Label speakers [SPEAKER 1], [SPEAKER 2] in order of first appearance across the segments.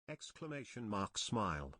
[SPEAKER 1] Exclamation mark smile.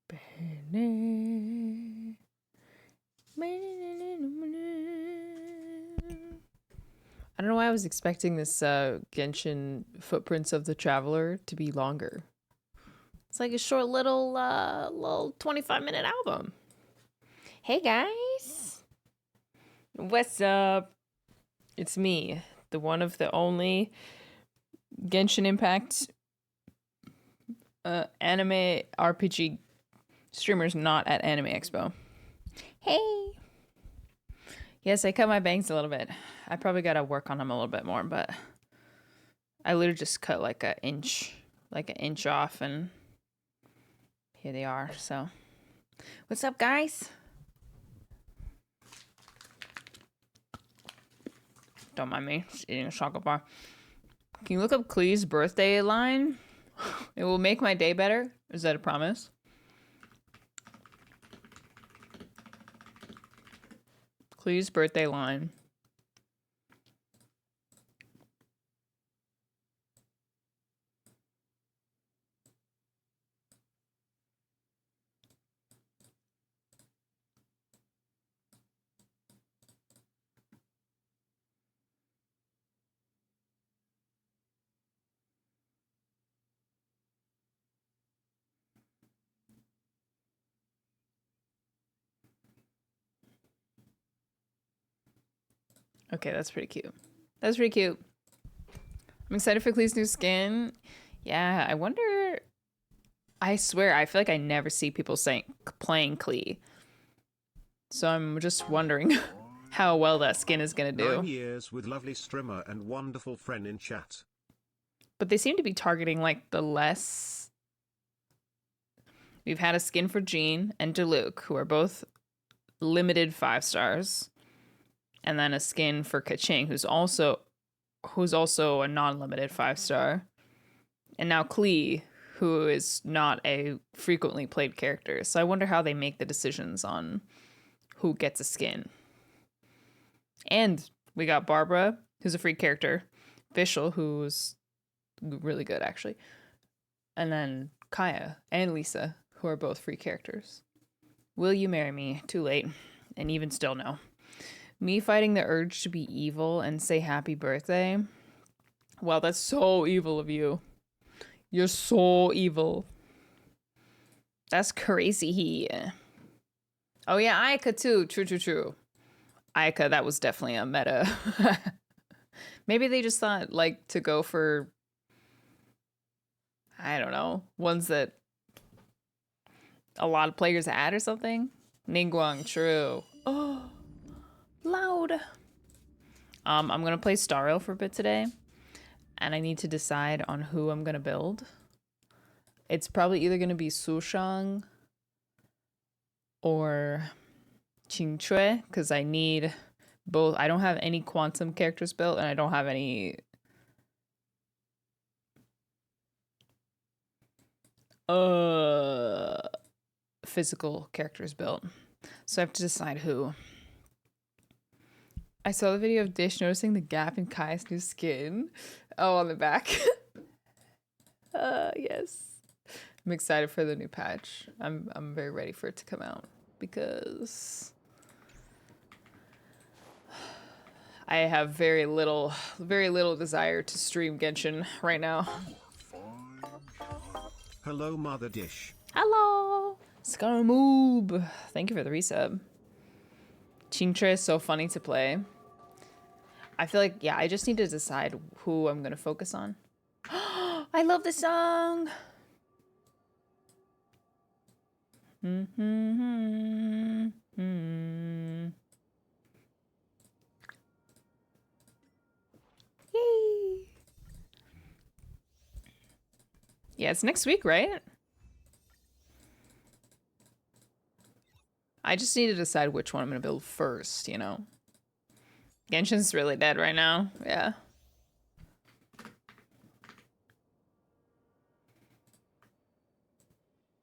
[SPEAKER 2] I don't know why I was expecting this Genshin Footprints of the Traveler to be longer. It's like a short little 25-minute album. Hey guys! What's up? It's me, the one of the only Genshin Impact anime RPG streamers not at Anime Expo. Hey! Yes, I cut my bangs a little bit. I probably gotta work on them a little bit more, but I literally just cut like an inch off, and here they are. So, what's up, guys? Don't mind me, just eating a chocolate bar. Can you look up Klee's birthday line? It will make my day better. Is that a promise? Klee's birthday line. Okay, that's pretty cute. That's pretty cute. I'm excited for Klee's new skin. Yeah, I wonder. I swear, I feel like I never see people playing Klee. So I'm just wondering how well that skin is gonna do.
[SPEAKER 1] 9 years with lovely streamer and wonderful friend in chat.
[SPEAKER 2] But they seem to be targeting like the less. We've had a skin for Jean and Diluc, who are both limited 5 stars, and then a skin for Kaching, who's also a non-limited 5 star, and now Klee, who is not a frequently played character. So I wonder how they make the decisions on who gets a skin. And we got Barbara, who's a free character, Vishal, who's really good actually, and then Kaya and Lisa, who are both free characters. Will you marry me? Too late. And even still no. Me fighting the urge to be evil and say happy birthday. Wow, that's so evil of you. You're so evil. That's crazy. Oh yeah, Ayaka too. True. Ayaka, that was definitely a meta. Maybe they just thought like to go for, I don't know, ones that a lot of players add or something. Ningguang, true. Oh, loud. I'm gonna play Star Rail for a bit today, and I need to decide on who I'm gonna build. It's probably either gonna be Sushang or Qingchui, because I need both. I don't have any quantum characters built, and I don't have any physical characters built. So I have to decide who. I saw the video of Dish noticing the gap in Kai's new skin. Oh, on the back. Yes. I'm excited for the new patch. I'm very ready for it to come out because I have very little desire to stream Genshin right now.
[SPEAKER 1] Hello, Mother Dish.
[SPEAKER 2] Hello, Scarmoob. Thank you for the resub. Qingtre is so funny to play. I feel like, yeah, I just need to decide who I'm going to focus on. I love this song. Yay. Yeah, it's next week, right? I just need to decide which one I'm going to build first, you know? Genshin's really dead right now. Yeah.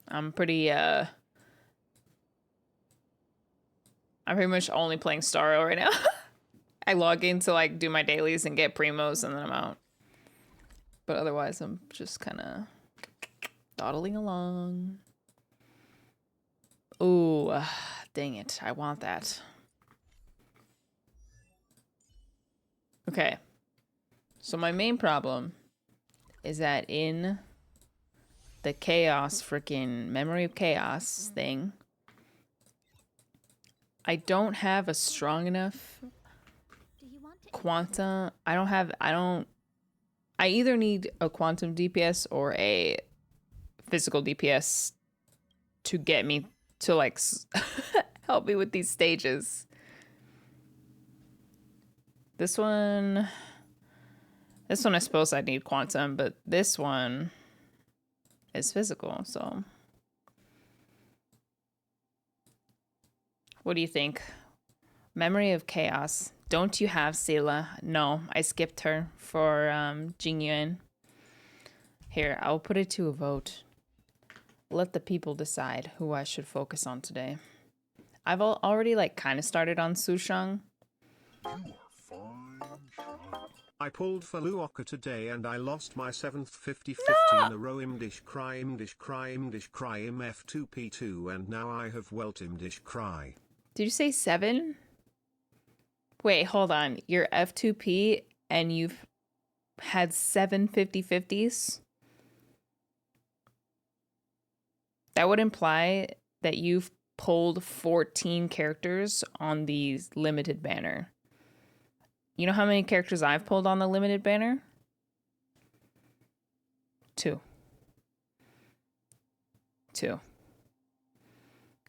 [SPEAKER 2] I'm pretty much only playing Star Rail right now. I log in to like do my dailies and get primos and then I'm out. But otherwise I'm just kind of dawdling along. Ooh, dang it. I want that. Okay. So my main problem is that in the chaos freaking memory of chaos thing, I don't have a strong enough quantum. I either need a quantum DPS or a physical DPS to get me to like help me with these stages. This one I suppose I need quantum, but this one is physical, so. What do you think? Memory of Chaos. Don't you have Sela? No, I skipped her for Jingyuan. Here, I'll put it to a vote. Let the people decide who I should focus on today. I've already like kind of started on Sushang.
[SPEAKER 1] I pulled for Luoka today and I lost my 7th 50-50 in a row. Imdish cry F2P2 and now I have welt Imdish cry.
[SPEAKER 2] Did you say 7? Wait, hold on. You're F2P and you've had 7 50-50s? That would imply that you've pulled 14 characters on the limited banner. You know how many characters I've pulled on the limited banner? 2.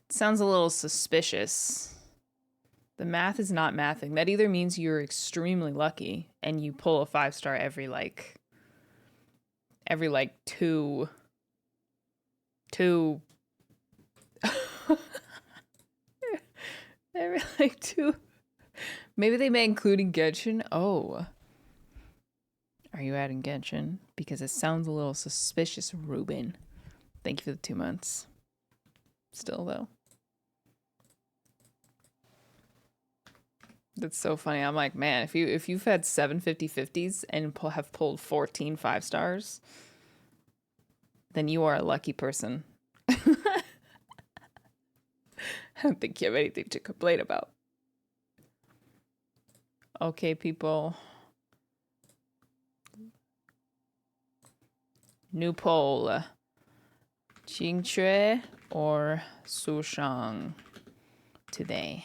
[SPEAKER 2] Sounds a little suspicious. The math is not mathing. That either means you're extremely lucky and you pull a 5-star every two every like 2. Maybe they meant including Genshin. Oh. Are you adding Genshin? Because it sounds a little suspicious, Ruben. Thank you for the 2 months. Still though. That's so funny. I'm like, man, if you've had 7 50-50s and have pulled 14 5-stars, then you are a lucky person. I don't think you have anything to complain about. Okay, people. New poll. Qingque or Sushang today?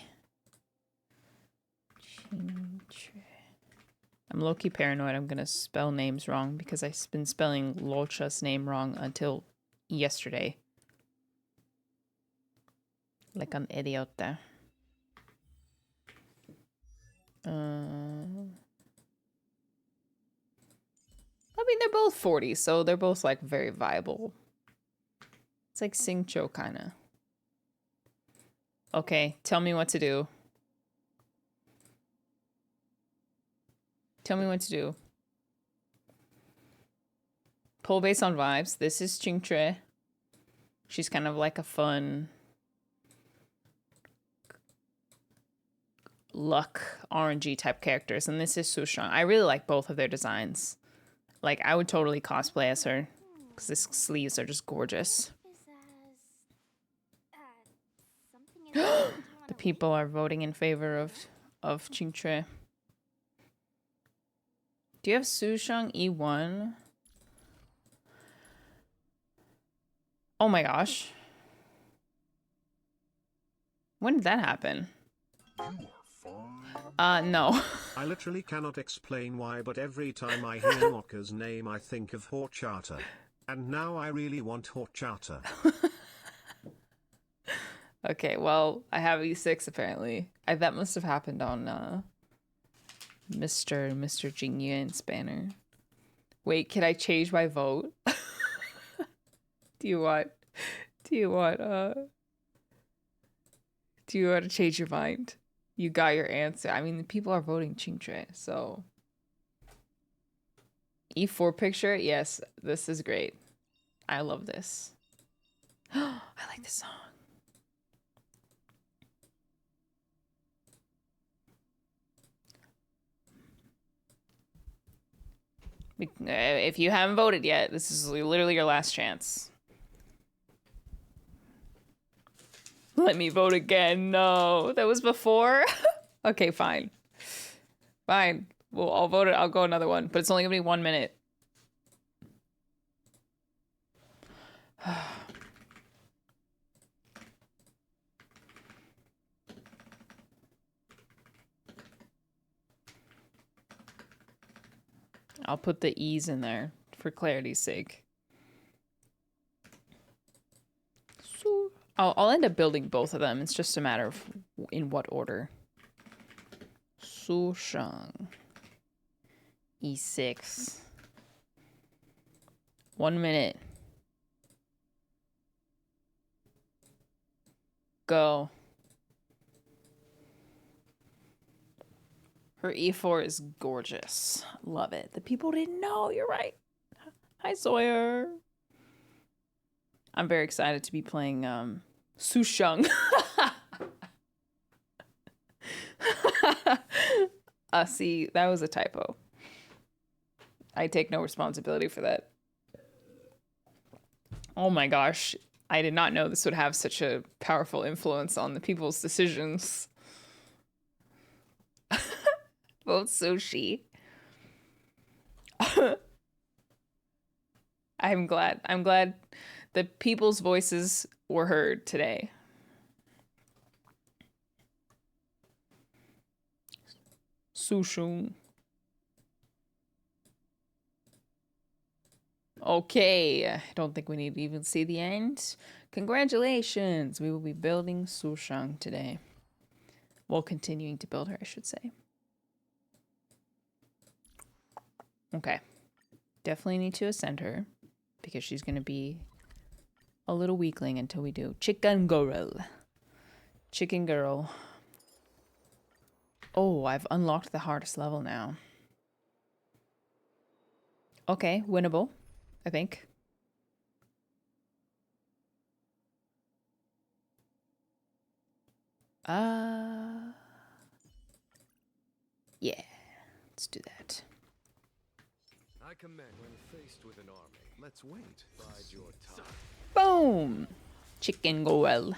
[SPEAKER 2] I'm low-key paranoid I'm gonna spell names wrong because I've been spelling Locha's name wrong until yesterday. Like an idiot there. I mean, they're both 40, so they're both like very viable. It's like Singcho kinda. Okay, tell me what to do. Tell me what to do. Pull based on vibes. This is Qingque. She's kind of like a fun luck RNG type characters, and this is Sushang. I really like both of their designs. Like, I would totally cosplay as her because the sleeves are just gorgeous. The people are voting in favor of Qingque. Do you have Sushang E1? Oh my gosh. When did that happen? No.
[SPEAKER 1] I literally cannot explain why, but every time I hear Mokka's name I think of horchata. And now I really want horchata.
[SPEAKER 2] Okay, well, I have E6 apparently. That must have happened on Mr. Jingyuan's banner. Wait, can I change my vote? Do you want to change your mind? You got your answer. I mean, the people are voting Qingque, so E4 picture? Yes, this is great. I love this. I like this song. If you haven't voted yet, this is literally your last chance. Let me vote again. No, that was before. Okay, fine. Fine. Well, I'll vote it. I'll go another one, but it's only gonna be 1 minute. I'll put the E's in there for clarity's sake. So I'll end up building both of them. It's just a matter of in what order. Sushang. E6. 1 minute. Go. Her E4 is gorgeous. Love it. The people didn't know. You're right. Hi, Sawyer. I'm very excited to be playing Sushang. See, that was a typo. I take no responsibility for that. Oh my gosh. I did not know this would have such a powerful influence on the people's decisions. Vote sushi. I'm glad the people's voices were heard today. Sushung. Okay, I don't think we need to even see the end. Congratulations! We will be building Sushang today. Well, continuing to build her, I should say. Okay. Definitely need to ascend her because she's going to be a little weakling until we do Chicken Girl. Chicken Girl. Oh, I've unlocked the hardest level now. Okay, winnable, I think. Yeah, let's do that.
[SPEAKER 3] I commend when faced with an army.
[SPEAKER 1] Let's wait.
[SPEAKER 3] Bide your time.
[SPEAKER 2] Boom! Chicken Girl.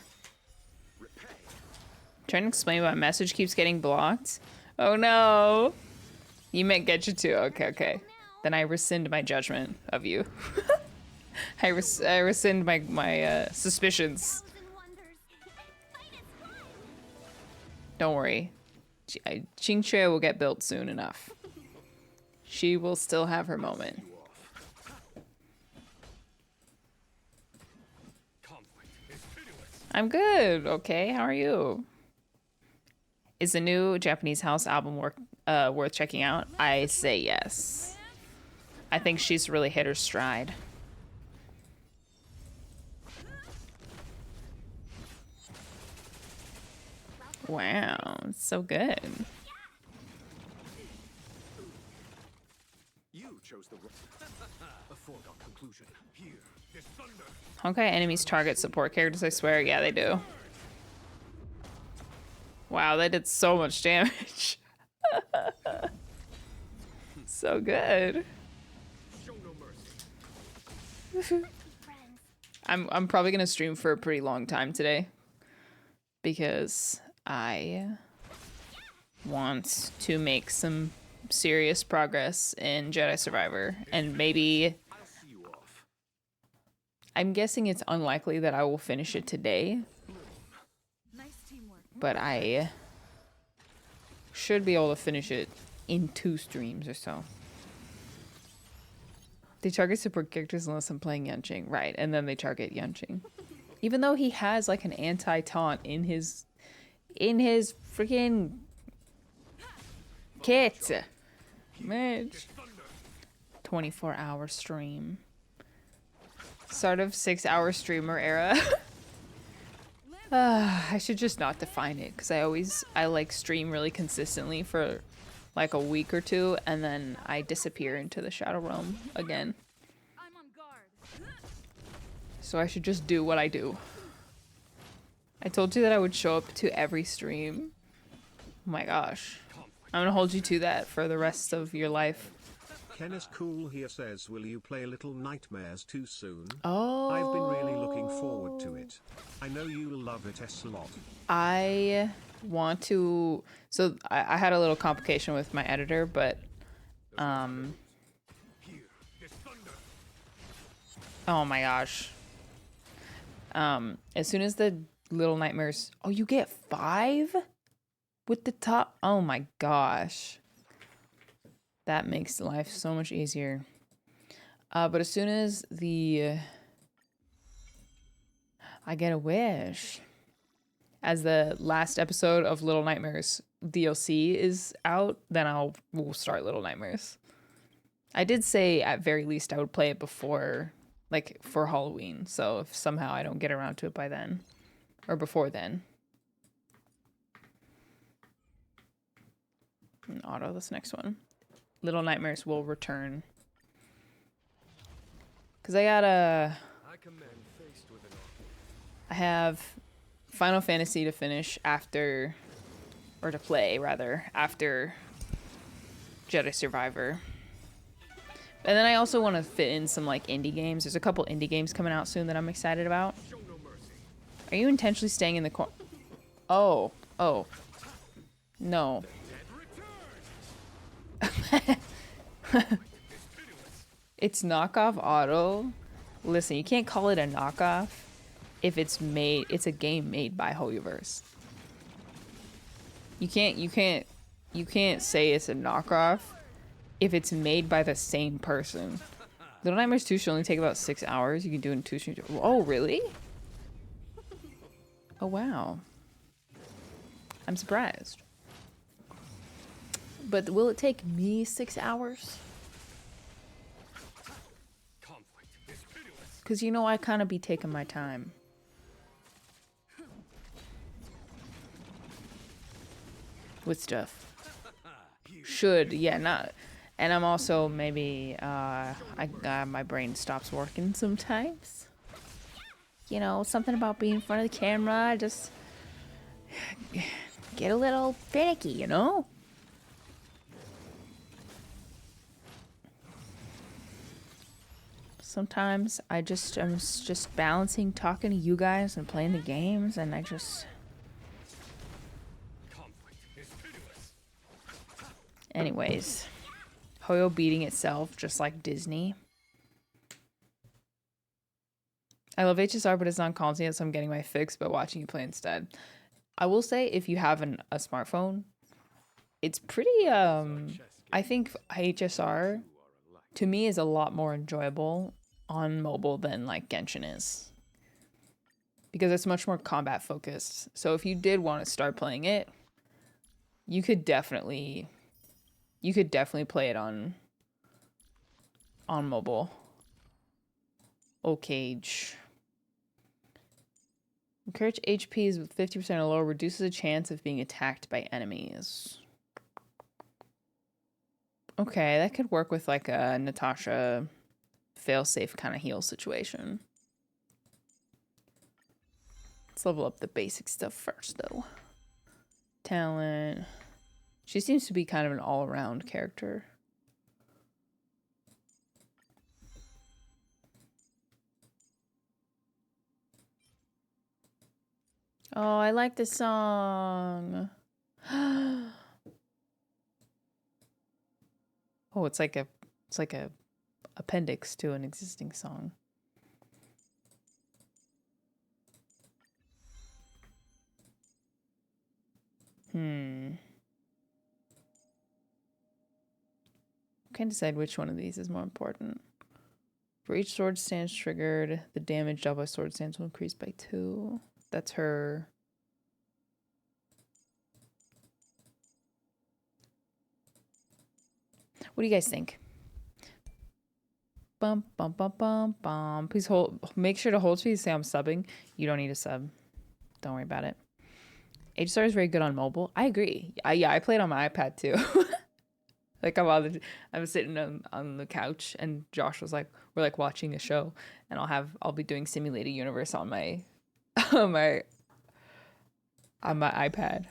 [SPEAKER 2] Trying to explain why my message keeps getting blocked. Oh no! You meant Genshin. Okay. Then I rescind my judgment of you. I rescind my suspicions. Don't worry. Qingque will get built soon enough. She will still have her moment. I'm good. Okay, how are you? Is the new Japanese house album worth checking out? I say yes. I think she's really hit her stride. Wow, it's so good.
[SPEAKER 3] You chose the a foregone conclusion. Here, this thunder.
[SPEAKER 2] Honkai enemies target support characters, I swear. Yeah, they do. Wow, they did so much damage. So good.
[SPEAKER 3] Show no mercy.
[SPEAKER 2] I'm probably gonna stream for a pretty long time today because I want to make some serious progress in Jedi Survivor, and maybe
[SPEAKER 3] I'll see you off.
[SPEAKER 2] I'm guessing it's unlikely that I will finish it today,
[SPEAKER 4] Nice teamwork.
[SPEAKER 2] but I Should be able to finish it in 2 streams or so. They target support characters unless I'm playing Yunqing. Right, and then they target Yunqing. Even though he has like an anti-taunt in his freaking kit. Mitch. 24-hour stream. Start of 6-hour streamer era. I should just not define it because I like stream really consistently for like a week or 2 and then I disappear into the Shadow Realm again.
[SPEAKER 4] I'm on guard.
[SPEAKER 2] So I should just do what I do. I told you that I would show up to every stream. Oh my gosh. I'm gonna hold you to that for the rest of your life.
[SPEAKER 1] Ken is cool here says, will you play Little Nightmares too soon?
[SPEAKER 2] Oh.
[SPEAKER 1] I've been really looking forward to it. I know you'll love it a lot.
[SPEAKER 2] I want to... So I had a little complication with my editor, but... Oh my gosh. As soon as the Little Nightmares... Oh, you get 5? With the top... Oh my gosh. That makes life so much easier. But as soon as the... I get a wish. As the last episode of Little Nightmares DLC is out, then we'll start Little Nightmares. I did say at very least I would play it before, like for Halloween. So if somehow I don't get around to it by then, or before then. And auto this next one. Little Nightmares will return. Cause I have Final Fantasy to finish after, or to play rather, after Jedi Survivor. And then I also want to fit in some like indie games. There's a couple indie games coming out soon that I'm excited about. Are you intentionally staying in the corner? Oh. No. It's knockoff auto. Listen, you can't call it a knockoff if it's a game made by Hoyoverse. You can't say it's a knockoff if it's made by the same person. Little Nightmares 2 should only take about 6 hours. You can do it in 2 streams. Oh, really? Oh, wow. I'm surprised. But will it take me 6 hours? Because you know I kind of be taking my time. With stuff. Should, yeah, not. And I'm also maybe, my brain stops working sometimes. You know, something about being in front of the camera, just get a little finicky, you know? Sometimes I'm just balancing talking to you guys and playing the games, and I just... Anyways, Hoyo beating itself just like Disney. I love HSR, but it's not constant yet, so I'm getting my fix by watching you play instead. I will say, if you have a smartphone, it's pretty, I think HSR, to me, is a lot more enjoyable on mobile than, like, Genshin is. Because it's much more combat focused. So if you did want to start playing it, you could definitely play it on mobile. Okage. Encourage HPs with 50% or lower reduces the chance of being attacked by enemies. Okay, that could work with like a Natasha failsafe kind of heal situation. Let's level up the basic stuff first though. Talent. She seems to be kind of an all-around character. Oh, I like this song. Oh, it's like a appendix to an existing song. Can't decide which one of these is more important. For each sword stance triggered, the damage dealt by sword stance will increase by 2. That's her. What do you guys think? Bum bum bum bum bum. Please make sure to hold to say I'm subbing. You don't need a sub. Don't worry about it. HSR is very good on mobile. I agree. Yeah, I played on my iPad too. Like I'm sitting on the couch and Josh was like, we're like watching a show and I'll be doing Simulated Universe on my on my iPad.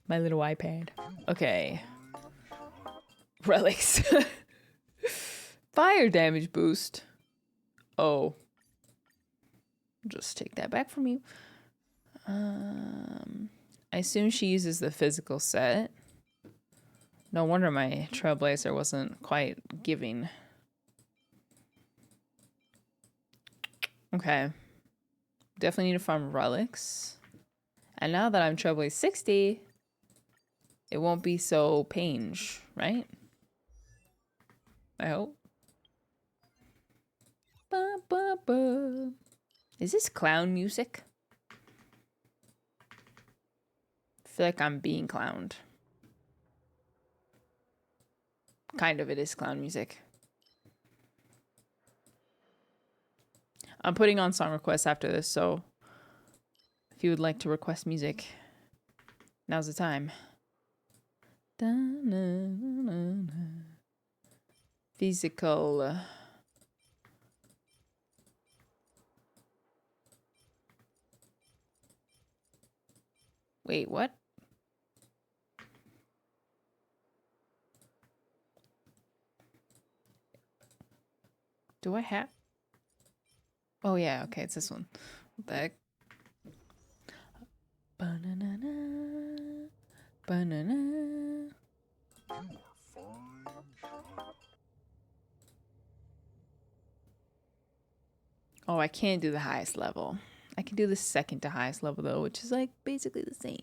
[SPEAKER 2] My little iPad. Okay. Relics. Fire damage boost. Oh. Just take that back from you. I assume she uses the physical set. No wonder my Trailblazer wasn't quite giving. Okay. Definitely need to farm relics. And now that I'm Trailblazer 60, it won't be so pange, right? I hope. Ba, ba, ba. Is this clown music? I feel like I'm being clowned. Kind of, it is clown music. I'm putting on song requests after this, so if you would like to request music, now's the time. Physical. Wait, what? Do I have? Oh yeah, okay, it's this one. What the heck? Banana, banana. Oh, I can't do the highest level. I can do the second to highest level though, which is like basically the same.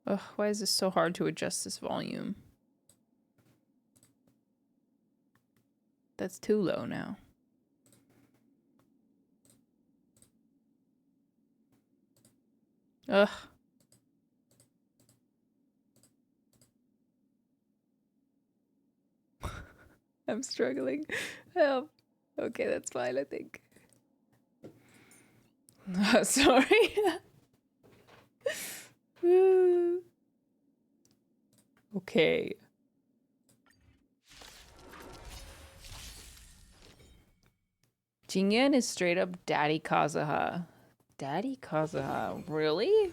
[SPEAKER 2] Ugh, why is this so hard to adjust this volume? That's too low now. Ugh. I'm struggling. Help. Okay, that's fine, I think. Sorry. Okay. Jingyan is straight up Daddy Kazuha. Daddy Kazuha? Really?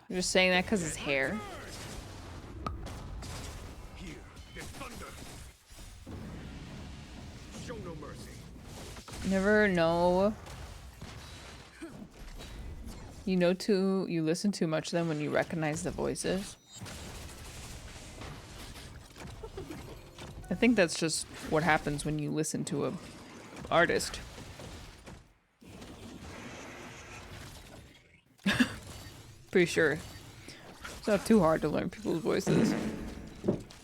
[SPEAKER 2] You're just saying that because his hair?
[SPEAKER 3] Here, there's thunder. Show no mercy.
[SPEAKER 2] Never know. You listen too much to them when you recognize the voices. I think that's just what happens when you listen to a artist. Pretty sure. It's not too hard to learn people's voices.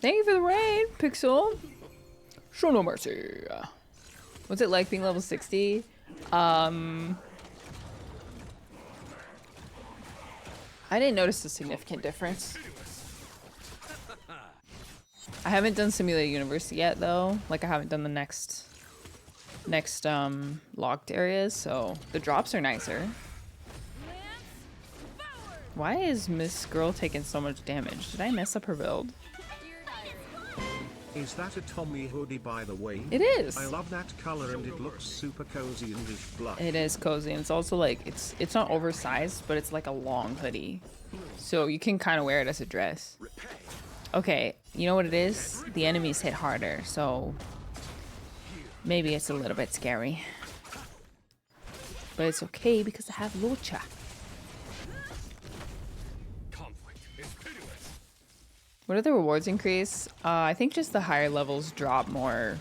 [SPEAKER 2] Thank you for the raid, Pixel. Show no mercy. What's it like being level 60? I didn't notice a significant difference. I haven't done Simulated Universe yet though. Like I haven't done the next locked areas, so the drops are nicer. Why is Miss Girl taking so much damage? Did I mess up her build?
[SPEAKER 1] Is that a Tommy hoodie, by the way?
[SPEAKER 2] It is.
[SPEAKER 1] I love that color and it looks super cozy and is blush.
[SPEAKER 2] It is cozy, and it's also like it's not oversized, but it's like a long hoodie, so you can kind of wear it as a dress. Okay, you know what it is? The enemies hit harder, so maybe it's a little bit scary, but it's okay because I have Lucha.
[SPEAKER 3] Conflict is pitiless.
[SPEAKER 2] What are the rewards increase? I think just the higher levels drop more.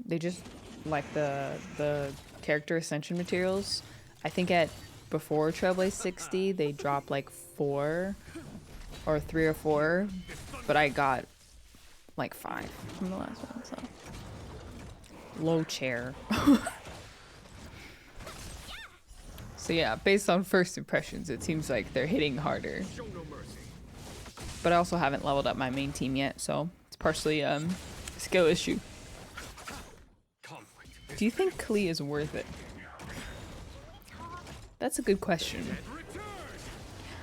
[SPEAKER 2] They just like the character ascension materials. I think at before Trailblaze 60 they drop like 4 or 3 or 4, but I got like 5 from the last one. So low chair. So yeah, based on first impressions, it seems like they're hitting harder.
[SPEAKER 3] Show no mercy.
[SPEAKER 2] But I also haven't leveled up my main team yet, so it's partially a skill issue.
[SPEAKER 3] Conflict.
[SPEAKER 2] Do you think Klee is worth it? That's a good question.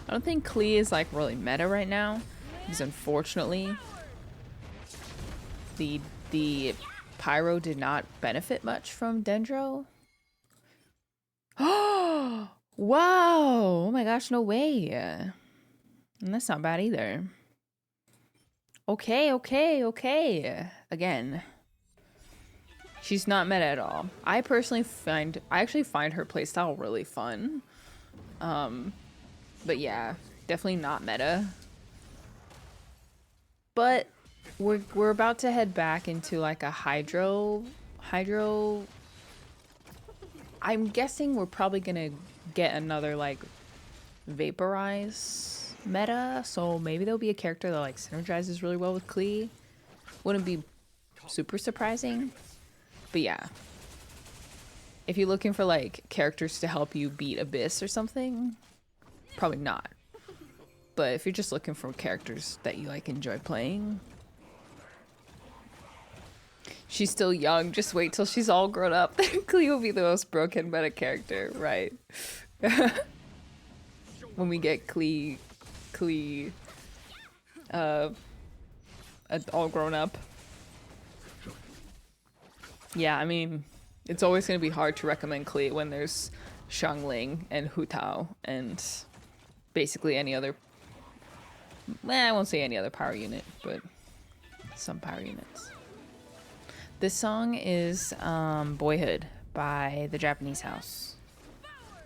[SPEAKER 2] I don't think Klee is like really meta right now, because unfortunately the Pyro did not benefit much from Dendro. Oh wow! Oh my gosh, no way. And that's not bad either. Okay. Again, she's not meta at all. I actually find her playstyle really fun. But yeah, definitely not meta. But we're about to head back into like a hydro. I'm guessing we're probably gonna get another like vaporize meta, so maybe there'll be a character that like synergizes really well with Klee. Wouldn't be super surprising, but yeah. If you're looking for like characters to help you beat Abyss or something, probably not. But if you're just looking for characters that you like enjoy playing, she's still young. Just wait till she's all grown up. Klee will be the most broken meta character, right? When we get Klee, all grown up. Yeah, I mean, it's always gonna be hard to recommend Klee when there's Xiangling and Hu Tao and basically any other. I won't say any other power unit, but some power units. This song is Boyhood by the Japanese House.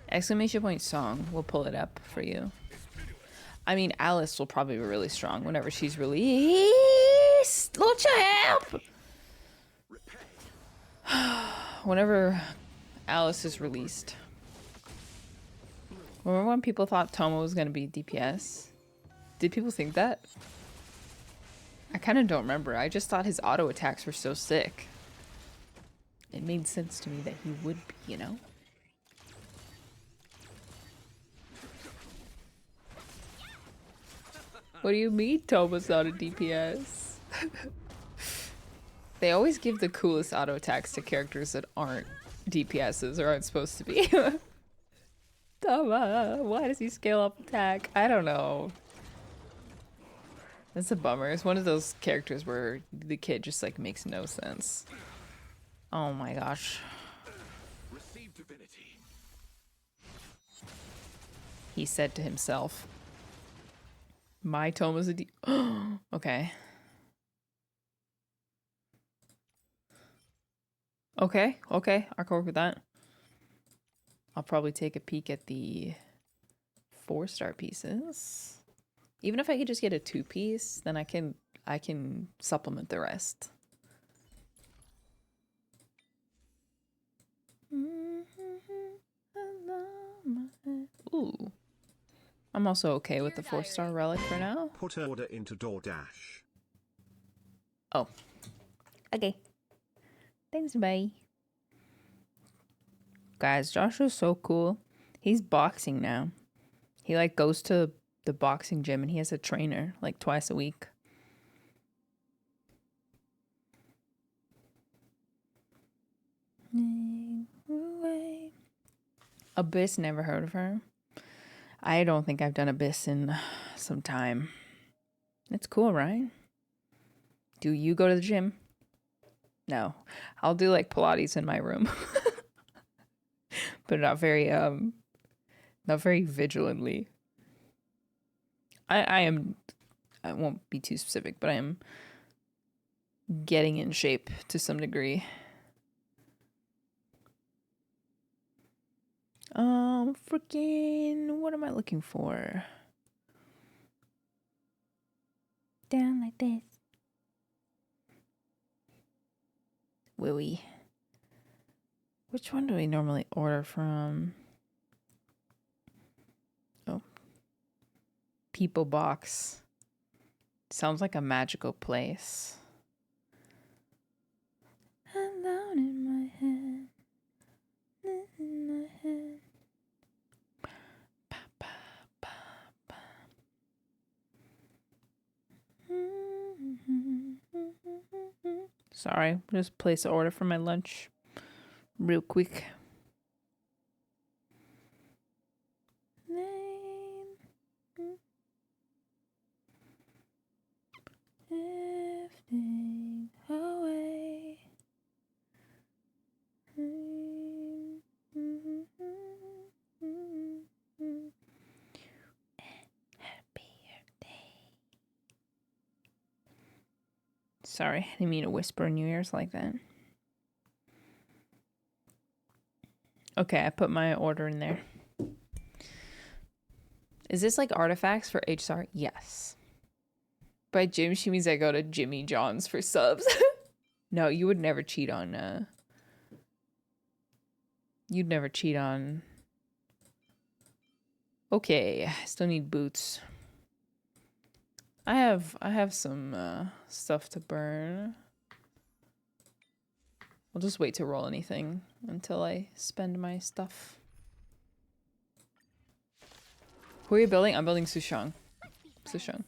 [SPEAKER 2] Exclamation point song. We'll pull it up for you. I mean, Alice will probably be really strong whenever she's released. Lucha, help! Whenever Alice is released. Remember when people thought Tomo was going to be DPS? Did people think that? I kind of don't remember. I just thought his auto attacks were so sick. It made sense to me that he would be, you know? What do you mean Tomo's not a DPS? They always give the coolest auto attacks to characters that aren't DPSs or aren't supposed to be. Toma, why does he scale up attack? I don't know. That's a bummer. It's one of those characters where the kid just like makes no sense. Oh my gosh.
[SPEAKER 3] Receive divinity.
[SPEAKER 2] He said to himself. My Toma's a D. Okay. Okay. I'll work with that. I'll probably take a peek at the 4-star pieces. Even if I could just get a 2-piece, then I can supplement the rest. Ooh. I'm also okay with the 4-star relic for now.
[SPEAKER 1] Put order into DoorDash.
[SPEAKER 2] Oh. Okay. Thanks, bye. Guys, Joshua's so cool. He's boxing now. He like goes to the boxing gym and he has a trainer like twice a week. Abyss, never heard of her. I don't think I've done Abyss in some time. It's cool, right? Do you go to the gym? No. I'll do like Pilates in my room. But not very vigilantly. I won't be too specific, but I am getting in shape to some degree. Freaking, what am I looking for? down like this. Wooey. Which one do we normally order from? Oh. People Box. Sounds like a magical place. Alone in my head. In my head. Sorry, just place an order for my lunch real quick. Drifting away. Sorry, I didn't mean to whisper in your ears like that. Okay, I put my order in there. Is this like artifacts for HSR? Yes. By Jim, she means I go to Jimmy John's for subs. No, you would never cheat on, you'd never cheat on... Okay, I still need boots. I have some stuff to burn. I'll just wait to roll anything until I spend my stuff. Who are you building? I'm building Sushang. Sushang.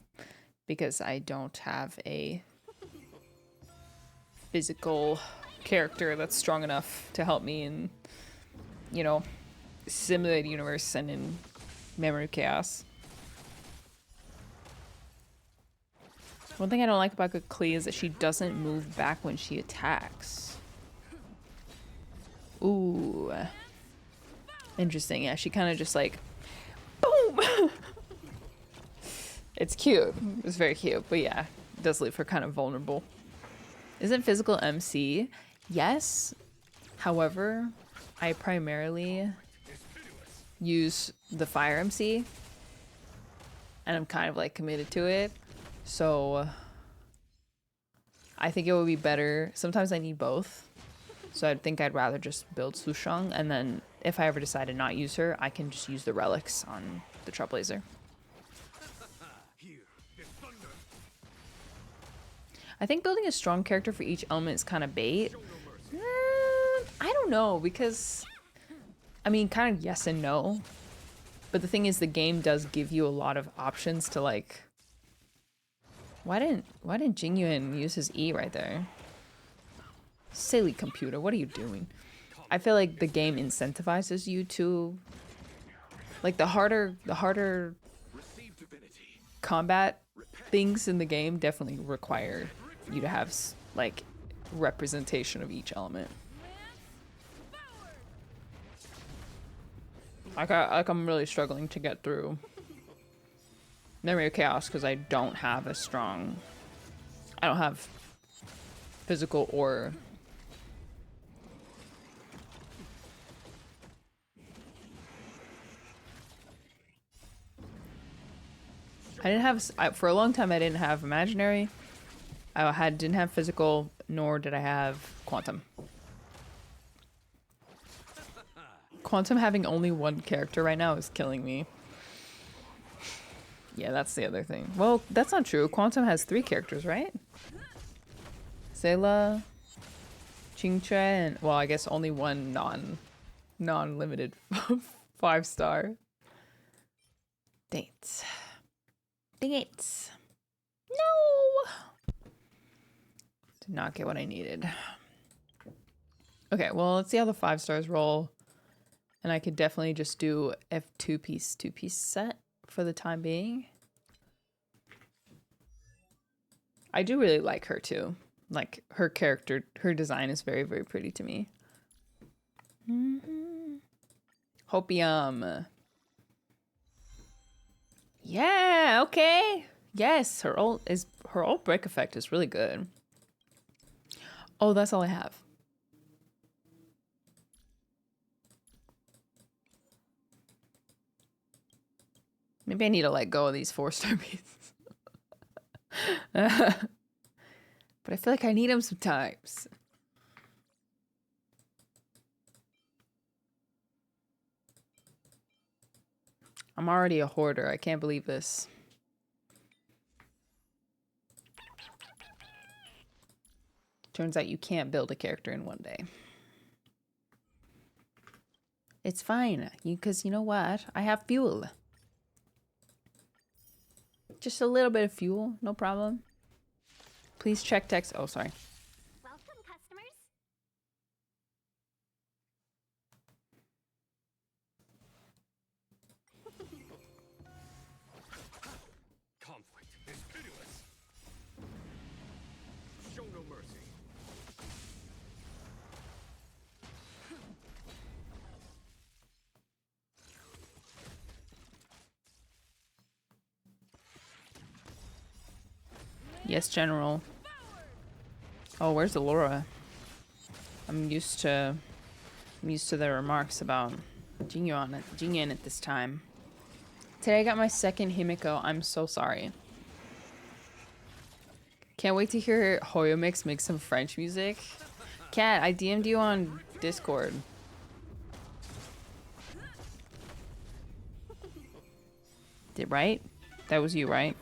[SPEAKER 2] Because I don't have a physical character that's strong enough to help me in, you know, simulated universe and in memory chaos. One thing I don't like about Klee is that she doesn't move back when she attacks. Ooh. Interesting. Yeah, she kind of just like, boom! It's cute. It's very cute. But yeah, it does leave her kind of vulnerable. Isn't physical MC? Yes. However, I primarily use the fire MC. And I'm kind of like committed to it. So I think it would be better. Sometimes I need both. So I think I'd rather just build Sushang. And then if I ever decide to not use her, I can just use the relics on the Trailblazer. I think building a strong character for each element is kind of bait. I don't know, because I mean, kind of yes and no. But the thing is, the game does give you a lot of options to like. Why didn't Jingyuan use his E right there? Silly computer, what are you doing? I feel like the game incentivizes you to like the harder combat things in the game definitely require you to have like representation of each element. I'm really struggling to get through Memory of Chaos because I don't have I don't have physical or for a long time I didn't have imaginary. Didn't have physical, nor did I have quantum. Quantum having only one character right now is killing me. Yeah, that's the other thing. Well, that's not true. Quantum has 3 characters, right? Zayla, Qingque, and well, I guess only one non-limited 5-star. Dates. Dates. No! Did not get what I needed. Okay, well, let's see how the 5 stars roll. And I could definitely just do a two-piece set for the time being. I do really like her too. Like her character, her design is very, very pretty to me. Hopium. Yeah, okay. Yes, her ult break effect is really good. Oh, that's all I have. Maybe I need to let go of these 4-star beats. But I feel like I need them sometimes. I'm already a hoarder. I can't believe this. Turns out you can't build a character in one day. It's fine, because you know what? I have fuel. Just a little bit of fuel, no problem. Please check text. Oh, sorry.
[SPEAKER 5] Welcome, customers.
[SPEAKER 3] Conflict is pitiless. Show no mercy.
[SPEAKER 2] Yes, General. Oh, where's Allura? I'm used to the remarks about Jingyun at this time. Today I got my second Himiko. I'm so sorry. Can't wait to hear Hoyomix make some French music. Kat, I DM'd you on Discord. Did right? That was you, right?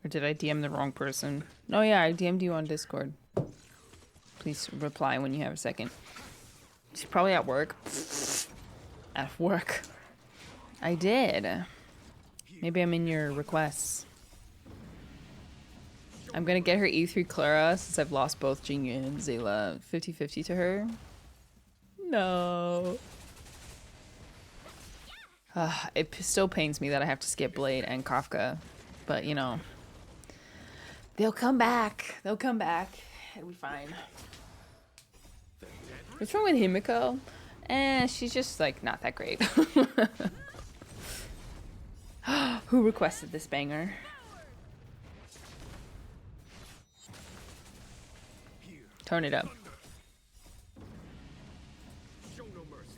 [SPEAKER 2] Or did I DM the wrong person? No, yeah, I DM'd you on Discord. Please reply when you have a second. She's probably at work. At work. I did. Maybe I'm in your requests. I'm gonna get her E3 Clara since I've lost both Jingyun and Zayla 50-50 to her. No. It still pains me that I have to skip Blade and Kafka. But, you know. They'll come back. They'll come back. It'll be fine. What's wrong with Himiko? She's just, like, not that great. Who requested this banger? Turn it up.
[SPEAKER 3] Show no mercy.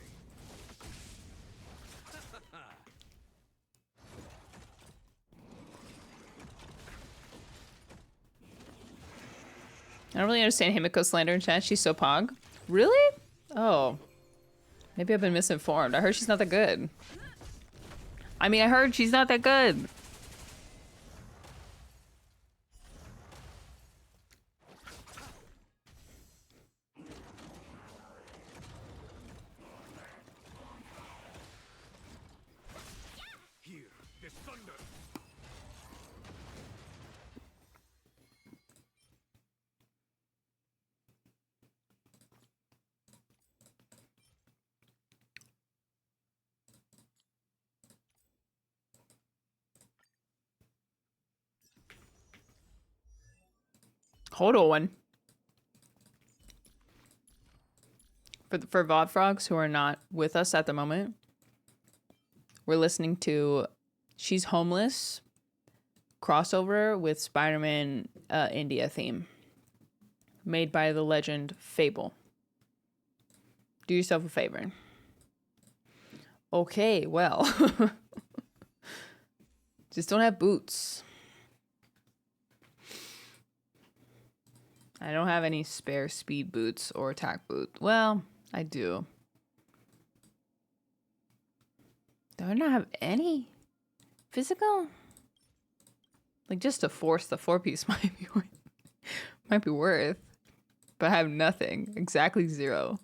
[SPEAKER 2] I don't really understand Himiko's slander in chat. She's so pog. Really? Oh. Maybe I've been misinformed. I heard she's not that good. I mean, I heard she's not that good.
[SPEAKER 3] Here, this thunder.
[SPEAKER 2] Hold on. For VOD frogs who are not with us at the moment, we're listening to She's Homeless crossover with Spider-Man India theme made by the legend Fable. Do yourself a favor. Okay, well. Just don't have boots. I don't have any spare speed boots or attack boot. Well, I do. Do I not have any physical? Like, just to force the 4-piece might be worth. But I have nothing. Exactly 0.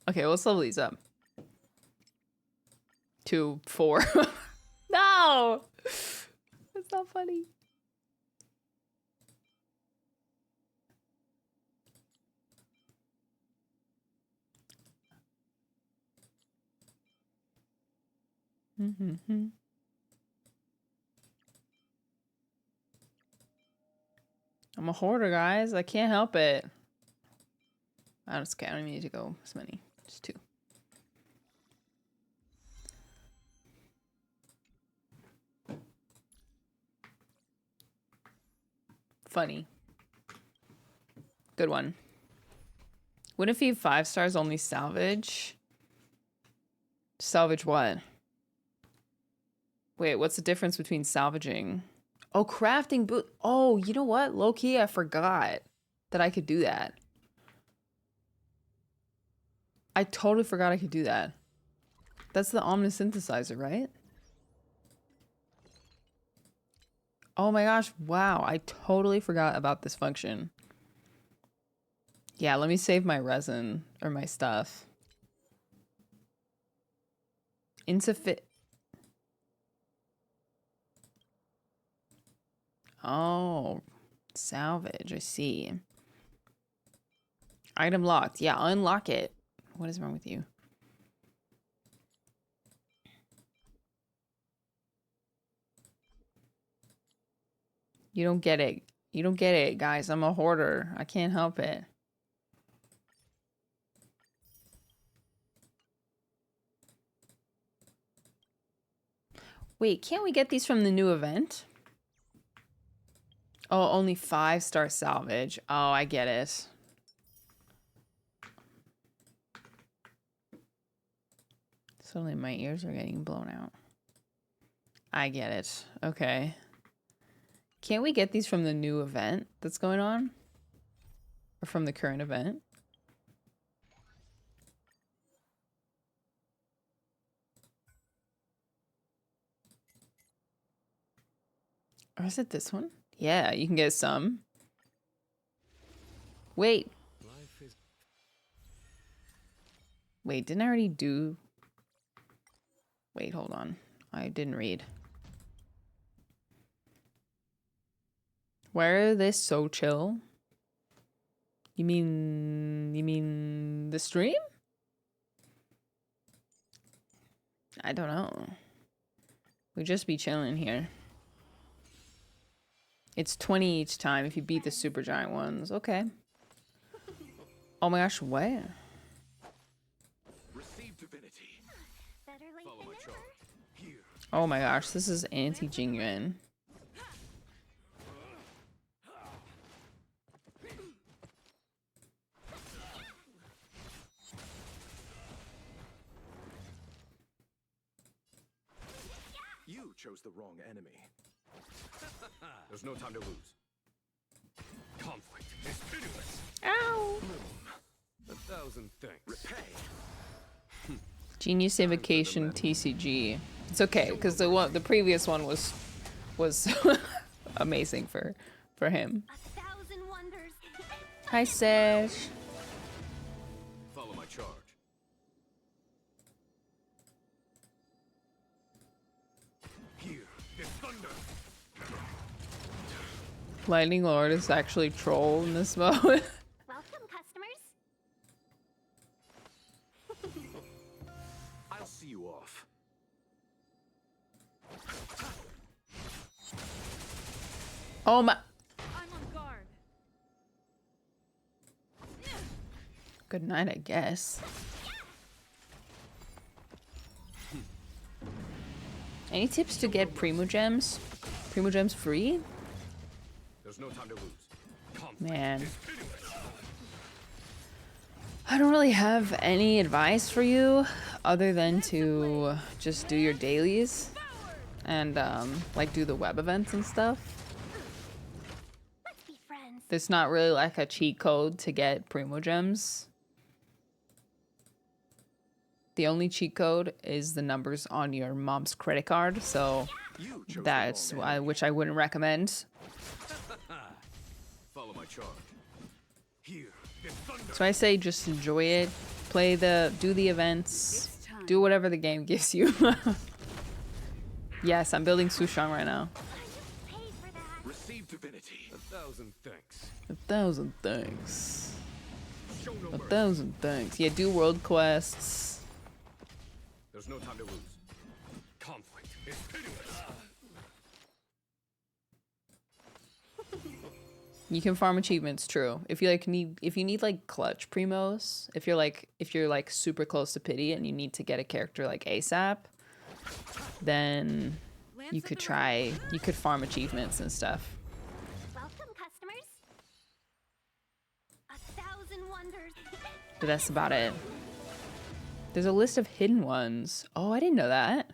[SPEAKER 2] Okay, let's level these up. 2, 4. No! That's not funny. Mm-hmm. I'm a hoarder, guys. I can't help it. I don't even need to go as many. Just 2. Funny. Good one. What if you 5 stars only salvage? Salvage what? Wait, what's the difference between salvaging? Oh, crafting boot. Oh, you know what? Low key, I forgot that I could do that. I totally forgot I could do that. That's the omnisynthesizer, right? Oh my gosh, wow. I totally forgot about this function. Yeah, let me save my resin or my stuff. Insufficient. Oh, salvage. I see. Item locked. Yeah, unlock it. What is wrong with you? You don't get it. You don't get it, guys. I'm a hoarder. I can't help it. Wait, can't we get these from the new event? Oh, only 5-star salvage. Oh, I get it. Suddenly my ears are getting blown out. I get it. Okay. Can't we get these from the new event that's going on? Or from the current event? Or is it this one? Yeah, you can get some. Wait. Wait, didn't I already do... Wait, hold on. I didn't read. Why are they so chill? You mean the stream? I don't know. We just be chilling here. It's 20 each time if you beat the super giant ones. Okay. Oh my gosh, what?
[SPEAKER 3] Receive divinity.
[SPEAKER 5] Better late
[SPEAKER 3] Follow
[SPEAKER 5] than
[SPEAKER 3] my
[SPEAKER 5] never.
[SPEAKER 3] charge. Here.
[SPEAKER 2] Oh my gosh, this is anti-Jingyuan.
[SPEAKER 3] You chose the wrong enemy. There's no time to lose. Conflict is pitiless.
[SPEAKER 2] Ow!
[SPEAKER 3] 1,000 thanks. Repay.
[SPEAKER 2] Genius Invocation TCG. It's okay because the previous one was amazing for him.
[SPEAKER 5] 1,000 wonders.
[SPEAKER 2] Hi Sesh.
[SPEAKER 3] Follow my charge. Here, this thunder.
[SPEAKER 2] Lightning Lord is actually troll in this mode.
[SPEAKER 5] Welcome, customers.
[SPEAKER 3] I'll see you off.
[SPEAKER 2] Oh my.
[SPEAKER 4] I'm on guard.
[SPEAKER 2] Good night, I guess. Any tips to get Primogems? Primogems free?
[SPEAKER 3] There's no time to lose. Conflict
[SPEAKER 2] Man.
[SPEAKER 3] is pitiless.
[SPEAKER 2] I don't really have any advice for you other than to just do your dailies and like do the web events and stuff.
[SPEAKER 5] Let's be friends.
[SPEAKER 2] There's not really like a cheat code to get Primogems. The only cheat code is the numbers on your mom's credit card, so
[SPEAKER 3] You chose
[SPEAKER 2] that's
[SPEAKER 3] the wrong enemy.
[SPEAKER 2] which I wouldn't recommend.
[SPEAKER 3] Follow my charge. Here, this thunder.
[SPEAKER 2] So I say just enjoy it, do the events, do whatever the game gives you. Yes, I'm building Sushang right now.
[SPEAKER 5] I just paid for that.
[SPEAKER 3] Receive divinity. 1,000 thanks.
[SPEAKER 2] 1,000 thanks.
[SPEAKER 3] Show no mercy.
[SPEAKER 2] 1,000 thanks. Yeah, do world quests.
[SPEAKER 3] There's no time to lose. Conflict is pitiless.
[SPEAKER 2] You can farm achievements, true. If you need like clutch primos, if you're like super close to pity and you need to get a character like ASAP, then you could farm achievements and stuff.
[SPEAKER 5] Welcome, customers. 1,000 wonders.
[SPEAKER 2] But that's about it. There's a list of hidden ones. Oh, I didn't know that.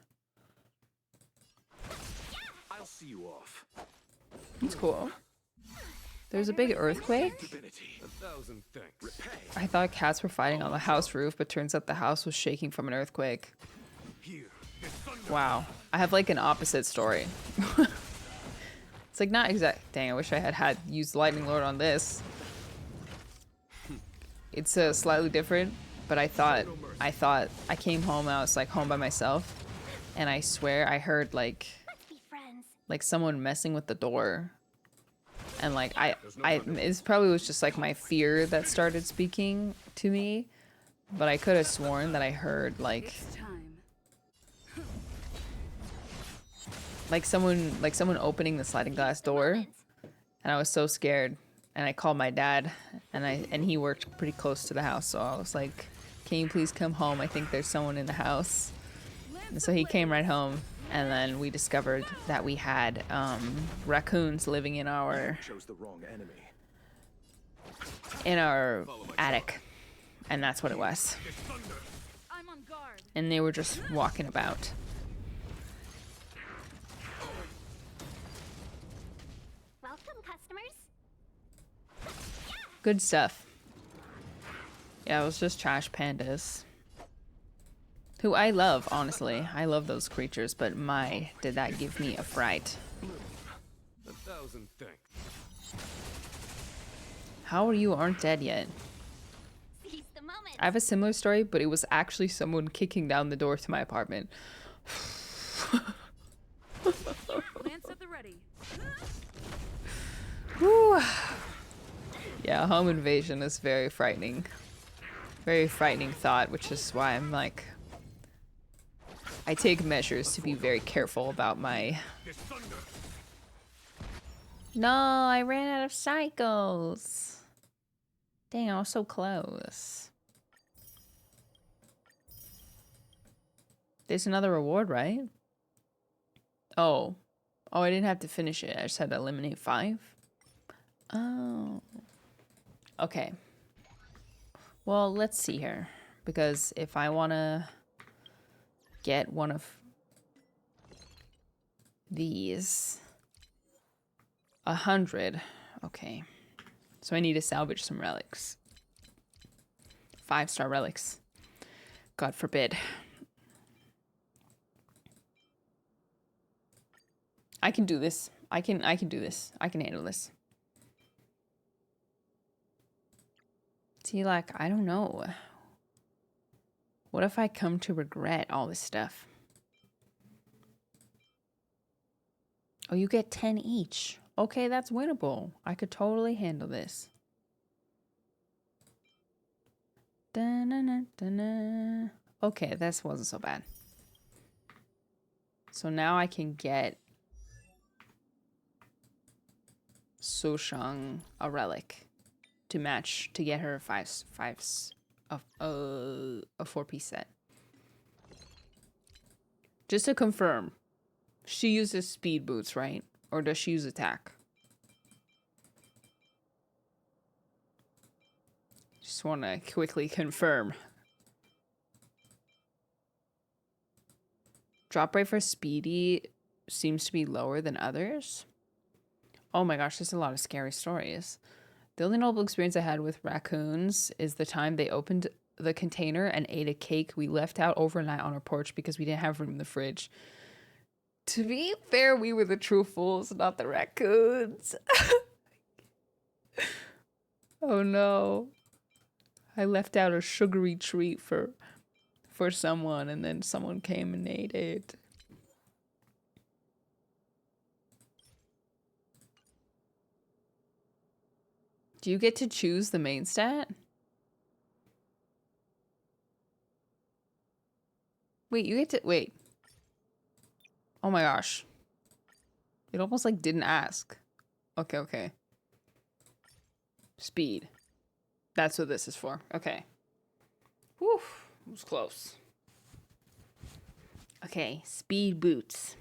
[SPEAKER 3] see you off.
[SPEAKER 2] It's cool. There's a big earthquake.
[SPEAKER 3] Divinity. 1,000 thanks. Repay.
[SPEAKER 2] I thought cats were fighting on the house roof, but turns out the house was shaking from an earthquake.
[SPEAKER 3] Here is thunder.
[SPEAKER 2] Wow. I have like an opposite story. It's like not exact. Dang, I wish I had used Lightning Lord on this. It's slightly different, but I thought I came home and I was like home by myself, and I swear I heard like
[SPEAKER 5] Let's be friends.
[SPEAKER 2] someone messing with the door, and like it probably was just like my fear that started speaking to me, but I could have sworn that I heard like someone opening the sliding glass door, and I was so scared, and I called my dad, and he worked pretty close to the house, so I was like, can you please come home? I think there's someone in the house. And so he came right home, and then we discovered that we had raccoons living in our
[SPEAKER 3] Chose the wrong enemy.
[SPEAKER 2] attic, and that's what it was.
[SPEAKER 3] It's thunder.
[SPEAKER 4] I'm on guard.
[SPEAKER 2] And they were just walking about.
[SPEAKER 5] Welcome, customers.
[SPEAKER 2] Good stuff. Yeah, it was just trash pandas. Who I love, honestly. I love those creatures, but my, did that give me a fright.
[SPEAKER 3] 1,000 thanks.
[SPEAKER 2] How are you aren't dead yet?
[SPEAKER 5] Seize the moment.
[SPEAKER 2] I have a similar story, but it was actually someone kicking down the door to my apartment.
[SPEAKER 4] Lance at the ready.
[SPEAKER 2] Whew. Yeah, home invasion is very frightening. Very frightening thought, which is why I'm like, I take measures to be very careful about my...
[SPEAKER 3] It's thunder.
[SPEAKER 2] No, I ran out of cycles. Dang, I was so close. There's another reward, right? Oh. Oh, I didn't have to finish it. I just had to eliminate 5. Oh. Okay. Well, let's see here. Because if I want to get one of these... 100. Okay. So I need to salvage some relics. 5-star relics. God forbid. I can do this. I can do this. I can handle this. See, like, I don't know. What if I come to regret all this stuff? Oh, you get 10 each. Okay, that's winnable. I could totally handle this. Da-na-na-da-na. Okay, this wasn't so bad. So now I can get Sushang a relic to match, to get her a 4-piece set. Just to confirm, she uses speed boots, right? Or does she use attack? Just want to quickly confirm. Drop rate for Speedy seems to be lower than others. Oh my gosh, there's a lot of scary stories. The only notable experience I had with raccoons is the time they opened the container and ate a cake we left out overnight on our porch because we didn't have room in the fridge. To be fair, we were the true fools, not the raccoons. Oh no. I left out a sugary treat for someone, and then someone came and ate it. Do you get to choose the main stat? Wait, you get to... Wait. Oh my gosh. It almost like didn't ask. Okay, okay. Speed. That's what this is for. Okay. Whew. It was close. Okay, speed boots.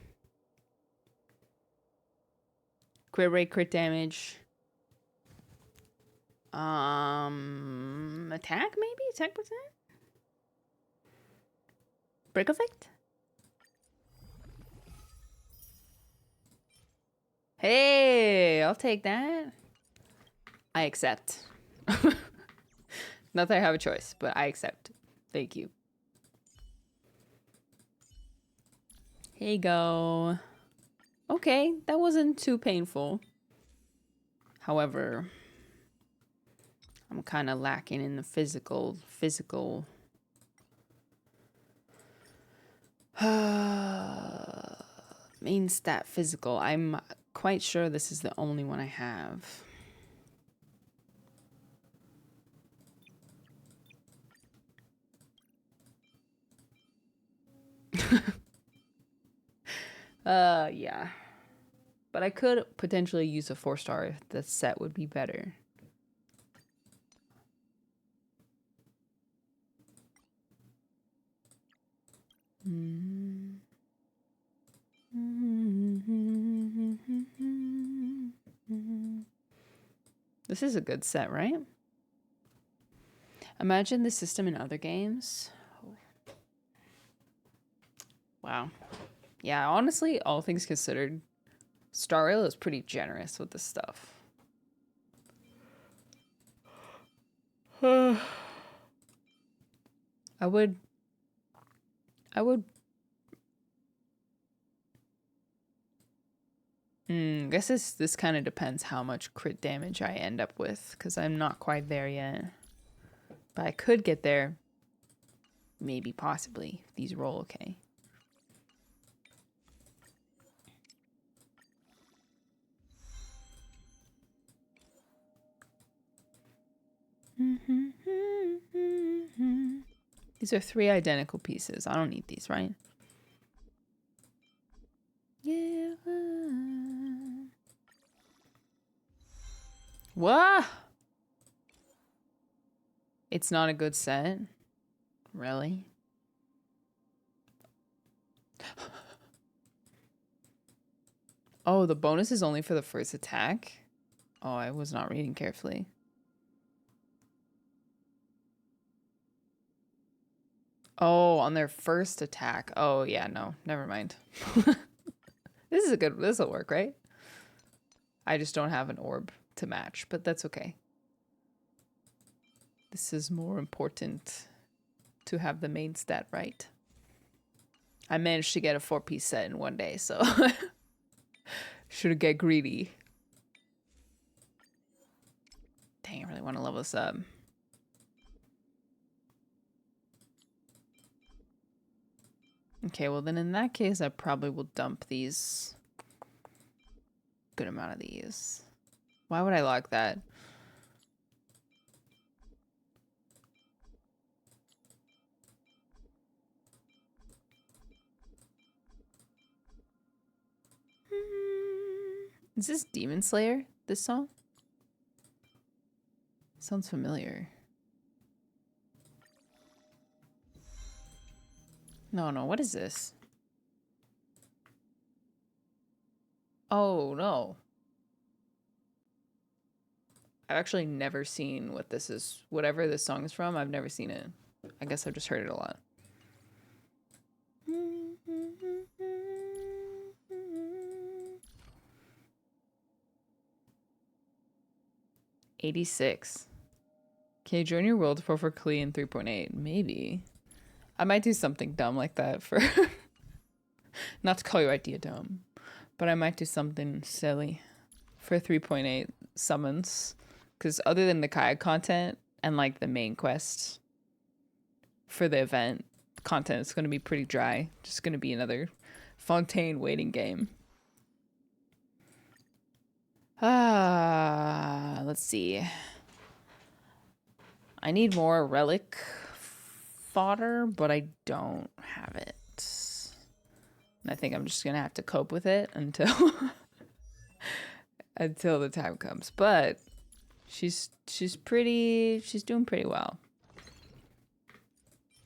[SPEAKER 2] Crit rate, crit damage. Attack maybe? Attack percent? Break effect? Hey, I'll take that. I accept. Not that I have a choice, but I accept. Thank you. Here you go. Okay, that wasn't too painful. However, I'm kind of lacking in the physical. Main stat physical. I'm quite sure this is the only one I have. Yeah. But I could potentially use a 4-star if the set would be better. This is a good set, right? Imagine the system in other games. Wow. Yeah, honestly, all things considered, Star Rail is pretty generous with this stuff. I would guess this kind of depends how much crit damage I end up with, because I'm not quite there yet. But I could get there. Maybe, possibly, if these roll okay. These are 3 identical pieces. I don't need these, right? Yeah. What? It's not a good set? Really? Oh, the bonus is only for the first attack? Oh, I was not reading carefully. Oh, on their first attack. Oh, yeah, no. Never mind. This is a good... This'll work, right? I just don't have an orb to match, but that's okay. This is more important to have the main stat right. I managed to get a 4-piece set in one day, so... Should get greedy. Dang, I really want to level this up. Okay, well then in that case, I probably will dump these. Good amount of these. Why would I log that? Is this Demon Slayer, this song? Sounds familiar. No, what is this? Oh, no. I've actually never seen what this is. Whatever this song is from, I've never seen it. I guess I've just heard it a lot. $86. Can you join your world for Klee in 3.8? Maybe. I might do something dumb like that for... Not to call your idea dumb, but I might do something silly for 3.8 summons. Because other than the kayak content and like the main quest for the event, content is going to be pretty dry. Just going to be another Fontaine waiting game. Let's see. I need more Relic fodder, but I don't have it. And I think I'm just gonna have to cope with it until until the time comes. But she's doing pretty well.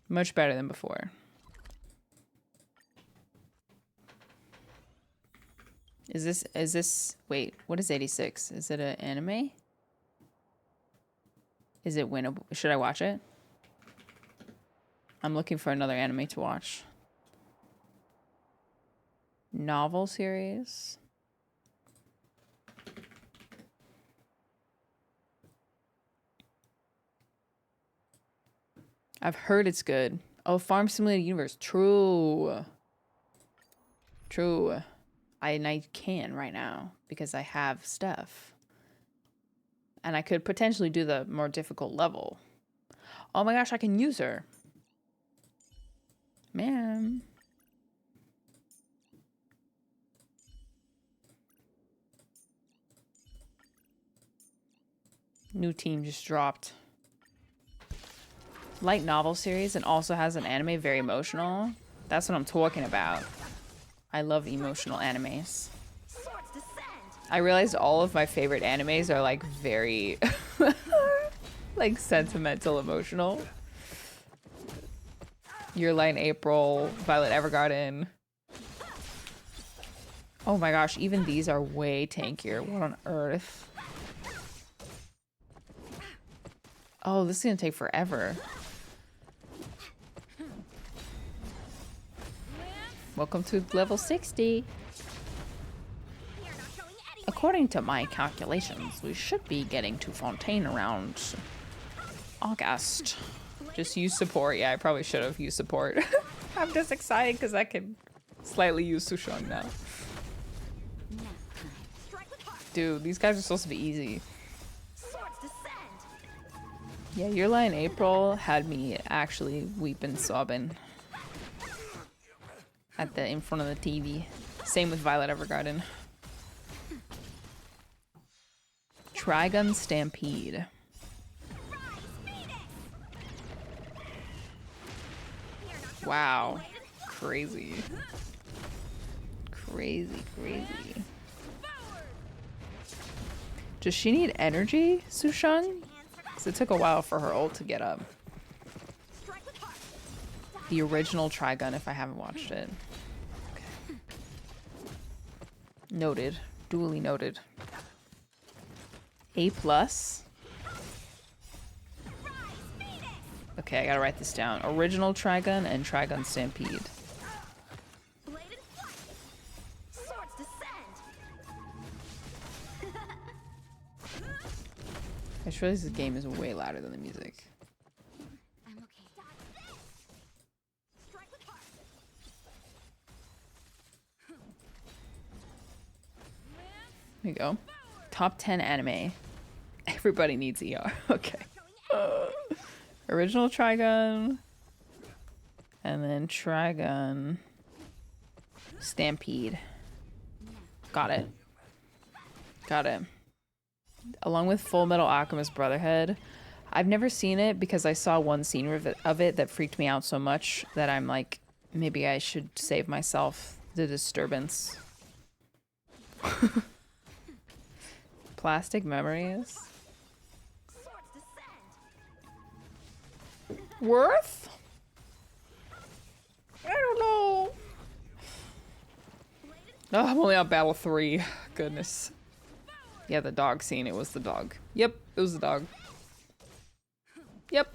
[SPEAKER 2] Much better than before. Is this wait, what is 86? Is it an anime? Is it winnable? Should I watch it? I'm looking for another anime to watch. Novel series. I've heard it's good. Oh, Farm Simulator Universe. True. True. I can right now because I have stuff. And I could potentially do the more difficult level. Oh my gosh, I can use her. Man. New team just dropped. Light novel series and also has an anime, very emotional. That's what I'm talking about. I love emotional animes. I realized all of my favorite animes are like very like sentimental, emotional. Your Light in April, Violet Evergarden. Oh my gosh, even these are way tankier. What on earth? Oh, this is gonna take forever. Welcome to level 60. According to my calculations, we should be getting to Fontaine around August. Just use support. Yeah, I probably should have used support. I'm just excited because I can slightly use Sushang now. Dude, these guys are supposed to be easy. Yeah, Your Lie in April had me actually weeping, sobbing in front of the TV. Same with Violet Evergarden. Trigun Stampede. Wow. Crazy. Crazy, crazy. Does she need energy, Sushang? Because it took a while for her ult to get up. The original Trigun, if I haven't watched it. Okay. Noted. Duly noted. A+. Okay, I gotta write this down. Original Trigun and Trigun Stampede. I just realized this game is way louder than the music.
[SPEAKER 5] I'm okay.
[SPEAKER 2] There you go. Top 10 anime. Everybody needs ER. Okay. Original Trigun. And then Trigun Stampede. Got it. Got it. Along with Full Metal Alchemist Brotherhood. I've never seen it because I saw one scene of it that freaked me out so much that I'm like, maybe I should save myself the disturbance. Plastic Memories. Worth? I don't know. Oh, I'm only on battle 3. Goodness. Yeah, the dog scene. It was the dog. Yep, it was the dog. Yep.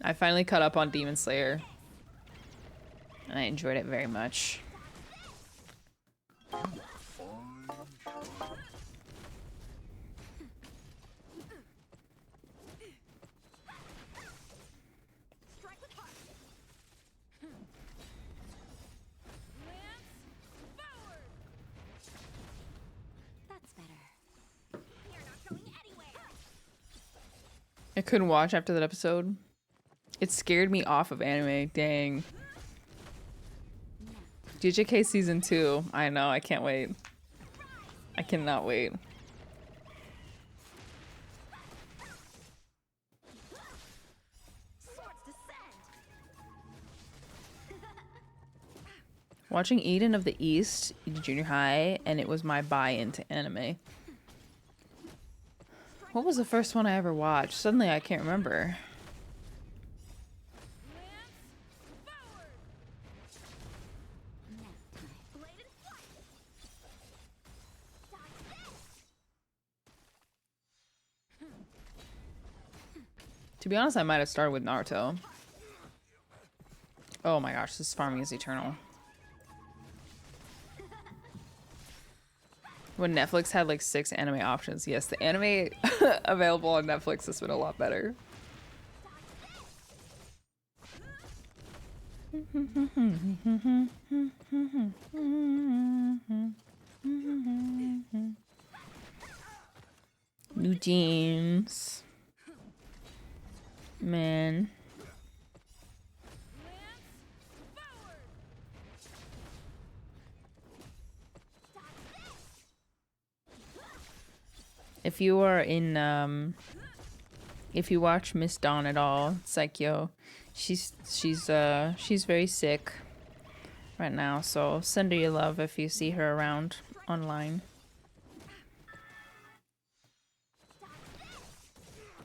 [SPEAKER 2] I finally caught up on Demon Slayer. And I enjoyed it very much. I couldn't watch after that episode. It scared me off of anime. Dang. JJK season 2. I know. I can't wait. I cannot wait. Watching Eden of the East in junior high, and it was my buy-in to anime. What was the first one I ever watched? Suddenly I can't remember. To be honest, I might have started with Naruto. Oh my gosh, this farming is eternal. When Netflix had like 6 anime options. Yes, the anime available on Netflix has been a lot better. New jeans. Man. If you are in if you watch Miss Dawn at all, Psycho, she's very sick right now, so send her your love if you see her around online.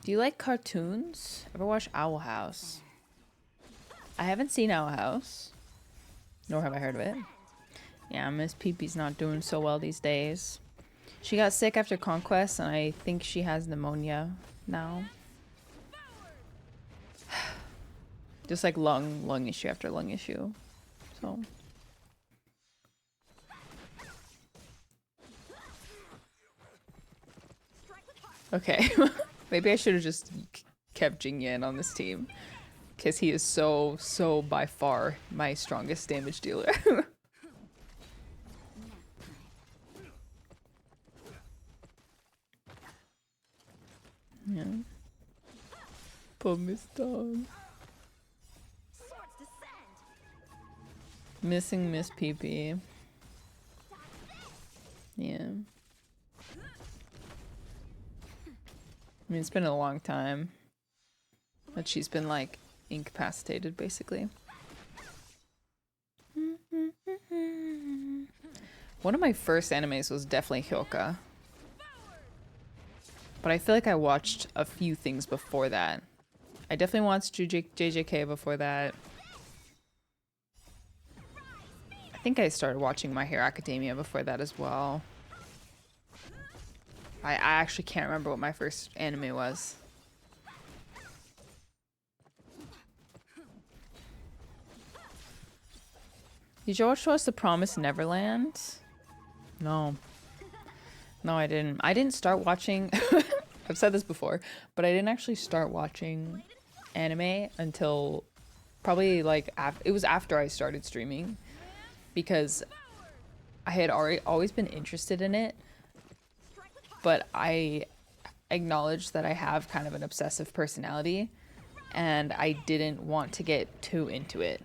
[SPEAKER 2] Do you like cartoons? Ever watch Owl House? I haven't seen Owl House, nor have I heard of it. Yeah, Miss Peepy's not doing so well these days. She got sick after Conquest, and I think she has pneumonia now. Just like lung issue after lung issue. So. Okay. Maybe I should have just kept Jing Yan on this team. Because he is so by far my strongest damage dealer. Yeah. Poor Miss Dawn. Missing Miss PP. Yeah. I mean, it's been a long time that she's been like incapacitated, basically. One of my first animes was definitely Hyoka. But I feel like I watched a few things before that. I definitely watched JJK before that. I think I started watching My Hero Academia before that as well. I actually can't remember what my first anime was. Did you watch The Promised Neverland? No. No, I didn't. I didn't start watching... I've said this before, but I didn't actually start watching anime until probably like... it was after I started streaming. Because I had always been interested in it. But I acknowledged that I have kind of an obsessive personality. And I didn't want to get too into it.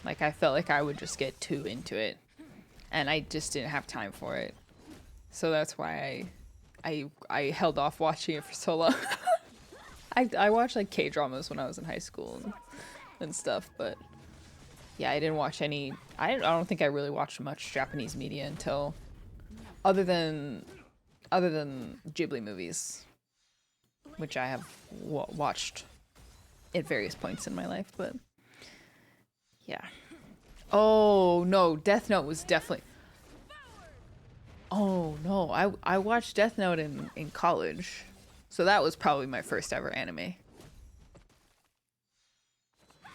[SPEAKER 2] Like, I felt like I would just get too into it. And I just didn't have time for it. So that's why I held off watching it for so long. I watched like K-dramas when I was in high school and stuff, but yeah, I didn't watch any. I don't think I really watched much Japanese media until other than Ghibli movies, which I have watched at various points in my life, but yeah. Oh no, Death Note was definitely. Oh no, I watched Death Note in college. So that was probably my first ever anime.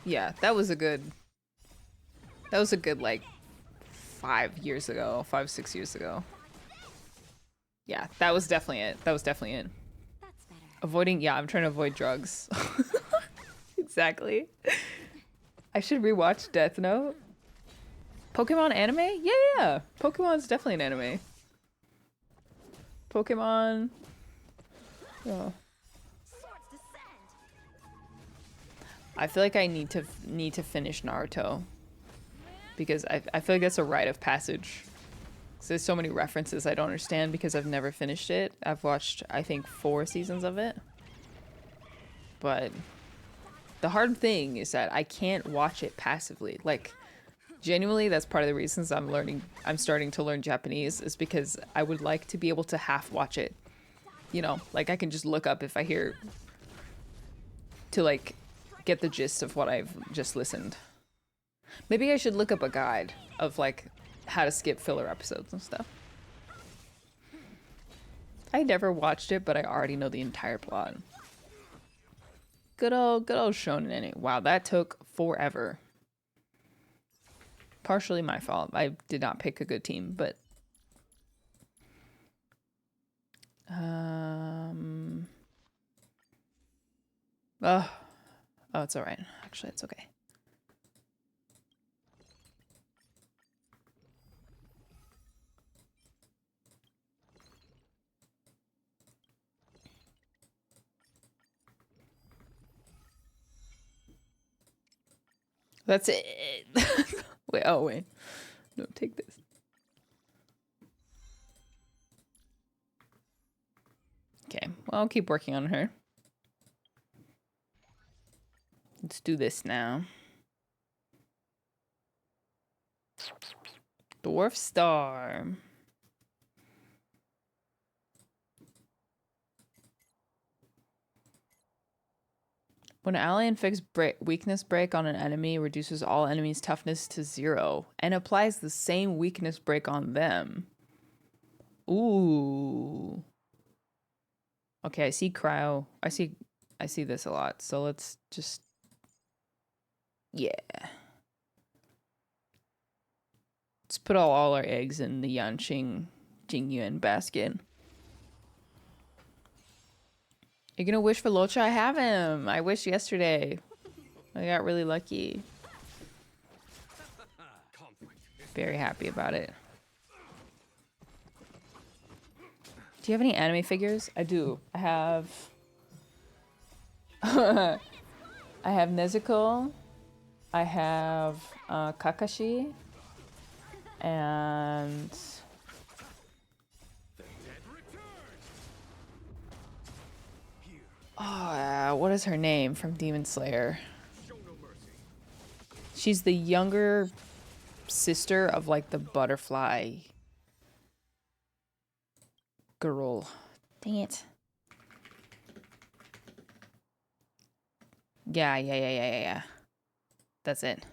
[SPEAKER 2] Yeah, that was a good like 5 years ago, 5-6 years ago. Yeah, that was definitely it. That was definitely it.
[SPEAKER 5] That's better.
[SPEAKER 2] Avoiding, yeah, I'm trying to avoid drugs. Exactly. I should rewatch Death Note. Pokemon anime? Yeah. Pokemon's definitely an anime. Pokemon. Oh. I feel like I need to finish Naruto because I feel like that's a rite of passage. There's so many references I don't understand because I've never finished it. I've watched I think 4 seasons of it, but the hard thing is that I can't watch it passively. Like, genuinely, that's part of the reasons I'm starting to learn Japanese is because I would like to be able to half watch it. You know, like I can just look up if I hear to like get the gist of what I've just listened. Maybe I should look up a guide of like how to skip filler episodes and stuff. I never watched it, but I already know the entire plot. Good old shonen anime. Wow, that took forever. Partially my fault. I did not pick a good team, but Oh, it's all right. Actually, it's okay. That's it. Wait, oh wait. No, take this. Okay, well, I'll keep working on her. Let's do this now. Dwarf Star. When an ally inflicts weakness break on an enemy, reduces all enemies' toughness to 0 and applies the same weakness break on them. Ooh. Okay, I see cryo. I see this a lot. So let's just yeah. Let's put all our eggs in the Yanqing Jingyuan basket. You're gonna wish for Locha? I have him. I wished yesterday. I got really lucky. Very happy about it. Do you have any anime figures? I do. I have I have Nezuko. I have Kakashi. And what is her name from Demon Slayer? She's the younger sister of like the butterfly girl. Dang it. Yeah. That's it.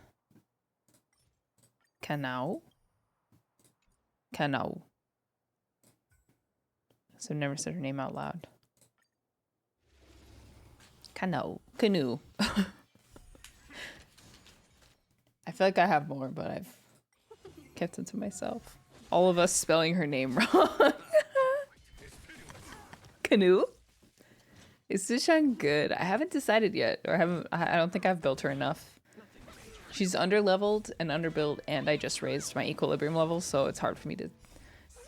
[SPEAKER 2] Kanao. So I've never said her name out loud. Canoe. I feel like I have more, but I've kept it to myself. All of us spelling her name wrong. Canoe? Is Sushang good? I haven't decided yet, or I don't think I've built her enough. She's underleveled and underbuilt, and I just raised my equilibrium level, so it's hard for me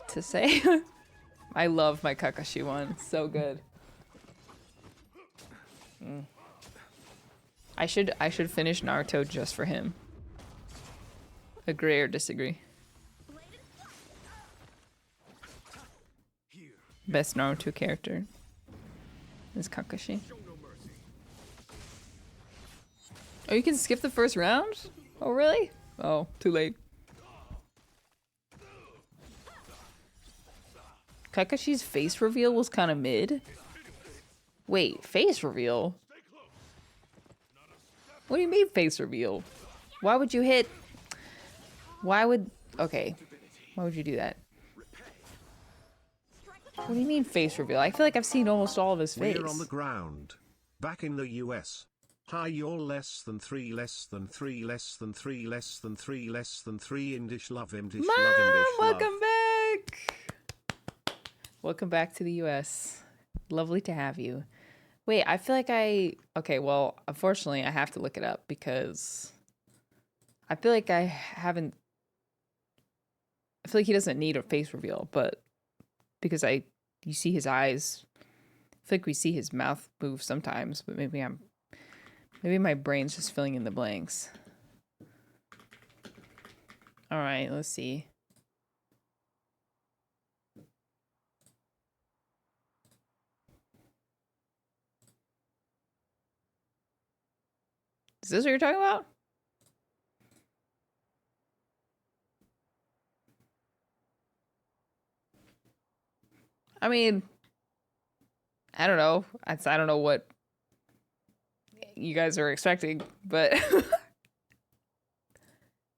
[SPEAKER 2] to say. I love my Kakashi one. So good. I should finish Naruto just for him. Agree or disagree? Best Naruto character is Kakashi. Oh, you can skip the first round? Oh, really? Oh, too late. Kakashi's face reveal was kind of mid. Wait, face reveal? What do you mean face reveal? Why would you hit? Okay. Why would you do that? What do you mean face reveal? I feel like I've seen almost all of his face.
[SPEAKER 1] We're on the ground. Back in the US. Hi, you're less than 3 Indish love Indish
[SPEAKER 2] Mom,
[SPEAKER 1] love Indish
[SPEAKER 2] welcome back. Welcome back to the US. Lovely to have you. Wait, I feel like okay, well, unfortunately I have to look it up because I feel like I feel like he doesn't need a face reveal, but because you see his eyes. I feel like we see his mouth move sometimes, but maybe my brain's just filling in the blanks. All right, let's see. Is this what you're talking about? I mean, I don't know. I don't know what you guys are expecting, but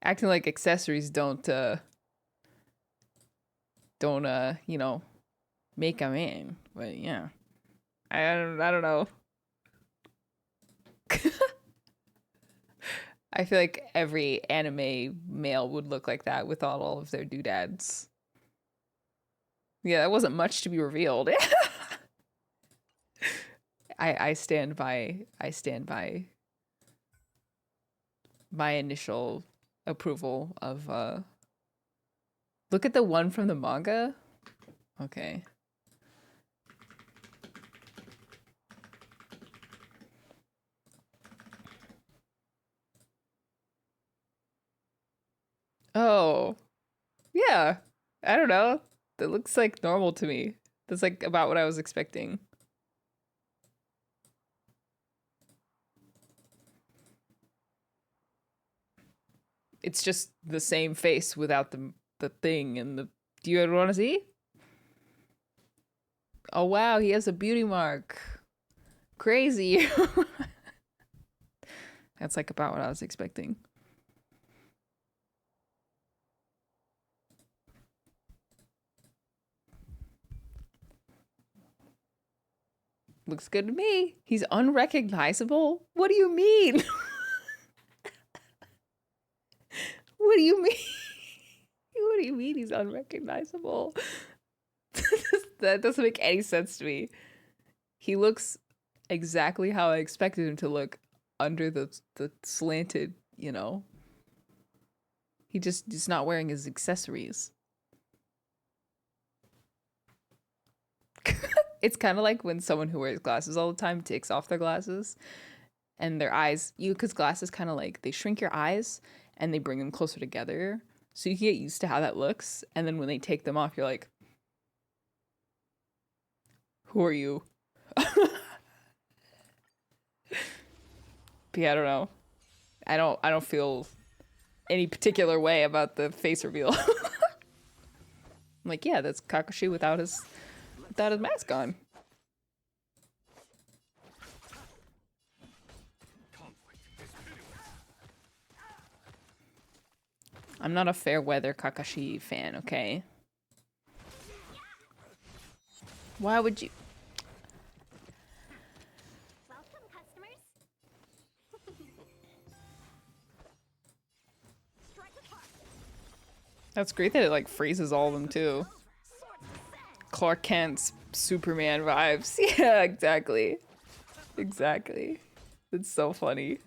[SPEAKER 2] acting like accessories don't you know, make a man. But yeah, I don't know. I feel like every anime male would look like that with all of their doodads. Yeah, that wasn't much to be revealed. I stand by my initial approval of look at the one from the manga. Okay. Oh. Yeah. I don't know. That looks like normal to me. That's like about what I was expecting. It's just the same face without the thing and the. Do you want to see? Oh wow, he has a beauty mark. Crazy. That's like about what I was expecting. Looks good to me. He's unrecognizable? What do you mean? What do you mean? What do you mean he's unrecognizable? That doesn't make any sense to me. He looks exactly how I expected him to look under the slanted, you know. He's not wearing his accessories. It's kind of like when someone who wears glasses all the time takes off their glasses and their eyes, because glasses kind of like, they shrink your eyes and they bring them closer together. So you can get used to how that looks. And then when they take them off, you're like, who are you? But yeah, I don't know. I don't feel any particular way about the face reveal. I'm like, yeah, that's Kakashi without his mask on. I'm not a fair weather Kakashi fan, okay? Why would you?
[SPEAKER 5] Welcome, customers. Strike apart.
[SPEAKER 2] That's great that it like freezes all of them too. Clark Kent's Superman vibes. Yeah, exactly. Exactly. It's so funny.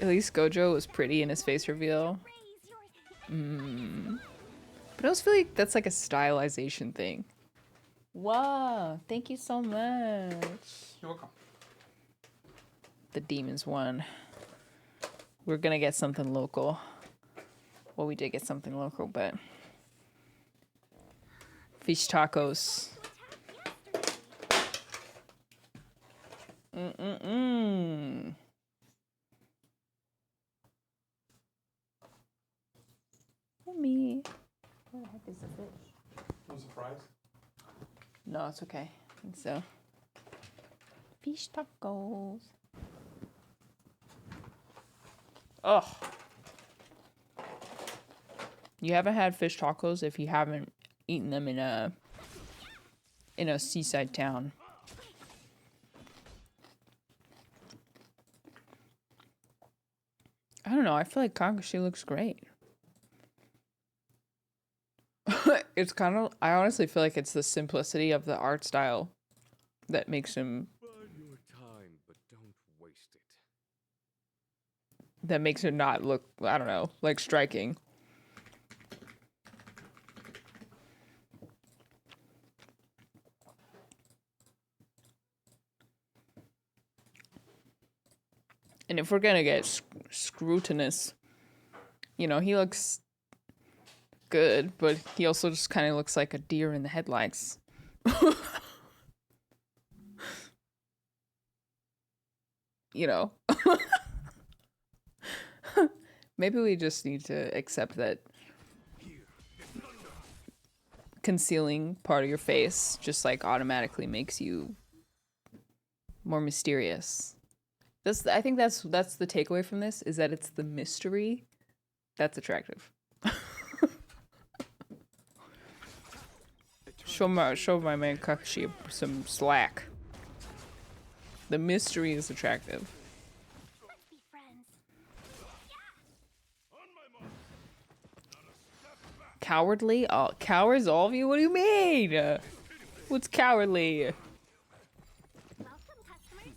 [SPEAKER 2] At least Gojo was pretty in his face reveal.
[SPEAKER 5] Raise your
[SPEAKER 2] But I also feel like that's like a stylization thing. Wow, thank you so much.
[SPEAKER 6] You're welcome.
[SPEAKER 2] The demons won. We're gonna get something local. Well, we did get something local, but fish tacos. Me. Where the heck is the fish?
[SPEAKER 6] Was it fries?
[SPEAKER 2] No, it's okay. I think so. Fish tacos. Ugh. You haven't had fish tacos if you haven't eaten them in a seaside town. I don't know. I feel like Kakashi looks great. It's kind of, I honestly feel like it's the simplicity of the art style that makes him,
[SPEAKER 3] Bide your time, but don't waste it.
[SPEAKER 2] that makes him not look, I don't know, like striking. And if we're gonna get scrutinous, you know, he looks good, but he also just kind of looks like a deer in the headlights. You know. Maybe we just need to accept that concealing part of your face just like automatically makes you more mysterious. I think that's the takeaway from this, is that it's the mystery that's attractive. Show my man Kakashi some slack. The mystery is attractive.
[SPEAKER 5] Let's be friends.
[SPEAKER 2] Cowardly? Oh, cowards, all of you? What do you mean? What's cowardly?
[SPEAKER 5] Welcome, customers.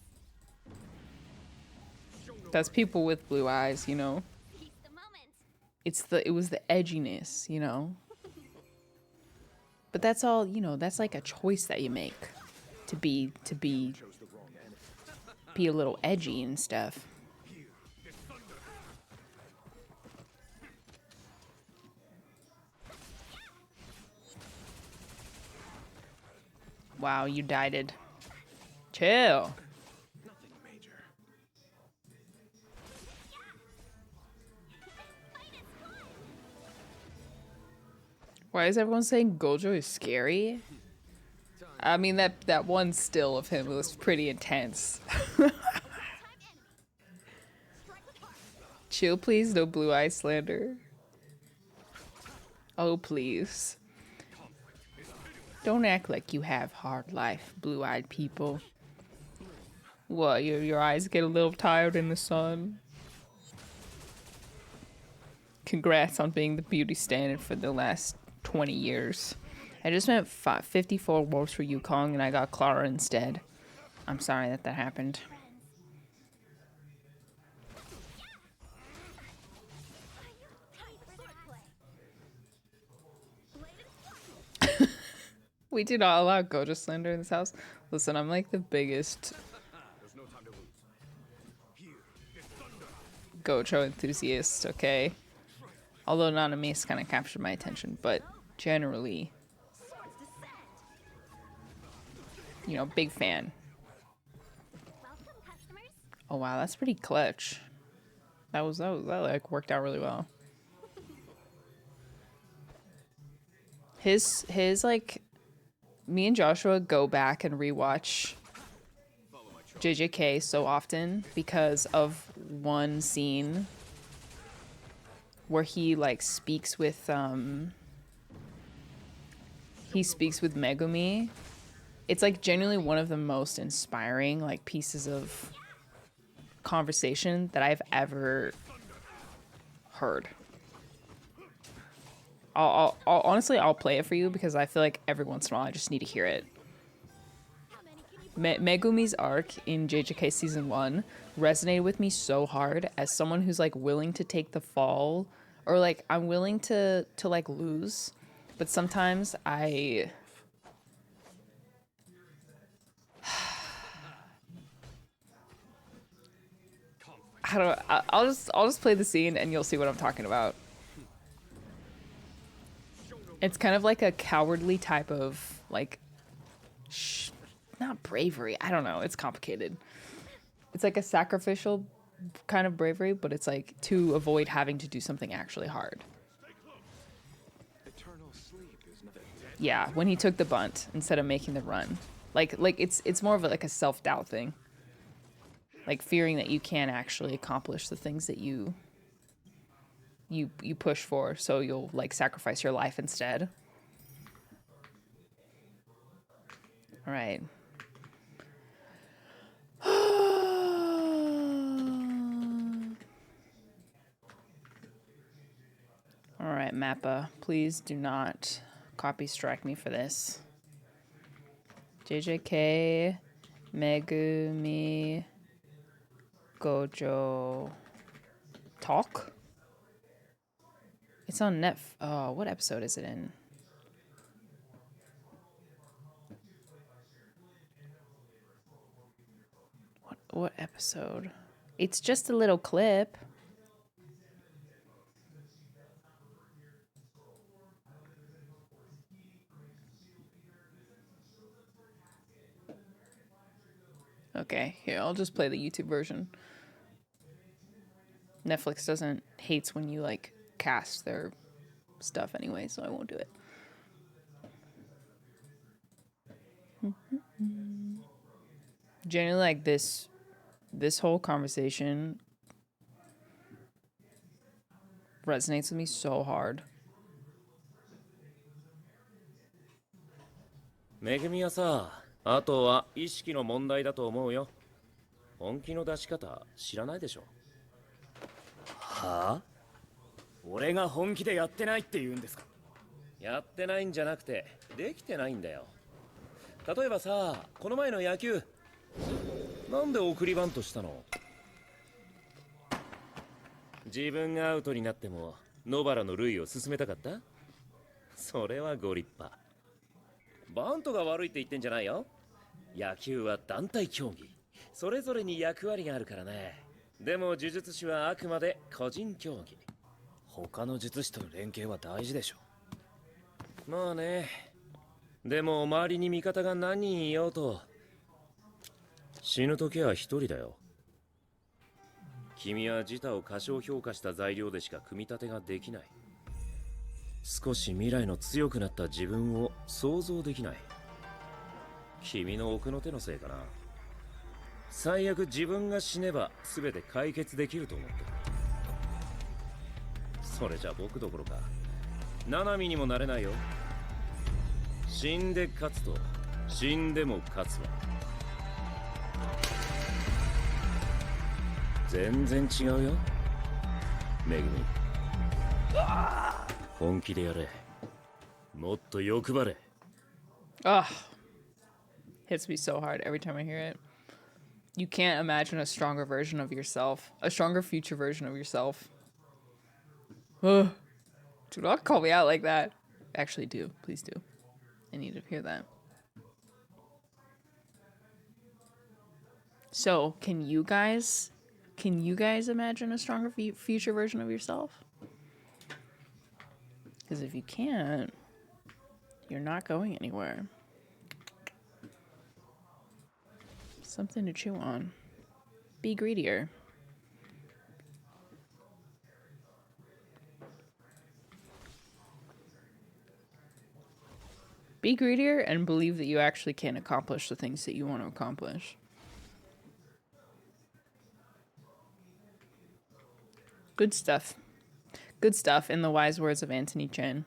[SPEAKER 2] That's people with blue eyes, you know.
[SPEAKER 5] Seize the moment.
[SPEAKER 2] It was the edginess, you know. But that's all, you know, that's like a choice that you make to be a little edgy and stuff. Wow, you died it. Chill.
[SPEAKER 3] Nothing major.
[SPEAKER 2] Why is everyone saying Gojo is scary? I mean, that one still of him was pretty intense. Chill, please. No blue eye slander. Oh, please. Don't act like you have hard life, blue-eyed people. What, your eyes get a little tired in the sun? Congrats on being the beauty standard for the last 20 years. I just spent 54 wolves for Yukong and I got Clara instead. I'm sorry that happened. We do not allow Gojo slander in this house. Listen, I'm like the biggest
[SPEAKER 3] There's no time to lose. Here is thunder.
[SPEAKER 2] Gojo enthusiast, okay? Although Nanamis kind of captured my attention, but generally, you know, big fan.
[SPEAKER 5] Welcome, customers.
[SPEAKER 2] Oh wow, that's pretty clutch. That like worked out really well. His like, me and Joshua go back and rewatch JJK so often because of one scene where he like speaks with Megumi. It's like genuinely one of the most inspiring like pieces of conversation that I've ever heard. I'll honestly, I'll play it for you because I feel like every once in a while I just need to hear it. Megumi's arc in JJK season 1 resonated with me so hard as someone who's like willing to take the fall, or like I'm willing to like lose, but sometimes I don't. I'll just play the scene and you'll see what I'm talking about. It's kind of like a cowardly type of like, not bravery. I don't know. It's complicated. It's like a sacrificial kind of bravery, but it's like to avoid having to do something actually hard.
[SPEAKER 3] Eternal sleep is nothing.
[SPEAKER 2] Yeah, when he took the bunt instead of making the run, like it's more of like a self-doubt thing, like fearing that you can't actually accomplish the things that you push for, so you'll like sacrifice your life instead. All right. All right, Mappa, please do not copy strike me for this. JJK, Megumi, Gojo, talk? It's on Oh, what episode is it in? What episode? It's just a little clip. Okay, here, I'll just play the YouTube version. Netflix hates when you like cast their stuff anyway, so I won't do it. Generally, like this whole conversation resonates with me so hard.
[SPEAKER 7] めぐみはさ、あとは意識の問題だと思うよ。本気の出し方知らないでしょ。はあ？俺が本気でやってないって言うんですか。やってないんじゃなくてできてないんだよ。例えばさ、この前の野球なんで送りバントしたの？自分がアウトになっても野原の塁を進めたかった？それはご立派。バントが悪いって言ってんじゃないよ。野球は団体競技、それぞれに役割があるからね。でも呪術師はあくまで個人競技。
[SPEAKER 8] 他の術師との連携は大事でしょ。
[SPEAKER 7] まあね。でも周りに味方が何人いようと死ぬ時は一人だよ。君は自他を過小評価した材料でしか組み立てができない。少し未来の強くなった自分を想像できない。君の奥の手のせいかな。最悪自分が死ねば全て解決できると思ってる。それじゃ僕どころかナナミにもなれないよ。死んで勝つと死んでも勝つわ。全然違うよめぐみ。本気でやれ。もっと欲張れ。
[SPEAKER 2] Ugh. Hits me so hard every time I hear it. You can't imagine a stronger version of yourself. A stronger future version of yourself. Ugh. Do not call me out like that. Actually do. Please do. I need to hear that. So, can you guys imagine a stronger future version of yourself? Because if you can't, you're not going anywhere. Something to chew on. Be greedier. Be greedier and believe that you actually can accomplish the things that you want to accomplish. Good stuff. Good stuff in the wise words of Anthony Chen.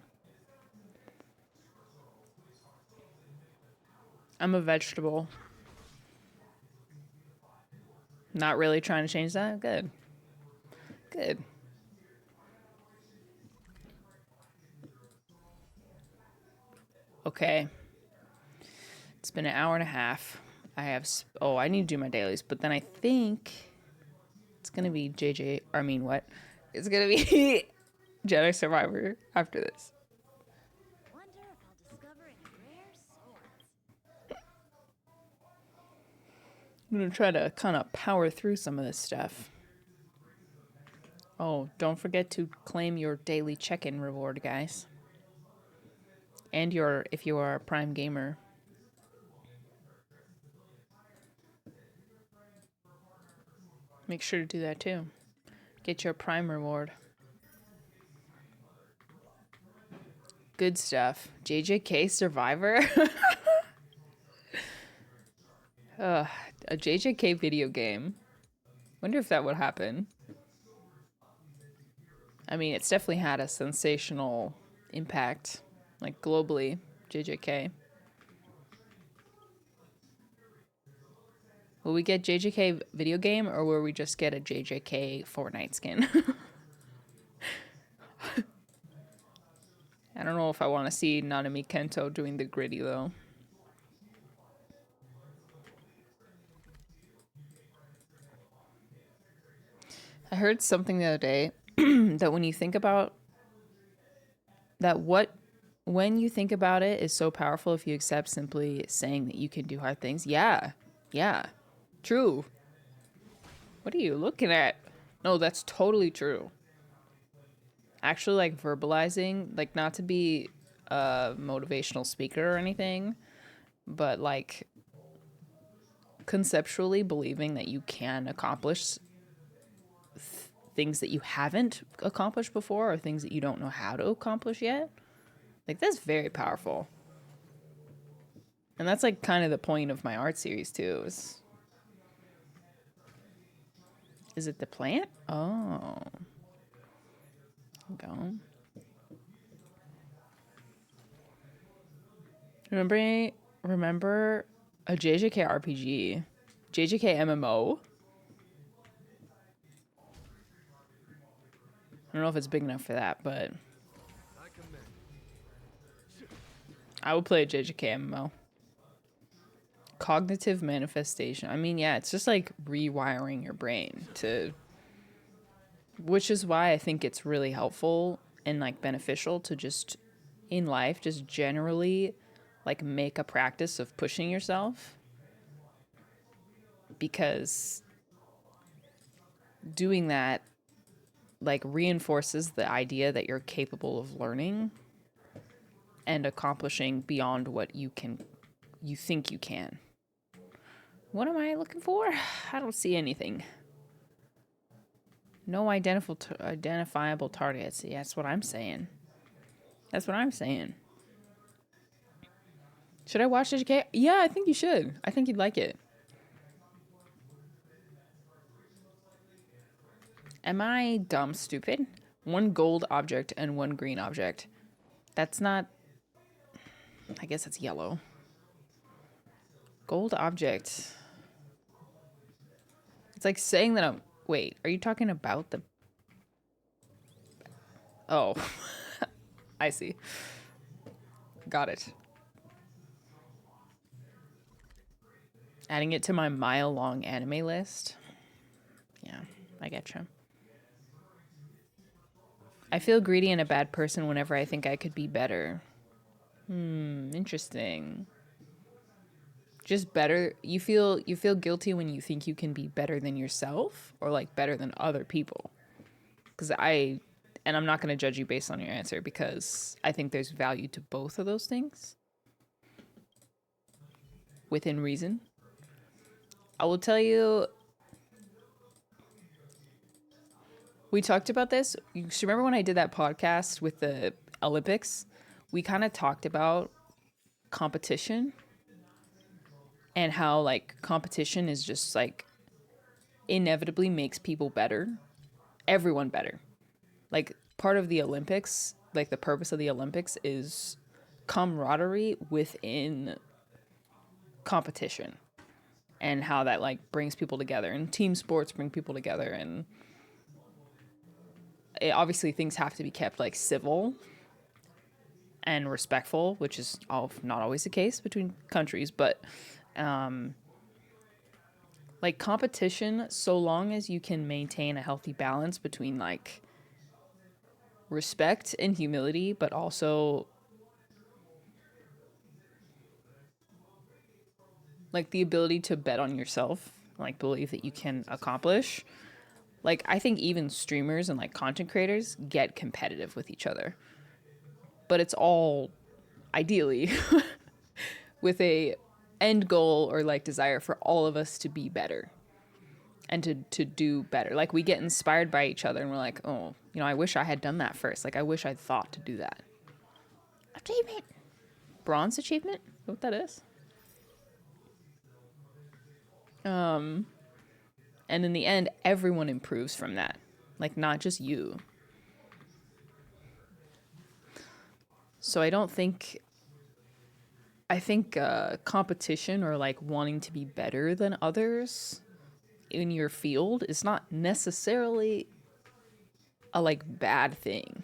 [SPEAKER 2] I'm a vegetable. Not really trying to change that? Good. Good. Okay. It's been an hour and a half. I need to do my dailies, but then I think it's going to be It's going to be Jedi Survivor after this.
[SPEAKER 4] Wonder if I'll discover any rare swords.
[SPEAKER 2] I'm going to try to kind of power through some of this stuff. Oh, don't forget to claim your daily check-in reward, guys. And if you are a Prime gamer. Make sure to do that too. Get your Prime reward. Good stuff. JJK Survivor? A JJK video game. Wonder if that would happen. I mean, it's definitely had a sensational impact, like globally, JJK. Will we get JJK video game, or will we just get a JJK Fortnite skin? I don't know if I want to see Nanami Kento doing the gritty, though. I heard something the other day that when you think about when you think about it is so powerful if you accept simply saying that you can do hard things. Yeah. True. What are you looking at? No, that's totally true. Actually, like, verbalizing, like, not to be a motivational speaker or anything, but, like, conceptually believing that you can accomplish things that you haven't accomplished before or things that you don't know how to accomplish yet. Like, that's very powerful. And that's, like, kind of the point of my art series, too. Is it the plant? Oh. Go. Remember a JJK RPG? JJK MMO? I don't know if it's big enough for that, but I would play a JJK MMO. Cognitive manifestation. I mean, yeah, it's just like rewiring your brain to, which is why I think it's really helpful and like beneficial to just in life, just generally like make a practice of pushing yourself, because doing that like reinforces the idea that you're capable of learning and accomplishing beyond what you think you can. What am I looking for? I don't see anything. No identifiable targets. Yeah, that's what I'm saying. That's what I'm saying. Should I watch JJK? Yeah, I think you should. I think you'd like it. Am I dumb, stupid? 1 gold object and 1 green object. That's not... I guess it's yellow. Gold object. It's like saying that I'm... Wait, are you talking about the... Oh. I see. Got it. Adding it to my mile-long anime list. Yeah, I getcha. I feel greedy and a bad person whenever I think I could be better. Interesting. Just better. You feel guilty when you think you can be better than yourself or like better than other people. And I'm not going to judge you based on your answer because I think there's value to both of those things within reason. I will tell you, we talked about this. You remember when I did that podcast with the Olympics? We kind of talked about competition and how like competition is just like inevitably makes people better, everyone better. Like part of the Olympics, like the purpose of the Olympics is camaraderie within competition and how that like brings people together, and team sports bring people together, and obviously things have to be kept like civil and respectful, which is not always the case between countries, but like competition, so long as you can maintain a healthy balance between like respect and humility, but also like the ability to bet on yourself, like believe that you can accomplish. Like I think even streamers and like content creators get competitive with each other, but it's all ideally with a end goal or like desire for all of us to be better and to do better. Like we get inspired by each other and we're like, oh, you know, I wish I had done that first. Like I wish I'd thought to do that. Achievement. Bronze achievement? Is that what that is? And in the end, everyone improves from that. Like not just you. So I think competition or like wanting to be better than others in your field is not necessarily a like bad thing.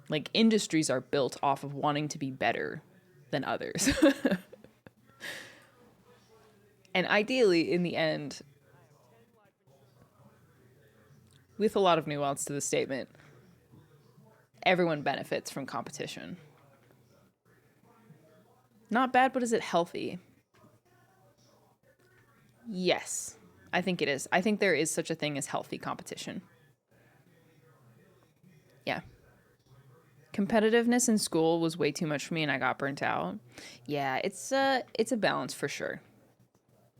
[SPEAKER 2] Like industries are built off of wanting to be better than others. And ideally, in the end, with a lot of nuance to the statement, everyone benefits from competition. Not bad, but is it healthy? Yes, I think it is. I think there is such a thing as healthy competition. Yeah. Competitiveness in school was way too much for me and I got burnt out. Yeah, it's a balance for sure.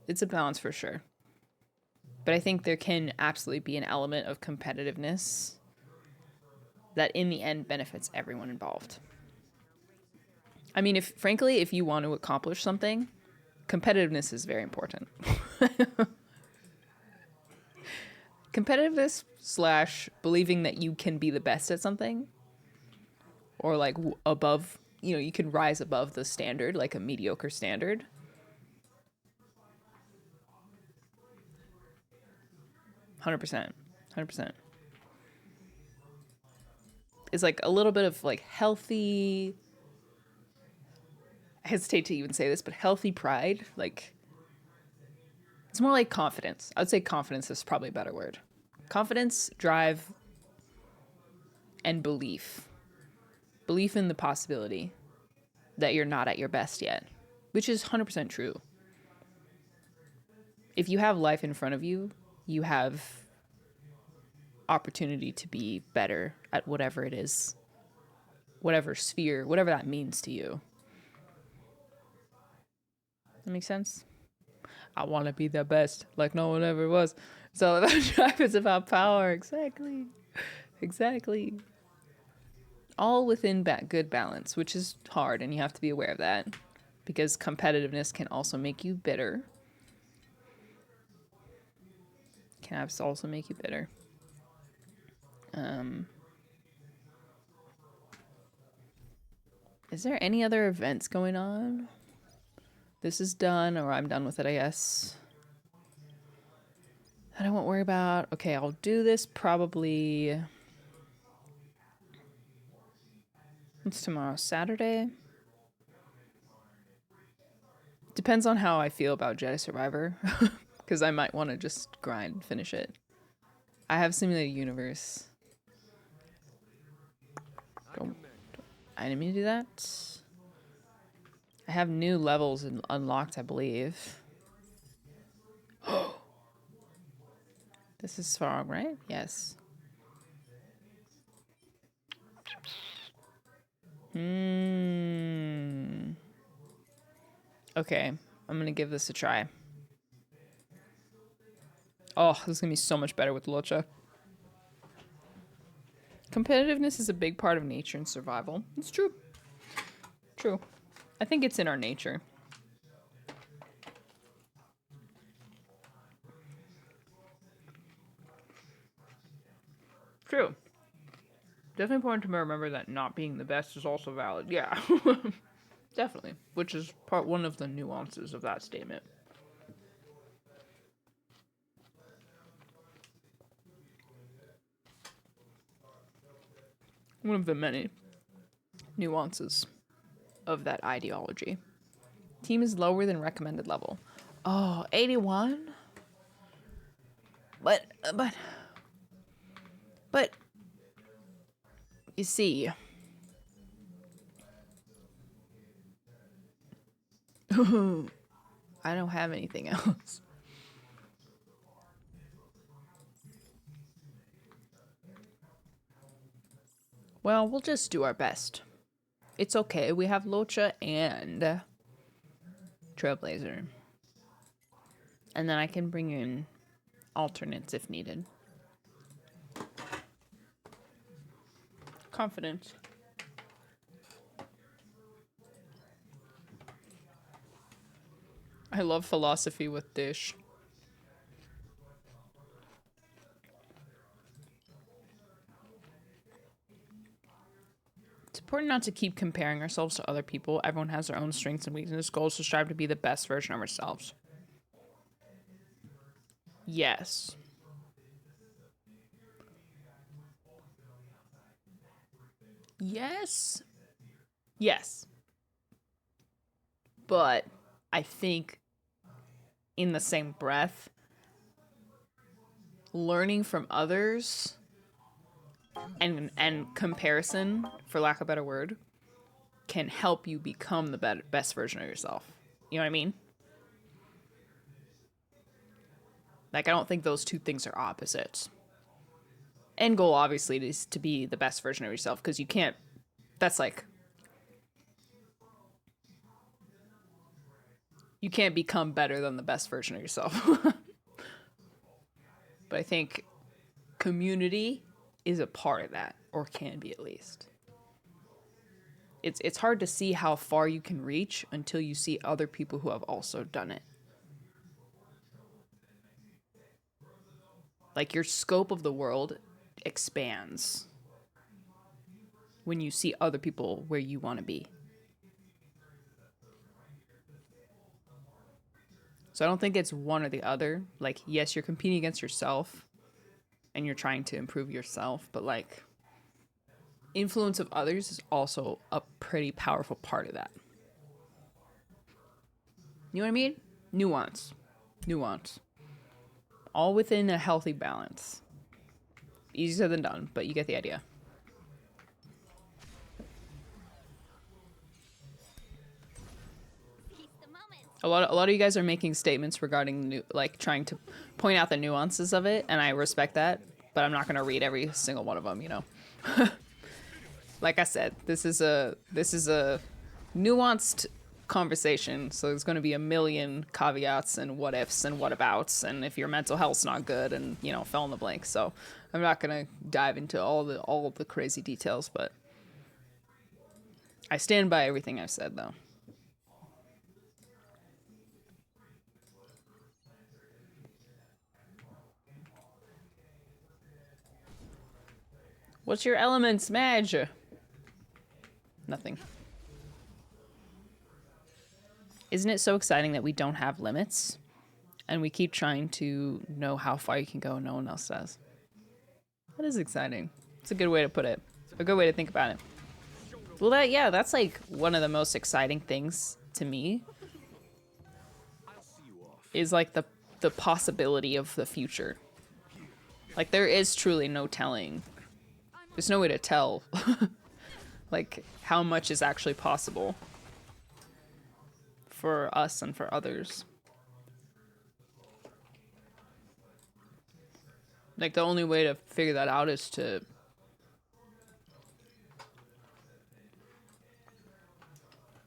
[SPEAKER 2] It's a balance for sure. But I think there can absolutely be an element of competitiveness that in the end benefits everyone involved. I mean, if you want to accomplish something, competitiveness is very important. Competitiveness / believing that you can be the best at something or like above, you know, you can rise above the standard, like a mediocre standard. 100%. It's like a little bit of like healthy hesitate to even say this, but healthy pride, like, it's more like confidence. I would say confidence is probably a better word. Confidence, drive, and belief. Belief in the possibility that you're not at your best yet, which is 100% true. If you have life in front of you, you have opportunity to be better at whatever it is, whatever sphere, whatever that means to you. That makes sense? I want to be the best, like no one ever was. It's all about drive, it's about power. Exactly. Exactly. All within good balance, which is hard, and you have to be aware of that, because competitiveness can also make you bitter. Can also make you bitter. Is there any other events going on? This is done, or I'm done with it, I guess. That I won't worry about. Okay, I'll do this probably... What's tomorrow? Saturday? Depends on how I feel about Jedi Survivor. Because I might want to just grind and finish it. I have Simulated Universe. I didn't mean to do that. I have new levels unlocked, I believe. This is strong, right? Yes. Okay, I'm gonna give this a try. Oh, this is gonna be so much better with Lucha. Competitiveness is a big part of nature and survival. It's true. True. I think it's in our nature. True. Definitely important to remember that not being the best is also valid. Yeah. Definitely. Which is one of the nuances of that statement. One of the many nuances of that ideology. Team is lower than recommended level. Oh, 81? But, you see, I don't have anything else. Well, we'll just do our best. It's okay. We have Locha and Trailblazer. And then I can bring in alternates if needed. Confidence. I love philosophy with Dish. It's important not to keep comparing ourselves to other people. Everyone has their own strengths and weaknesses. Goals to strive to be the best version of ourselves. Yes. Yes. Yes. But I think in the same breath, learning from others and comparison, for lack of a better word, can help you become the best version of yourself. You know what I mean? Like, I don't think those two things are opposites. End goal, obviously, is to be the best version of yourself, because you can't... That's like... You can't become better than the best version of yourself. But I think community is a part of that, or can be at least. It's hard to see how far you can reach until you see other people who have also done it. Like, your scope of the world expands when you see other people where you want to be. So I don't think it's one or the other. Like, yes, you're competing against yourself and you're trying to improve yourself, but like, influence of others is also a pretty powerful part of that. You know what I mean? Nuance. Nuance. All within a healthy balance. Easier than done, but you get the idea.
[SPEAKER 5] Seize the moment.
[SPEAKER 2] A lot of you guys are making statements regarding trying to point out the nuances of it, and I respect that, but I'm not going to read every single one of them, you know. Like I said, this is a nuanced conversation, so there's going to be a million caveats and what ifs and what abouts, and if your mental health's not good, and you know, fill in the blank. So I'm not going to dive into all of the crazy details, but I stand by everything I've said, though. What's your elements, Madge? Nothing. Isn't it so exciting that we don't have limits? And we keep trying to know how far you can go and no one else does. That is exciting. It's a good way to put it. A good way to think about it. Well, that's like one of the most exciting things to me. Is like the possibility of the future. Like there is truly no telling. There's no way to tell like how much is actually possible for us and for others. Like the only way to figure that out is to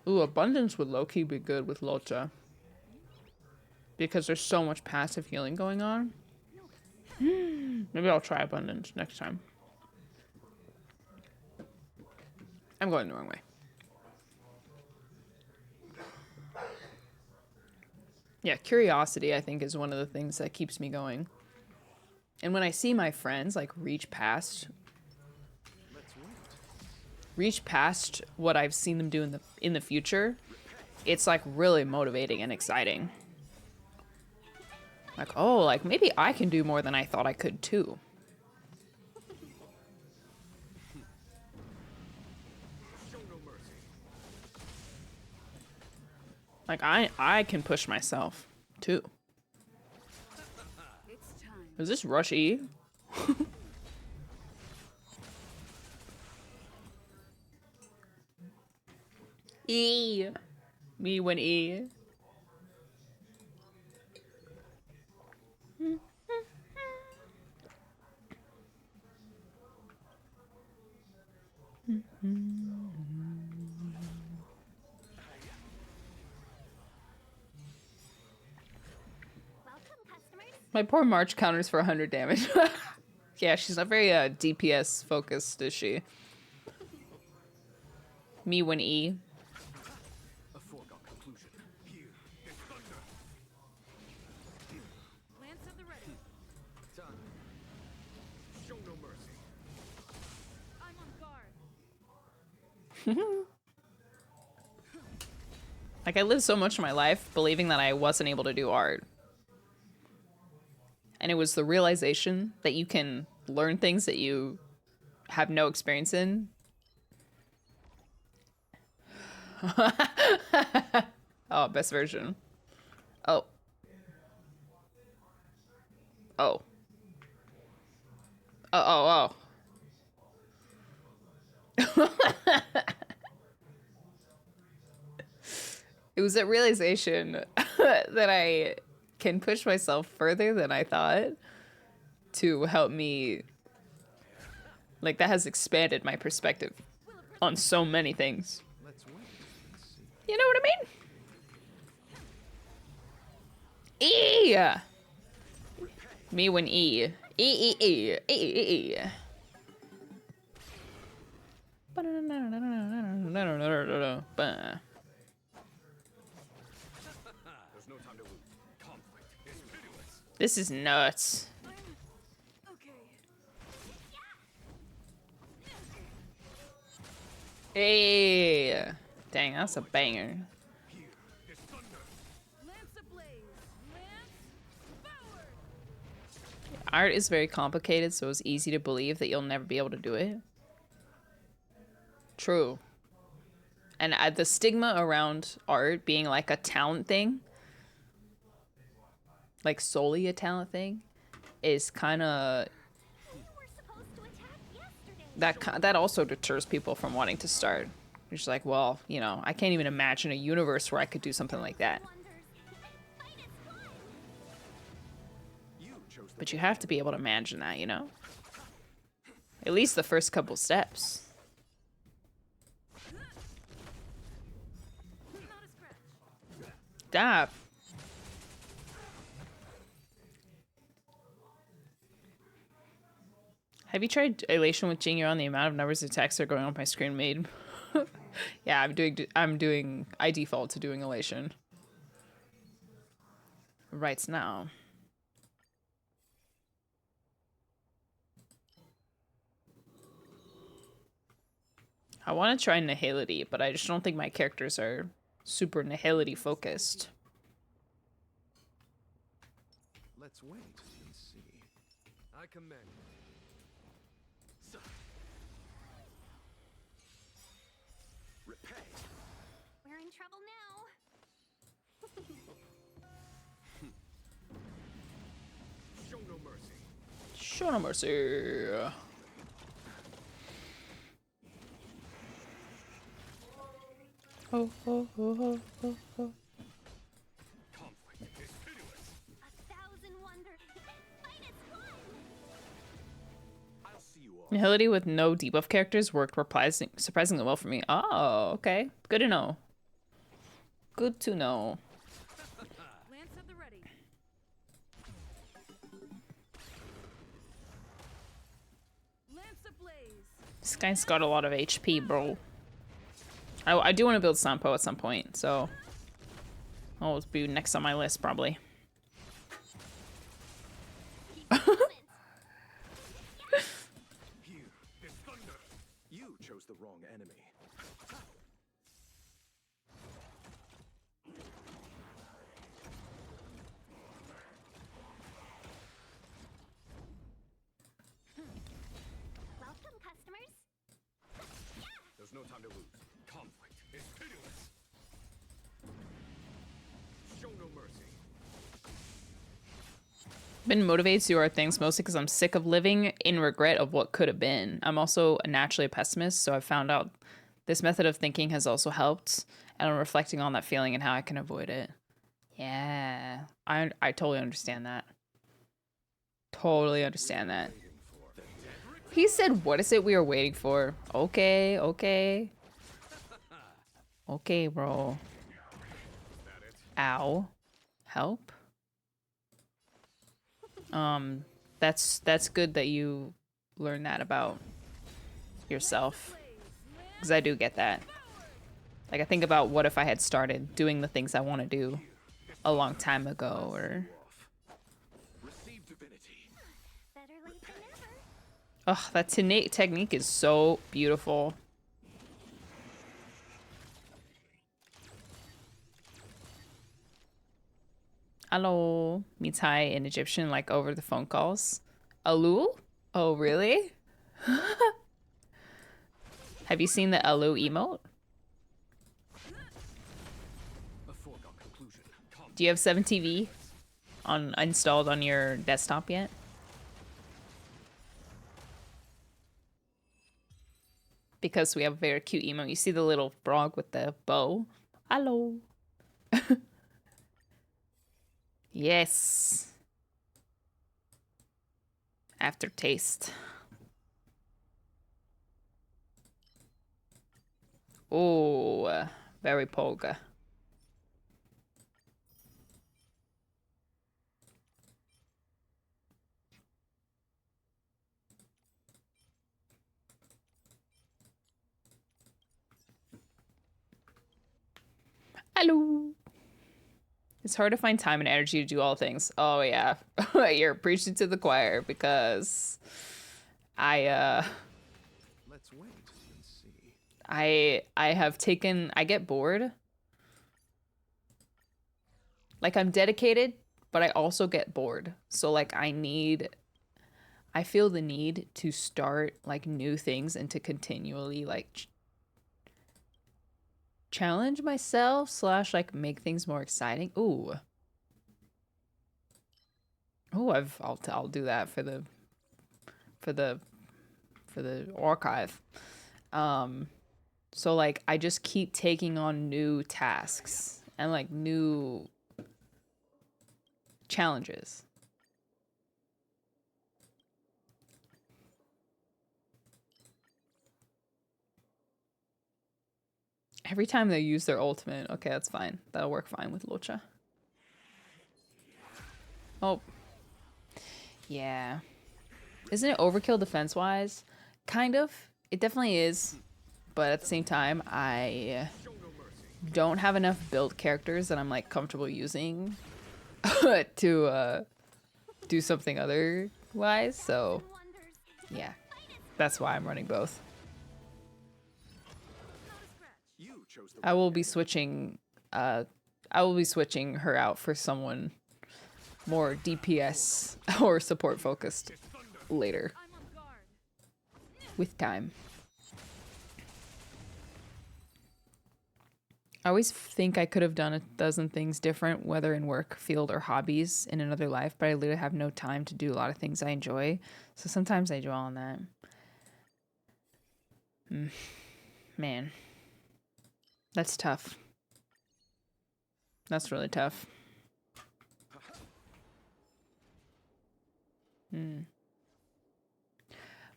[SPEAKER 2] abundance would low-key be good with Locha. Because there's so much passive healing going on. Maybe I'll try abundance next time. I'm going the wrong way. Yeah, curiosity, I think, is one of the things that keeps me going. And when I see my friends, like, reach past what I've seen them do in the future, it's, like, really motivating and exciting. Like, oh, like, maybe I can do more than I thought I could, too. Like, I can push myself, too. Is this Rush E? E. Me when E.
[SPEAKER 5] Welcome, customers.
[SPEAKER 2] My poor March counters for 100 damage. Yeah, she's not very DPS focused, is she? Me when E.
[SPEAKER 3] A foregone conclusion. Here is thunder.
[SPEAKER 4] Lance of the ready.
[SPEAKER 3] Done. Show no mercy.
[SPEAKER 4] I'm on guard.
[SPEAKER 2] Like, I lived so much of my life believing that I wasn't able to do art. And it was the realization that you can learn things that you have no experience in. Oh, best version. Oh. Oh. Oh. It was a realization that I can push myself further than I thought to help me. Like, that has expanded my perspective on so many things. You know what I mean? E! Me when E. E.
[SPEAKER 3] There's no time to lose. Conflict is pitiless.
[SPEAKER 2] This is nuts.
[SPEAKER 4] Okay.
[SPEAKER 2] Hey! Dang, that's a banger.
[SPEAKER 3] Here is thunder.
[SPEAKER 4] Lance ablaze. Lance forward.
[SPEAKER 2] Art is very complicated, so it's easy to believe that you'll never be able to do it. True. And the stigma around art being like a talent thing like solely a talent thing is kind of
[SPEAKER 5] You were supposed to attack yesterday.
[SPEAKER 2] that also deters people from wanting to start. You're just like, well, you know, I can't even imagine a universe where I could do something like that.
[SPEAKER 5] Wonders. Fight is fun.
[SPEAKER 3] You chose the
[SPEAKER 2] But you have to be able to imagine that, you know? At least the first couple steps. Stop. Have you tried elation with Jing on the amount of numbers of attacks that are going on my screen made? Yeah, I default to doing elation. Right now. I want to try Nihility, but I just don't think my characters are super Nihility focused.
[SPEAKER 3] Let's wait and see. I commend. Repay.
[SPEAKER 5] We're in trouble now.
[SPEAKER 3] Show no mercy.
[SPEAKER 2] Show no mercy. Oh, oh, oh, oh, oh.
[SPEAKER 3] Conflict is pitiless.
[SPEAKER 5] 1,000 wonders. Fight is fun.
[SPEAKER 3] I'll see you all.
[SPEAKER 2] Nihility with no debuff characters worked surprisingly well for me. Oh, okay. Good to know. Good to know.
[SPEAKER 4] Lance at the ready. Lance ablaze.
[SPEAKER 2] This guy's got a lot of HP, bro. I do want to build Sampo at some point, so I'll be next on my list, probably.
[SPEAKER 3] Here is thunder. You chose the wrong enemy.
[SPEAKER 5] Welcome, customers.
[SPEAKER 3] There's no time to lose. Conflict is pitiless. Show no mercy.
[SPEAKER 2] Been motivated to do hard things mostly because I'm sick of living in regret of what could have been. I'm also naturally a pessimist, so I've found out this method of thinking has also helped, and I'm reflecting on that feeling and how I can avoid it. Yeah, I totally understand that. Totally understand that. He said, "What is it we are waiting for?" Okay, okay. Okay, bro. Ow. Help. That's good that you learned that about yourself. Because I do get that. Like, I think about what if I had started doing the things I want to do a long time ago, or...
[SPEAKER 3] Receive divinity.
[SPEAKER 5] Better late than never.
[SPEAKER 2] Ugh, that technique is so beautiful. Hello means hi in Egyptian, like over the phone calls. Alul? Oh, really? Have you seen the Alu emote?
[SPEAKER 3] A foregone conclusion.
[SPEAKER 2] Do you have 7TV installed on your desktop yet? Because we have a very cute emote. You see the little frog with the bow? Hello. Yes. Aftertaste. Oh, very polka. Hello. It's hard to find time and energy to do all things. Oh yeah, you're preaching to the choir because
[SPEAKER 3] Let's wait and see.
[SPEAKER 2] I get bored. Like, I'm dedicated, but I also get bored. So like I feel the need to start like new things and to continually like challenge myself / like make things more exciting. Ooh. Oh, I'll do that for the archive. So like I just keep taking on new tasks and like new challenges. Every time they use their ultimate, okay, that's fine. That'll work fine with Lucha. Oh. Yeah. Isn't it overkill defense-wise? Kind of. It definitely is. But at the same time, I don't have enough built characters that I'm like comfortable using to do something otherwise. So yeah, that's why I'm running both.
[SPEAKER 3] You chose the
[SPEAKER 2] I will be switching her out for someone more DPS or support focused later with time. I always think I could have done a dozen things different, whether in work, field, or hobbies in another life, but I literally have no time to do a lot of things I enjoy. So sometimes I dwell on that. Man. That's tough. That's really tough.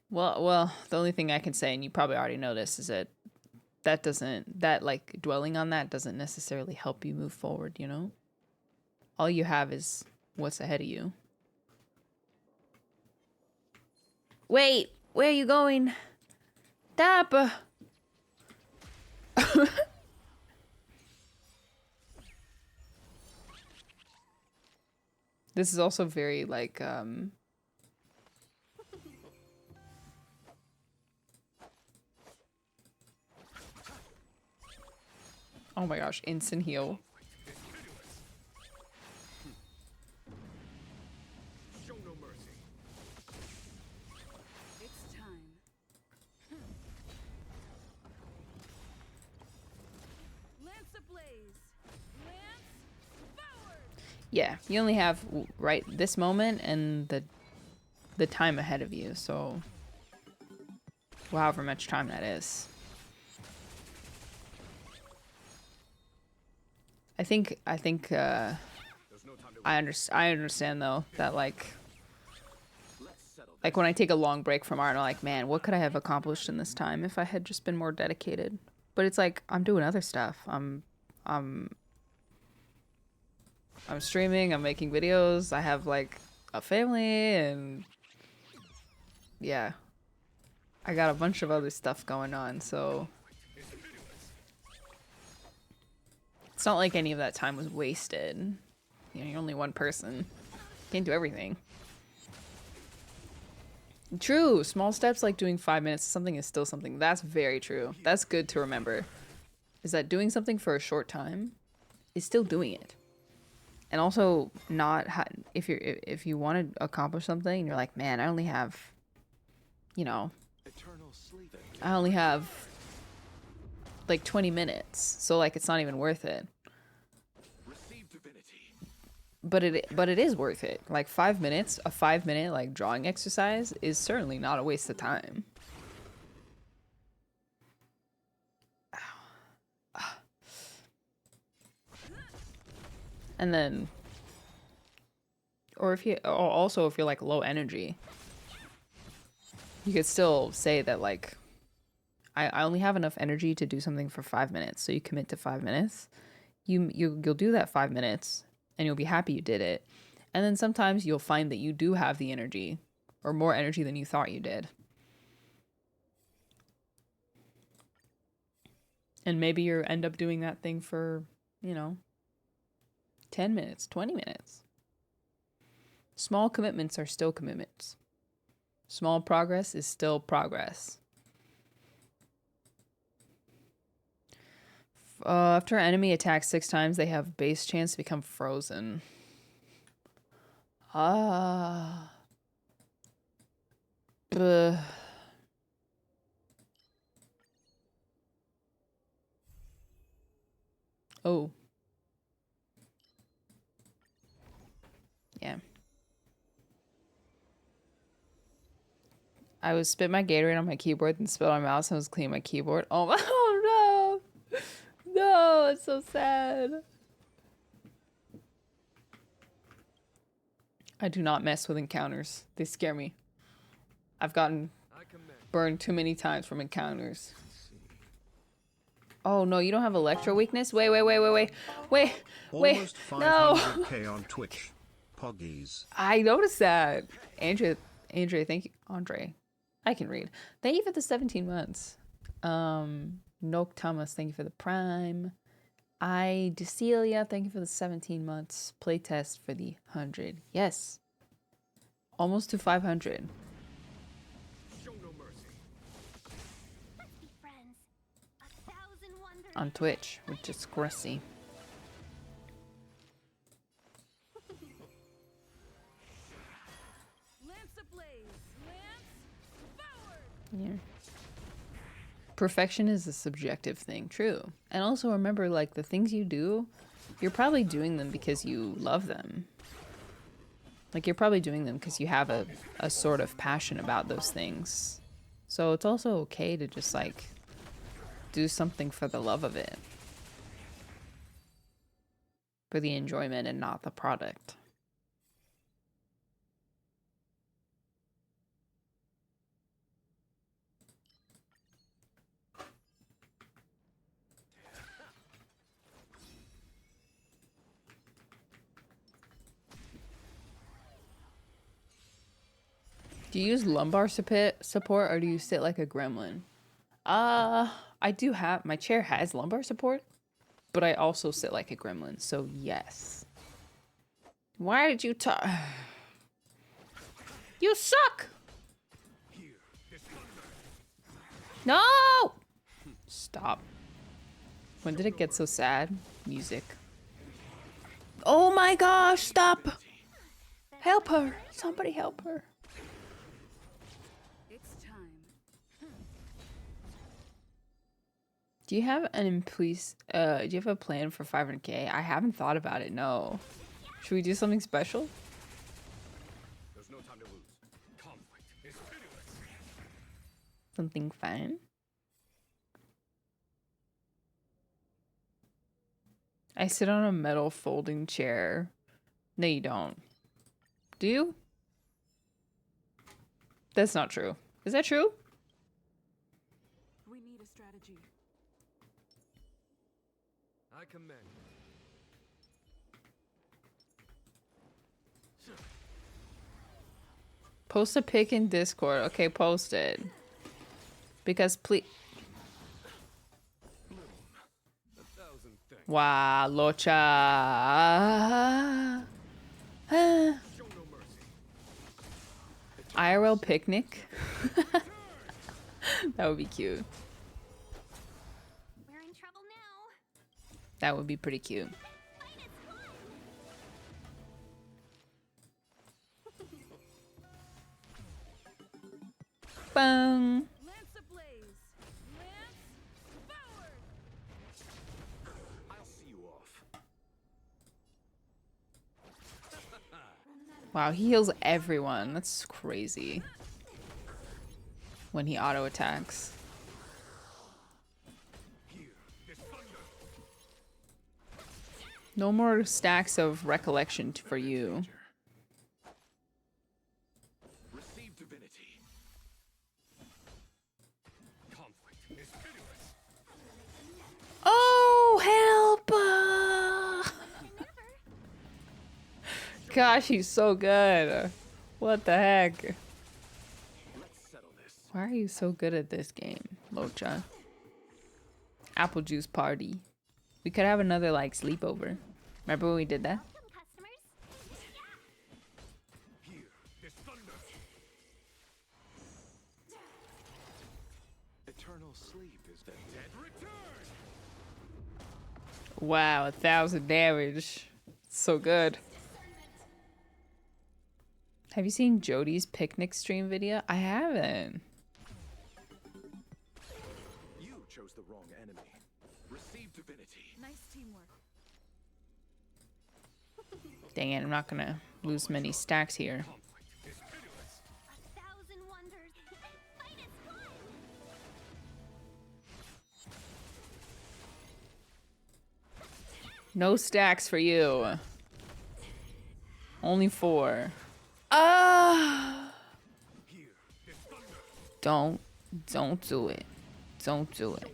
[SPEAKER 2] Well, the only thing I can say, and you probably already know this, is that like dwelling on that doesn't necessarily help you move forward, you know? All you have is what's ahead of you. Wait, where are you going? Dapper. This is also very like oh my gosh, instant heal.
[SPEAKER 3] Show no mercy.
[SPEAKER 5] It's time. Lance ablaze. Lance forward.
[SPEAKER 2] Yeah, you only have right this moment and the time ahead of you, so however much time that is. I think I understand though that like when I take a long break from art, I'm like, man, what could I have accomplished in this time if I had just been more dedicated? But it's like I'm doing other stuff. I'm streaming, I'm making videos, I have like a family, and yeah. I got a bunch of other stuff going on, so it's not like any of that time was wasted. You know, you're only one person. Can't do everything. True, small steps like doing 5 minutes of something is still something. That's very true. That's good to remember. Is that doing something for a short time is still doing it. And also not if you want to accomplish something and you're like, man, I only have, you know, I only have like 20 minutes, so like it's not even worth it. But it is worth it. Like 5 minutes, a 5-minute like drawing exercise is certainly not a waste of time. And then, or if you also if you're like low energy, you could still say that like I only have enough energy to do something for 5 minutes. So you commit to 5 minutes. You'll do that 5 minutes and you'll be happy you did it. And then sometimes you'll find that you do have the energy or more energy than you thought you did. And maybe you end up doing that thing for, you know, 10 minutes, 20 minutes. Small commitments are still commitments. Small progress is still progress. After an enemy attacks 6 times, they have base chance to become frozen. Ah. Buh. Oh. Yeah. I was spit my Gatorade on my keyboard and spit on my mouse and was cleaning my keyboard. Oh, oh no. No, it's so sad. I do not mess with encounters. They scare me. I've gotten burned too many times from encounters. Oh no, you don't have electro weakness? Wait.
[SPEAKER 1] Almost
[SPEAKER 2] No.
[SPEAKER 1] 500k on Twitch. Poggies.
[SPEAKER 2] I noticed that. Andre, thank you. Andre. I can read. Thank you for the 17 months. Noak Thomas, thank you for the prime. Decelia, thank you for the 17 months. Playtest for the 100. Yes. Almost to 500.
[SPEAKER 3] Show no mercy.
[SPEAKER 5] Let's be friends. 1,000 wonders.
[SPEAKER 2] On Twitch, which is Grassy.
[SPEAKER 4] Lance ablaze. Lance forward.
[SPEAKER 2] Yeah. Perfection is a subjective thing, true. And also remember, like, the things you do, you're probably doing them because you love them. Like, you're probably doing them because you have a sort of passion about those things. So it's also okay to just, like, do something for the love of it. For the enjoyment and not the product. Do you use lumbar support or do you sit like a gremlin? I do have, my chair has lumbar support, but I also sit like a gremlin, so yes. Why did you talk? You suck! No! Stop. When did it get so sad? Music. Oh my gosh, stop! Help her! Somebody help her.
[SPEAKER 4] It's time.
[SPEAKER 2] Do you have an please? Do you have a plan for 500k? I haven't thought about it. No. Should we do something special?
[SPEAKER 3] There's no time to lose. Conflict is pitiless.
[SPEAKER 2] Something fun? I sit on a metal folding chair. No, you don't. Do you? That's not true. Is that true?
[SPEAKER 4] We need a strategy.
[SPEAKER 3] I commend.
[SPEAKER 2] Post a pic in Discord. Okay, post it. Because please.
[SPEAKER 3] 1,000 thanks.
[SPEAKER 2] Wow, Locha.
[SPEAKER 3] Show no mercy.
[SPEAKER 2] IRL picnic. That would be cute.
[SPEAKER 5] We're in trouble now.
[SPEAKER 2] That would be pretty cute.
[SPEAKER 5] Fight is fun.
[SPEAKER 2] Bang.
[SPEAKER 4] Lance ablaze. Lance forward.
[SPEAKER 3] I'll see you off.
[SPEAKER 2] Wow, he heals everyone. That's crazy. When he auto attacks.
[SPEAKER 3] Here, this thunder.
[SPEAKER 2] No more stacks of recollection for you.
[SPEAKER 3] Receive divinity. Conflict is pitiless.
[SPEAKER 2] Oh, help! Gosh, he's so good. What the heck?
[SPEAKER 3] Let's settle this.
[SPEAKER 2] Why are you so good at this game, Locha? Apple juice party. We could have another, like, sleepover. Remember when we did that?
[SPEAKER 5] Welcome, customers.
[SPEAKER 3] Here, this thunder. Eternal sleep is the dead return.
[SPEAKER 2] Wow, 1,000 damage. So good. Have you seen Jody's picnic stream video? I haven't.
[SPEAKER 3] You chose the wrong enemy. Receive divinity.
[SPEAKER 4] Nice teamwork.
[SPEAKER 2] Dang it, I'm not gonna lose many stacks here.
[SPEAKER 3] Conflict is pitiless.
[SPEAKER 5] 1,000 wonders.
[SPEAKER 2] No stacks for you. Only 4. Ah! Don't do it. Don't do it.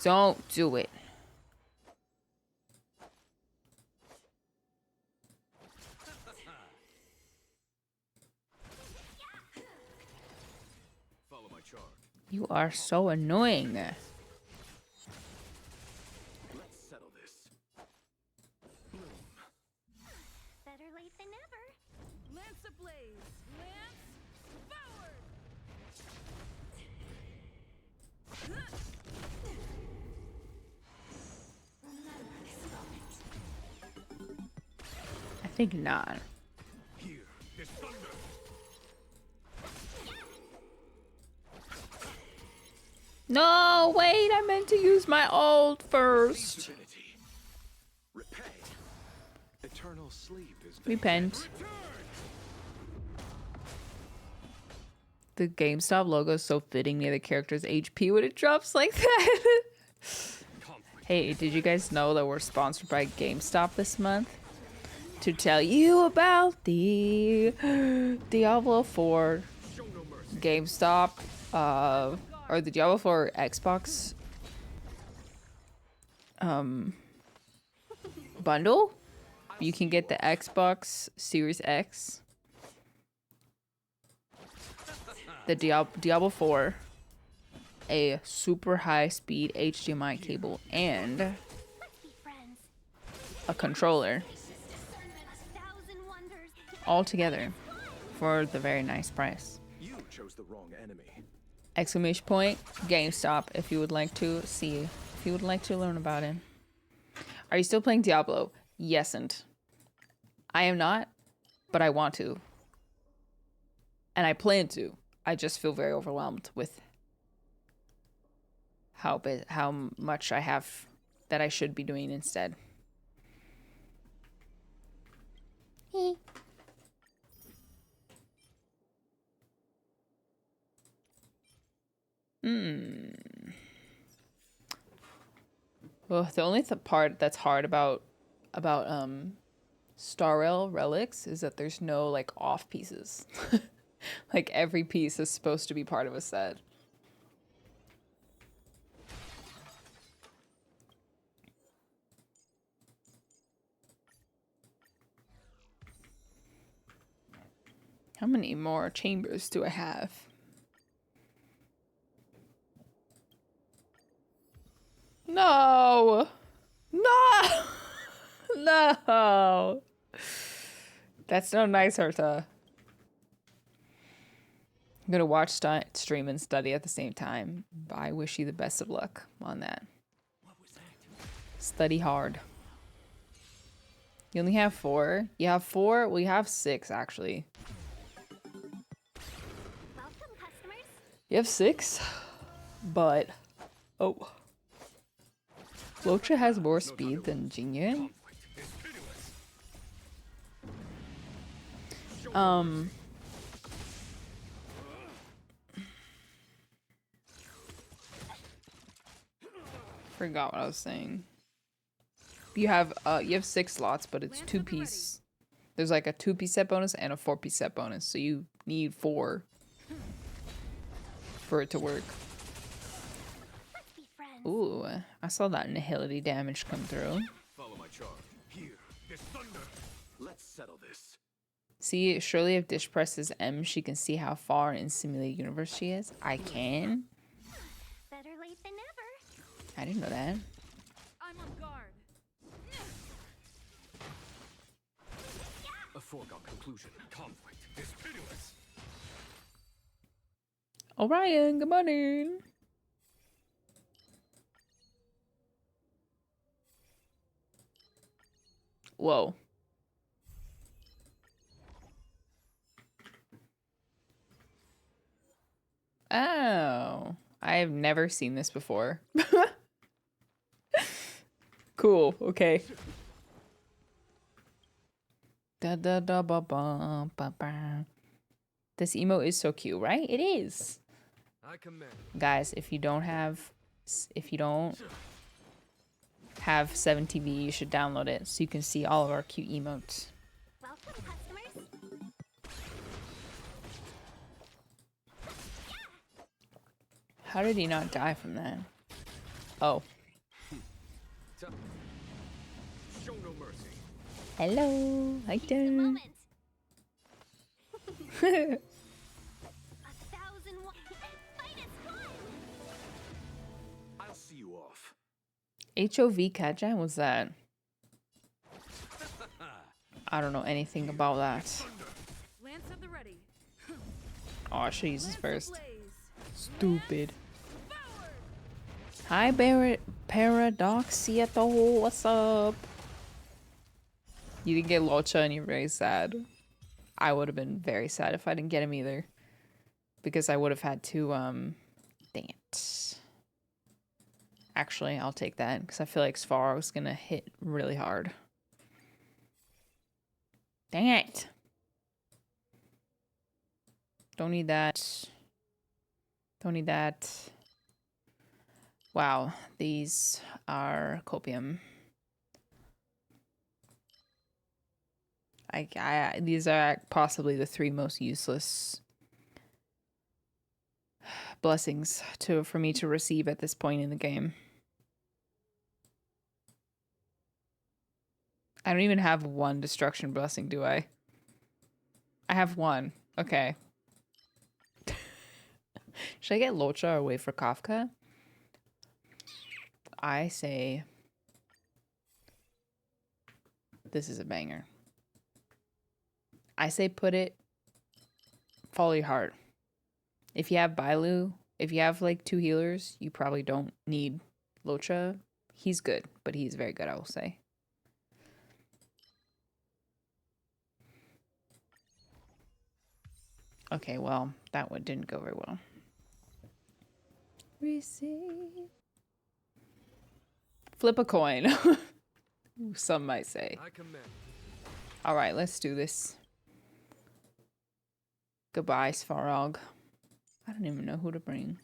[SPEAKER 2] Don't do it.
[SPEAKER 3] Follow my charge.
[SPEAKER 2] You are so annoying.
[SPEAKER 3] Let's settle this.
[SPEAKER 5] Better late than never.
[SPEAKER 4] Lance ablaze. Lance forward.
[SPEAKER 2] I think not.
[SPEAKER 3] Here is thunder.
[SPEAKER 2] No, wait, I meant to use my ult first.
[SPEAKER 3] Divinity. Repay. Eternal sleep is
[SPEAKER 2] Repent. The GameStop logo is so fitting near the character's HP when it drops like that. Hey, did you guys know that we're sponsored by GameStop this month? To tell you about the Diablo 4 GameStop, or the Diablo 4 Xbox bundle. You can get the Xbox Series X, the Diablo 4, a super high speed HDMI cable, and
[SPEAKER 5] Let's be friends.
[SPEAKER 2] a controller,
[SPEAKER 5] 1,000 wonders.
[SPEAKER 2] all together for the very nice price.
[SPEAKER 3] You chose the wrong enemy.
[SPEAKER 2] Exclamation point, GameStop, if you would like to see, if you would like to learn about it. Are you still playing Diablo? Yesn't. I am not, but I want to. And I plan to. I just feel very overwhelmed with how much I have that I should be doing instead. Well, the only part that's hard about Star Rail relics is that there's no like off pieces. Like every piece is supposed to be part of a set. How many more chambers do I have? No! No! No! That's no nice, Herta. I'm gonna watch, stream, and study at the same time. I wish you the best of luck on that. Study hard. You only have 4? You have 4? We have 6, actually.
[SPEAKER 5] Welcome, customers.
[SPEAKER 2] You have 6? But... Oh. Locha has more speed than Jingyuan? Forgot what I was saying. You have 6 slots, but it's 2-piece. There's like a 2-piece set bonus and a 4-piece set bonus, so you need 4 for it to work.
[SPEAKER 5] Let's be friends.
[SPEAKER 2] Ooh, I saw that nihility damage come through.
[SPEAKER 3] Follow my charge. Here is thunder. Let's settle this.
[SPEAKER 2] See, surely if Dish presses M, she can see how far in simulated universe she is. I can.
[SPEAKER 5] Better late than never.
[SPEAKER 2] I didn't know that.
[SPEAKER 4] I'm on guard.
[SPEAKER 3] A foregone conclusion. Conflict is pitiless.
[SPEAKER 2] Orion, good morning. Whoa. Oh, I've never seen this before. Cool, okay. Da da da ba ba ba ba. This emo is so cute, right? It is.
[SPEAKER 3] I command.
[SPEAKER 2] Guys, if you don't have 7TV, you should download it so you can see all of our cute emotes.
[SPEAKER 5] Welcome, customers.
[SPEAKER 2] How did he not die from that? Oh.
[SPEAKER 3] Show no mercy.
[SPEAKER 2] Hello. Hi
[SPEAKER 5] Seize the
[SPEAKER 2] there.
[SPEAKER 5] moment. 1,001. Fight is fun.
[SPEAKER 3] I'll see you off.
[SPEAKER 2] HOV Kajan was that? I don't know anything about that.
[SPEAKER 4] Lance at the ready.
[SPEAKER 2] Oh, I should use this first.
[SPEAKER 4] Blaze.
[SPEAKER 2] Stupid.
[SPEAKER 4] Forward.
[SPEAKER 2] Hi, Paradoxiato. What's up? You didn't get Locha and you're very sad. I would have been very sad if I didn't get him either. Because I would have had to, dang it. Actually, I'll take that because I feel like Svar was gonna hit really hard. Dang it. Don't need that. Don't need that. Wow, these are copium. These are possibly the 3 most useless blessings for me to receive at this point in the game. I don't even have 1 destruction blessing, do I? I have 1. Okay. Should I get Locha or wait for Kafka? I say this is a banger. I say put it follow your heart. If you have Bailu, if you have like 2 healers, you probably don't need Locha. He's good, but he's very good, I will say. Okay, well, that one didn't go very well. Receive. Flip a coin. Some might say.
[SPEAKER 3] I commend.
[SPEAKER 2] All right, let's do this. Goodbye, Svarog. I don't even know who to bring.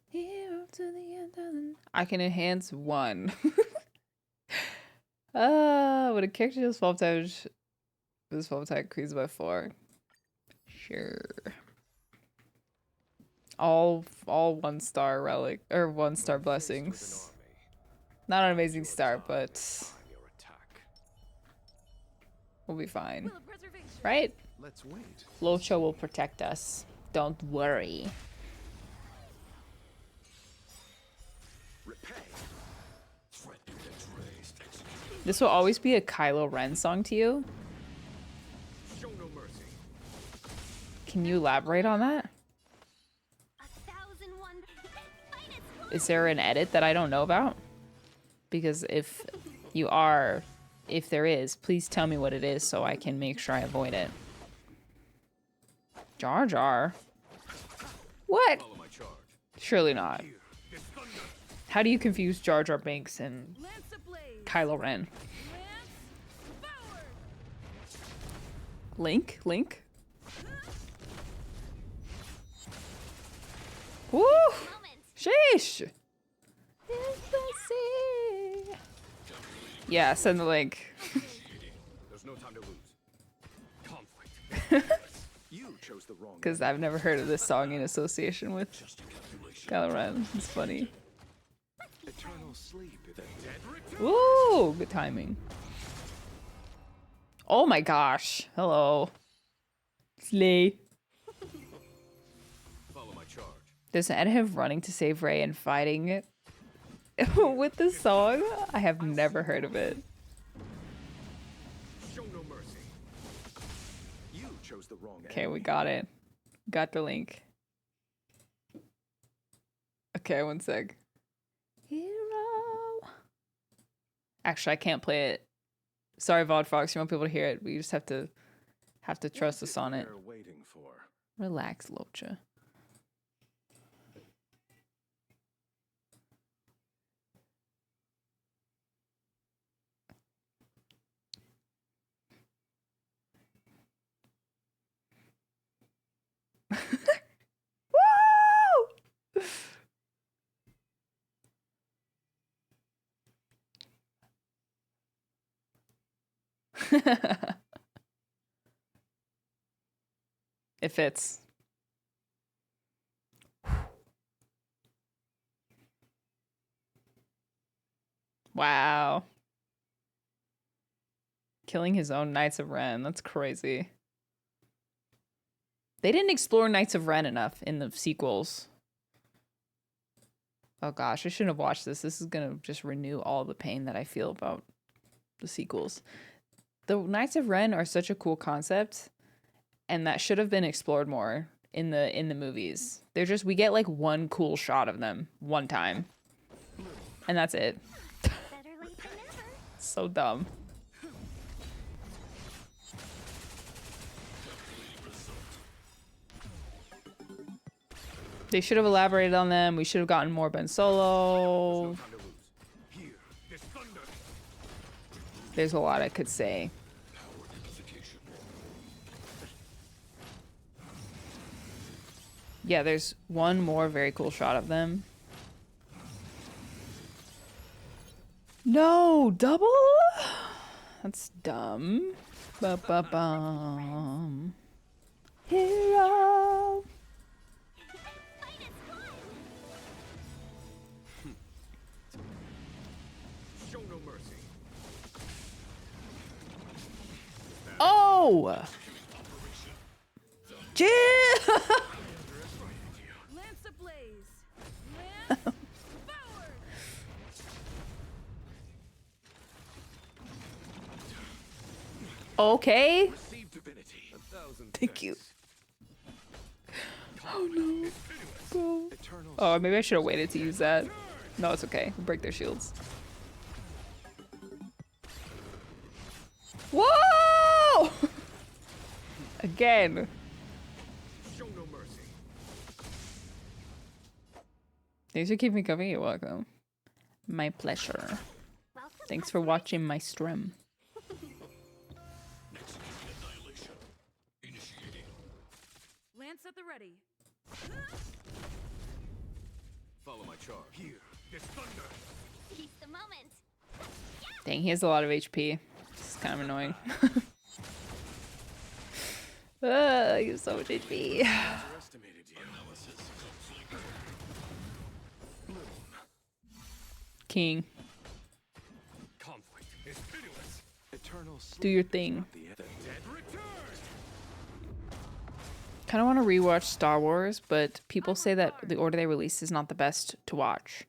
[SPEAKER 2] Here up to the end of the... I can enhance 1. Would a character just 12 times this 12 attack increased by 4? Sure. All 1-star relic or 1-star blessings. Not an amazing start, but
[SPEAKER 3] Your attack.
[SPEAKER 2] we'll be fine.
[SPEAKER 4] Will of preservation.
[SPEAKER 2] Right?
[SPEAKER 3] Let's wait.
[SPEAKER 2] Locha will protect us. Don't worry.
[SPEAKER 3] Repay. Threat index raised. Execute.
[SPEAKER 2] This will always be a Kylo Ren song to you.
[SPEAKER 3] Show no mercy.
[SPEAKER 2] Can you elaborate on that?
[SPEAKER 5] 1,001. Fight is fun.
[SPEAKER 2] Is there an edit that I don't know about? Because if there is, please tell me what it is so I can make sure I avoid it. Jar Jar? What?
[SPEAKER 3] Follow my charge.
[SPEAKER 2] Surely not.
[SPEAKER 3] Here is thunder.
[SPEAKER 2] How do you confuse Jar Jar Binks and
[SPEAKER 4] Lance ablaze.
[SPEAKER 2] Kylo Ren?
[SPEAKER 4] Lance forward.
[SPEAKER 2] Link? Link? Woo!
[SPEAKER 5] Moment.
[SPEAKER 2] Sheesh! Yeah, send the link.
[SPEAKER 3] There's no time to lose. Conflict. You chose the wrong.
[SPEAKER 2] Because I've never heard of this song in association with Kylo Ren. It's funny.
[SPEAKER 3] Eternal sleep. The dead return.
[SPEAKER 2] Ooh, good timing. Oh my gosh. Hello. Slay.
[SPEAKER 3] Follow my charge.
[SPEAKER 2] Does Ed have running to save Rey and fighting it with this song? I have never heard of it.
[SPEAKER 3] Show no mercy. You chose the wrong.
[SPEAKER 2] Okay, we got it. Got the link. Okay, one sec. Hero. Actually, I can't play it. Sorry, VOD Fox. You want people to hear it. We just have to trust us on it.
[SPEAKER 3] They're waiting for.
[SPEAKER 2] Relax, Locha. It fits. Wow. Killing his own Knights of Ren. That's crazy. They didn't explore Knights of Ren enough in the sequels. Oh gosh, I shouldn't have watched this. This is gonna just renew all the pain that I feel about the sequels. The Knights of Ren are such a cool concept, and that should have been explored more in the movies. They're just, we get like one cool shot of them one time, and that's it.
[SPEAKER 5] Better late than never.
[SPEAKER 2] So dumb. They should have elaborated on them. We should have gotten more Ben Solo.
[SPEAKER 3] Time to lose. Here, this thunder.
[SPEAKER 2] There's a lot I could say. Yeah, there's one more very cool shot of them. No, double? That's dumb. Ba-ba-bum. Hero.
[SPEAKER 5] Fight is fun.
[SPEAKER 3] Show no mercy.
[SPEAKER 2] Oh! Jim!
[SPEAKER 4] Lance ablaze. Lance forward.
[SPEAKER 2] Okay.
[SPEAKER 3] Receive divinity. 1,000
[SPEAKER 2] Thank you.
[SPEAKER 3] thanks.
[SPEAKER 2] Oh no. Go.
[SPEAKER 3] Eternal
[SPEAKER 2] Oh, maybe I should have waited to use that. No, it's okay. We'll break their shields. Whoa! Again.
[SPEAKER 3] show no mercy.
[SPEAKER 2] Thanks for keeping me company. You're welcome. My pleasure.
[SPEAKER 5] Welcome.
[SPEAKER 2] Thanks for watching my stream.
[SPEAKER 4] Lance at the ready.
[SPEAKER 3] Follow my charge. Here, this thunder.
[SPEAKER 5] Seize the moment.
[SPEAKER 2] Dang, he has a lot of HP. This is kind of annoying. He has so much HP.
[SPEAKER 3] Underestimated you.
[SPEAKER 2] King,
[SPEAKER 3] Conflict is pitiless. Eternal
[SPEAKER 2] do your
[SPEAKER 3] sleep is
[SPEAKER 2] thing.
[SPEAKER 3] not the end. The dead return.
[SPEAKER 2] Kind of want to rewatch Star Wars, but people say that the order they release is not the best to watch.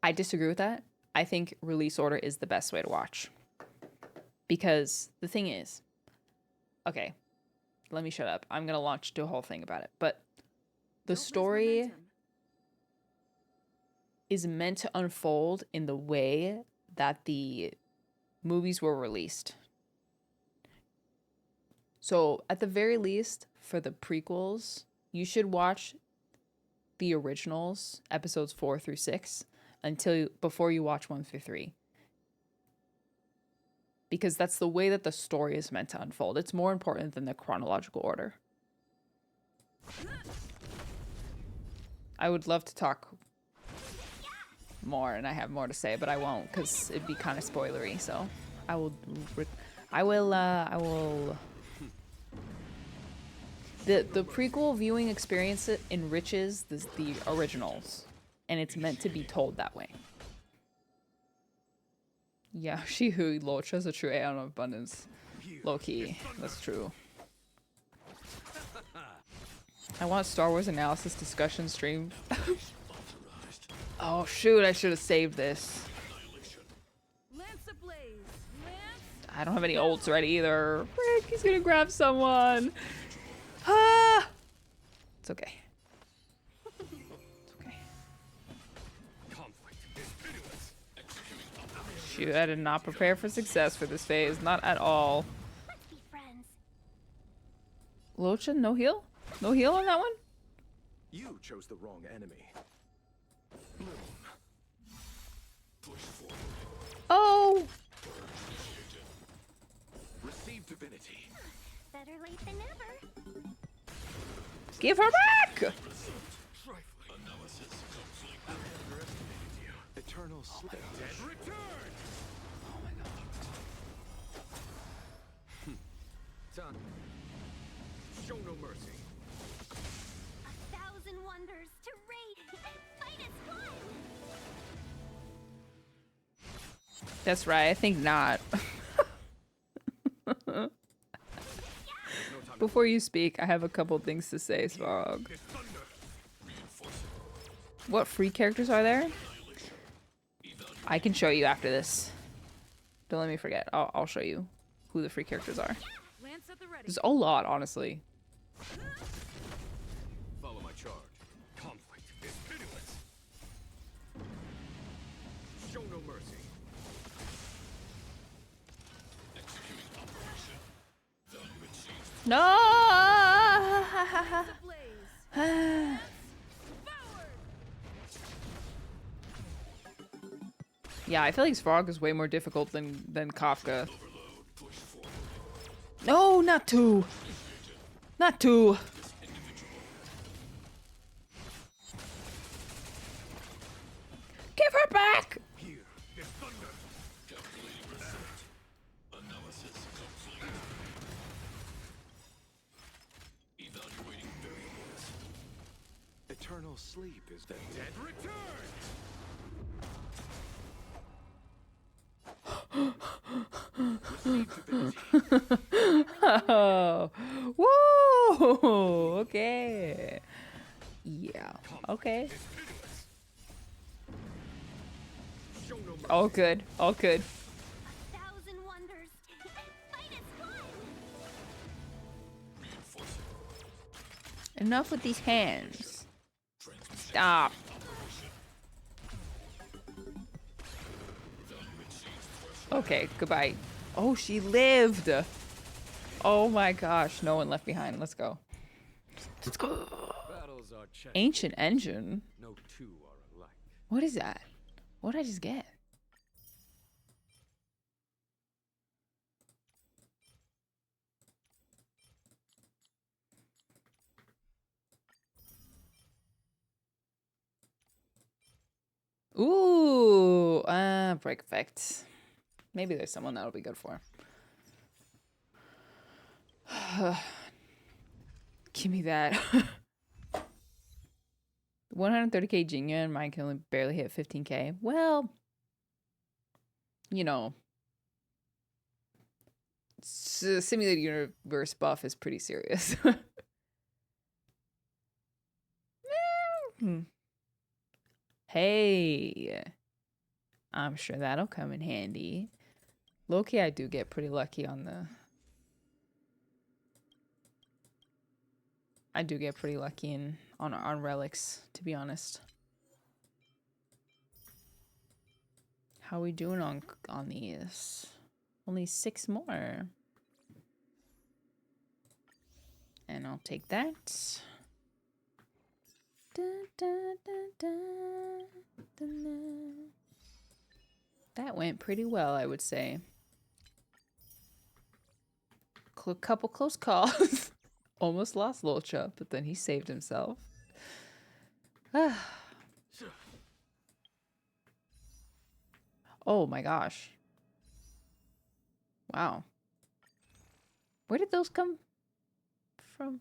[SPEAKER 2] I disagree with that. I think release order is the best way to watch. Because the thing is, okay, let me shut up. I'm going to launch into a whole thing about it. But the
[SPEAKER 4] Don't lose
[SPEAKER 2] story
[SPEAKER 4] momentum.
[SPEAKER 2] is meant to unfold in the way that the movies were released. So, at the very least, for the prequels, you should watch the originals, episodes 4 through 6, before you watch 1 through 3. Because that's the way that the story is meant to unfold. It's more important than the chronological order. I would love to talk more, and I have more to say, but I won't, because it'd be kind of spoilery. So I will. The prequel viewing experience enriches the originals, and it's meant to be told that way. Yeah, Shihu Loach has a true Aeon of Abundance. Low key, that's true. I want Star Wars analysis discussion stream. Oh shoot, I should have saved this.
[SPEAKER 4] Lance ablaze. Lance.
[SPEAKER 2] I don't have any ults ready either. Frick, he's gonna grab someone. Ah! It's okay. It's okay.
[SPEAKER 3] Conflict is pitiless.
[SPEAKER 2] Shoot, I did not prepare for success for this phase. Not at all.
[SPEAKER 5] Let's be friends.
[SPEAKER 2] Locha, no heal? No heal on that one?
[SPEAKER 3] You chose the wrong enemy.
[SPEAKER 2] Oh!
[SPEAKER 3] Receive divinity.
[SPEAKER 5] Better late than never.
[SPEAKER 2] Give her back!
[SPEAKER 3] Trifling. I underestimated you. Eternal sleep. The dead return. Time. Show no mercy.
[SPEAKER 5] 1,000 wonders to raid and fight as one.
[SPEAKER 2] That's right. I think not.
[SPEAKER 3] No time
[SPEAKER 2] Before you speak, I have a couple things to say, Svarog.
[SPEAKER 3] This thunder.
[SPEAKER 2] What free characters are there? I can show you after this. Don't let me forget. I'll show you who the free characters are.
[SPEAKER 4] Lance at the ready.
[SPEAKER 2] There's a lot, honestly.
[SPEAKER 3] Follow my charge. Conflict is pitiless. Show no mercy.
[SPEAKER 2] No!
[SPEAKER 4] Blaze.
[SPEAKER 2] Yeah, I feel like Svarog is way more difficult than Kafka. No, not two. Not two. Give her back!
[SPEAKER 3] Here, this thunder. Eternal sleep is the dead return.
[SPEAKER 2] Oh, woo! Okay. Yeah. Okay.
[SPEAKER 3] Show no mercy.
[SPEAKER 2] All good. All good.
[SPEAKER 5] 1,000 wonders and fight as one.
[SPEAKER 2] Enough with these hands. Stop. Okay, goodbye. Oh, she lived. Oh my gosh, no one left behind. Let's go. Let's go.
[SPEAKER 3] Battles are checked.
[SPEAKER 2] Ancient engine.
[SPEAKER 3] No two are alike.
[SPEAKER 2] What is that? What did I just get? Ooh, break effect. Maybe there's someone that'll be good for. Give me that. 130k Jinya and mine can only barely hit 15k. Well, you know, Simulated Universe buff is pretty serious. Hey, I'm sure that'll come in handy. Low-key, I do get pretty lucky on the... I do get pretty lucky on relics, to be honest. How we doing on these? Only 6 more. And I'll take that. Dun, dun, dun, dun, dun, dun. That went pretty well, I would say. Couple close calls. Almost lost Lolcha, but then he saved himself. Oh my gosh. Wow. Where did those come from?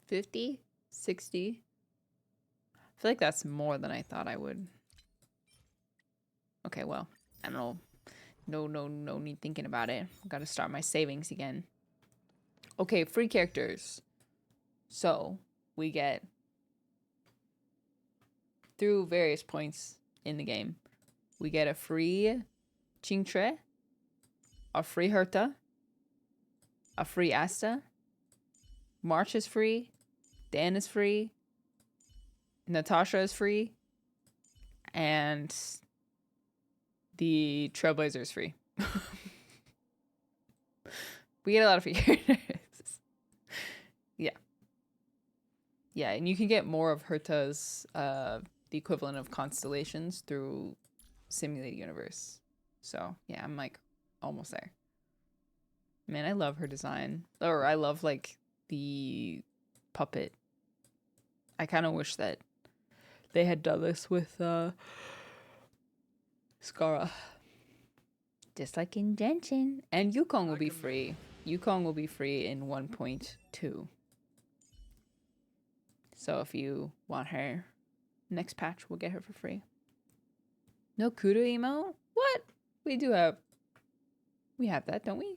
[SPEAKER 2] 50? 60? I feel like that's more than I thought I would. Okay, well, I don't know. No need thinking about it. I've got to start my savings again. Okay, free characters. So, we get through various points in the game. We get a free Qingtre, a free Herta, a free Asta, March is free, Dan is free, Natasha is free, and the Trailblazer is free. We get a lot of free characters. Yeah, and you can get more of Herta's, the equivalent of constellations through Simulated Universe. So, yeah, I'm like almost there. Man, I love her design. Or I love like the puppet. I kind of wish that they had done this with Skara. Just like in Genshin. And Yukong will be free. Yukong will be free in 1.2. So if you want her, next patch we'll get her for free. No Kudo emo? What? We have that, don't we?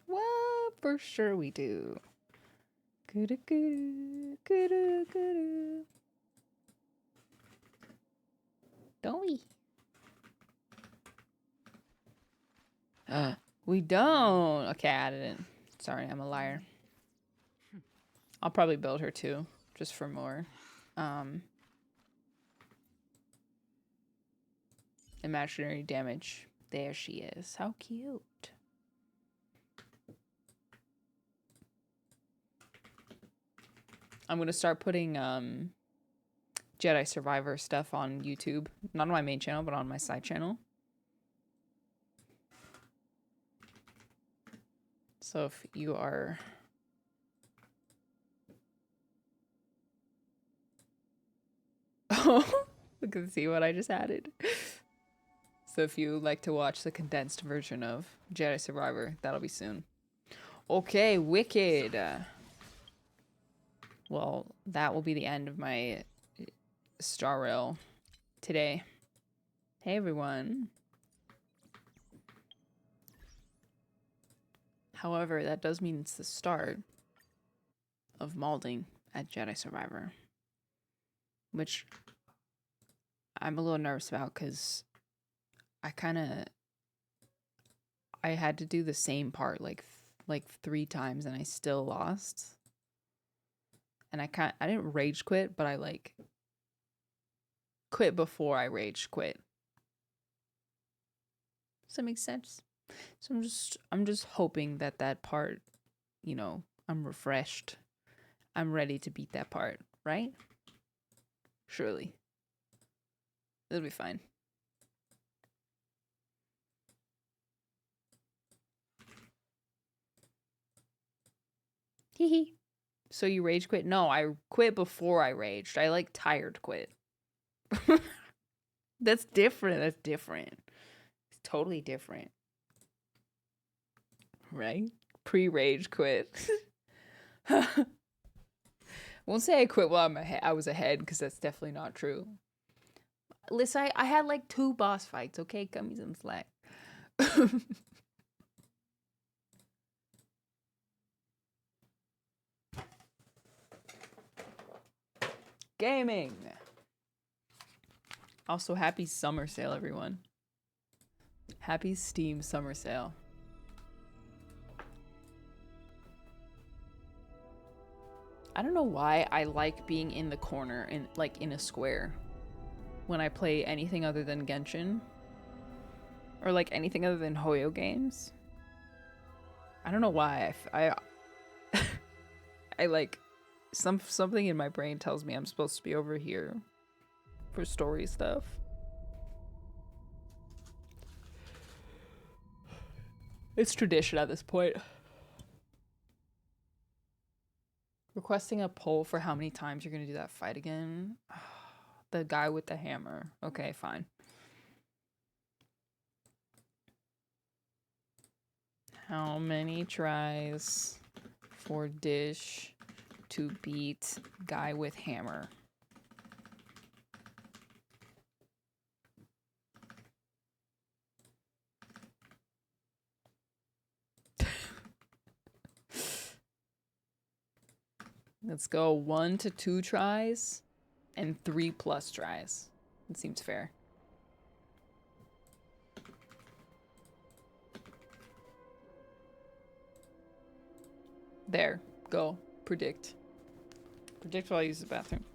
[SPEAKER 2] What? For sure we do. Kudo, kudo, kudo, kudo. Don't we? We don't. Okay, I added it. Sorry, I'm a liar. I'll probably build her too, just for more. Imaginary damage. There she is. How cute. I'm gonna start putting Jedi Survivor stuff on YouTube. Not on my main channel, but on my side channel. So if you are... Oh, look and see what I just added. So if you like to watch the condensed version of Jedi Survivor, that'll be soon. Okay, wicked. Well, that will be the end of my Star Rail today. Hey, everyone. However, that does mean it's the start of molding at Jedi Survivor, which I'm a little nervous about because I had to do the same part like 3 times and I still lost. And I didn't rage quit, but I quit before I rage quit. Does that make sense? So I'm just hoping that part, you know, I'm refreshed. I'm ready to beat that part, right? Surely. It'll be fine. Hee hee. So you rage quit? No, I quit before I raged. I tired quit. That's different. That's different. It's totally different. Right? Pre-rage quit. Won't say I quit while I was ahead, because that's definitely not true. Listen, I had 2 boss fights, okay? Cut me some slack. Gaming! Also, happy summer sale, everyone. Happy Steam summer sale. I don't know why I like being in the corner, in a square, when I play anything other than Genshin. Or anything other than Hoyo games. I don't know why. I something in my brain tells me I'm supposed to be over here for story stuff. It's tradition at this point. Requesting a poll for how many times you're gonna do that fight again. The guy with the hammer. Okay, fine. How many tries for Dish to beat guy with hammer? Let's go 1 to 2 tries and 3+ tries. It seems fair. There. Go. Predict. Predict while I use the bathroom.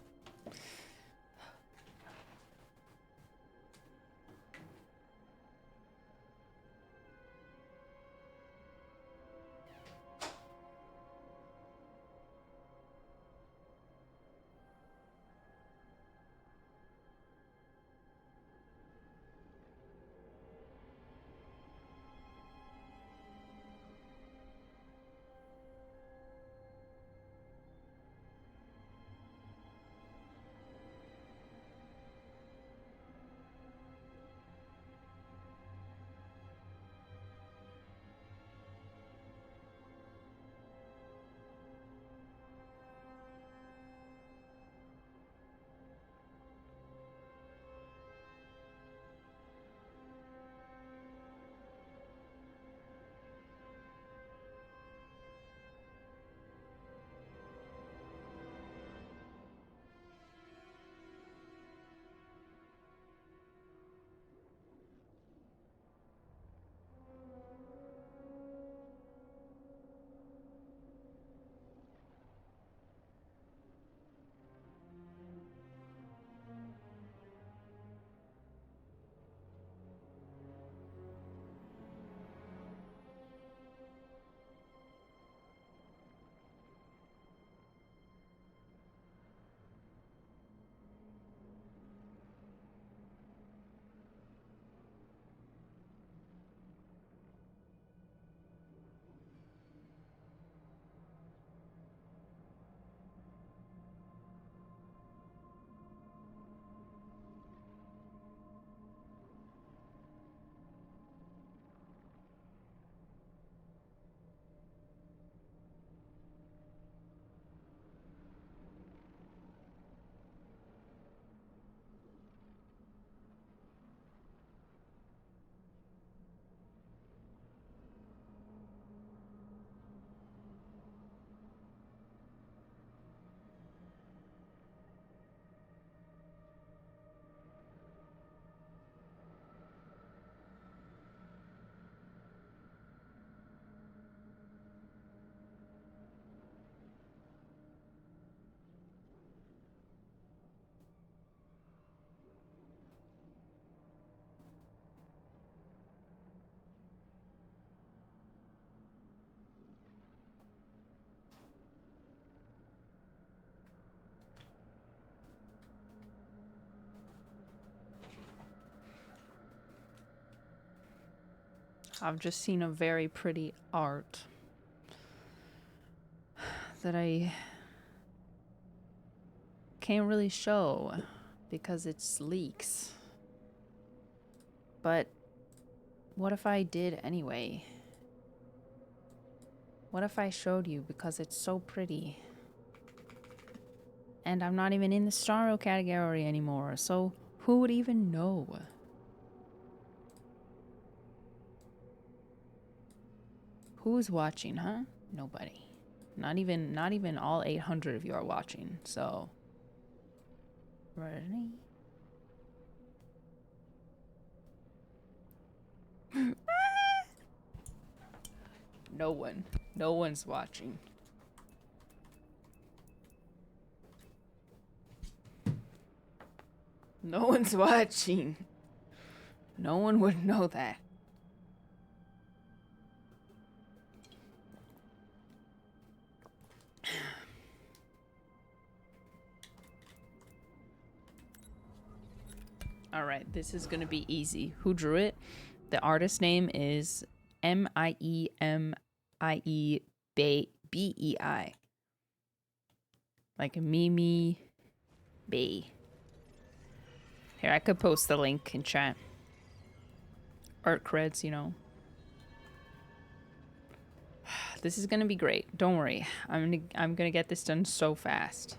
[SPEAKER 2] I've just seen a very pretty art that I can't really show because it's leaks. But what if I did anyway? What if I showed you because it's so pretty? And I'm not even in the Star Rail category anymore, so who would even know? Who's watching, huh? Nobody. Not even all 800 of you are watching, so... Ready? No one. No one's watching. No one's watching. No one would know that. Alright, this is gonna be easy. Who drew it? The artist name is Miemie Bei. Like Mimi Bei. Here, I could post the link in chat. Art creds, you know. This is gonna be great. Don't worry. I'm gonna get this done so fast.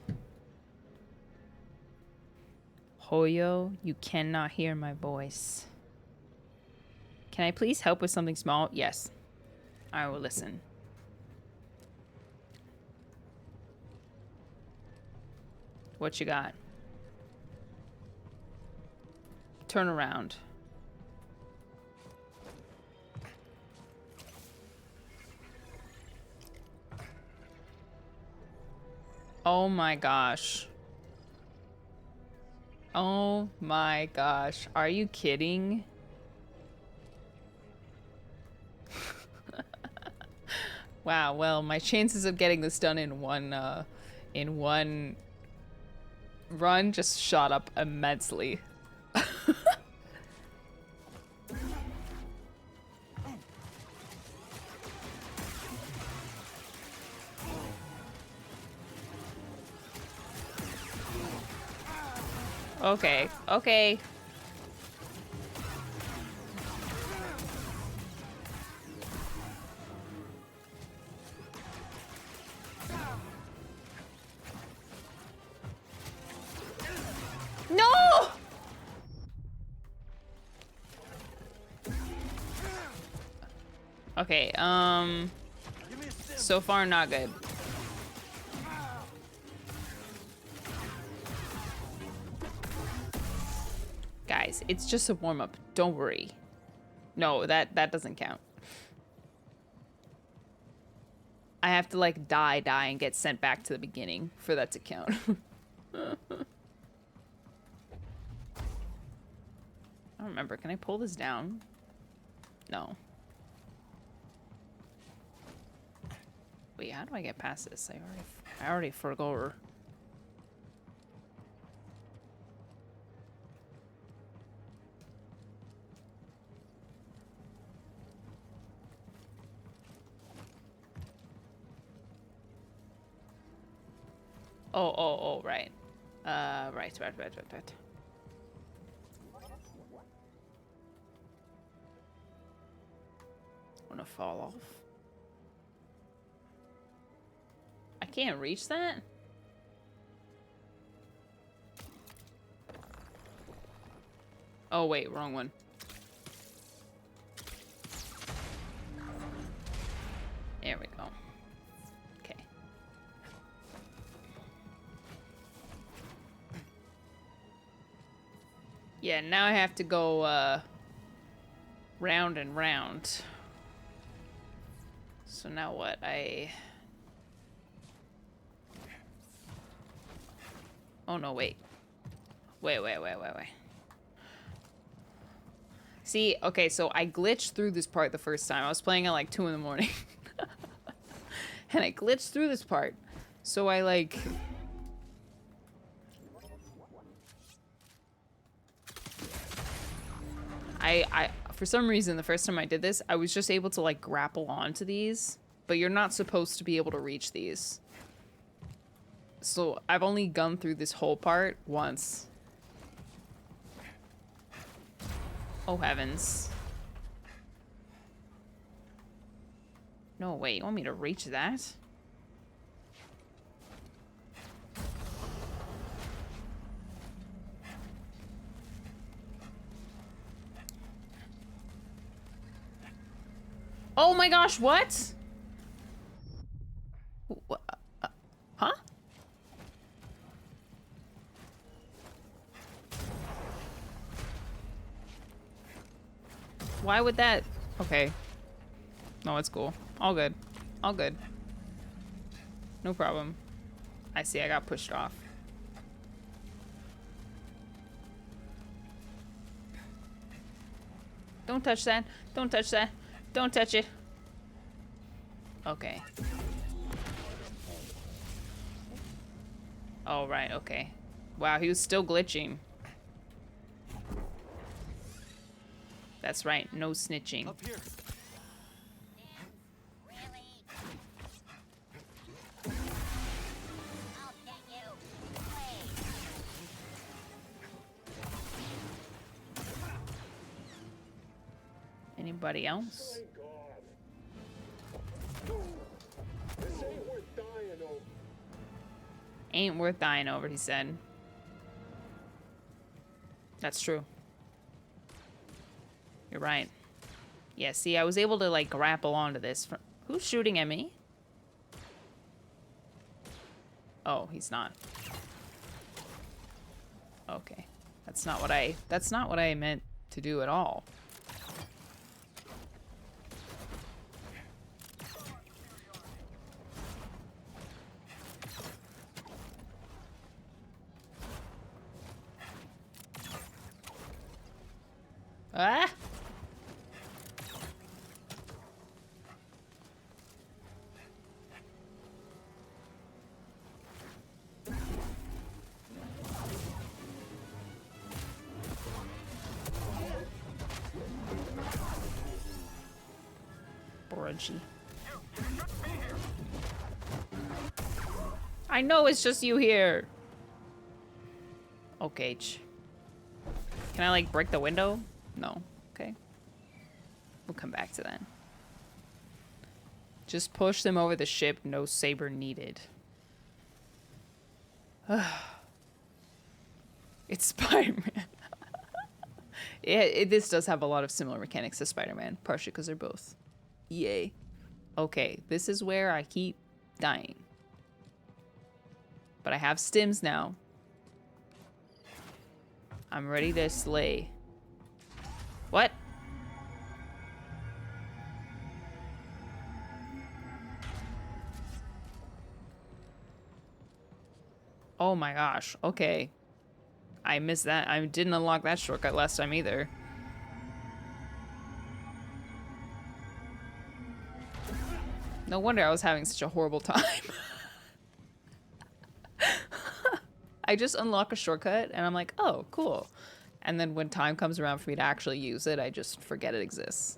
[SPEAKER 2] Hoyo, you cannot hear my voice. Can I please help with something small? Yes. I will listen. What you got? Turn around. Oh my gosh. Oh my gosh. Are you kidding? Wow, well, my chances of getting this done in one run just shot up immensely. Okay, okay. No! Okay, so far not good. Guys, it's just a warm-up. Don't worry. No, that doesn't count. I have to like die and get sent back to the beginning for that to count. I don't remember. Can I pull this down? No. Wait, how do I get past this? I already forgot. Oh, right. Right. Wanna fall off? I can't reach that? Oh wait, wrong one. There we go. Okay. Yeah, now I have to go round and round. So now what? Oh no, wait. Wait. See, okay, so I glitched through this part the first time. I was playing at like 2 in the morning. And I glitched through this part. So I like... for some reason, the first time I did this, I was just able to like grapple onto these, but you're not supposed to be able to reach these. So I've only gone through this whole part once. Oh heavens. No, wait, you want me to reach that? Oh my gosh, what? Huh? Why would that? Okay. No, it's cool. All good. All good. No problem. I see, I got pushed off. Don't touch that. Don't touch that. Don't touch it. Okay. Oh, right, okay. Wow, he was still glitching. That's right, no snitching.
[SPEAKER 3] Up here.
[SPEAKER 5] Really? I'll get you. Wait.
[SPEAKER 2] Anybody else?
[SPEAKER 3] This ain't worth dying over.
[SPEAKER 2] Ain't worth dying over, he said. That's true. You're right. Yeah, see, I was able to, like, grapple onto this. Who's shooting at me? Oh, he's not. Okay. That's not what I meant to do at all. Ah! Brunchy. I know it's just you here. Okay. Can I like break the window? No. Okay. We'll come back to that. Just push them over the ship. No saber needed. It's Spider-Man. This does have a lot of similar mechanics to Spider-Man, partially because they're both. Yay. Okay, this is where I keep dying. But I have stims now. I'm ready to slay. What? Oh my gosh. Okay. I missed that. I didn't unlock that shortcut last time either. No wonder I was having such a horrible time. I just unlock a shortcut and I'm like, oh, cool. And then when time comes around for me to actually use it, I just forget it exists.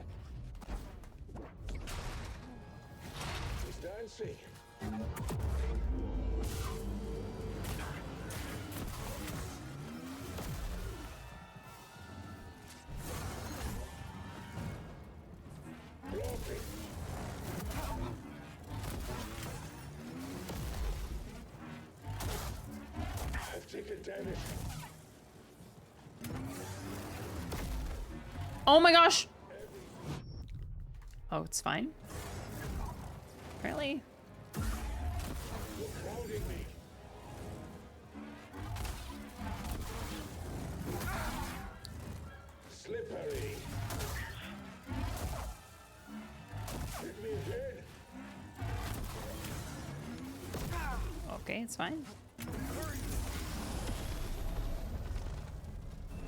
[SPEAKER 2] Oh my gosh! Oh, it's fine. Apparently.
[SPEAKER 3] Slippery. Hit me again.
[SPEAKER 2] Okay, it's fine.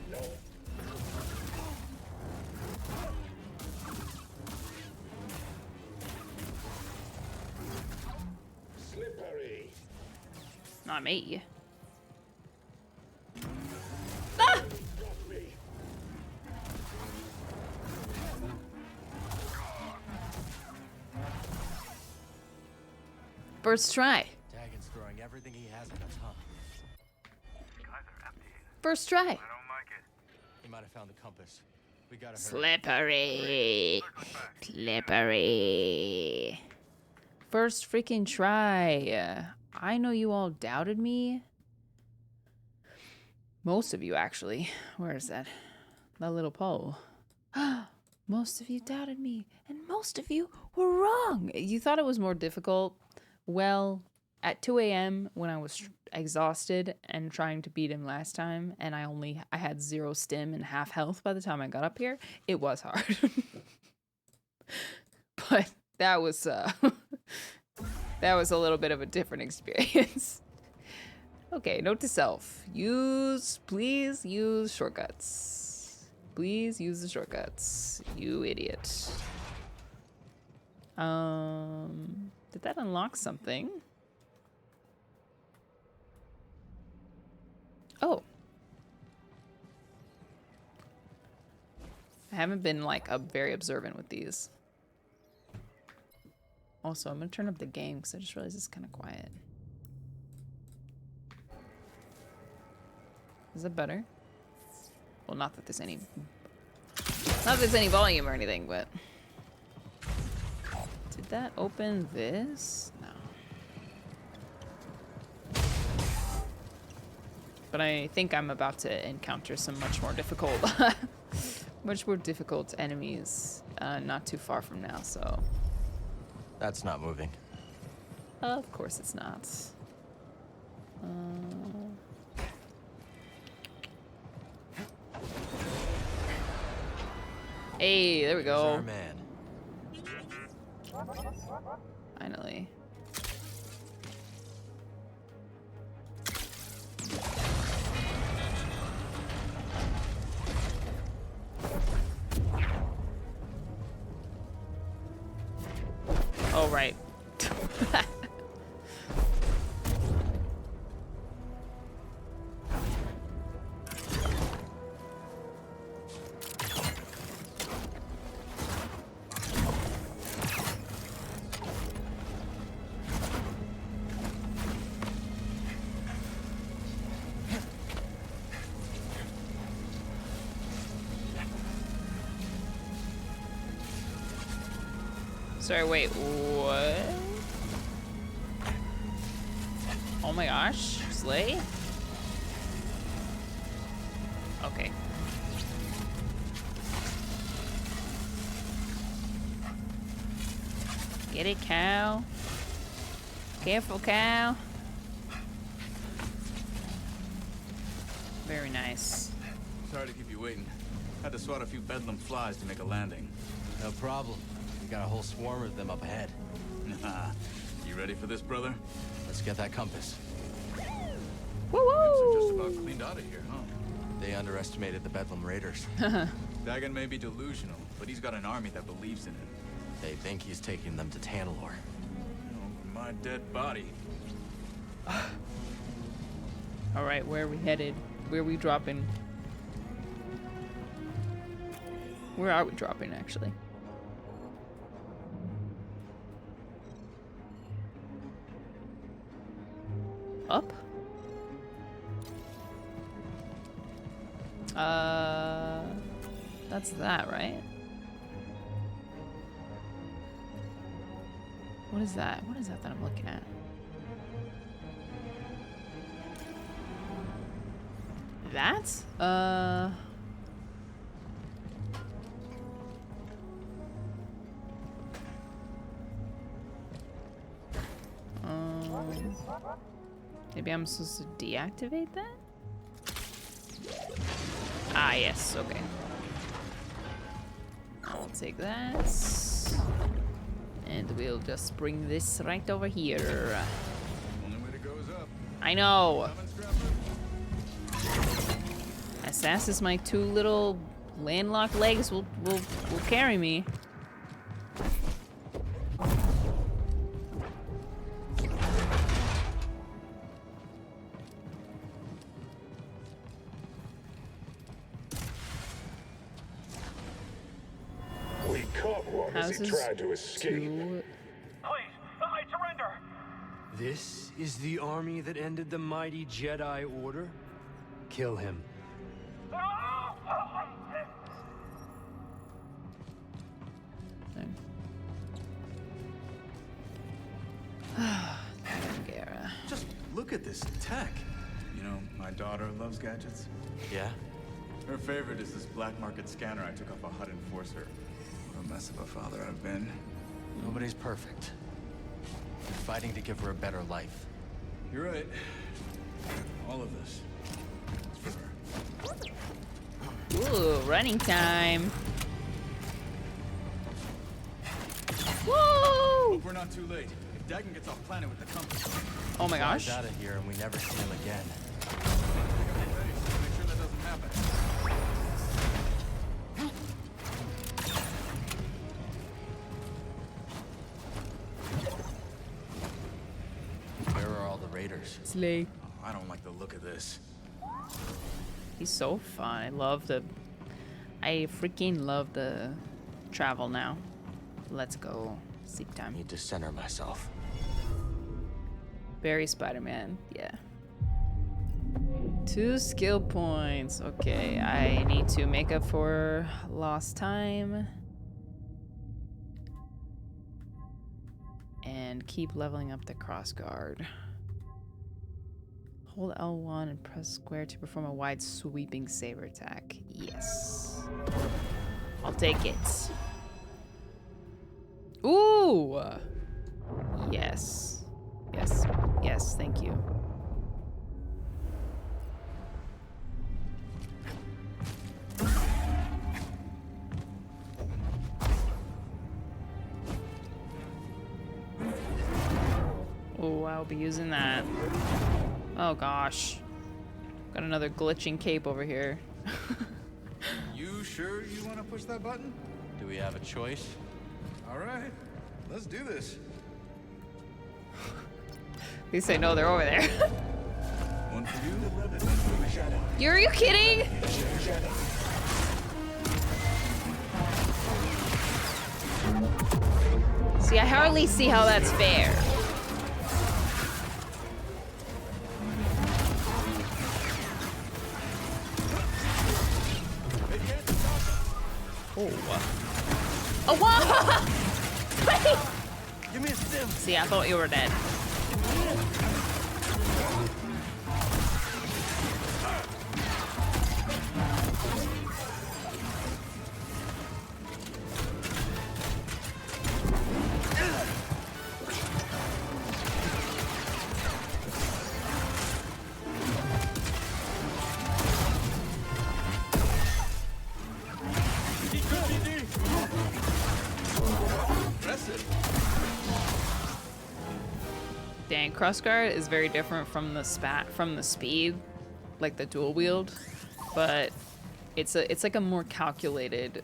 [SPEAKER 3] No. Slippery.
[SPEAKER 2] Not me.
[SPEAKER 3] Drop me.
[SPEAKER 2] First try.
[SPEAKER 8] Dagon's throwing everything he has at us, huh?
[SPEAKER 2] First try.
[SPEAKER 8] He might have found the compass. We gotta hurry.
[SPEAKER 2] Slippery. Slippery. First freaking try. I know you all doubted me. Most of you, actually. Where is that? That little poll. Most of you doubted me, and most of you were wrong. You thought it was more difficult. Well, at 2 a.m. when I was exhausted and trying to beat him last time, and I had 0 stim and half health by the time I got up here, it was hard. But that was that was a little bit of a different experience. Okay, note to self. Please use shortcuts. Please use the shortcuts, you idiot. Did that unlock something? Oh. I haven't been like very observant with these. Also, I'm gonna turn up the game because I just realized it's kind of quiet. Is it better? Well, not that there's any volume or anything, but did that open this? No. But I think I'm about to encounter some much more difficult enemies not too far from now, so.
[SPEAKER 8] That's not moving.
[SPEAKER 2] Of course it's not. Hey, there we
[SPEAKER 8] Here's
[SPEAKER 2] go.
[SPEAKER 8] our man.
[SPEAKER 2] Finally. Oh, right. Sorry, wait, what? Oh my gosh, Slay? Okay. Get it, cow. Careful, cow. Very nice.
[SPEAKER 9] Sorry to keep you waiting. Had to swat a few bedlam flies to make a landing.
[SPEAKER 8] No problem. We got a whole swarm of them up ahead.
[SPEAKER 9] Nah. You ready for this, brother?
[SPEAKER 8] Let's get that compass.
[SPEAKER 2] Woo
[SPEAKER 9] Are just
[SPEAKER 2] woo!
[SPEAKER 9] about cleaned out of here, huh?
[SPEAKER 8] They underestimated the Bedlam Raiders.
[SPEAKER 9] Dagon may be delusional, but he's got an army that believes in him.
[SPEAKER 8] They think he's taking them to Tanalor.
[SPEAKER 9] Over my dead body.
[SPEAKER 2] All right, where are we headed? Where are we dropping? Where are we dropping, actually? Up? That's that, right? What is that? What is that I'm looking at? That? Maybe I'm supposed to deactivate that? Ah, yes, okay. I'll take that. And we'll just bring this right over here.
[SPEAKER 9] Only way to go is up.
[SPEAKER 2] I know.
[SPEAKER 9] Coming, Scrapper.
[SPEAKER 2] As fast as my 2 little landlocked legs will carry me.
[SPEAKER 10] We caught one as he
[SPEAKER 2] Houses
[SPEAKER 10] tried to escape.
[SPEAKER 2] to
[SPEAKER 3] Please, I surrender.
[SPEAKER 10] This is the army that ended the mighty Jedi Order? Kill him.
[SPEAKER 9] Just look at this tech. You know, my daughter loves gadgets.
[SPEAKER 10] Yeah?
[SPEAKER 9] Her favorite is this black market scanner I took off a HUD enforcer. What a mess of a father I've been.
[SPEAKER 8] Nobody's perfect. You're fighting to give her a better life.
[SPEAKER 9] You're right. All of this. It's for her.
[SPEAKER 2] Ooh, running time. Woo!
[SPEAKER 9] Hope we're not too late. If Dagon gets off planet with the compass.
[SPEAKER 2] Oh my gosh.
[SPEAKER 8] Flies out of here and we never see him again.
[SPEAKER 9] Ready, so make sure that doesn't happen.
[SPEAKER 8] Where are all the raiders?
[SPEAKER 2] Slay.
[SPEAKER 9] I don't like the look of this.
[SPEAKER 2] He's so fun. I freaking love the travel now. Let's go. Sleep
[SPEAKER 8] I
[SPEAKER 2] time.
[SPEAKER 8] need to center myself.
[SPEAKER 2] Very Spider-Man. Yeah. 2 skill points. Okay, I need to make up for lost time. And keep leveling up the cross guard. Hold L1 and press square to perform a wide sweeping saber attack. Yes. I'll take it. Ooh! Yes. Yes. Yes, thank you. Oh, I'll be using that. Oh gosh. Got another glitching cape over here.
[SPEAKER 9] You sure you want to push that button?
[SPEAKER 8] Do we have a choice?
[SPEAKER 9] All right, let's do this.
[SPEAKER 2] They say no, they're over there.
[SPEAKER 9] One for you, one for the shadow.
[SPEAKER 2] Are you kidding? See, I hardly see how that's fair. Oh, what? Wait!
[SPEAKER 10] Give me a stim.
[SPEAKER 2] See, I thought you were dead. Dang, crossguard is very different from the speed, like the dual wield, but it's like a more calculated.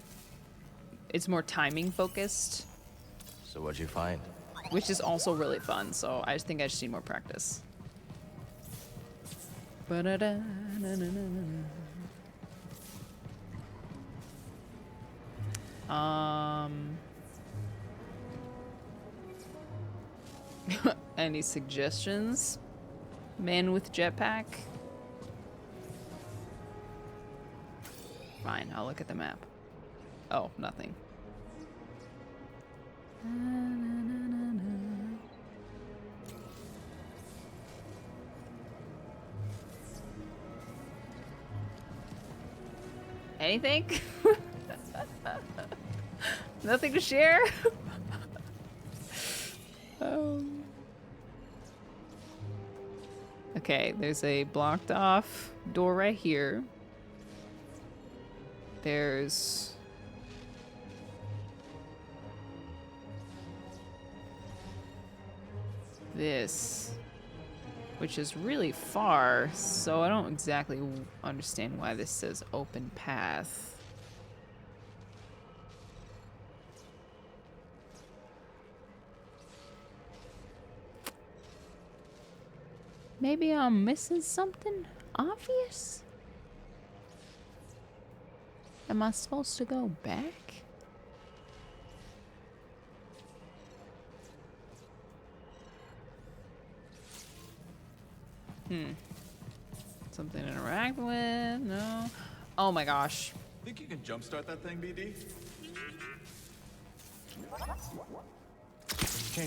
[SPEAKER 2] It's more timing focused.
[SPEAKER 8] So what'd you find?
[SPEAKER 2] Which is also really fun. So I just think I just need more practice. Any suggestions? Man with jetpack? Fine, I'll look at the map. Oh, nothing. Anything? Nothing to share? Okay, there's a blocked off door right here. There's this, which is really far, so I don't exactly understand why this says open path. Maybe I'm missing something obvious? Am I supposed to go back? Something to interact with? No. Oh my gosh.
[SPEAKER 9] Think you can jumpstart that thing, BD?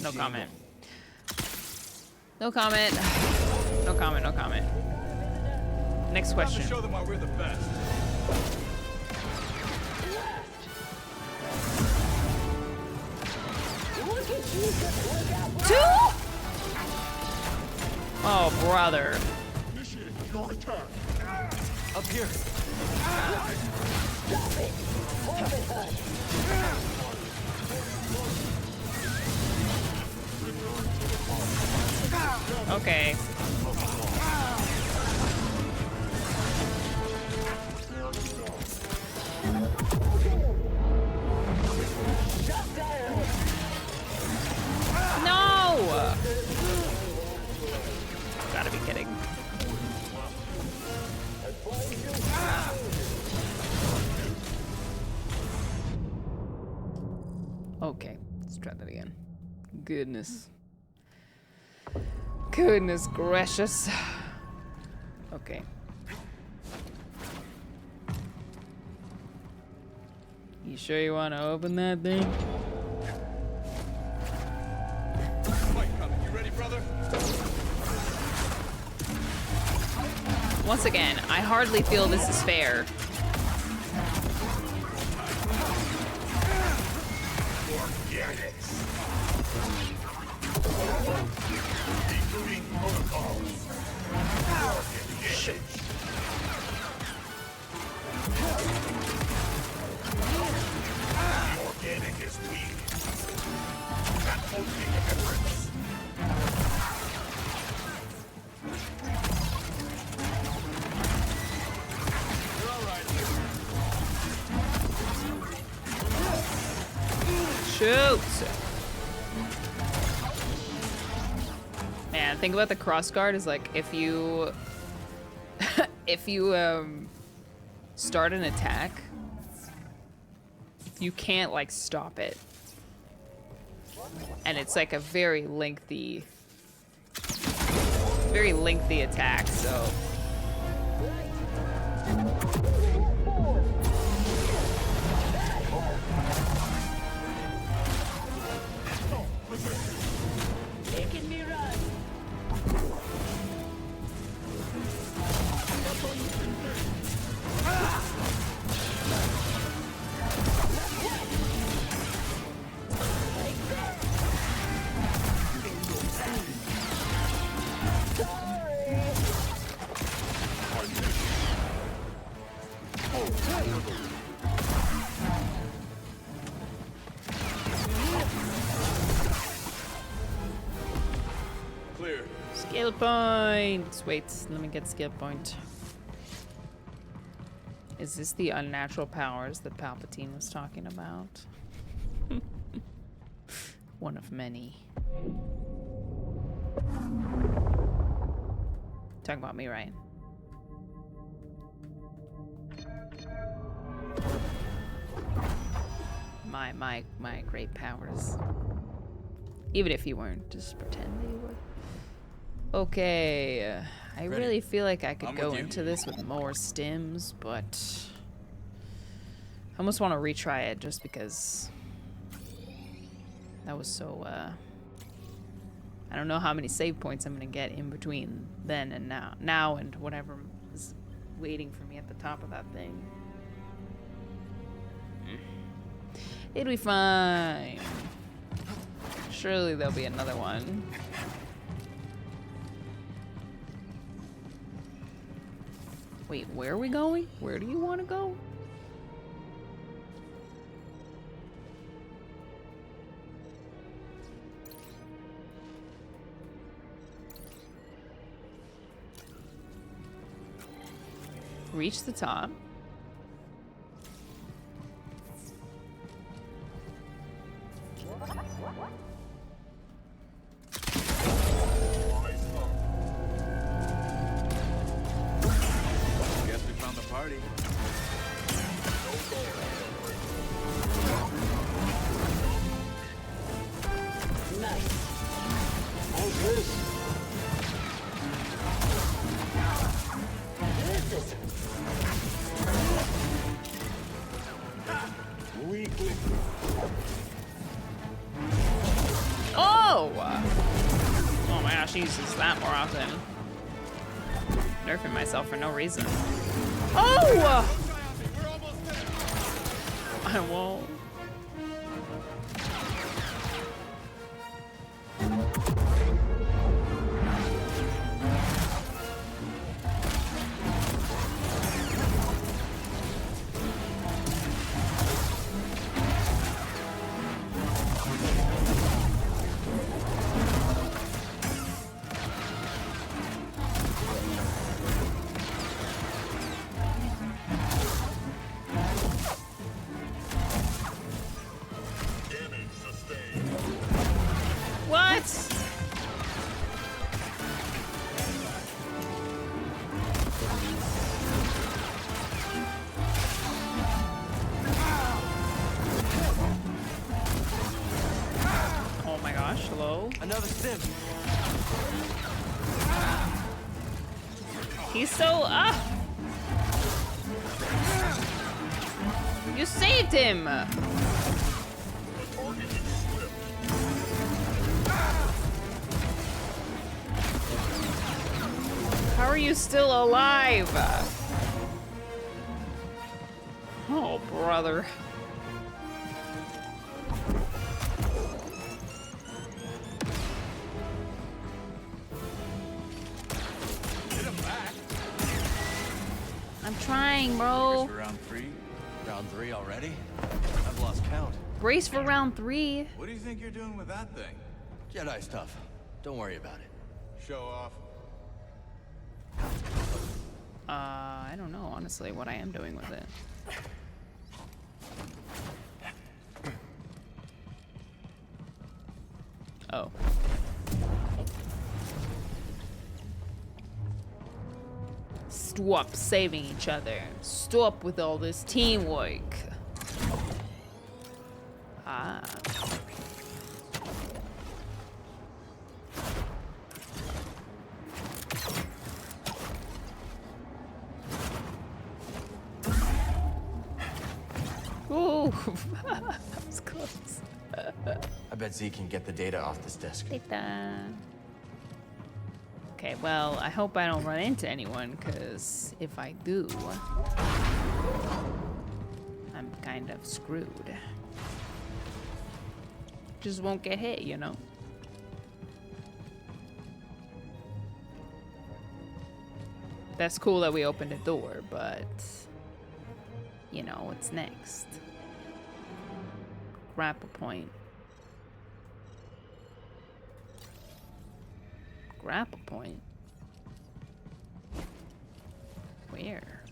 [SPEAKER 2] No comment. No comment. No comment, no comment. Next question.
[SPEAKER 9] Time to show them why we're the best.
[SPEAKER 2] Two? Oh, brother.
[SPEAKER 10] Up here.
[SPEAKER 2] Okay. No! Gotta be kidding. Okay, let's try that again. Goodness. Goodness gracious. Okay. You sure you want to open that thing?
[SPEAKER 9] Fight coming. You ready, brother?
[SPEAKER 2] Once again, I hardly feel this is fair. Shit.
[SPEAKER 3] Organic is weak. That won't make a difference.
[SPEAKER 9] You're all right.
[SPEAKER 2] Shoot! Man, think about the cross guard is like if you if you start an attack, you can't like stop it. And it's like a very lengthy attack, so
[SPEAKER 5] Making me run.
[SPEAKER 9] Clear.
[SPEAKER 2] skill points. Wait, let me get skill point. Is this the unnatural powers that Palpatine was talking about? One of many. Talking about me, right? My great powers. Even if you weren't, just pretend that you were. Okay, I really feel like I could go into this with more stims, but I almost want to retry it just because that was so, I don't know how many save points I'm gonna get in between then and now and whatever is waiting for me at the top of that thing. It'll be fine. Surely there'll be another one. Wait, where are we going? Where do you want to go? Reach the top.
[SPEAKER 9] Guess we found the party.
[SPEAKER 10] Nice. How's this?
[SPEAKER 2] Jesus, that more often. Nerfing myself for no reason. Oh! I won't.
[SPEAKER 10] Another sim.
[SPEAKER 2] He's so You saved him. How are you still alive? Oh, brother. I'm trying, bro.
[SPEAKER 9] Brace for round three? Round three already? I've lost count.
[SPEAKER 2] Brace for round 3.
[SPEAKER 9] What do you think you're doing with that thing?
[SPEAKER 8] Jedi stuff. Don't worry about it.
[SPEAKER 9] Show off.
[SPEAKER 2] I don't know, honestly, what I am doing with it. Oh. Stop saving each other. Stop with all this teamwork. Ah. Ooh, that was close.
[SPEAKER 8] I bet Z can get the data off this disk.
[SPEAKER 2] Data. Okay, well, I hope I don't run into anyone, because if I do, I'm kind of screwed. Just won't get hit, you know? That's cool that we opened a door, but you know, what's next? Grapple point. Grapple point? Where?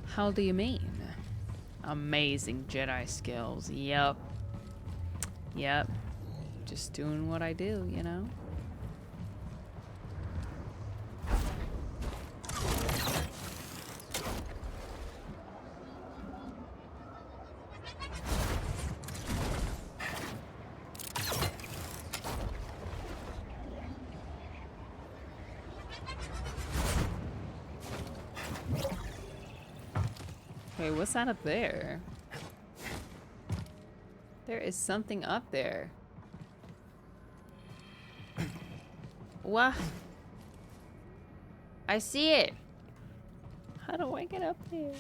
[SPEAKER 2] How do you mean? Amazing Jedi skills. Yep. Yep. Just doing what I do, you know? Wait, what's that up there? There is something up there. What? I see it. How do I get up there?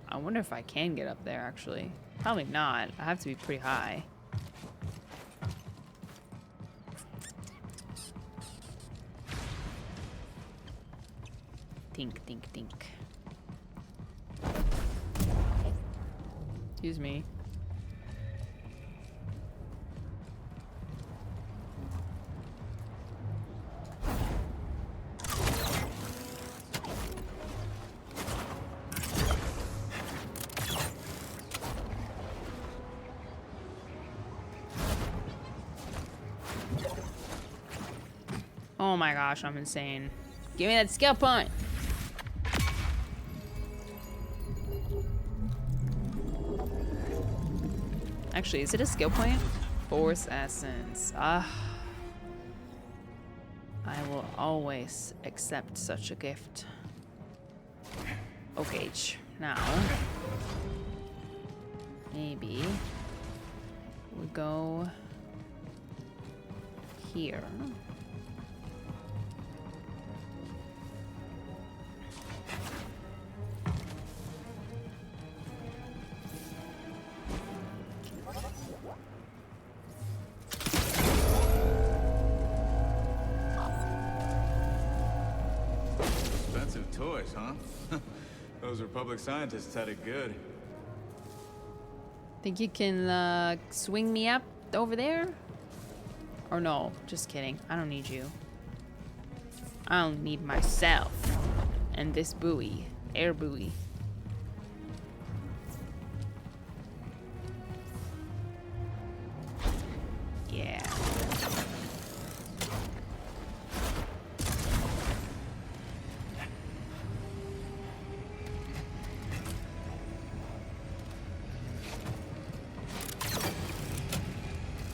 [SPEAKER 2] I wonder if I can get up there, actually. Probably not. I have to be pretty high. Tink, tink, tink. Excuse me. Oh my gosh, I'm insane. Give me that skill point. Actually, is it a skill point? Force essence. Ah. I will always accept such a gift. Okay, now maybe we go here.
[SPEAKER 9] Expensive toys, huh? Those Republic scientists had it good.
[SPEAKER 2] Think you can swing me up over there? Or no, just kidding. I don't need you. I don't need myself. And this buoy. Air buoy. Yeah.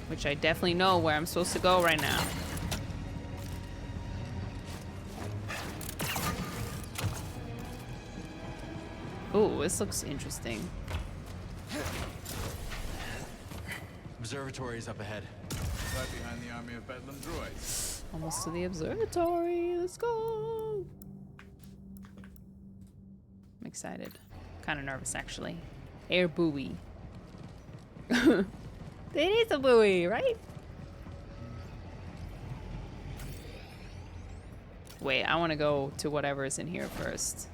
[SPEAKER 2] Which I definitely know where I'm supposed to go right now. Ooh, this looks interesting.
[SPEAKER 8] Observatory is up ahead.
[SPEAKER 9] Right behind the army of Bedlam droids.
[SPEAKER 2] Almost to the observatory. Let's go. I'm excited. Kind of nervous, actually. Air buoy. It is a buoy, right? Wait, I want to go to whatever is in here first.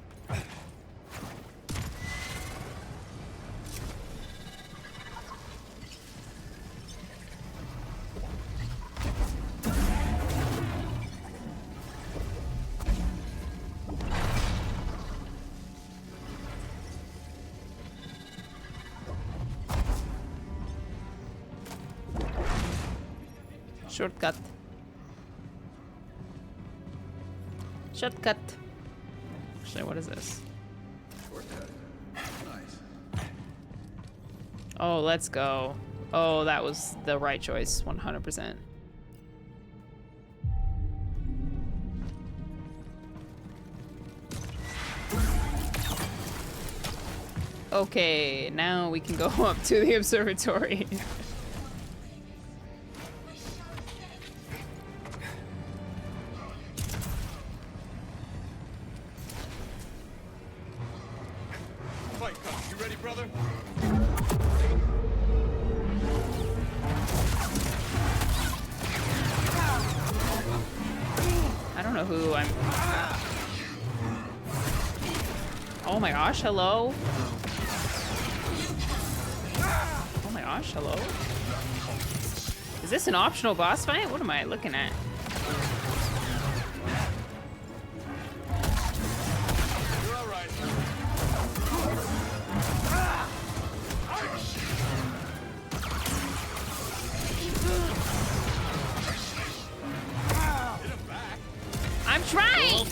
[SPEAKER 2] Shortcut. Shortcut. Actually, what is this?
[SPEAKER 9] Shortcut. Nice.
[SPEAKER 2] Oh, let's go. Oh, that was the right choice, 100%. Okay, now we can go up to the observatory.
[SPEAKER 9] Fight cup, you ready, brother?
[SPEAKER 2] I don't know who I'm... Oh my gosh, hello? Oh my gosh, hello? Is this an optional boss fight? What am I looking at?
[SPEAKER 9] You're all right. Hit him back.
[SPEAKER 2] I'm trying!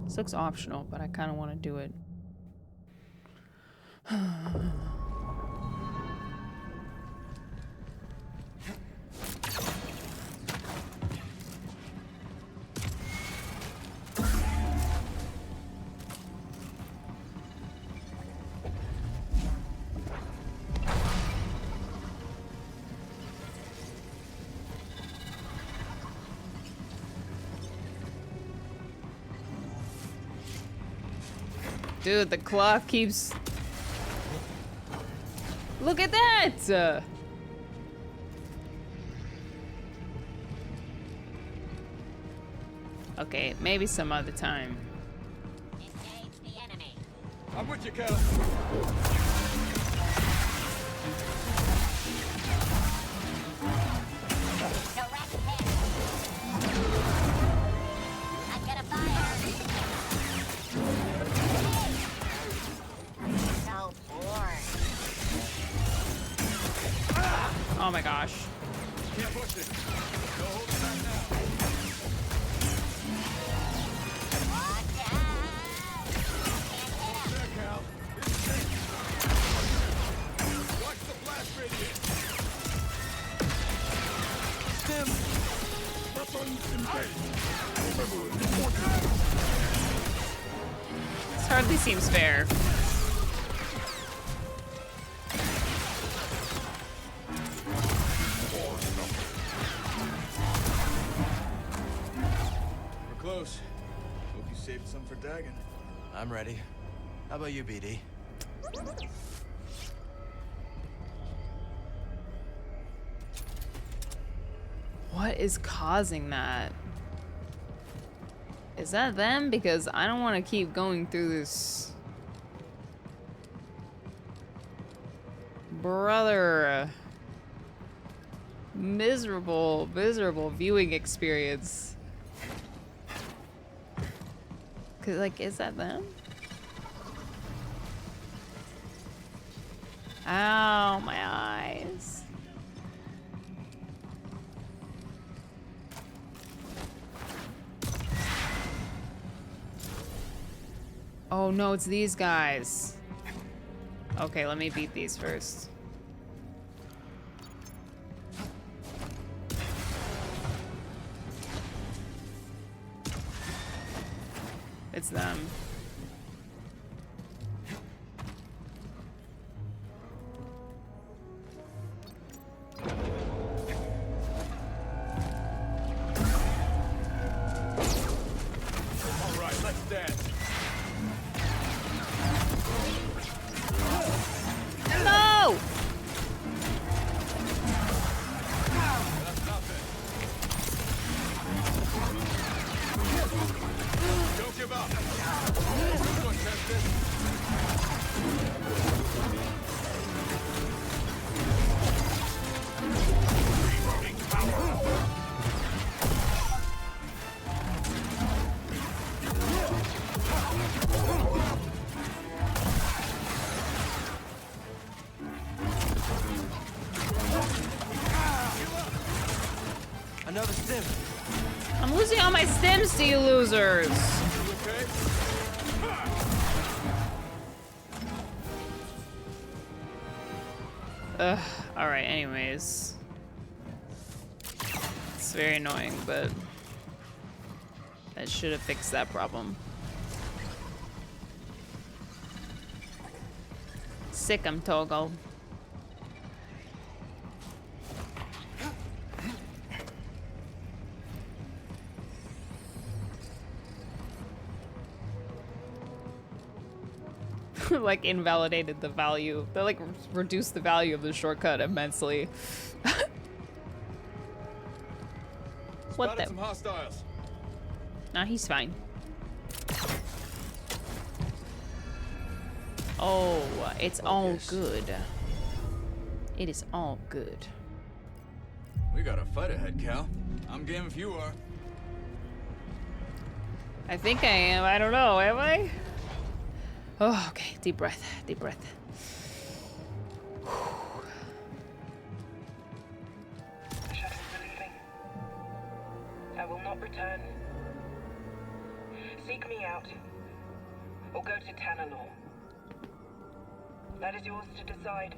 [SPEAKER 2] This looks optional, but I kind of want to do it. Dude, the clock keeps... Look at that! Okay, maybe some other time.
[SPEAKER 5] Engage the enemy.
[SPEAKER 9] I'm with you, Cal.
[SPEAKER 5] Direct hit. I'm gonna fire. So bored.
[SPEAKER 2] Oh my gosh.
[SPEAKER 3] Can't push it. No holding back now. Almost there, Cal. It's safe. Watch the blast radius.
[SPEAKER 9] Stim!
[SPEAKER 3] Weapons engaged.
[SPEAKER 2] This hardly seems fair.
[SPEAKER 3] We're close. Hope you saved some for Dagon.
[SPEAKER 8] I'm ready. How about you, BD?
[SPEAKER 2] What is causing that? Is that them? Because I don't want to keep going through this. Brother. Miserable viewing experience. Cause like, is that them? Ow, my eyes. Oh no, it's these guys. Okay, let me beat these first. It's them.
[SPEAKER 3] All right, let's dance.
[SPEAKER 2] No!
[SPEAKER 3] That's nothing. Don't give up. This one tested. Reloading power.
[SPEAKER 8] Another stim.
[SPEAKER 2] I'm losing all my stims to you losers.
[SPEAKER 3] You okay?
[SPEAKER 2] Ugh, alright, anyways. It's very annoying, but that should have fixed that problem. Sick 'em, Toggle. Like invalidated the value. They like reduced the value of the shortcut immensely. What
[SPEAKER 3] Spotted
[SPEAKER 2] the?
[SPEAKER 3] some hostiles.
[SPEAKER 2] Nah, he's fine. Oh, it's all good. It is all good.
[SPEAKER 3] We got a fight ahead, Cal. I'm game if you are.
[SPEAKER 2] I think I am. I don't know. Am I? Oh, okay. Deep breath. Deep breath.
[SPEAKER 11] Shuttles are leaving. I will not return. Seek me out, or go to Tanalor. That is yours to decide.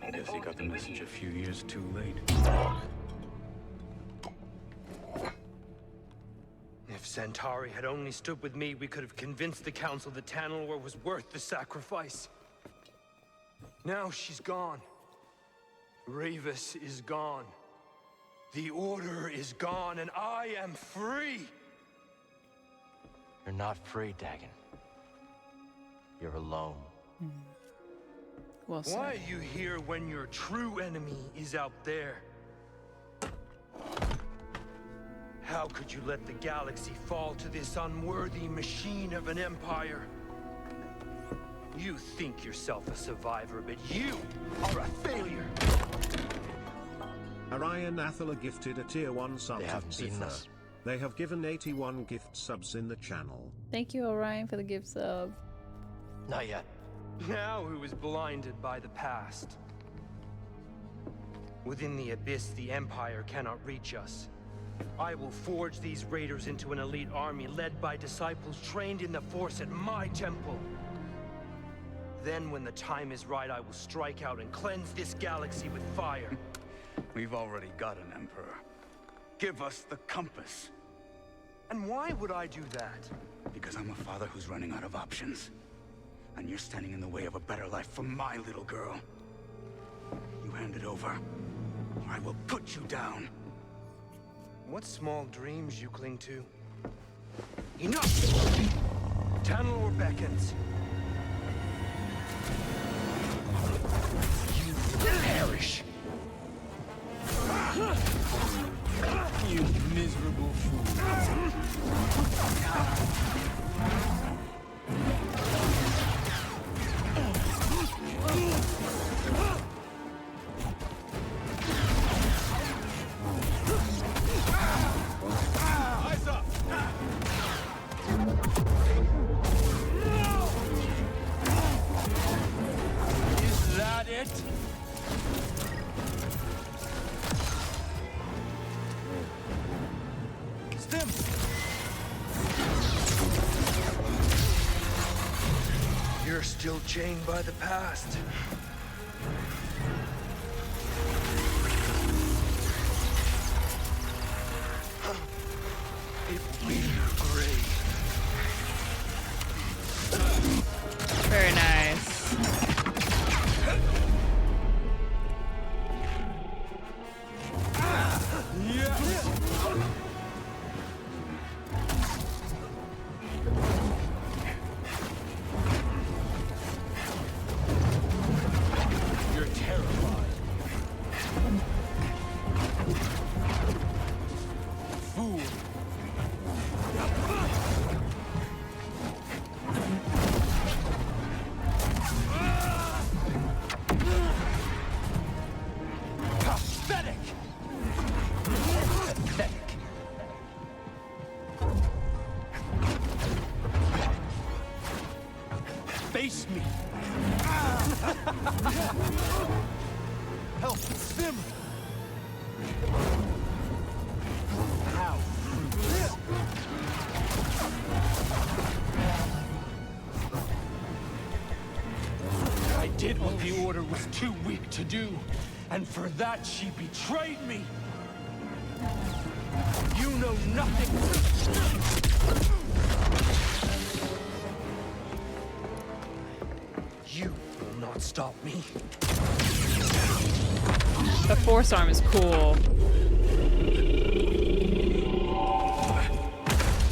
[SPEAKER 11] May the
[SPEAKER 9] Guess he
[SPEAKER 11] Force
[SPEAKER 9] got the
[SPEAKER 11] be with
[SPEAKER 9] message
[SPEAKER 11] you.
[SPEAKER 9] a few years too late.
[SPEAKER 10] If Centauri had only stood with me, we could have convinced the Council that Tanalor was worth the sacrifice. Now she's gone. Ravis is gone. The Order is gone, and I am free!
[SPEAKER 8] You're not free, Dagon. You're alone.
[SPEAKER 2] Well said.
[SPEAKER 10] Why are you here when your true enemy is out there? How could you let the galaxy fall to this unworthy machine of an empire? You think yourself a survivor, but you are a failure!
[SPEAKER 1] Orion Athala gifted a tier 1 sub
[SPEAKER 8] They
[SPEAKER 1] to
[SPEAKER 8] haven't beaten
[SPEAKER 1] Ziffer.
[SPEAKER 8] us.
[SPEAKER 1] They have given 81 gift subs in the channel.
[SPEAKER 2] Thank you, Orion, for the gift sub.
[SPEAKER 8] Not yet.
[SPEAKER 10] Now who is blinded by the past? Within the abyss, the Empire cannot reach us. I will forge these raiders into an elite army led by disciples trained in the Force at my temple. Then, when the time is right, I will strike out and cleanse this galaxy with fire.
[SPEAKER 9] We've already got an Emperor. Give us the compass.
[SPEAKER 10] And why would I do that?
[SPEAKER 9] Because I'm a father who's running out of options. And you're standing in the way of a better life for my little girl. You hand it over, or I will put you down.
[SPEAKER 10] What small dreams you cling to? Enough! Tanalor beckons. You perish! You miserable fool.
[SPEAKER 3] Eyes up!
[SPEAKER 10] Is that it?
[SPEAKER 3] Stim!
[SPEAKER 10] You're still chained by the past. It will be your grave.
[SPEAKER 2] Very nice.
[SPEAKER 10] You're terrified. Fool. Pathetic. Pathetic. Face me.
[SPEAKER 3] Help! Stim!
[SPEAKER 10] How? I did what the Order was too weak to do, and for that she betrayed me. You know nothing. You will not stop me.
[SPEAKER 2] The Force arm is cool.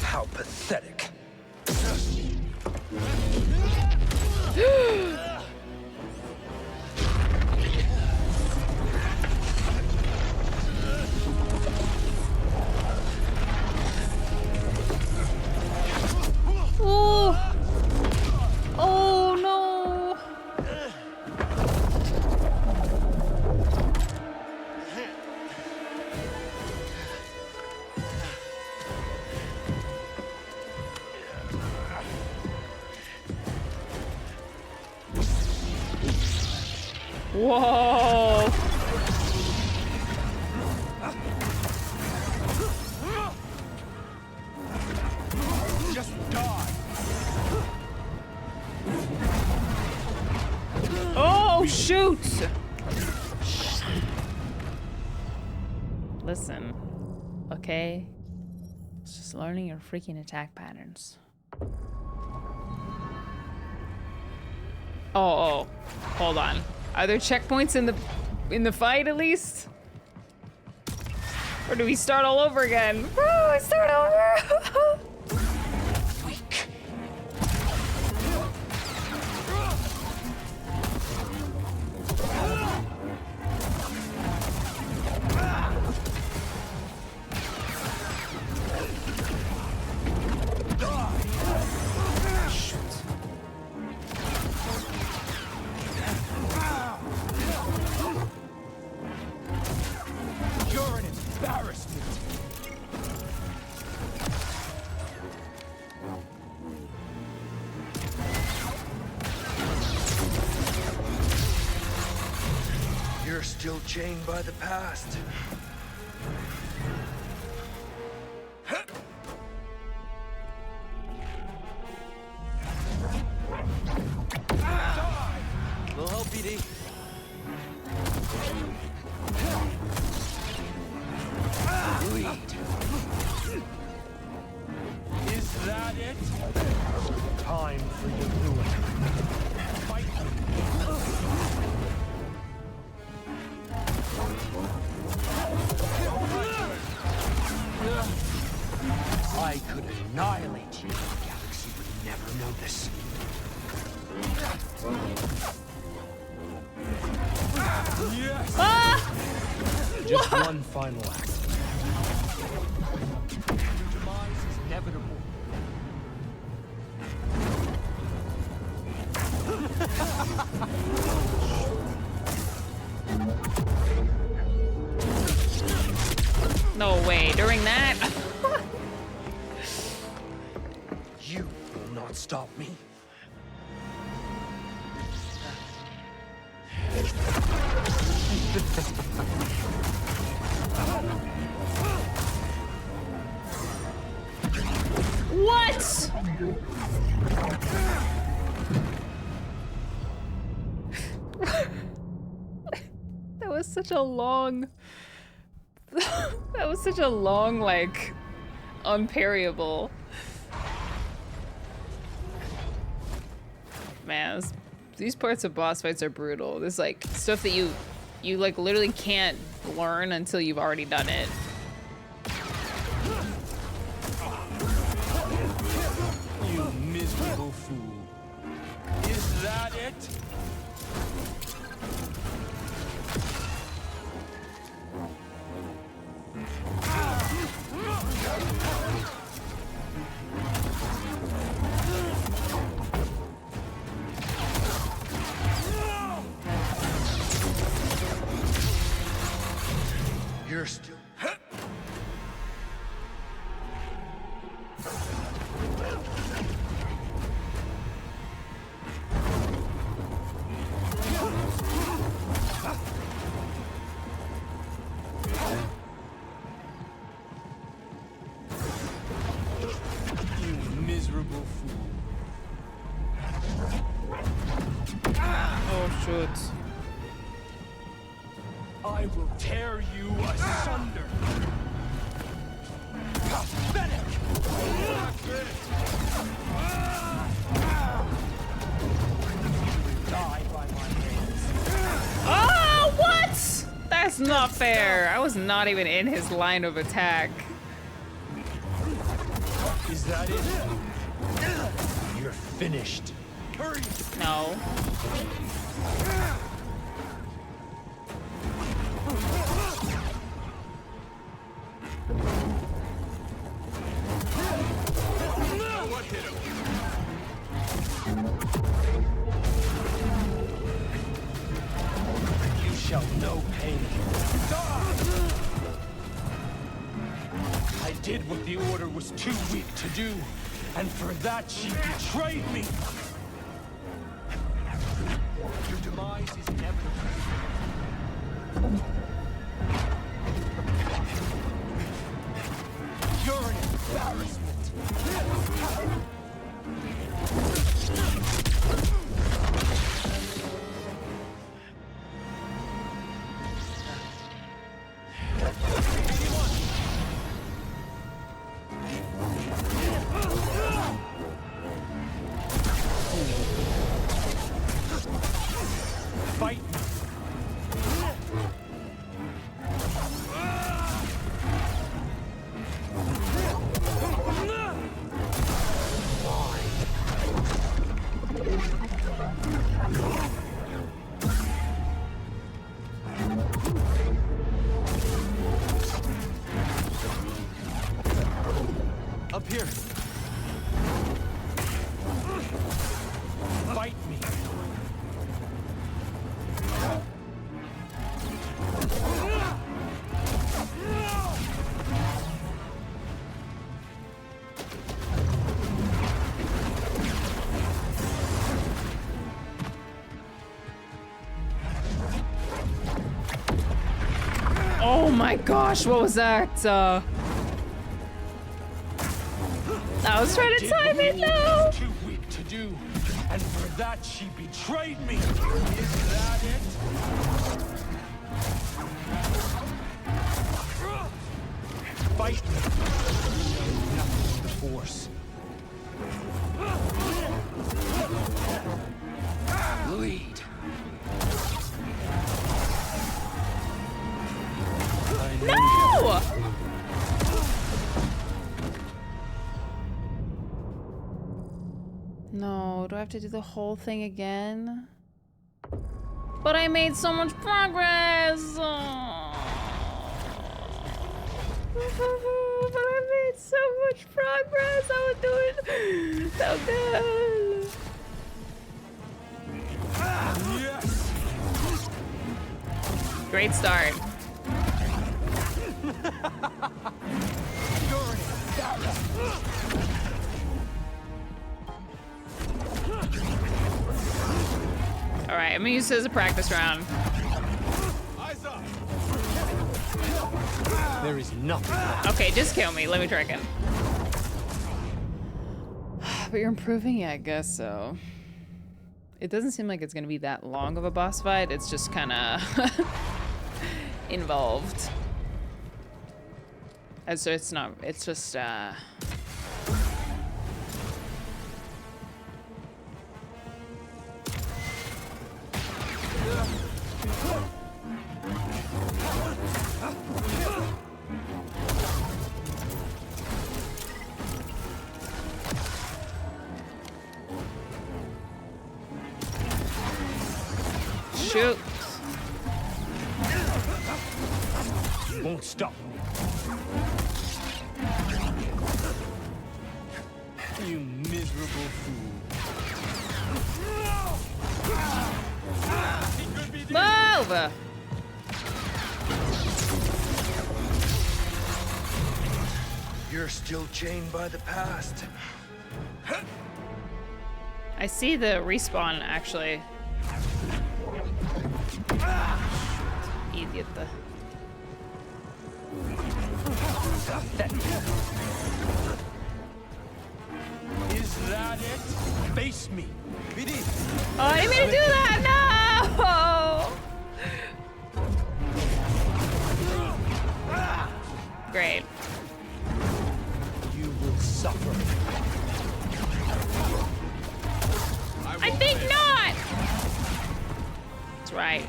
[SPEAKER 10] How pathetic.
[SPEAKER 2] Oh! Oh no! Whoa!
[SPEAKER 10] Just die.
[SPEAKER 2] Oh shoot! Listen, okay? It's just learning your freaking attack patterns. Oh, hold on. Are there checkpoints in the fight at least? Or do we start all over again? Woo, we start over!
[SPEAKER 10] Weak. You're an embarrassment. still chained by the past.
[SPEAKER 8] Little help, BD.
[SPEAKER 10] Is that it? Time for your ruin. Fight I could annihilate you. The galaxy would never know this. Yes!
[SPEAKER 2] Ah!
[SPEAKER 10] Just one final act. Your demise is inevitable.
[SPEAKER 2] No way, during that?
[SPEAKER 10] You will not stop me.
[SPEAKER 2] What? That was such a long... that was such a long, like, unparryable. Man, these parts of boss fights are brutal. There's like stuff that you like literally can't learn until you've already done it.
[SPEAKER 10] You miserable fool. Is that it? You're still... You miserable fool.
[SPEAKER 2] Oh shoot.
[SPEAKER 10] I will tear you asunder. Pathetic! Die by my hands.
[SPEAKER 2] Oh, what? That's not fair. I was not even in his line of attack.
[SPEAKER 10] Is that it? You're finished. Hurry!
[SPEAKER 2] No.
[SPEAKER 10] What hit him? You shall know pain. I did what the Order was too weak to do, and for that she betrayed me. Your demise is inevitable. You're an embarrassment. Fight me. Up here. Fight me.
[SPEAKER 2] Oh my gosh, what was that? I was trying to time it, no!
[SPEAKER 10] Too weak to do, and for that she betrayed me. Is that it? Fight me. Nothing but the Force. Lead.
[SPEAKER 2] No! No, do I have to do the whole thing again? But I made so much progress! Oh. But I made so much progress! I was doing so good!
[SPEAKER 10] Yes.
[SPEAKER 2] Great start. Alright, I'm gonna use this as a practice round.
[SPEAKER 10] Eyes up. There is nothing.
[SPEAKER 2] Okay, just kill me. Let me try again. But you're improving? Yeah, I guess so. It doesn't seem like it's gonna be that long of a boss fight. It's just kind of involved. And so it's not, it's just, shoot.
[SPEAKER 10] You won't stop me. You miserable fool.
[SPEAKER 2] Move!
[SPEAKER 10] You're still chained by the past.
[SPEAKER 2] I see the respawn, actually. Idiot.
[SPEAKER 10] Is that it? Face me.
[SPEAKER 2] Oh, I didn't mean to do that! No! Great.
[SPEAKER 10] You will suffer.
[SPEAKER 2] I think not! That's right.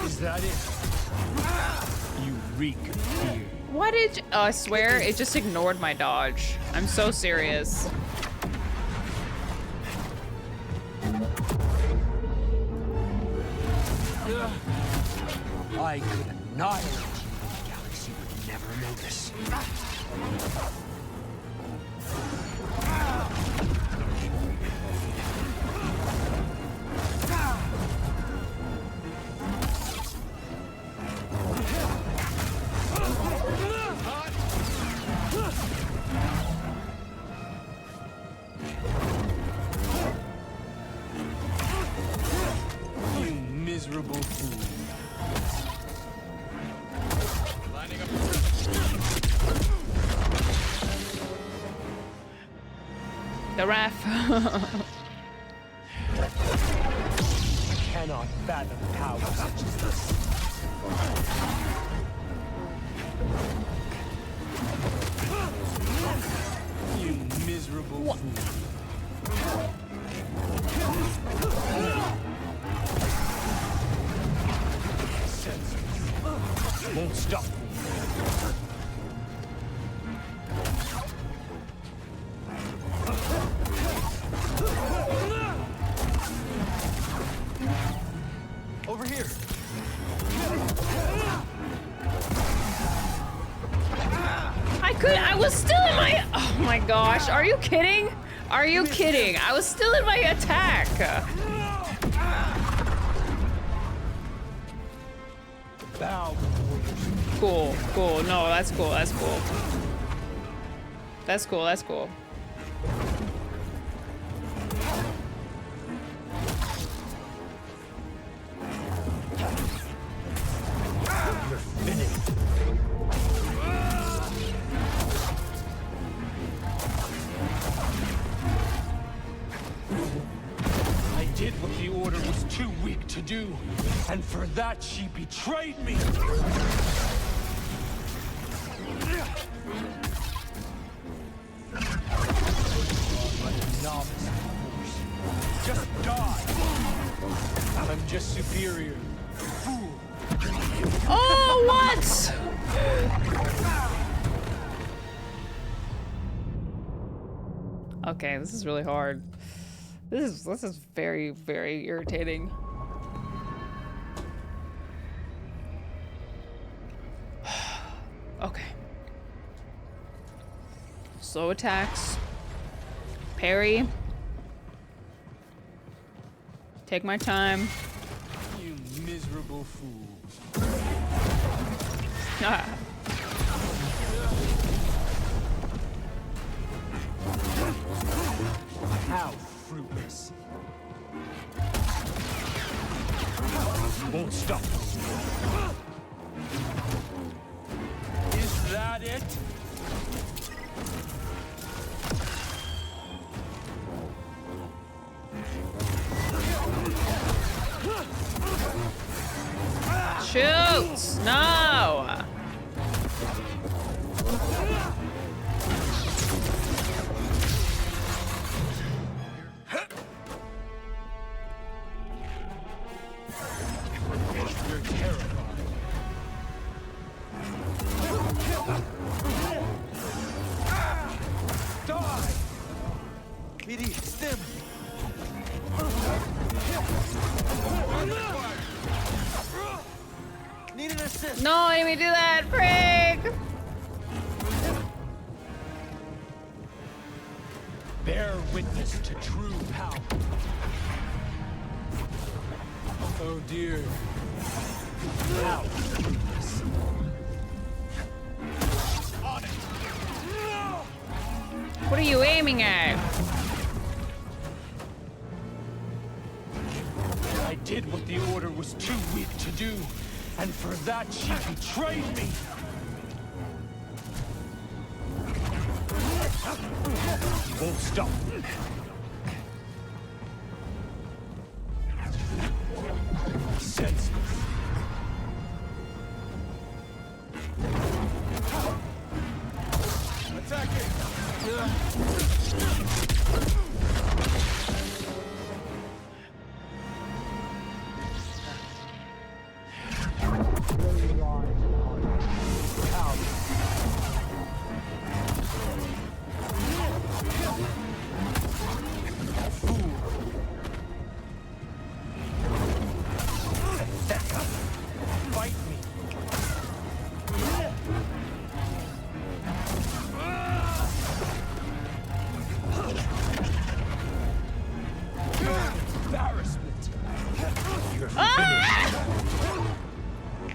[SPEAKER 10] Is that it? You reek of fear.
[SPEAKER 2] What did you, oh, I swear, it just ignored my dodge. I'm so serious.
[SPEAKER 10] I could annihilate you. The galaxy would never notice. You miserable fool. Lining up.
[SPEAKER 2] The ref.
[SPEAKER 10] I cannot fathom power such as this. You miserable fool. Won't stop me. Over here.
[SPEAKER 2] I was still in my, oh my gosh, are you kidding? Are you kidding? I was still in my attack.
[SPEAKER 10] Bow.
[SPEAKER 2] Cool, cool, no, that's cool, that's cool. That's cool, that's cool.
[SPEAKER 10] too weak to do, and for that she betrayed me. Novice, of course. Just die. I'm just superior. Fool.
[SPEAKER 2] Oh, what? Okay, this is really hard. This is very, very irritating. Okay. Slow attacks. Parry. Take my time.
[SPEAKER 10] You miserable fool.
[SPEAKER 2] Ah.
[SPEAKER 10] How fruitless. You won't stop. Is that it?
[SPEAKER 2] Shoot! No!
[SPEAKER 10] You're terrified. Die! BD, stim! Need an assist!
[SPEAKER 2] No, I didn't mean to do that, Frig!
[SPEAKER 10] Bear witness to true power. Oh dear. Now, on it.
[SPEAKER 2] What are you aiming at?
[SPEAKER 10] I did what the order was too weak to do, and for that she betrayed me. You won't stop. Senseless. Attack it!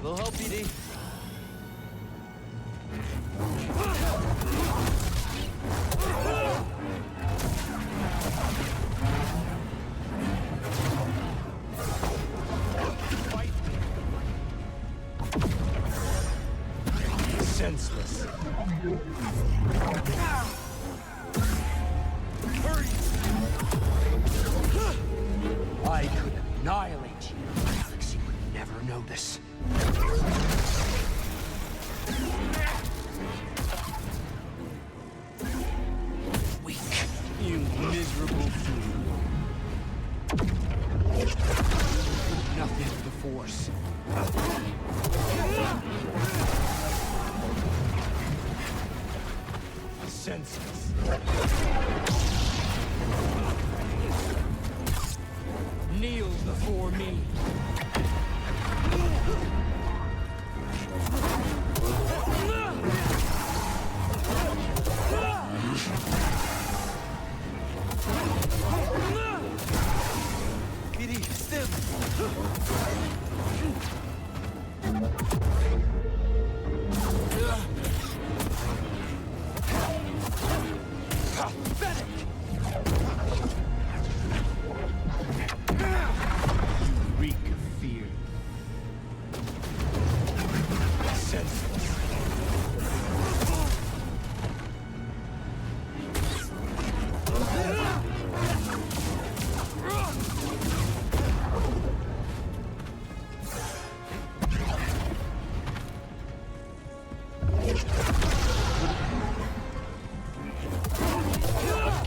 [SPEAKER 10] We'll help, BD. Senseless. Hurry! I could annihilate you. Galaxy would never notice. Weak. You miserable fool. Nothing to the Force. Senseless. Kneel before me. BD, stim. Pathetic. You reek of fear. Senseless.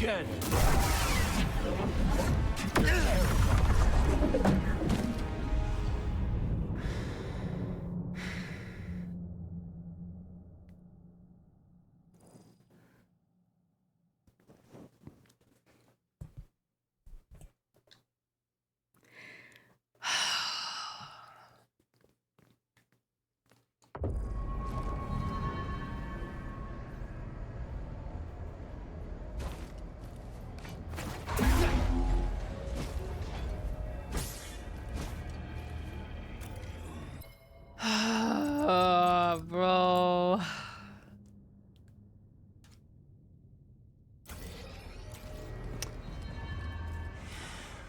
[SPEAKER 10] again!
[SPEAKER 2] Bro.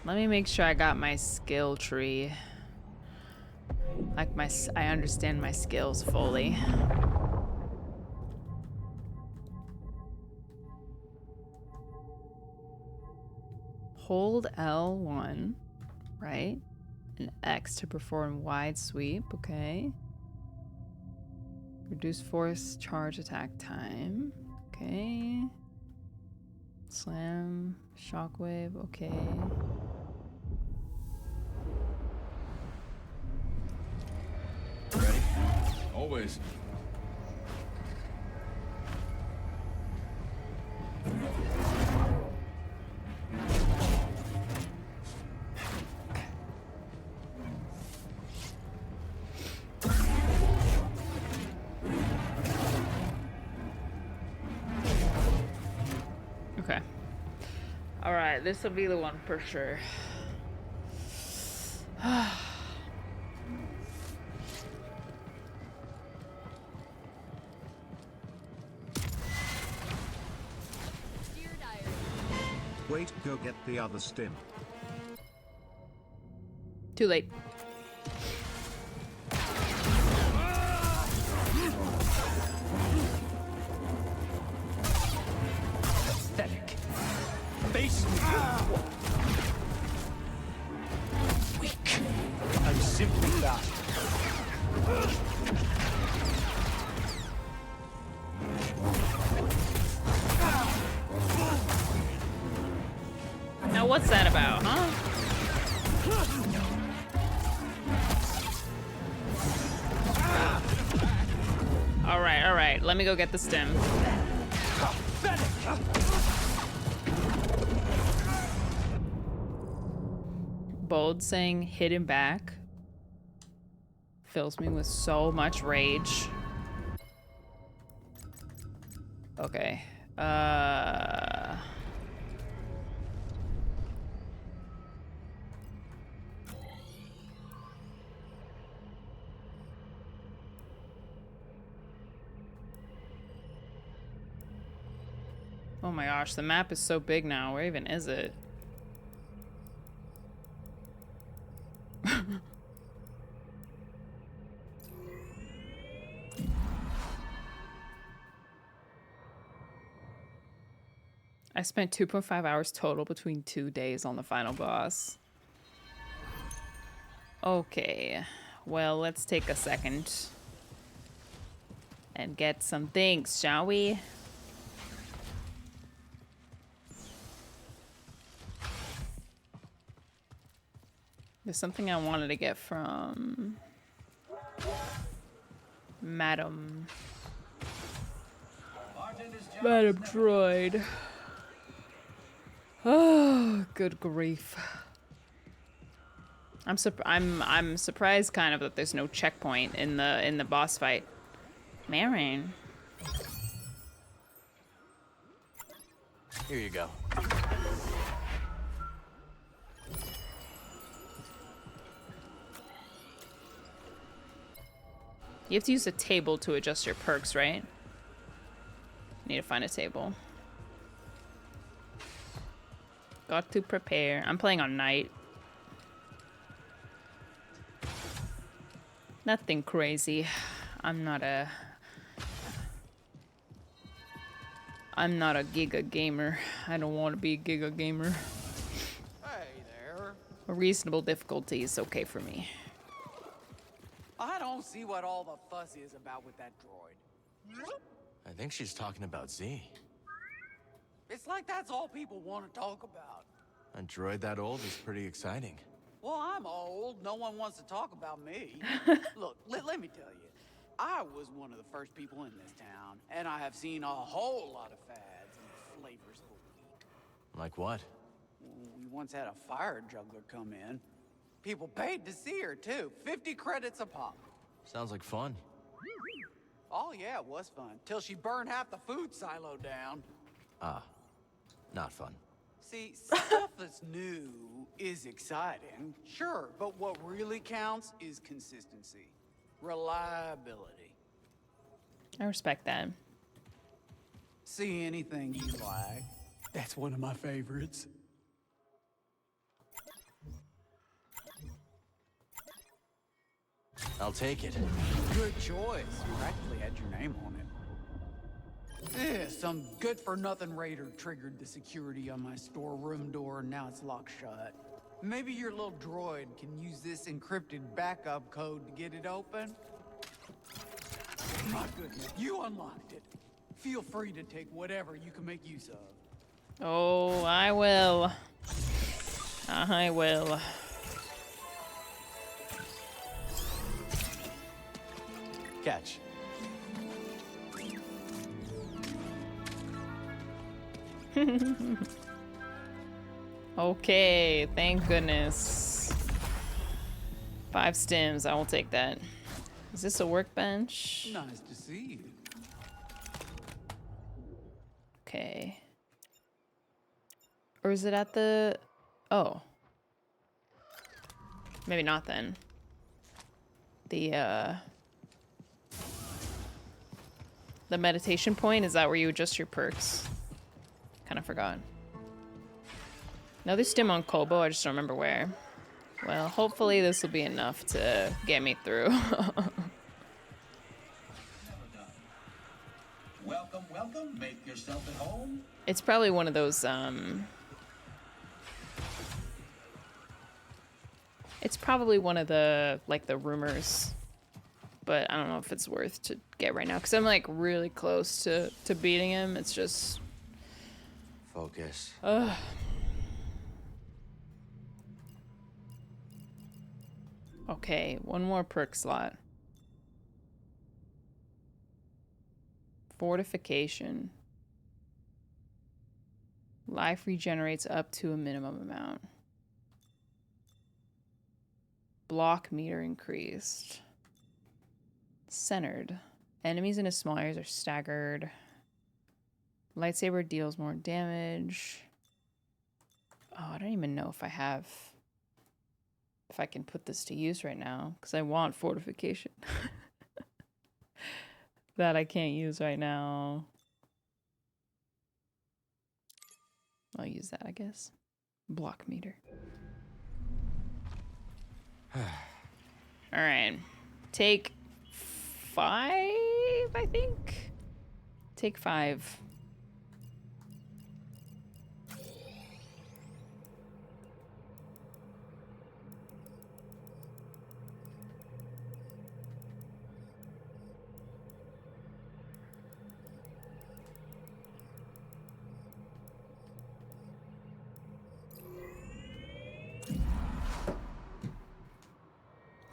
[SPEAKER 2] Let me make sure I got my skill tree. Like I understand my skills fully. Hold L1, right? And X to perform wide sweep, okay. Reduce force charge attack time, okay. Slam, shockwave, okay.
[SPEAKER 10] Ready? Always.
[SPEAKER 2] Okay. Alright, this will be the one for sure.
[SPEAKER 1] Wait, go get the other stim.
[SPEAKER 2] Too late.
[SPEAKER 10] Pathetic. Face me. Weak. I'm simply fast.
[SPEAKER 2] Now what's that about, huh? All right. Let me go get the stem. Bold saying hit him back fills me with so much rage. Okay. Oh my gosh, the map is so big now. Where even is it? I spent 2.5 hours total between 2 days on the final boss. Okay, well, let's take a second and get some things, shall we? There's something I wanted to get from Madam Droid. Oh, good grief. I'm surprised kind of that there's no checkpoint in the boss fight. Marin.
[SPEAKER 8] Here you go.
[SPEAKER 2] You have to use a table to adjust your perks, right? Need to find a table. Got to prepare. I'm playing on night. Nothing crazy. I'm not a giga gamer. I don't want to be a giga gamer.
[SPEAKER 12] Hey there.
[SPEAKER 2] A reasonable difficulty is okay for me.
[SPEAKER 12] I don't see what all the fuss is about with that droid.
[SPEAKER 8] I think she's talking about Z.
[SPEAKER 12] It's like that's all people want to talk about.
[SPEAKER 8] A droid that old is pretty exciting.
[SPEAKER 12] Well, I'm old. No one wants to talk about me. Look, let me tell you. I was one of the first people in this town, and I have seen a whole lot of fads and flavors of the week.
[SPEAKER 8] Like what?
[SPEAKER 12] We once had a fire juggler come in. People paid to see her, too. 50 credits a pop.
[SPEAKER 8] Sounds like fun.
[SPEAKER 12] Oh, yeah, it was fun. Till she burned half the food silo down.
[SPEAKER 8] Ah, not fun.
[SPEAKER 12] See, stuff that's new is exciting, sure, but what really counts is consistency. Reliability.
[SPEAKER 2] I respect that.
[SPEAKER 12] See anything you like. That's one of my favorites.
[SPEAKER 8] I'll take it.
[SPEAKER 12] Good choice. Practically had your name on it. Yeah, some good-for-nothing raider triggered the security on my storeroom door, and now it's locked shut. Maybe your little droid can use this encrypted backup code to get it open? My goodness, you unlocked it. Feel free to take whatever you can make use of.
[SPEAKER 2] Oh, I will. I will.
[SPEAKER 12] Catch.
[SPEAKER 2] Okay, thank goodness. 5 stims, I will take that. Is this a workbench?
[SPEAKER 12] Nice to see you.
[SPEAKER 2] Okay. Or is it at the... Oh. Maybe not then. The meditation point, is that where you adjust your perks? Kind of forgot. Another stim on Kobo, I just don't remember where. Well, hopefully this will be enough to get me through.
[SPEAKER 13] Welcome, welcome. Make yourself at home.
[SPEAKER 2] It's probably one of those, it's probably one of the, like, the rumors. But I don't know if it's worth to get right now. Because I'm, like, really close to beating him. It's just...
[SPEAKER 8] Focus.
[SPEAKER 2] Ugh. Okay, one more perk slot. Fortification. Life regenerates up to a minimum amount. Block meter increased. Centered. Enemies in a small areas are staggered. Lightsaber deals more damage. Oh, I don't even know if I have... If I can put this to use right now. Because I want fortification. That I can't use right now. I'll use that, I guess. Block meter. Alright. Take 5, I think? Take 5.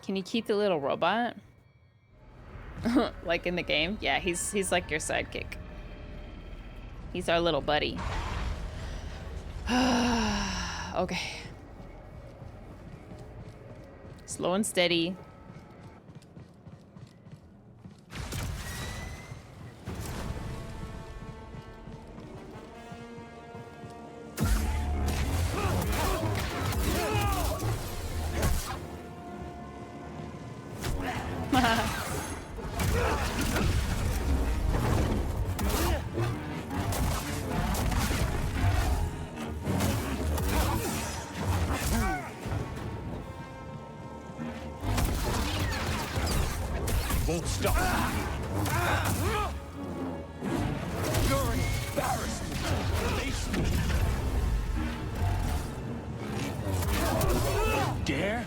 [SPEAKER 2] Can you keep the little robot? Like in the game? Yeah, he's like your sidekick. He's our little buddy. Okay. Slow and steady.
[SPEAKER 9] Won't stop. You're an embarrassment. Release me. Dare?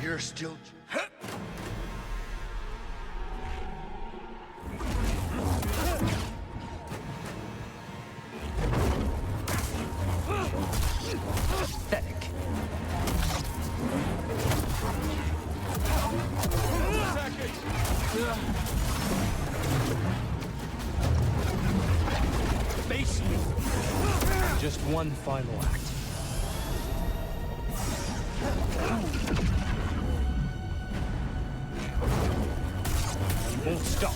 [SPEAKER 9] You're still...
[SPEAKER 10] Face me. Just one final act. You won't stop.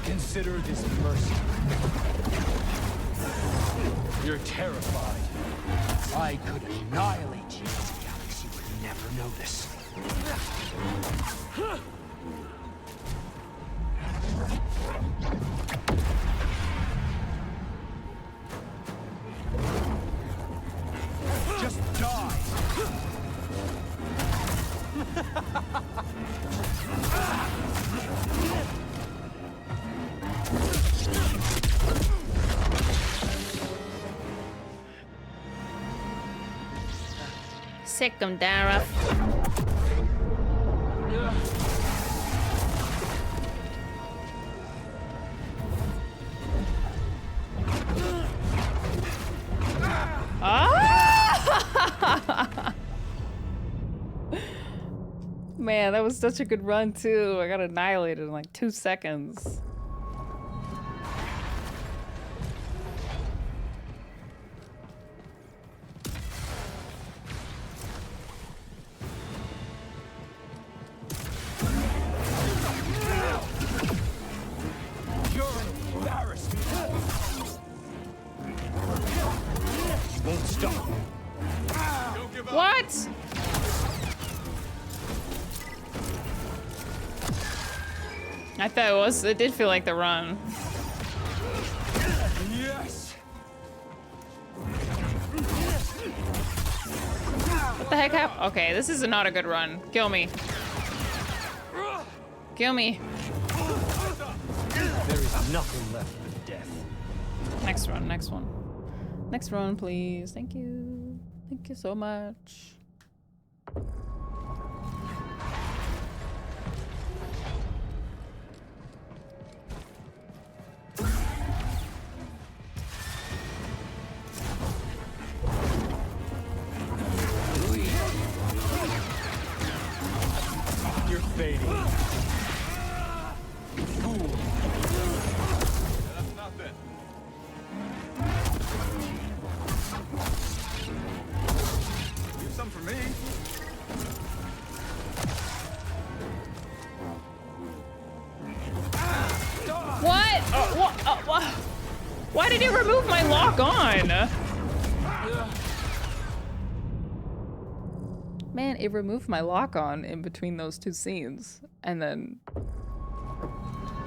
[SPEAKER 10] Consider this mercy. You're terrified. I could annihilate you. The galaxy would never notice. Just die.
[SPEAKER 2] Sick 'em, Dara. Ah! Man, that was such a good run too. I got annihilated in like 2 seconds. What? I thought it did feel like the run.
[SPEAKER 10] Yes.
[SPEAKER 2] What the heck happened? Okay, this is not a good run. Kill me. Kill me.
[SPEAKER 10] There is nothing left but death.
[SPEAKER 2] Next run, next one. Next run, please. Thank you. Thank you so much.
[SPEAKER 10] You're fading. Fool.
[SPEAKER 3] That's nothing. Leave some for me.
[SPEAKER 2] What? What? Why did it remove my lock on? Man, it removed my lock on in between those two scenes. And then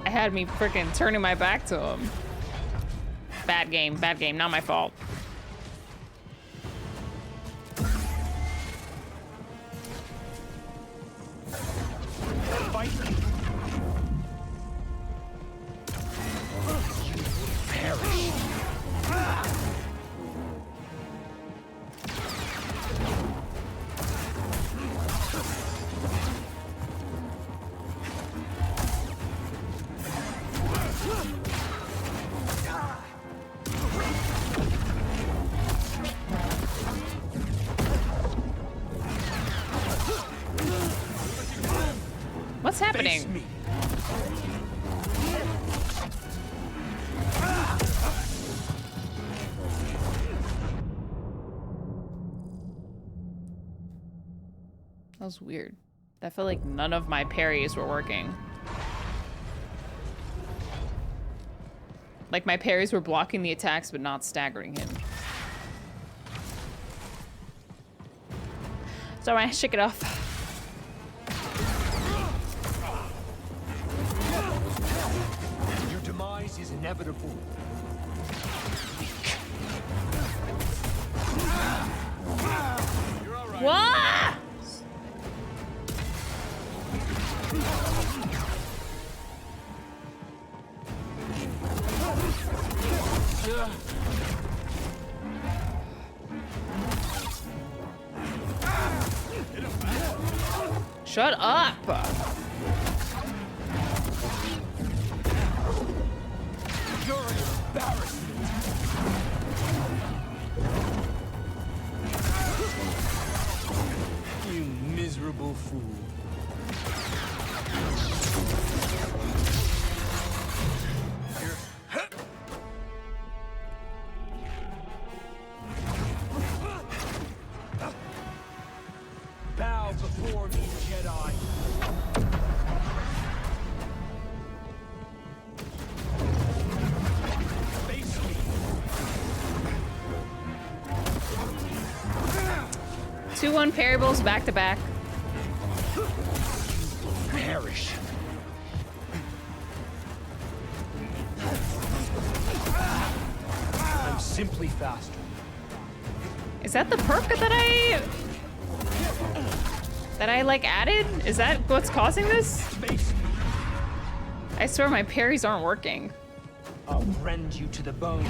[SPEAKER 2] it had me freaking turning my back to him. Bad game, not my fault.
[SPEAKER 10] Fight. Perish.
[SPEAKER 2] What's happening? That was weird. I felt like none of my parries were working. Like my parries were blocking the attacks but not staggering him. It's alright, shake it off.
[SPEAKER 10] Your demise is inevitable.
[SPEAKER 2] What? Shut up!
[SPEAKER 10] embarrassment! You miserable fool. Bow before me, Jedi. Face me.
[SPEAKER 2] 2-1 parables back to back.
[SPEAKER 10] Perish. I'm simply faster.
[SPEAKER 2] Is that the perk that I like added? Is that what's causing this? I swear my parries aren't working.
[SPEAKER 10] I'll rend you to the bone.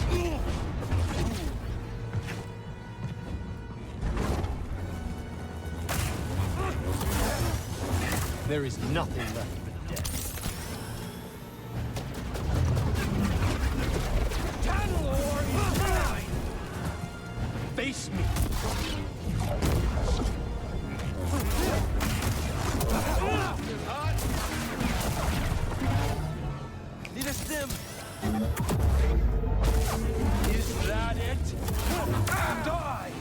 [SPEAKER 10] There is nothing left but death. Tantalor is mine! Face me! Need a stim! Is that it? Die!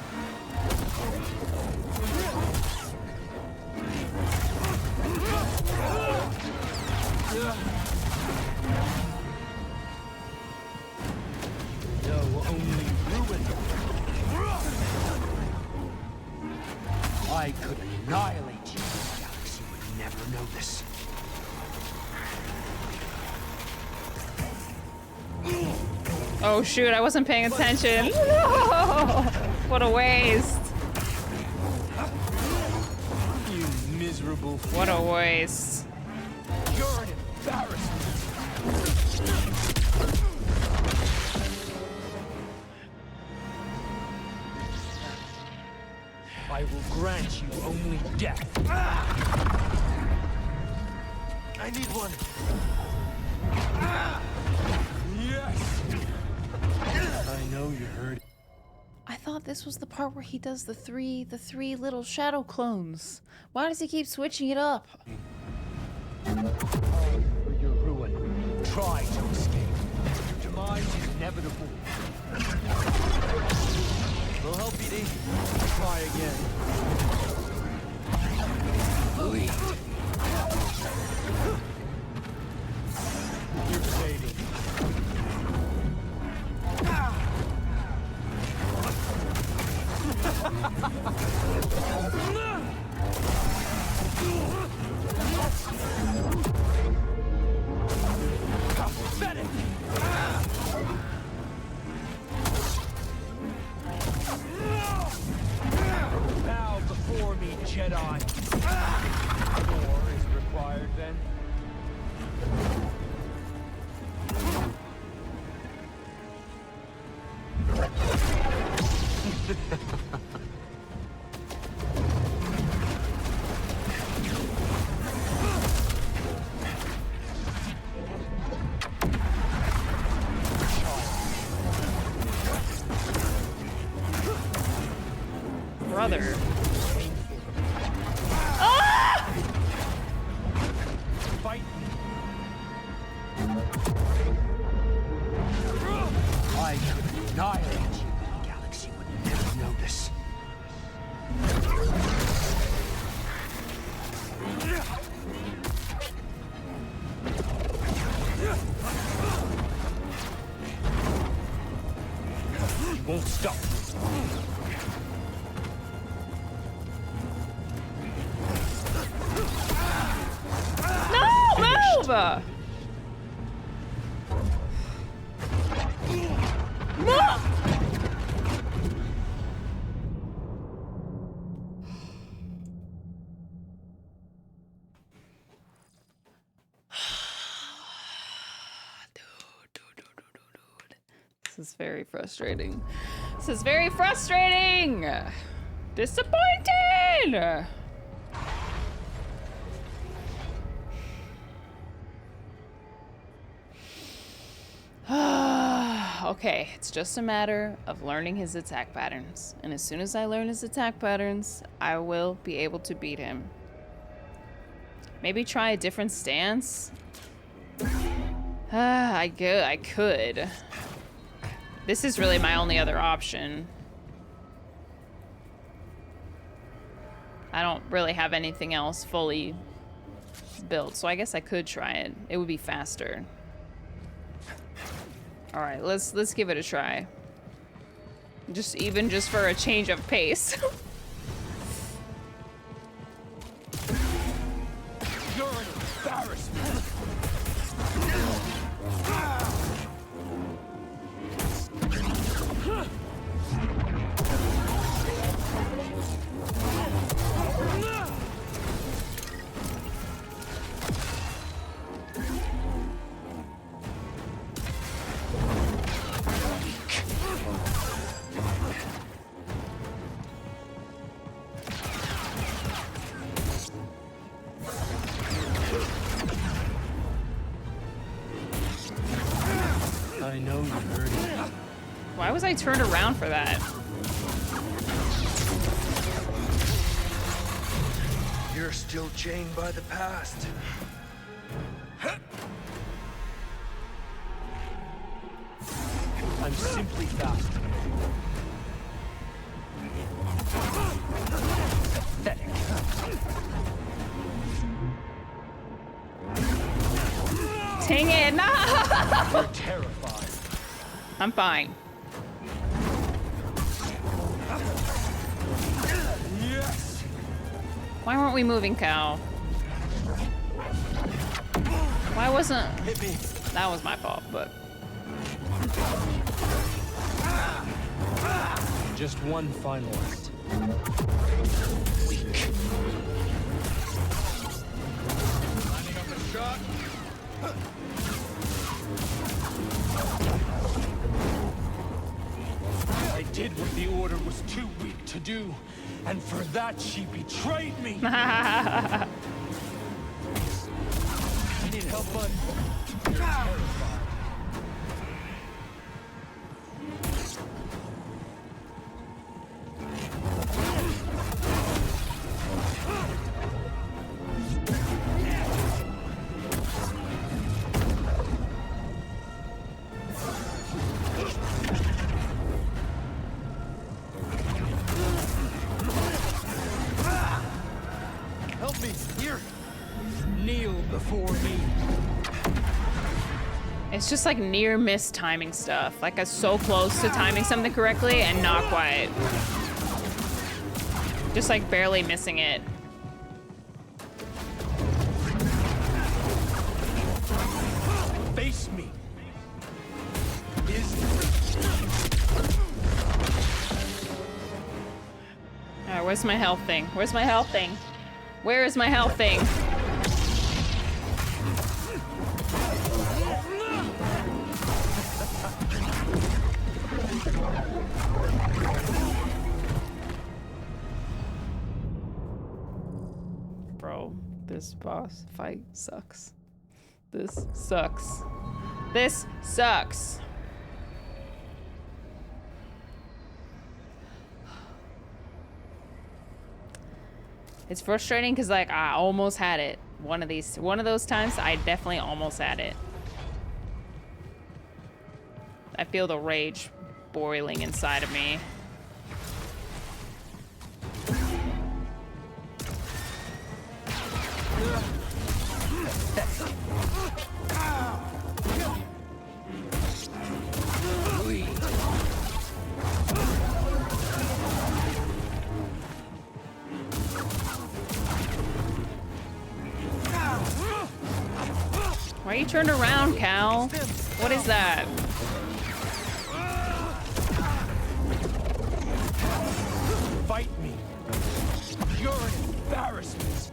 [SPEAKER 10] No, only ruin. I could annihilate you. The galaxy would never know this.
[SPEAKER 2] Oh shoot, I wasn't paying attention. No! What a waste.
[SPEAKER 10] You miserable fool.
[SPEAKER 2] What a waste.
[SPEAKER 10] You're an embarrassment. I will grant you only death. I need one. Yes. I know you heard.
[SPEAKER 2] I thought this was the part where he does the three little shadow clones. Why does he keep switching it up?
[SPEAKER 10] For your ruin. Try to escape. Your demise is inevitable. Will help, BD. Try again. Bleed. You're fading. Pathetic! Bow before me, Jedi. More is required then.
[SPEAKER 2] Brother. Ah!
[SPEAKER 10] Fight me. I could annihilate you. The galaxy would never know this. You won't stop.
[SPEAKER 2] No, move! Move! This is very frustrating. This is very frustrating! Disappointed! Okay, it's just a matter of learning his attack patterns. And as soon as I learn his attack patterns, I will be able to beat him. Maybe try a different stance? I could. This is really my only other option. I don't really have anything else fully built, so I guess I could try it. It would be faster. All right, let's give it a try. Even just for a change of pace.
[SPEAKER 10] You're an embarrassment.
[SPEAKER 12] I know you heard it.
[SPEAKER 2] Why was I turned around for that?
[SPEAKER 10] You're still chained by the past. I'm simply faster. Pathetic.
[SPEAKER 2] Dang it, no!
[SPEAKER 10] You're terrified.
[SPEAKER 2] I'm fine.
[SPEAKER 10] Yes.
[SPEAKER 2] Why weren't we moving, Cal? Why wasn't...
[SPEAKER 10] Hit me.
[SPEAKER 2] That was my fault, but...
[SPEAKER 10] Just one finalist. Weak. Lining up a shot. I did what the Order was too weak to do, and for that she betrayed me. I need help, bud. You're terrified. Help me, here. Kneel before me.
[SPEAKER 2] It's just like near miss timing stuff. Like I'm so close to timing something correctly and not quite. Just like barely missing it.
[SPEAKER 10] Face me.
[SPEAKER 2] Alright, where's my health thing? Where's my health thing? Where is my health thing? Bro, this boss fight sucks. This sucks. This sucks. It's frustrating because like I almost had it. One of those times I definitely almost had it. I feel the rage boiling inside of me. Why are you turned around, Cal? What is that?
[SPEAKER 10] Fight me. You're an embarrassment.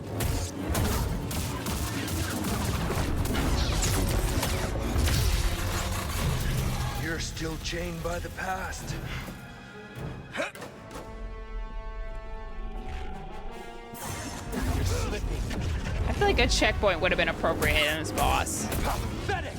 [SPEAKER 10] You're still chained by the past. You're slipping.
[SPEAKER 2] I feel like a checkpoint would have been appropriate in this boss.
[SPEAKER 10] Pathetic.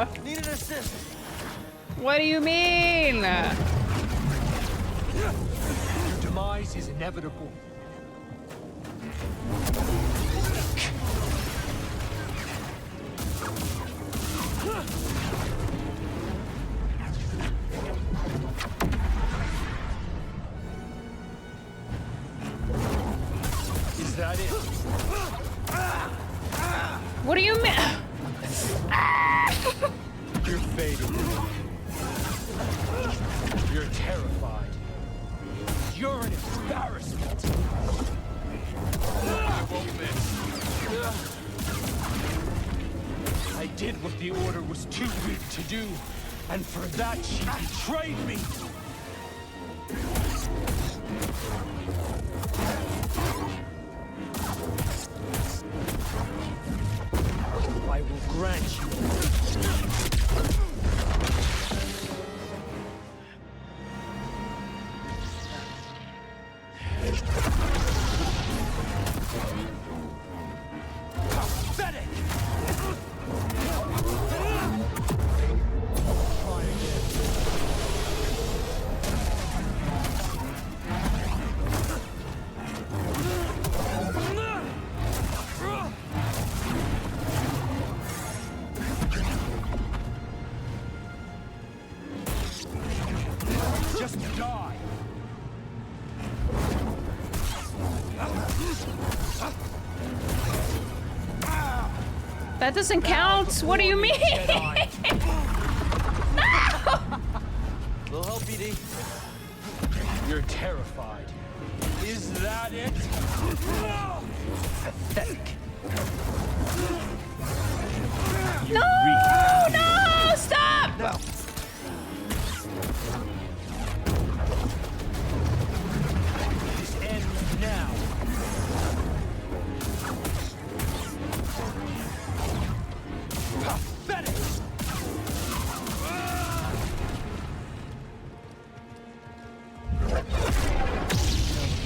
[SPEAKER 10] Need an assist.
[SPEAKER 2] What do you mean?
[SPEAKER 10] Your demise is inevitable. Is that it?
[SPEAKER 2] What do you mean?
[SPEAKER 10] You're fading. You're terrified. You're an embarrassment. I won't miss. I did what the Order was too weak to do, and for that she betrayed me. I will grant you. Pathetic! Try again. Just die.
[SPEAKER 2] That doesn't count. What do you mean?
[SPEAKER 10] Little help, BD. You're terrified. Is that it? Pathetic.
[SPEAKER 2] No! No! Stop!
[SPEAKER 10] Now. This ends now. Pathetic!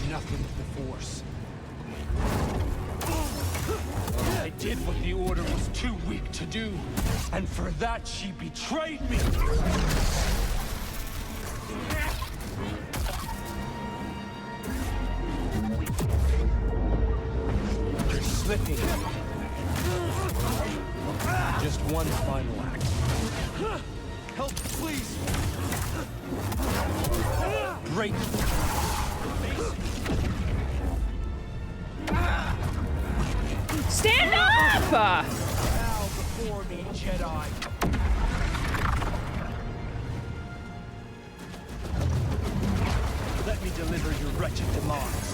[SPEAKER 10] Nothing but the Force. I did what the Order was too weak to do, and for that she betrayed me. You're slipping. Just one final act. Help, please. Break.
[SPEAKER 2] Stand up!
[SPEAKER 10] Bow before me, Jedi. Let me deliver your wretched demise.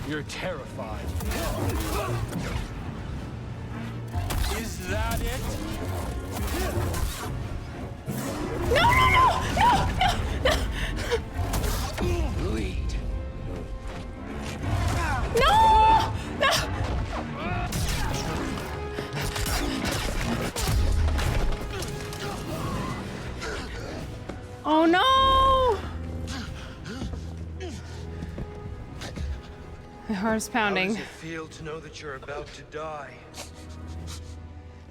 [SPEAKER 10] You're terrified. Is that it?
[SPEAKER 2] No, no, no! No, no, no!
[SPEAKER 10] Lead.
[SPEAKER 2] No! No! Oh no! My heart is pounding.
[SPEAKER 10] How does it feel to know that you're about to die?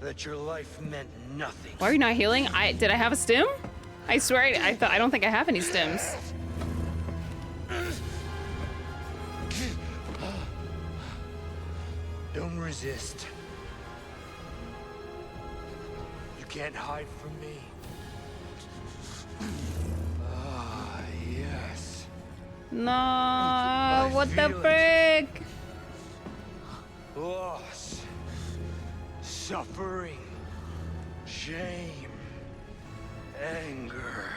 [SPEAKER 10] That your life meant nothing.
[SPEAKER 2] Why are you not healing? Did I have a stim? I swear I don't think I have any stims.
[SPEAKER 10] Don't resist. You can't hide from me. Ah, yes.
[SPEAKER 2] No, what the
[SPEAKER 10] feel it.
[SPEAKER 2] frick?
[SPEAKER 10] Loss. Suffering. Shame. Anger.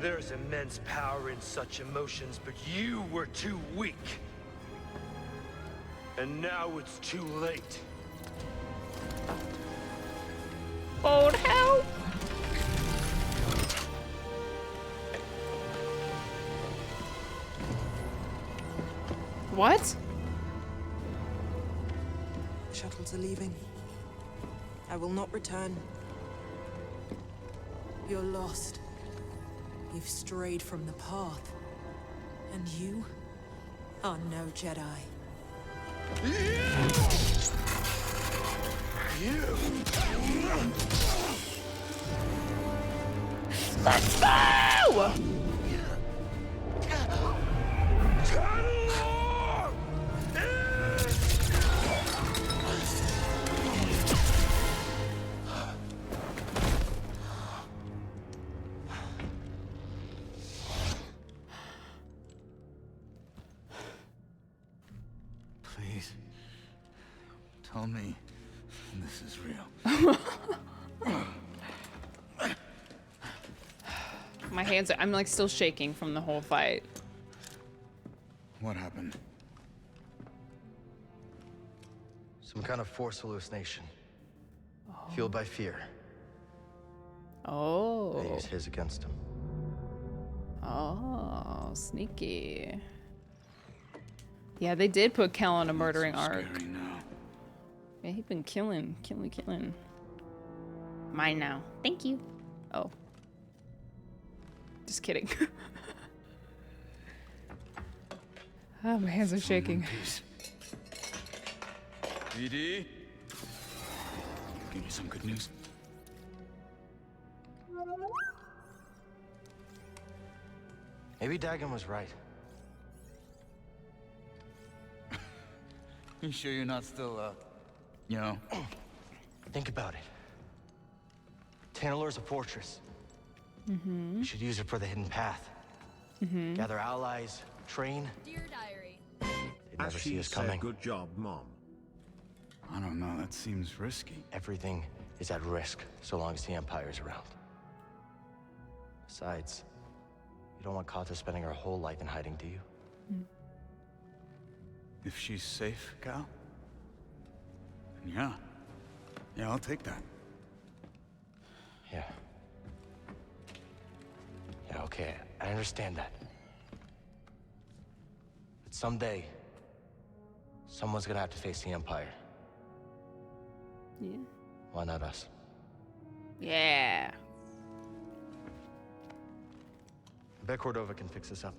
[SPEAKER 10] There's immense power in such emotions, but you were too weak. And now it's too late.
[SPEAKER 2] Old help! What?
[SPEAKER 14] The shuttles are leaving. I will not return. You're lost. You've strayed from the path. And you are no Jedi.
[SPEAKER 2] Let's go!
[SPEAKER 9] Please, tell me this is real.
[SPEAKER 2] My hands are, I'm like still shaking from the whole fight.
[SPEAKER 9] What happened?
[SPEAKER 15] Some kind of force hallucination. Fueled by fear.
[SPEAKER 2] Oh.
[SPEAKER 15] They use his against him.
[SPEAKER 2] Oh, sneaky. Yeah, they did put Kel on a murdering arc. Yeah, he's been killing. Mine now. Thank you. Oh. Just kidding. Oh, my hands are shaking.
[SPEAKER 9] BD? Give me some good news.
[SPEAKER 15] Maybe Dagon was right.
[SPEAKER 9] You sure you're not still, you know?
[SPEAKER 15] Think about it. Tanalor's a fortress.
[SPEAKER 2] Mm-hmm.
[SPEAKER 15] We should use it for the hidden path.
[SPEAKER 2] Mm-hmm.
[SPEAKER 15] Gather allies, train.
[SPEAKER 4] Dear Diary.
[SPEAKER 15] They'd
[SPEAKER 1] As
[SPEAKER 15] never see
[SPEAKER 1] she
[SPEAKER 15] us
[SPEAKER 1] said,
[SPEAKER 15] coming.
[SPEAKER 1] good job, Mom.
[SPEAKER 9] I don't know, that seems risky.
[SPEAKER 15] Everything is at risk so long as the Empire's around. Besides, you don't want Kata spending her whole life in hiding, do you?
[SPEAKER 9] If she's safe, Cal? Then yeah. Yeah, I'll take that.
[SPEAKER 15] Yeah. Yeah, okay, I understand that. But someday, someone's gonna have to face the Empire.
[SPEAKER 2] Yeah.
[SPEAKER 15] Why not us?
[SPEAKER 2] Yeah.
[SPEAKER 15] I bet Cordova can fix this up.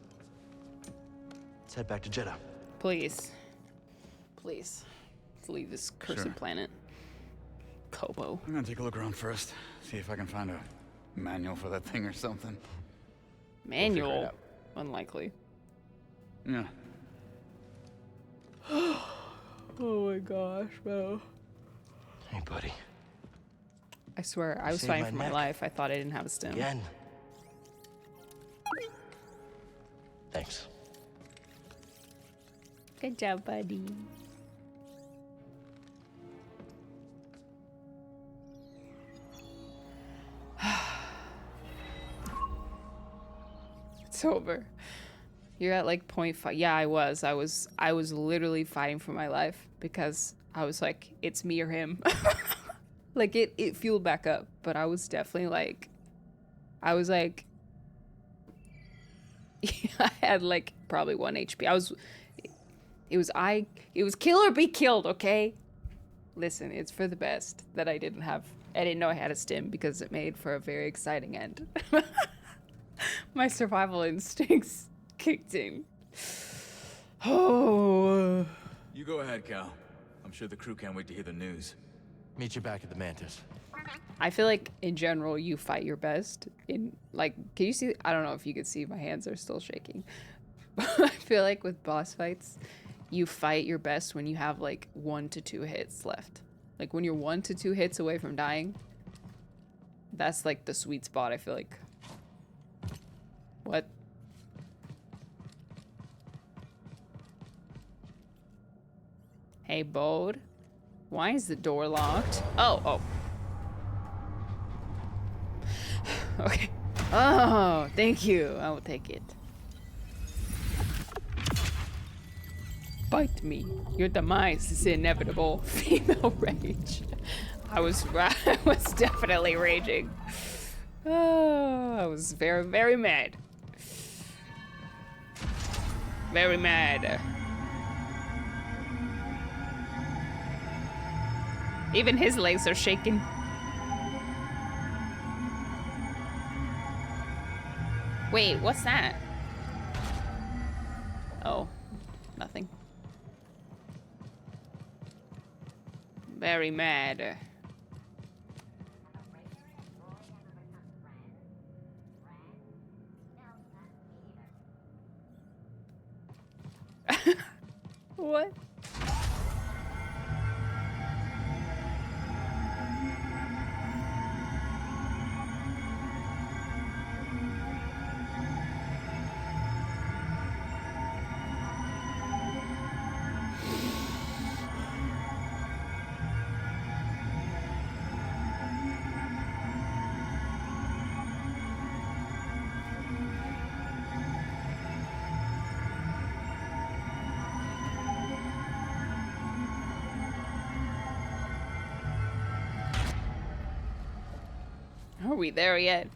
[SPEAKER 15] Let's head back to Jeddah.
[SPEAKER 2] Please. Please. Let's leave this cursed
[SPEAKER 9] Sure.
[SPEAKER 2] planet. Kobo.
[SPEAKER 9] I'm gonna take a look around first. See if I can find a manual for that thing or something.
[SPEAKER 2] Manual. Unlikely.
[SPEAKER 9] Yeah.
[SPEAKER 2] Oh my gosh, bro.
[SPEAKER 15] Hey, buddy.
[SPEAKER 2] I swear, I was
[SPEAKER 15] saved
[SPEAKER 2] fighting
[SPEAKER 15] my
[SPEAKER 2] for my
[SPEAKER 15] neck.
[SPEAKER 2] life. I thought I didn't have a stem.
[SPEAKER 15] Yen. Thanks.
[SPEAKER 2] Good job, buddy. It's over. You're at like 0.5. Yeah, I was literally fighting for my life because I was like, it's me or him. Like it fueled back up, but I was definitely like, I had like probably 1 HP. It was kill or be killed, okay? Listen, it's for the best that I didn't know I had a stim because it made for a very exciting end. My survival instincts kicked in. Oh.
[SPEAKER 16] You go ahead, Cal. I'm sure the crew can't wait to hear the news.
[SPEAKER 15] Meet you back at the Mantis.
[SPEAKER 2] I feel like in general you fight your best in like, can you see? I don't know if you can see, my hands are still shaking. I feel like with boss fights, you fight your best when you have like 1 to 2 hits left. Like when you're 1 to 2 hits away from dying, that's like the sweet spot, I feel like. What? Hey, Bode. Why is the door locked? Oh. Okay. Oh, thank you. I will take it. Bite me. Your demise is inevitable. Female rage. I was definitely raging. Oh, I was very, very mad. Very mad. Even his legs are shaking. Wait, what's that? Oh, nothing. Very mad. What? Are we there yet?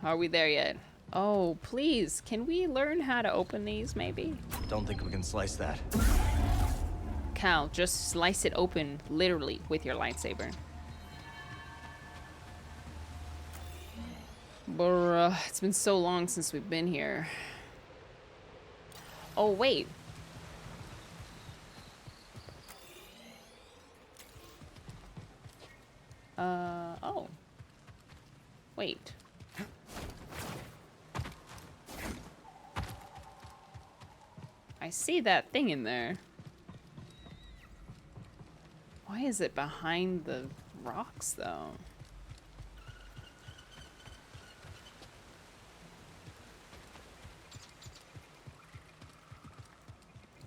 [SPEAKER 2] Are we there yet? Oh, please, can we learn how to open these, maybe?
[SPEAKER 15] Don't think we can slice that.
[SPEAKER 2] Cal, just slice it open, literally, with your lightsaber. Bruh, it's been so long since we've been here. Oh, wait. Oh. Wait. I see that thing in there. Why is it behind the rocks, though?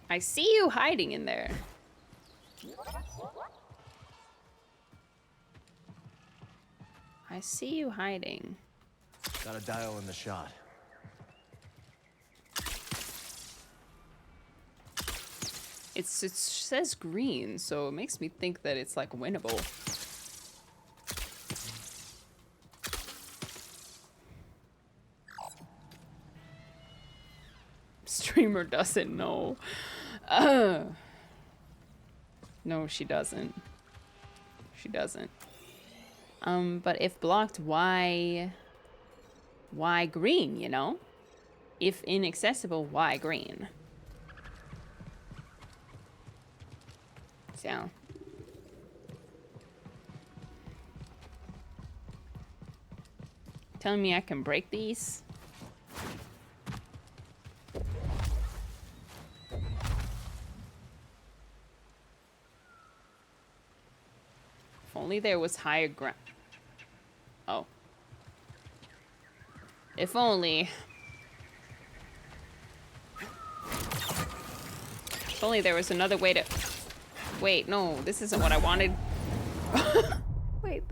[SPEAKER 2] I see you hiding in there. I see you hiding.
[SPEAKER 15] Got a dial in the shot.
[SPEAKER 2] It says green, so it makes me think that it's like winnable. Streamer doesn't know. No, she doesn't. She doesn't. But if blocked, why green, you know? If inaccessible, why green? So. Telling me I can break these? If only there was higher ground. Oh. If only. If only there was another way to... Wait, no, this isn't what I wanted. Wait.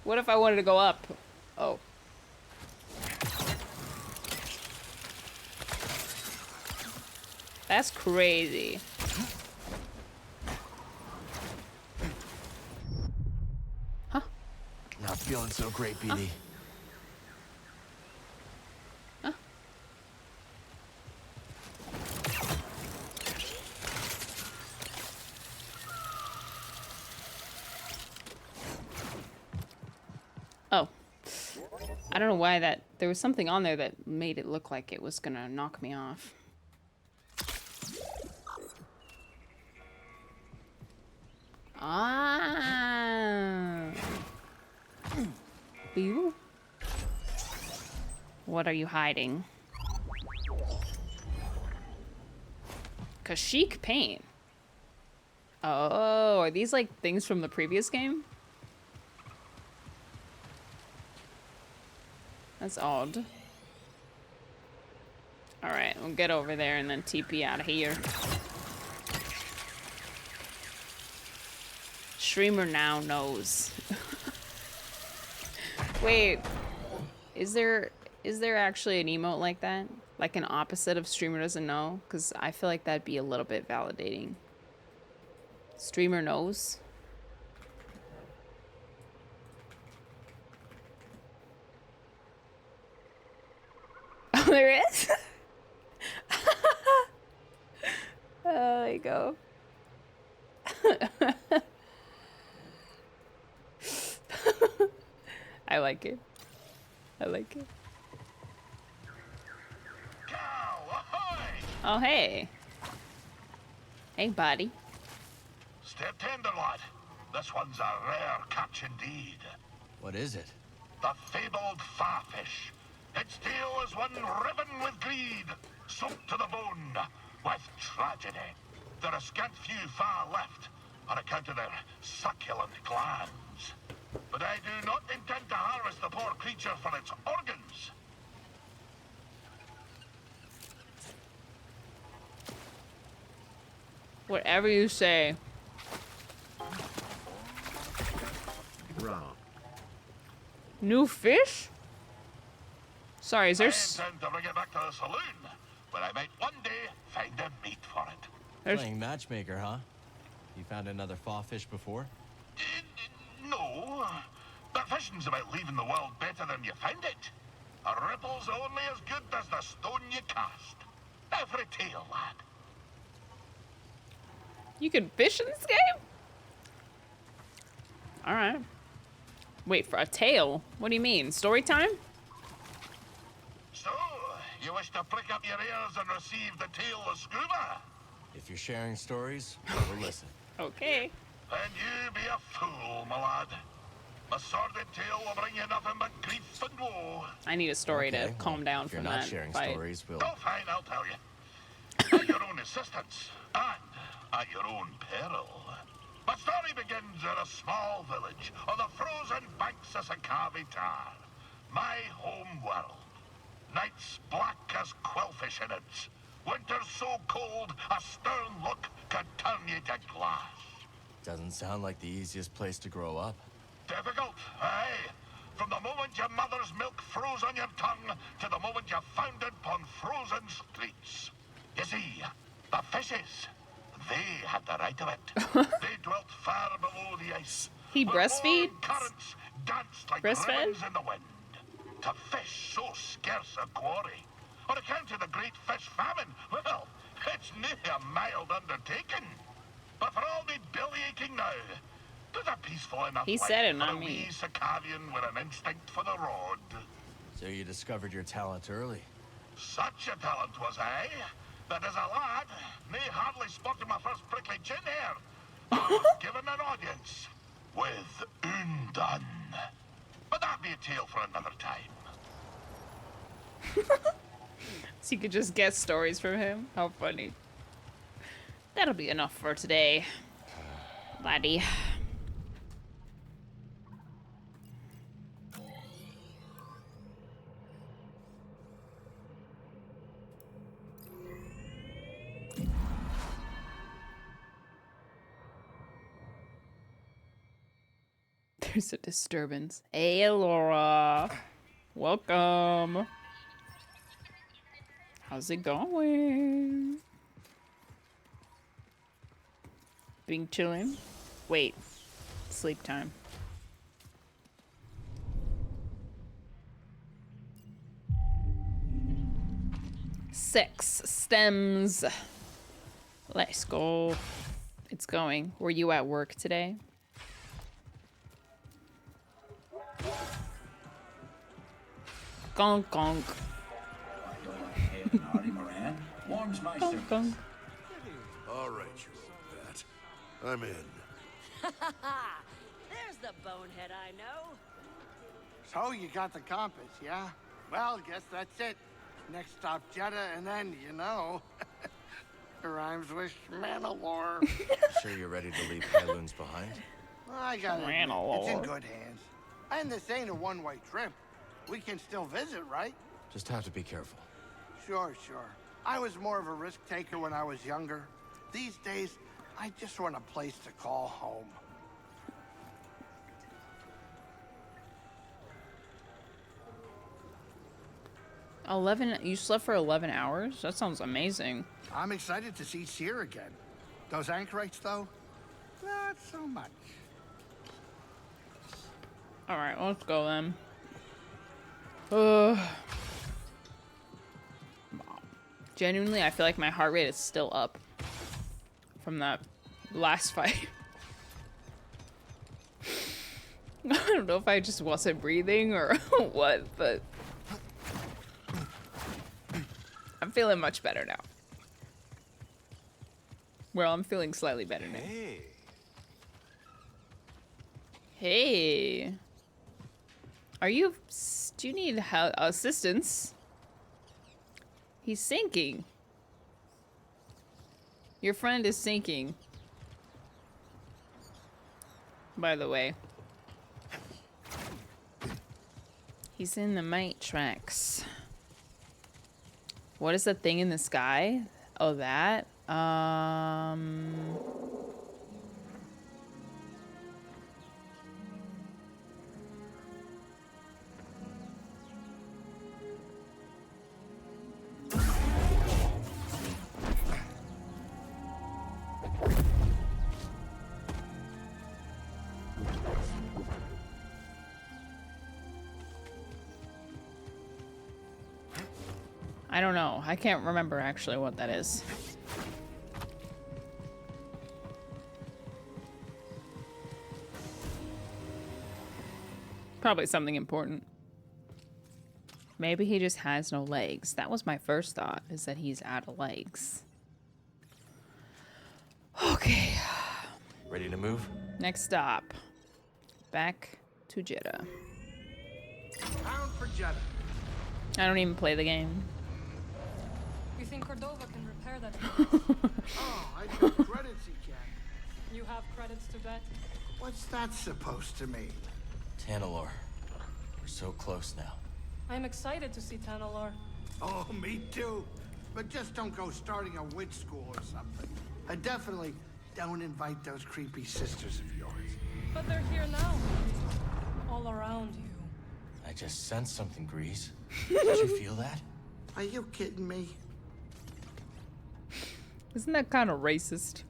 [SPEAKER 2] What if I wanted to go up? Oh. That's crazy. Huh?
[SPEAKER 15] Not feeling so great, BD.
[SPEAKER 2] Huh? Oh. I don't know why that... There was something on there that made it look like it was gonna knock me off. Ah. Boo. What are you hiding? Kashyyyk paint. Oh, are these like things from the previous game? That's odd. Alright, we'll get over there and then TP out of here. Streamer now knows. Wait, is there actually an emote like that? Like an opposite of streamer doesn't know? Because I feel like that'd be a little bit validating. Streamer knows? Oh, there is? Oh, there you go. I like it. I like it.
[SPEAKER 9] Cow!
[SPEAKER 2] Oh, hey. Hey, buddy.
[SPEAKER 17] Stay tender, lad. This one's a rare catch indeed.
[SPEAKER 8] What is it?
[SPEAKER 17] The fabled farfish. Its tail is one riven with greed, soaked to the bone with tragedy. There are scant few far left on account of their succulent glands. But I do not intend to harvest the poor creature for its organs.
[SPEAKER 2] Whatever you say.
[SPEAKER 1] Rah.
[SPEAKER 2] New fish? Sorry, is there...
[SPEAKER 17] I intend to bring it back to the saloon, where I might one day find a meat for it.
[SPEAKER 15] Playing matchmaker, huh? You found another fish before?
[SPEAKER 17] No, but fishing's about leaving the world better than you found it. A ripple's only as good as the stone you cast. Every tale, lad.
[SPEAKER 2] You can fish in this game? Alright. Wait, for a tale? What do you mean? Story time?
[SPEAKER 17] So, you wish to prick up your ears and receive the tale of scuba?
[SPEAKER 15] If you're sharing stories, I will listen.
[SPEAKER 2] Okay.
[SPEAKER 17] Then you be a fool, my lad. A sordid tale will bring you nothing but grief and woe.
[SPEAKER 2] I need a story to calm down from that.
[SPEAKER 15] If you're not sharing
[SPEAKER 2] fight.
[SPEAKER 15] stories, we'll...
[SPEAKER 17] Oh, fine, I'll tell you. At your own assistance, and at your own peril. My story begins in a small village on the frozen banks of Sakavi Tar, my home world. Nights black as quillfish innards. Winters so cold, a stern look could turn you to glass.
[SPEAKER 15] Doesn't sound like the easiest place to grow up.
[SPEAKER 17] Difficult, aye. From the moment your mother's milk froze on your tongue to the moment you foundered upon frozen streets. You see, the fishes, they had the right of it. They dwelt far below the ice.
[SPEAKER 2] He breastfeeds?
[SPEAKER 17] Currents danced like
[SPEAKER 2] Breastfed?
[SPEAKER 17] ribbons in the wind. To fish so scarce a quarry, on account of the great fish famine, well, it's near a mild undertaking. But for all me belly aching now, there's a peaceful enough
[SPEAKER 2] He
[SPEAKER 17] life
[SPEAKER 2] said it,
[SPEAKER 17] for
[SPEAKER 2] not
[SPEAKER 17] a
[SPEAKER 2] me.
[SPEAKER 17] wee Sakavian with an instinct for the road.
[SPEAKER 15] So you discovered your talent early.
[SPEAKER 17] Such a talent was I, that as a lad, me hardly spotted my first prickly chin hair. I was given an audience with Undan. But that'd be a tale for another time.
[SPEAKER 2] So you could just get stories from him? How funny. That'll be enough for today, laddie. There's a disturbance. Hey, Laura. Welcome. How's it going? Being chilling? Wait. Sleep time. Six stems. Let's go. It's going. Were you at work today? Gonk gonk.
[SPEAKER 13] Warms my
[SPEAKER 2] Gonk
[SPEAKER 13] service.
[SPEAKER 2] gonk.
[SPEAKER 18] All right, you old bat. I'm in.
[SPEAKER 5] There's the bonehead I know.
[SPEAKER 19] So you got the compass, yeah? Well, guess that's it. Next stop Jeddah, and then, you know, it rhymes with Mandalore.
[SPEAKER 15] Sure you're ready to leave Pyloons behind?
[SPEAKER 19] I got it. It's in
[SPEAKER 2] Mandalore.
[SPEAKER 19] good hands. And this ain't a one-way trip. We can still visit, right?
[SPEAKER 15] Just have to be careful.
[SPEAKER 19] Sure. I was more of a risk taker when I was younger. These days, I just want a place to call home.
[SPEAKER 2] You slept for 11 hours? That sounds amazing.
[SPEAKER 19] I'm excited to see Seer again. Those anchorites, though, not so much.
[SPEAKER 2] All right, let's go then. Genuinely, I feel like my heart rate is still up from that last fight. I don't know if I just wasn't breathing or what, but I'm feeling much better now. Well, I'm feeling slightly better now.
[SPEAKER 8] Hey.
[SPEAKER 2] Hey. Do you need assistance? He's sinking. Your friend is sinking. By the way. He's in the Matrix. What is the thing in the sky? Oh, that? I don't know. I can't remember actually what that is. Probably something important. Maybe he just has no legs. That was my first thought, is that he's out of legs. Okay.
[SPEAKER 8] Ready to move?
[SPEAKER 2] Next stop. Back to Jeddah.
[SPEAKER 19] Bound for Jeddah.
[SPEAKER 2] I don't even play the game.
[SPEAKER 5] You think Cordova can repair that?
[SPEAKER 19] Oh, I got credits he can.
[SPEAKER 5] You have credits to bet?
[SPEAKER 19] What's that supposed to mean?
[SPEAKER 8] Tanalor. We're so close now.
[SPEAKER 5] I'm excited to see Tanalor.
[SPEAKER 19] Oh, me too. But just don't go starting a witch school or something. I definitely don't invite those creepy sisters of yours.
[SPEAKER 5] But they're here now. All around you.
[SPEAKER 8] I just sensed something, Grease. Did you feel that?
[SPEAKER 19] Are you kidding me?
[SPEAKER 2] Isn't that kind of racist?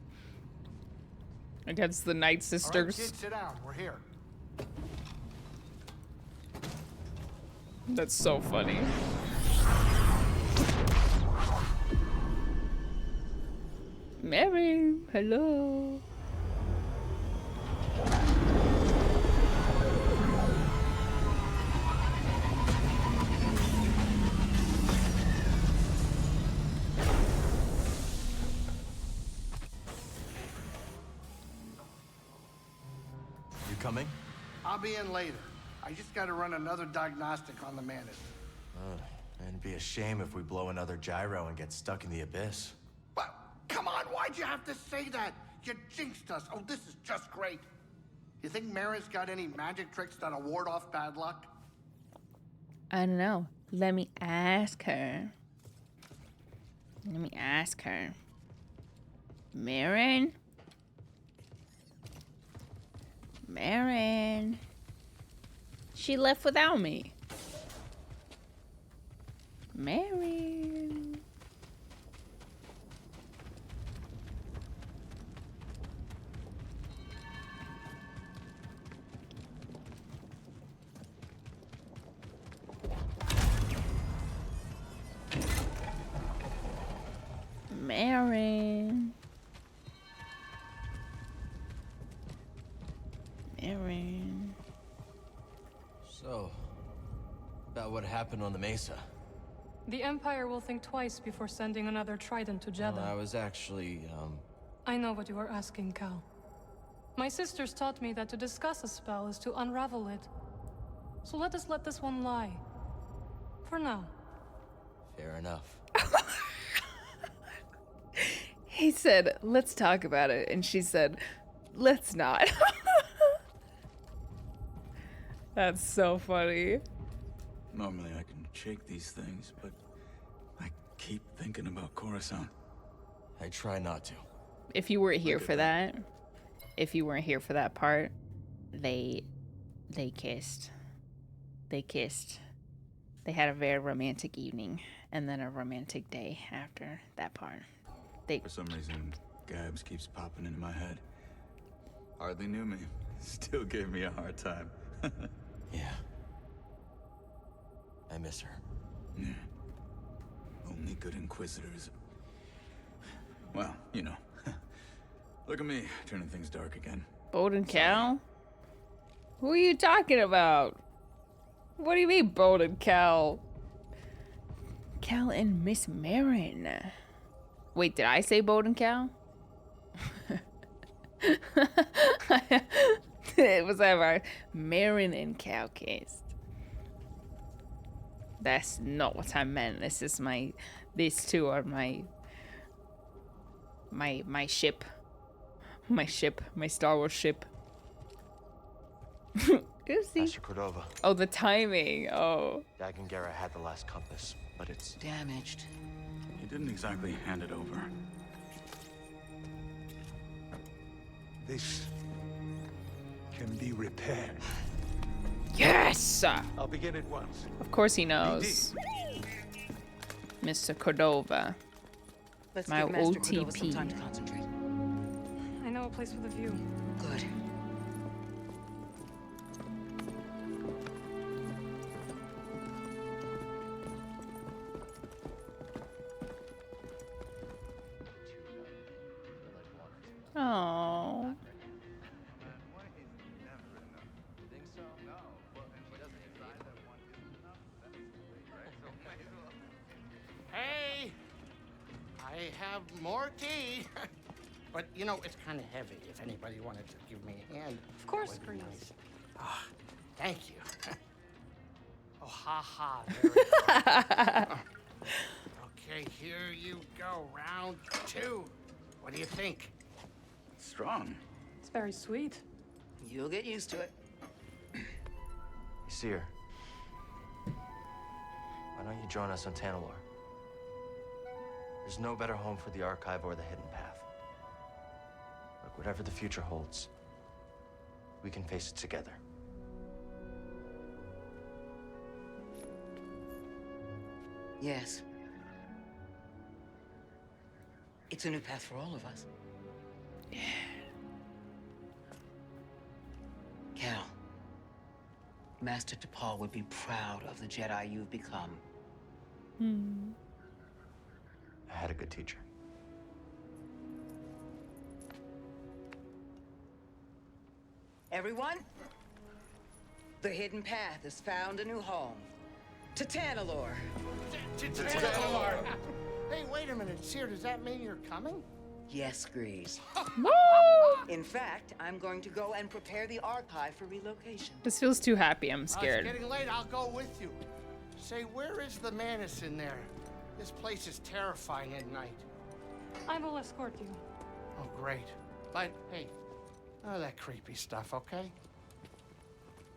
[SPEAKER 2] Against the Night Sisters.
[SPEAKER 19] All right, kids, sit down. We're here.
[SPEAKER 2] That's so funny. Mary, hello.
[SPEAKER 8] You coming?
[SPEAKER 19] I'll be in later. I just gotta run another diagnostic on the Mantis.
[SPEAKER 8] It'd be a shame if we blow another gyro and get stuck in the abyss.
[SPEAKER 19] Well, come on, why'd you have to say that? You jinxed us. Oh, this is just great. You think Mara's got any magic tricks that'll ward off bad luck?
[SPEAKER 2] I don't know. Let me ask her. Marin? Marin. She left without me. Marin. Marin. Marin.
[SPEAKER 8] So, about what happened on the Mesa.
[SPEAKER 5] The Empire will think twice before sending another Trident to Jeddah.
[SPEAKER 8] I was actually,
[SPEAKER 5] I know what you are asking, Cal. My sisters taught me that to discuss a spell is to unravel it. So let us let this one lie. For now.
[SPEAKER 8] Fair enough.
[SPEAKER 2] He said, let's talk about it. And she said, let's not. That's so funny.
[SPEAKER 16] Normally I can shake these things, but I keep thinking about Coruscant.
[SPEAKER 8] I try not to.
[SPEAKER 2] If you weren't here for that, part, they kissed. They kissed. They had a very romantic evening and then a romantic day after that part.
[SPEAKER 16] For some reason, Gabs keeps popping into my head. Hardly knew me. Still gave me a hard time.
[SPEAKER 8] Yeah. I miss her.
[SPEAKER 16] Yeah. Only good Inquisitors. Well, you know. Look at me, turning things dark again.
[SPEAKER 2] Bowden Cal? Who are you talking about? What do you mean, Bowden Cal? Cal and Miss Marin. Wait, did I say Bowden Cal? It was ever Marin and Cowcast. That's not what I meant. This is these two are my ship. My Star Wars ship. Oopsie.
[SPEAKER 15] Master Cordova.
[SPEAKER 2] Oh, the timing. Oh.
[SPEAKER 15] Dagongera had the last compass, but it's
[SPEAKER 12] damaged.
[SPEAKER 16] He didn't exactly hand it over.
[SPEAKER 9] This can be repaired.
[SPEAKER 2] Yes!
[SPEAKER 9] I'll begin at once.
[SPEAKER 2] Of course he knows. Mr. Cordova.
[SPEAKER 14] Let's
[SPEAKER 2] My
[SPEAKER 14] give Master Cordova some
[SPEAKER 2] OTP.
[SPEAKER 14] time to concentrate.
[SPEAKER 5] I know a place with a view.
[SPEAKER 14] Good.
[SPEAKER 2] Oh.
[SPEAKER 19] Hey, I have more tea. But, you know, it's kind of heavy. If anybody wanted to give me a hand.
[SPEAKER 5] Of course,
[SPEAKER 19] that would be
[SPEAKER 5] Grease.
[SPEAKER 19] nice. Ah, thank you. Oh, ha ha. There we go. Okay, here you go. Round 2. What do you think?
[SPEAKER 16] Strong.
[SPEAKER 5] It's very sweet.
[SPEAKER 14] You'll get used to it.
[SPEAKER 15] You see her. Why don't you join us on Tanalor? There's no better home for the Archive or the Hidden Path. Look, whatever the future holds, we can face it together.
[SPEAKER 14] Yes. It's a new path for all of us. Yeah. Cal, Master T'Pol would be proud of the Jedi you've become.
[SPEAKER 15] I had a good teacher.
[SPEAKER 14] Everyone, the Hidden Path has found a new home. To Tanalor.
[SPEAKER 19] Hey, wait a minute. Seer, does that mean you're coming?
[SPEAKER 14] Yes, Grease. In fact, I'm going to go and prepare the Archive for relocation.
[SPEAKER 2] This feels too happy. I'm
[SPEAKER 19] It's
[SPEAKER 2] scared.
[SPEAKER 19] getting late. I'll go with you. Say, where is the Manus in there? This place is terrifying at night.
[SPEAKER 5] I will escort you.
[SPEAKER 19] Oh, great. But, hey, none of that creepy stuff, okay?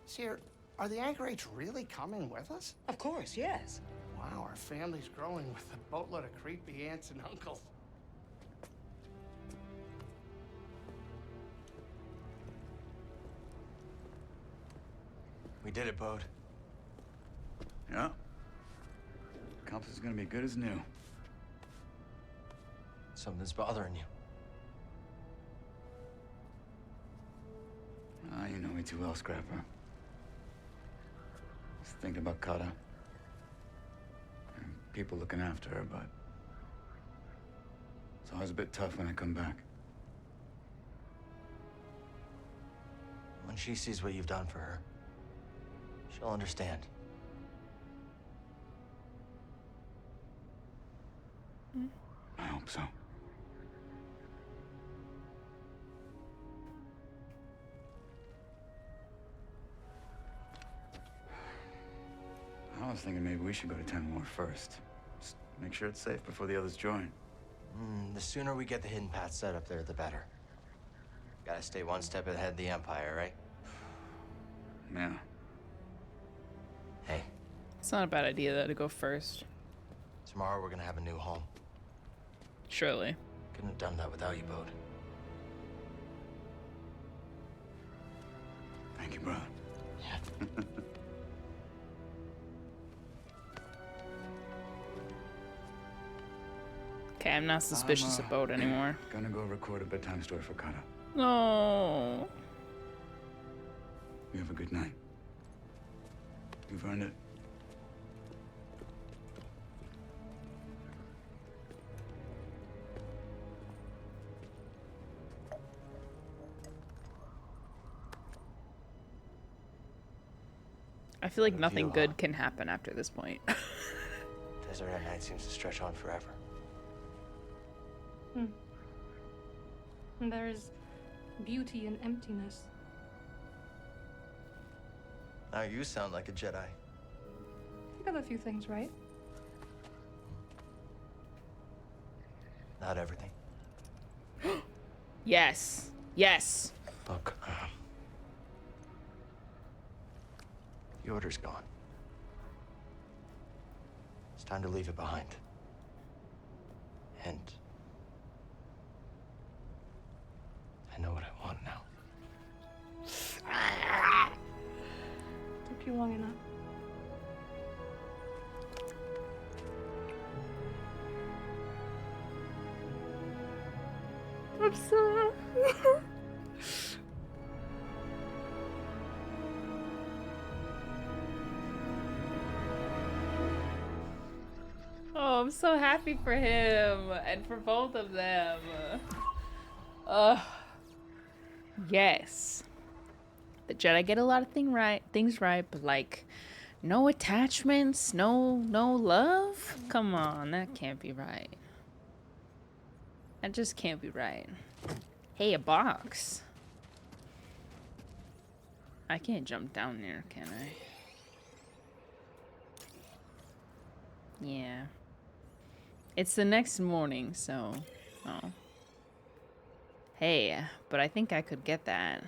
[SPEAKER 19] Seer, are the Anchorites really coming with us?
[SPEAKER 14] Of course, yes.
[SPEAKER 19] Wow, our family's growing with a boatload of creepy aunts and uncles.
[SPEAKER 15] We did it, Bode.
[SPEAKER 16] Yeah. Compass is gonna be good as new.
[SPEAKER 15] Something's bothering you.
[SPEAKER 16] Ah, you know me too well, Scrapper. Just thinking about Kata. And people looking after her, but it's always a bit tough when I come back.
[SPEAKER 15] When she sees what you've done for her, she'll understand.
[SPEAKER 16] I hope so. I was thinking maybe we should go to Tanalor first. Just make sure it's safe before the others join.
[SPEAKER 15] The sooner we get the Hidden Path set up there, the better. Gotta stay one step ahead of the Empire, right?
[SPEAKER 16] Yeah.
[SPEAKER 15] Hey,
[SPEAKER 2] It's not a bad idea, though, to go first.
[SPEAKER 15] tomorrow we're gonna have a new home.
[SPEAKER 2] Surely.
[SPEAKER 15] Couldn't have done that without you, Bode.
[SPEAKER 16] Thank you, brother.
[SPEAKER 15] Yeah.
[SPEAKER 2] Okay, I'm not suspicious of Bode anymore.
[SPEAKER 16] Gonna go record a bedtime story for Kata.
[SPEAKER 2] No.
[SPEAKER 16] You have a good night. You've earned it.
[SPEAKER 2] I feel like nothing good can happen after this point.
[SPEAKER 15] Desert at night seems to stretch on forever.
[SPEAKER 5] And there's beauty in emptiness.
[SPEAKER 15] Now you sound like a Jedi.
[SPEAKER 5] You got a few things right.
[SPEAKER 15] Not everything.
[SPEAKER 2] Yes. Yes.
[SPEAKER 15] Look, the order's gone. It's time to leave it behind. And I know what I want now.
[SPEAKER 5] Took you long enough.
[SPEAKER 2] I'm sorry. Oh, I'm so happy for him and for both of them. Yes. The Jedi get a lot of things right, but like no attachments, no love? Come on, that can't be right. That just can't be right. Hey, a box. I can't jump down there, can I? Yeah. It's the next morning, so... Oh. Hey, but I think I could get that.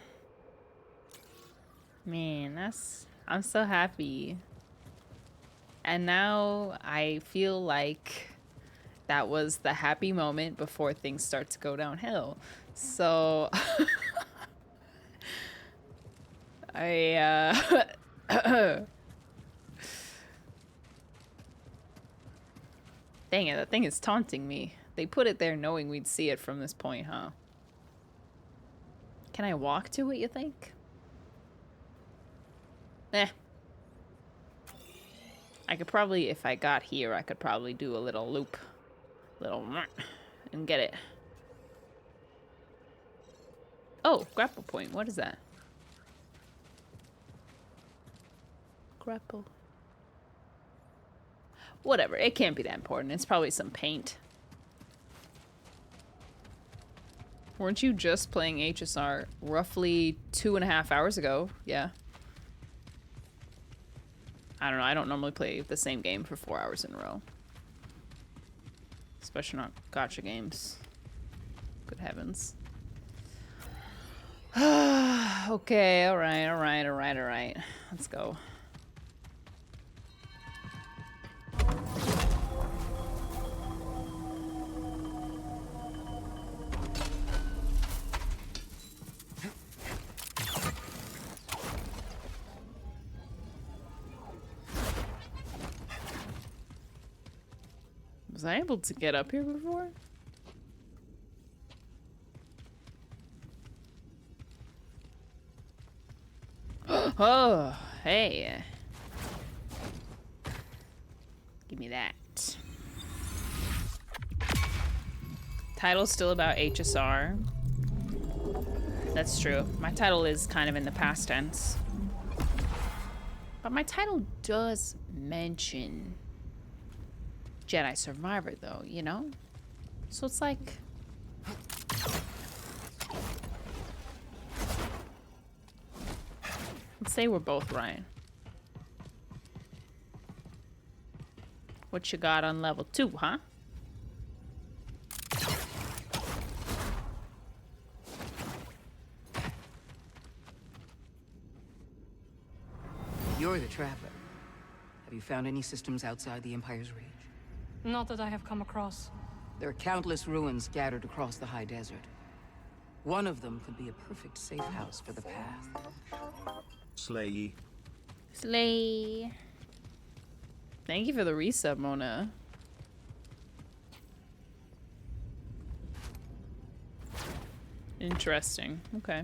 [SPEAKER 2] Man, that's... I'm so happy. And now I feel like that was the happy moment before things start to go downhill. So... I, Dang it, that thing is taunting me. They put it there knowing we'd see it from this point, huh? Can I walk to it, you think? Eh. I could probably, if I got here, I could probably do a little loop. And get it. Oh, grapple point. What is that? Grapple. Whatever. It can't be that important. It's probably some paint. Weren't you just playing HSR roughly 2.5 hours ago? Yeah. I don't know. I don't normally play the same game for 4 hours in a row. Especially not gacha games. Good heavens. Okay, alright. Let's go. Was I able to get up here before? Oh, hey. Give me that. Title's still about HSR. That's true. My title is kind of in the past tense. But my title does mention Jedi Survivor, though, you know? So it's like... Let's say we're both right. What you got on level 2, huh?
[SPEAKER 14] You're the traveler. Have you found any systems outside the Empire's reach?
[SPEAKER 5] Not that I have come across.
[SPEAKER 14] There are countless ruins scattered across the high desert. One of them could be a perfect safe house for the path.
[SPEAKER 1] Slay.
[SPEAKER 2] Slay. Thank you for the resub, Mona. Interesting. Okay.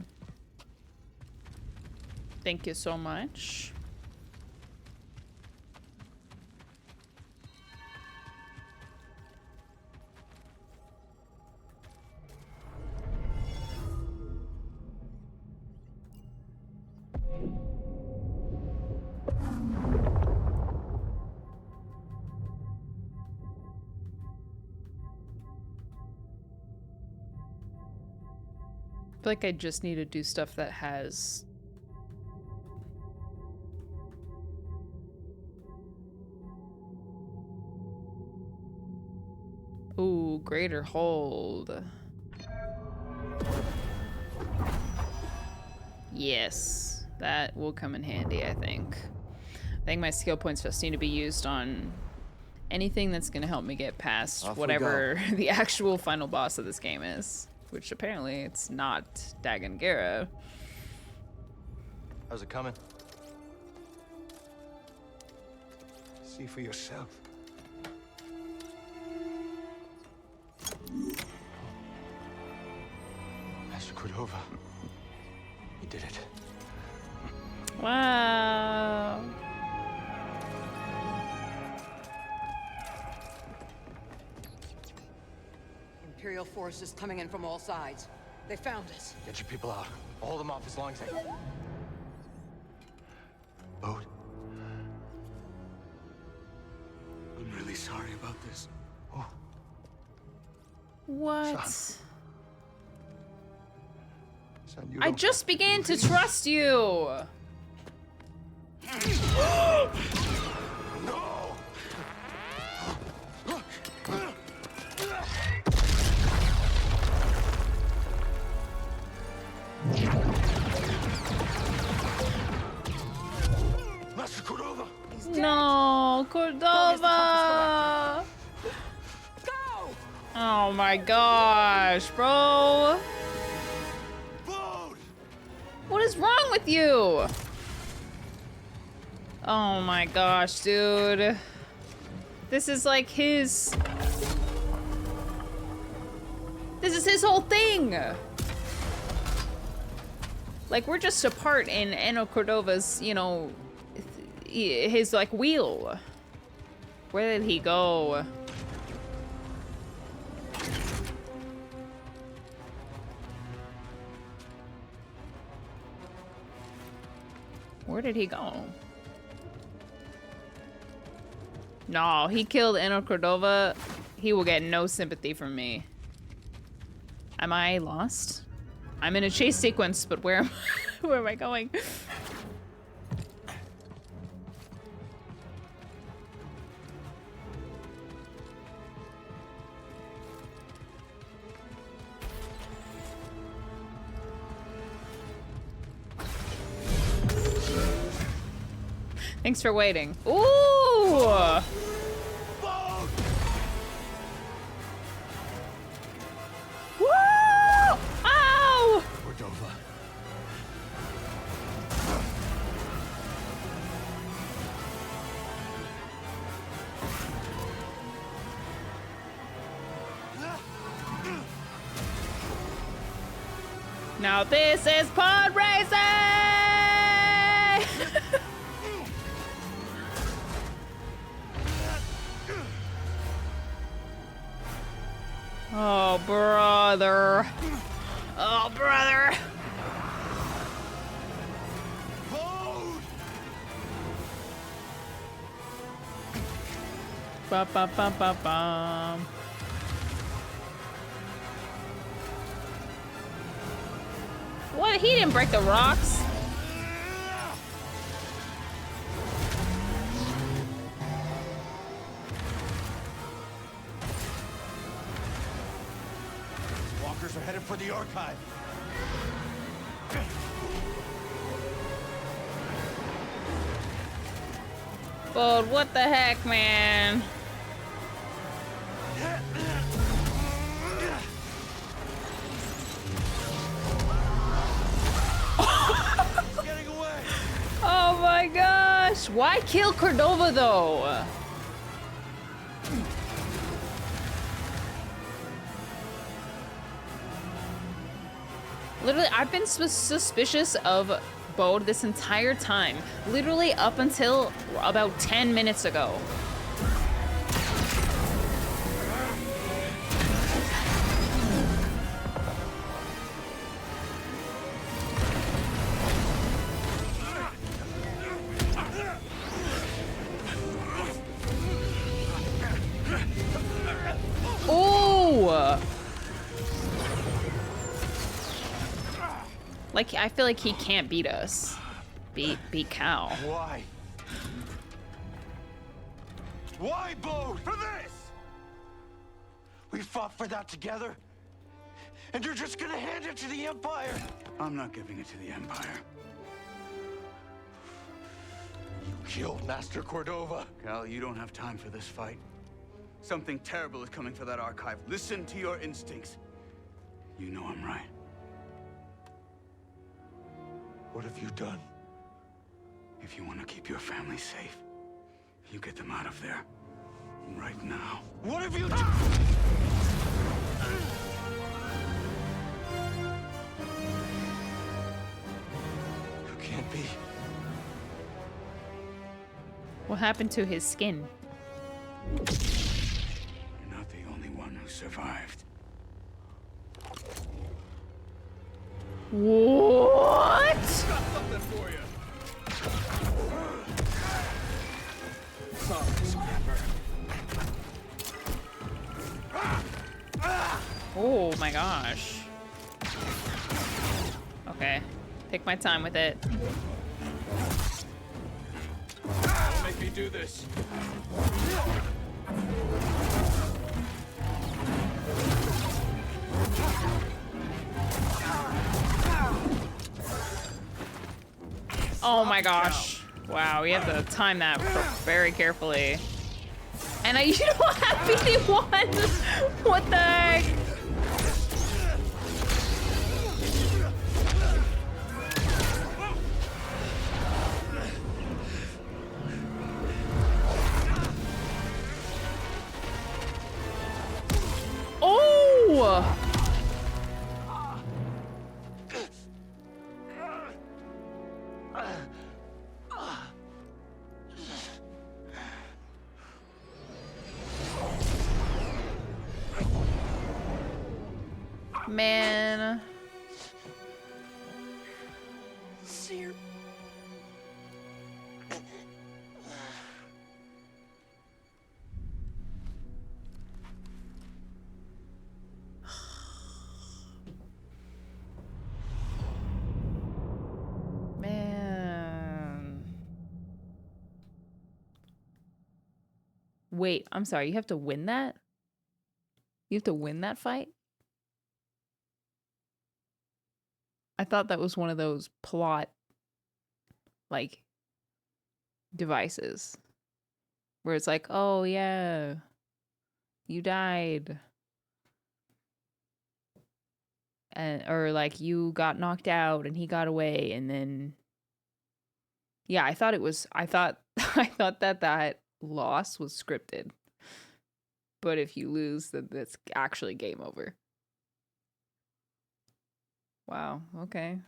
[SPEAKER 2] Thank you so much. feel like I just need to do stuff that has... Ooh, greater hold. Yes, that will come in handy, I think. I think my skill points just need to be used on anything that's going to help me get past
[SPEAKER 15] Off we
[SPEAKER 2] whatever the actual final boss of this game is. Which apparently it's not Dagon Gera.
[SPEAKER 15] How's it coming?
[SPEAKER 9] See for yourself.
[SPEAKER 15] Master Cordova. You did it.
[SPEAKER 2] Wow.
[SPEAKER 14] Imperial forces coming in from all sides. They found us.
[SPEAKER 15] Get your people out. I'll hold them off as long as I can. Bode.
[SPEAKER 9] I'm really sorry about this.
[SPEAKER 15] Oh.
[SPEAKER 2] What?
[SPEAKER 15] Son, you
[SPEAKER 2] I
[SPEAKER 15] don't-
[SPEAKER 2] just began to trust you.
[SPEAKER 9] Master Cordova!
[SPEAKER 2] No, Cordova. Oh my gosh, bro. What is wrong with you? Oh my gosh, dude. This is like his... This is his whole thing. Like, we're just a part in Anno Cordova's, you know, his, like, wheel. Where did he go? Where did he go? No, he killed Anno Cordova. He will get no sympathy from me. Am I lost? I'm in a chase sequence, but where am I going? Thanks for waiting. Ooh! Woo! Ow!
[SPEAKER 9] Cordova.
[SPEAKER 2] Now this is pod racing! Oh, brother. Oh, brother. Ba ba ba ba ba. What? He didn't break the rocks.
[SPEAKER 9] Walkers are headed for the archive.
[SPEAKER 2] But what the heck, man?
[SPEAKER 9] Getting away.
[SPEAKER 2] Oh my gosh! Why kill Cordova though? Literally, I've been suspicious of Bode this entire time. Literally up until about 10 minutes ago. Oh! Like, I feel like he can't beat us. Beat Cal.
[SPEAKER 9] Why? Why, Bo? For this! We fought for that together, and you're just gonna hand it to the Empire! I'm not giving it to the Empire. You killed Master Cordova. Cal, you don't have time for this fight. Something terrible is coming for that archive. Listen to your instincts. You know I'm right. What have you done? If you want to keep your family safe, you get them out of there. Right now. What have you done? You can't be.
[SPEAKER 2] What happened to his skin?
[SPEAKER 9] You're not the only one who survived.
[SPEAKER 2] What?
[SPEAKER 3] Got something for you. Sorry, Scrapper.
[SPEAKER 2] Oh my gosh. Okay. Take my time with it.
[SPEAKER 3] Don't make me do this.
[SPEAKER 2] Oh my gosh. Wow, we have to time that very carefully. And you don't have BD1! What the heck? Oh! Man.
[SPEAKER 9] Seer.
[SPEAKER 2] Man. Wait, I'm sorry. You have to win that? You have to win that fight? I thought that was one of those plot, like, devices. Where it's like, oh, yeah, you died. Or, like, you got knocked out and he got away and then... Yeah, I thought that loss was scripted. But if you lose, then that's actually game over. Wow, okay.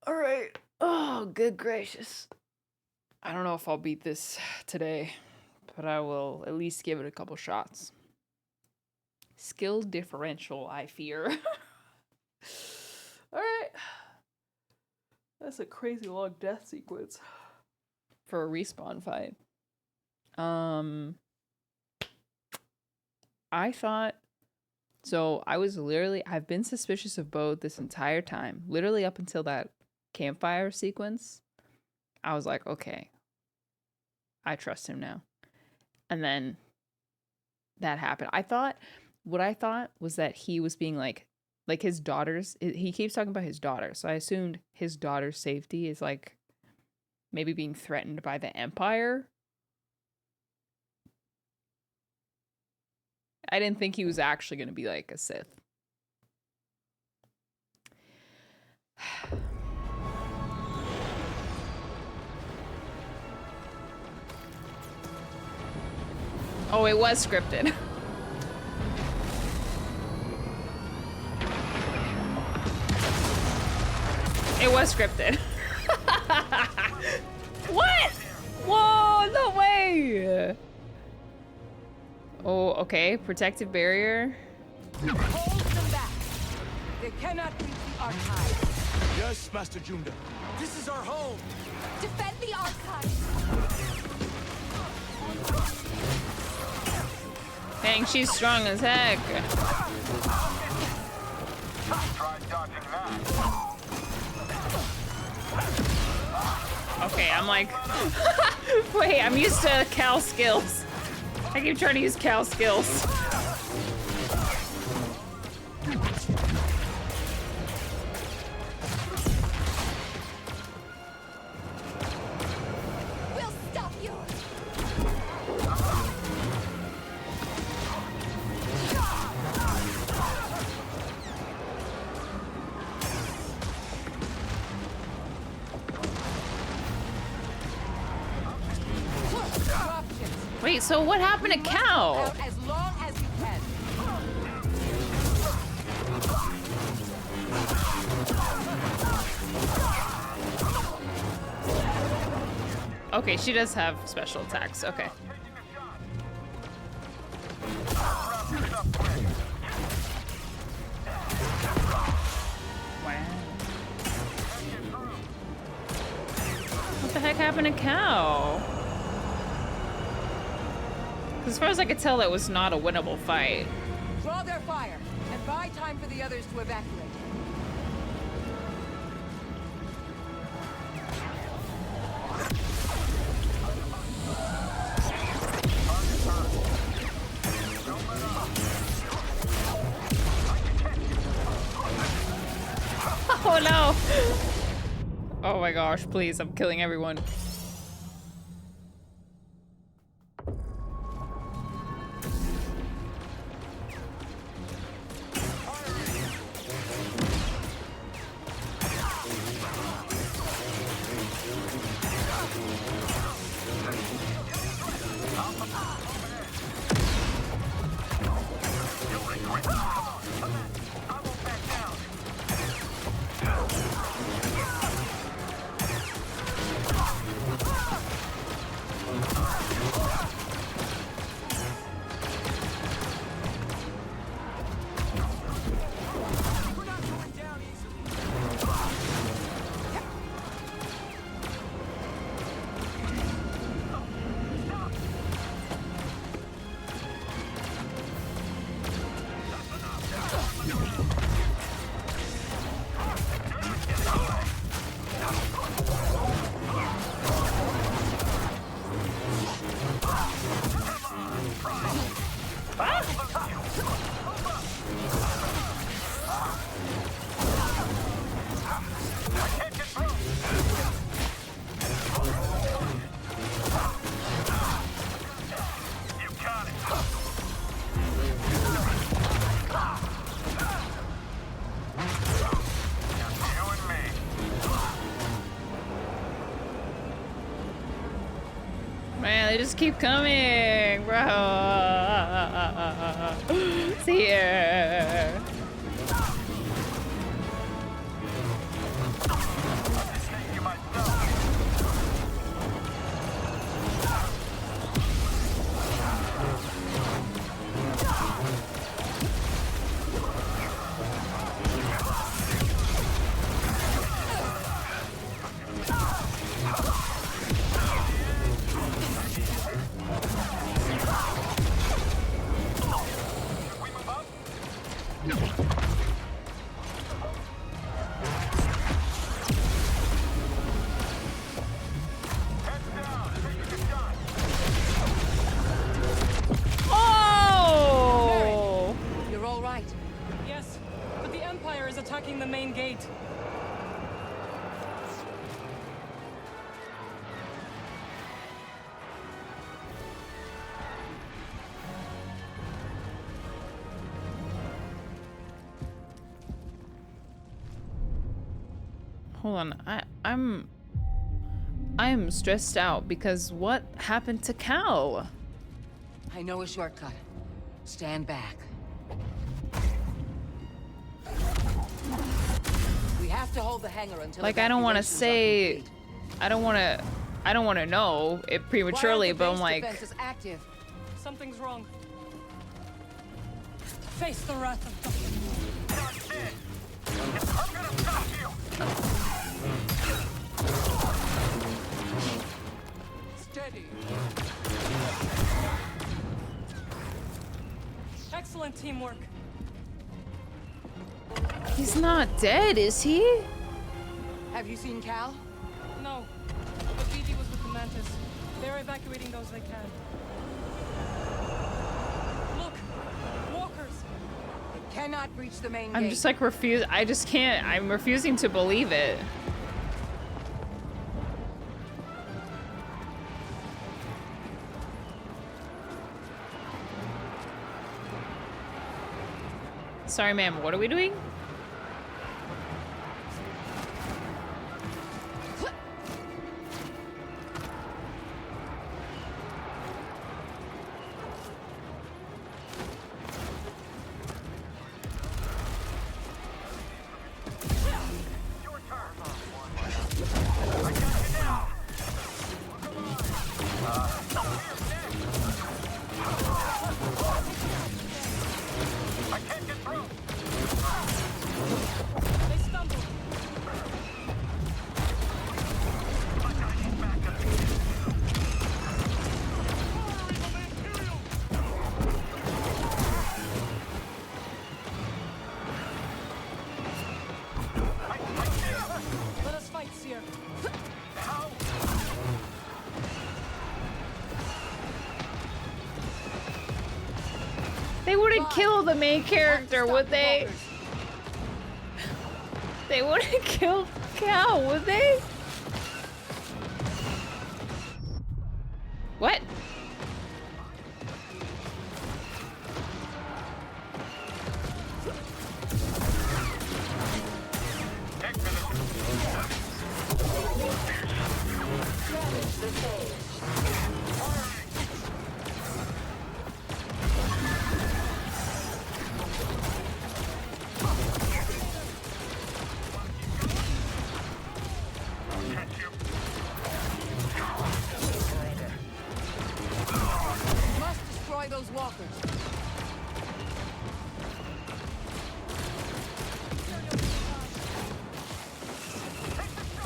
[SPEAKER 2] All right. Oh, good gracious. I don't know if I'll beat this today, but I will at least give it a couple shots. Skill differential, I fear. All right. That's a crazy long death sequence for a respawn fight. I thought... So I've been suspicious of Bo this entire time. Literally up until that campfire sequence. I was like, okay, I trust him now. And then that happened. What I thought was that he was being like his daughters, he keeps talking about his daughter. So I assumed his daughter's safety is like maybe being threatened by the Empire. I didn't think he was actually going to be like a Sith. Oh, it was scripted. It was scripted. What? Whoa, no way. Oh, okay. Protective barrier.
[SPEAKER 14] Hold them back. They cannot reach the archive.
[SPEAKER 3] Yes, Master Junda. This is our home.
[SPEAKER 4] Defend the archive.
[SPEAKER 2] Dang, she's strong as heck.
[SPEAKER 17] Try dodging that.
[SPEAKER 2] Okay, I'm like, wait, I'm used to Cal skills. I keep trying to use Cal skills.
[SPEAKER 4] We'll stop you.
[SPEAKER 2] Wait, so what happened to Cal?
[SPEAKER 14] Out as long as you can.
[SPEAKER 2] Okay, she does have special attacks. Okay. Wow. What the heck happened to Cal? As far as I could tell, that was not a winnable fight.
[SPEAKER 14] Draw their fire and buy time for the others to evacuate.
[SPEAKER 2] Oh no! Oh my gosh, please, I'm killing everyone. Man, they just keep coming, bro. See here.
[SPEAKER 14] Oh! You're all right.
[SPEAKER 5] Yes, but the Empire is attacking the main gate.
[SPEAKER 2] Hold on, I'm stressed out because what happened to Cal?
[SPEAKER 14] I know a shortcut. Stand back. We have to hold the hangar until
[SPEAKER 2] Like, I don't want to
[SPEAKER 14] evacuations are
[SPEAKER 2] say,
[SPEAKER 14] complete.
[SPEAKER 2] I don't want to know it prematurely, but I'm like,
[SPEAKER 14] Defense is active.
[SPEAKER 5] Something's wrong. Face the wrath of God.
[SPEAKER 17] I'm gonna stop you!
[SPEAKER 12] Steady.
[SPEAKER 5] Excellent teamwork.
[SPEAKER 2] he's not dead, is he?
[SPEAKER 14] Have you seen Cal?
[SPEAKER 5] No, but the evacuating those they can. Look! Walkers!
[SPEAKER 14] They cannot breach the main
[SPEAKER 2] I'm
[SPEAKER 14] gate.
[SPEAKER 2] just like I just can't. I'm refusing to believe it. Sorry, ma'am, what are we doing? They wouldn't kill the main character, would they? They wouldn't kill Cal, would they? What?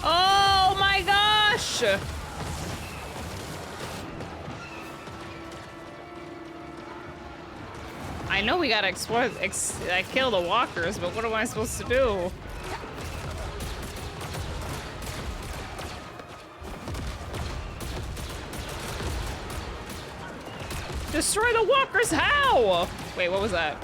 [SPEAKER 2] Oh my gosh! I know we gotta explore, kill the walkers, but what am I supposed to do? Destroy the walkers, how? Wait, what was that?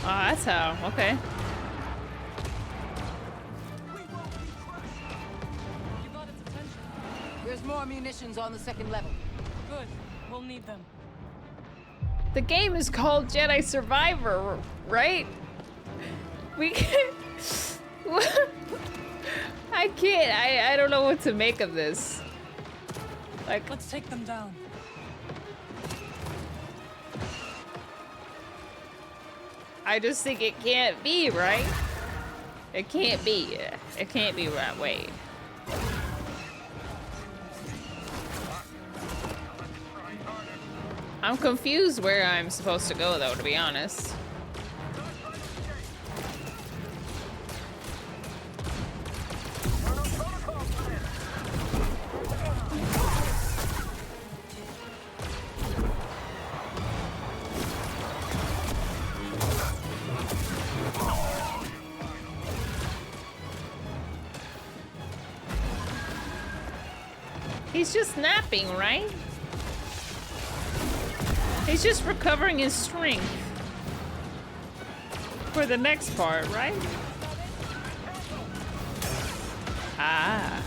[SPEAKER 2] That's how, okay.
[SPEAKER 14] There's more munitions on the second level.
[SPEAKER 5] Good. We'll need them.
[SPEAKER 2] The game is called Jedi Survivor, right? We can... I can't, I don't know what to make of this. Like,
[SPEAKER 5] let's take them down.
[SPEAKER 2] I just think it can't be, right? It can't be. It can't be right. Wait. I'm confused where I'm supposed to go, though, to be honest. He's just napping, right? He's just recovering his strength for the next part, right? Ah.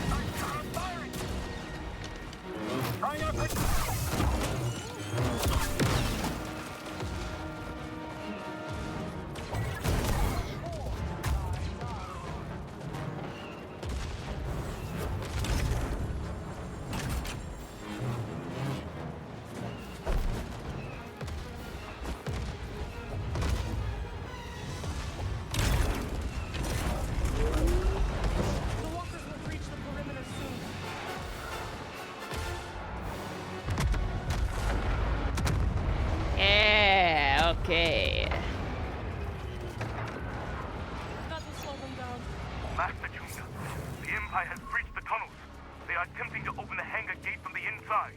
[SPEAKER 20] They are attempting to open the hangar gate from the inside.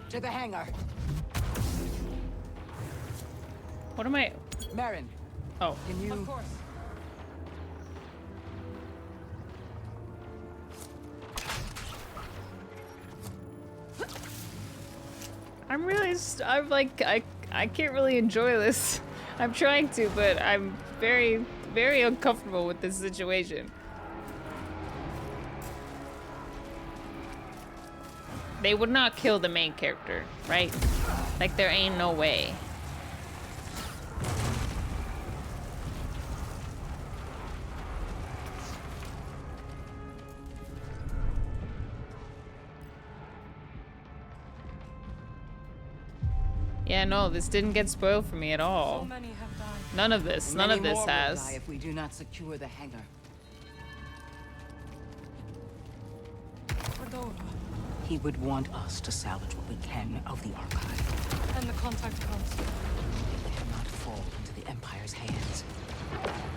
[SPEAKER 14] To the hangar.
[SPEAKER 2] What am I?
[SPEAKER 14] Marin.
[SPEAKER 2] Oh.
[SPEAKER 14] Can you?
[SPEAKER 5] Of course.
[SPEAKER 2] I'm really, I'm like, I can't really enjoy this. I'm trying to, but I'm very, very uncomfortable with this situation. They would not kill the main character, right? Like, there ain't no way. Yeah, no, this didn't get spoiled for me at all.
[SPEAKER 5] So many have died.
[SPEAKER 2] None of this
[SPEAKER 14] Many more will
[SPEAKER 2] has.
[SPEAKER 14] die if we do not secure the hangar.
[SPEAKER 5] Cordova.
[SPEAKER 14] He would want us to salvage what we can of the archive.
[SPEAKER 5] And the contact codes.
[SPEAKER 14] It cannot fall into the Empire's hands,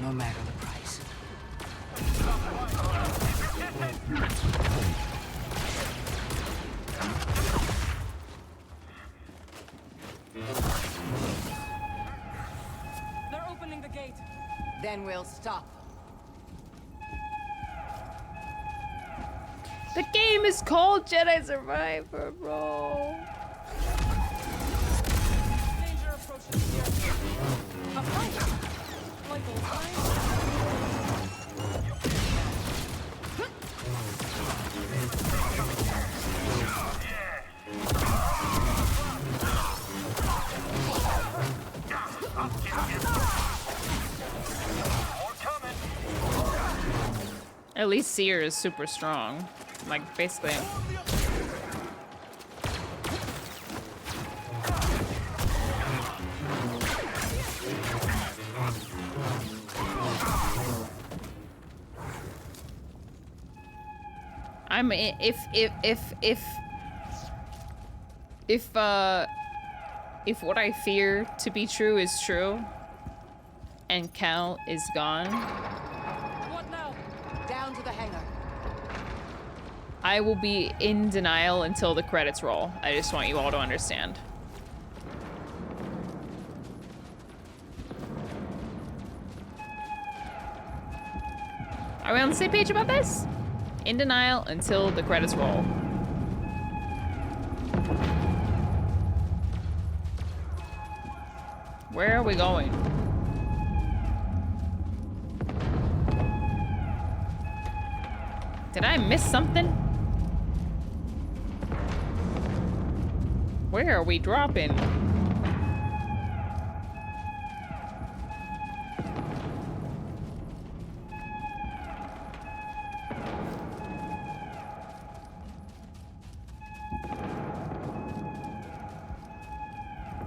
[SPEAKER 14] no matter the price.
[SPEAKER 5] They're opening the gate.
[SPEAKER 14] Then we'll stop.
[SPEAKER 2] The game is called Jedi Survivor, bro.
[SPEAKER 5] Danger approaches here. A fight. Like old times.
[SPEAKER 2] At least Seer is super strong. Like, basically. I mean, if what I fear to be true is true, and Cal is gone,
[SPEAKER 5] What now?
[SPEAKER 14] Down to the hangar.
[SPEAKER 2] I will be in denial until the credits roll. I just want you all to understand. Are we on the same page about this? In denial until the credits roll. Where are we going? Did I miss something? Where are we dropping?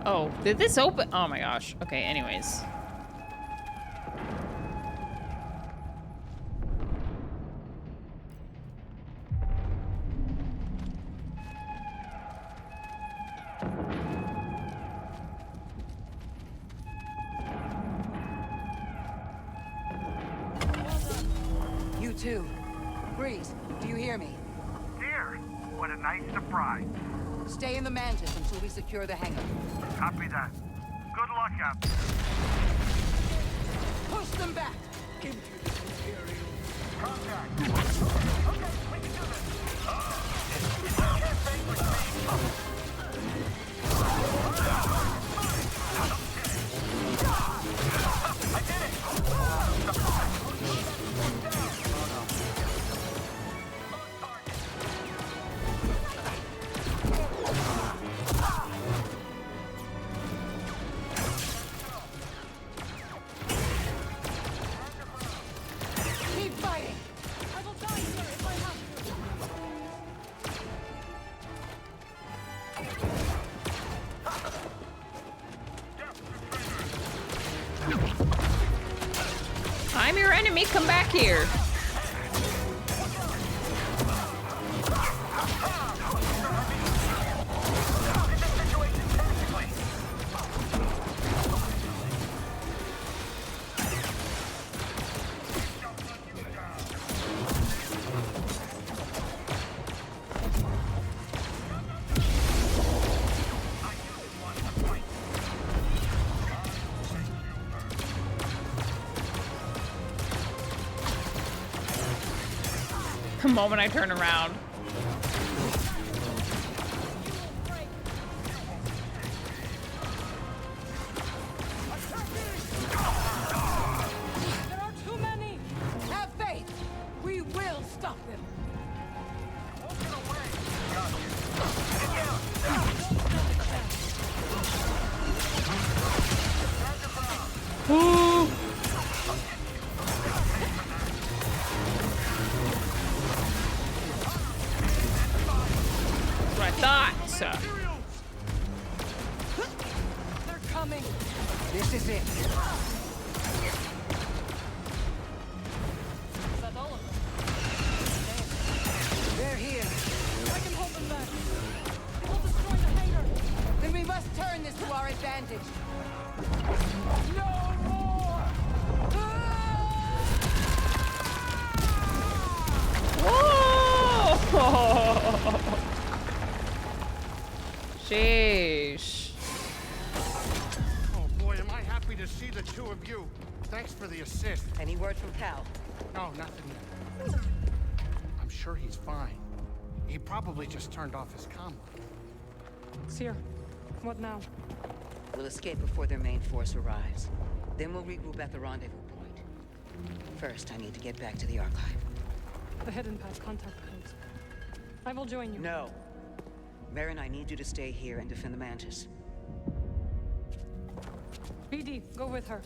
[SPEAKER 2] Oh, did this open? Oh my gosh. Okay, anyways.
[SPEAKER 14] You too. Breeze, do you hear me?
[SPEAKER 20] Dear, what a nice surprise.
[SPEAKER 14] Stay in the Mantis until we secure the hangar.
[SPEAKER 20] Copy that. Good luck out there.
[SPEAKER 14] Push them back!
[SPEAKER 20] Into this Imperial. Contact. Okay, we can do this. You can't fake with me. I did it!
[SPEAKER 14] Keep fighting!
[SPEAKER 5] I will die, sir, if I have
[SPEAKER 2] I'm your enemy, come back here. moment I turn around.
[SPEAKER 5] There are too many!
[SPEAKER 12] Have faith! We will stop them!
[SPEAKER 2] Ooh. That's what I thought.
[SPEAKER 5] They're coming!
[SPEAKER 14] This is it.
[SPEAKER 5] Is that all of them?
[SPEAKER 14] They're here.
[SPEAKER 5] I can hold them back. We'll destroy the hangar.
[SPEAKER 12] Then we must turn this to our advantage.
[SPEAKER 5] No more!
[SPEAKER 2] Whoa! Sheesh.
[SPEAKER 19] Oh boy, am I happy to see the two of you. Thanks for the assist.
[SPEAKER 14] Any word from Cal?
[SPEAKER 19] No, nothing yet. I'm sure he's fine. He probably just turned off his comm.
[SPEAKER 5] Seer, what now?
[SPEAKER 14] We'll escape before their main force arrives. Then we'll regroup at the rendezvous point. First, I need to get back to the archive.
[SPEAKER 5] The hidden path contact codes. I will join you.
[SPEAKER 14] No. Marin, I need you to stay here and defend the Mantis.
[SPEAKER 5] BD, go with her.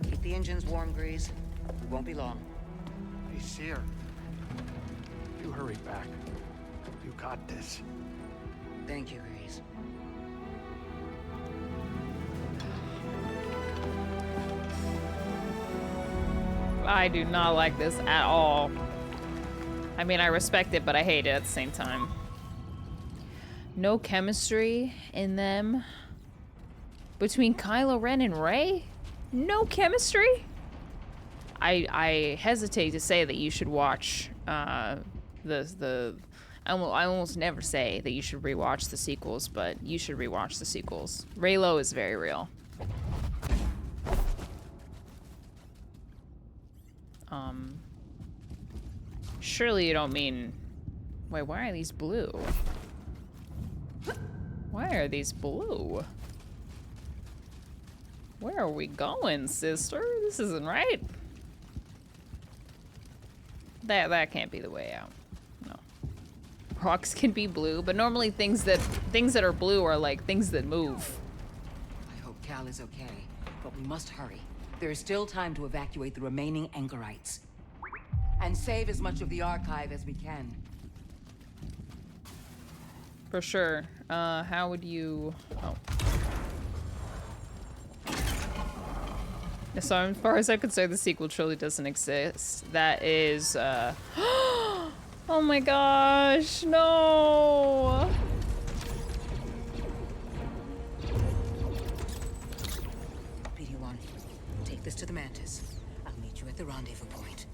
[SPEAKER 14] Keep the engines warm, Grease. We won't be long.
[SPEAKER 19] Hey, Seer. You hurry back. You got this.
[SPEAKER 14] Thank you, Grease.
[SPEAKER 2] I do not like this at all. I mean, I respect it, but I hate it at the same time. No chemistry in them. Between Kylo Ren and Rey? No chemistry? I hesitate to say that you should watch I almost never say that you should rewatch the sequels, but you should rewatch the sequels. Reylo is very real. Surely you don't mean... Wait, why are these blue? Why are these blue? Where are we going, sister? This isn't right. That can't be the way out. No. Rocks can be blue, but normally things that are blue are like things that move.
[SPEAKER 14] I hope Cal is okay, but we must hurry. There is still time to evacuate the remaining Angarites. And save as much of the archive as we can.
[SPEAKER 2] For sure. How would you... Oh. So as far as I'm concerned, the sequel truly doesn't exist. That is, oh my gosh, no!
[SPEAKER 14] PD-1, take this to the Mantis. I'll meet you at the rendezvous point.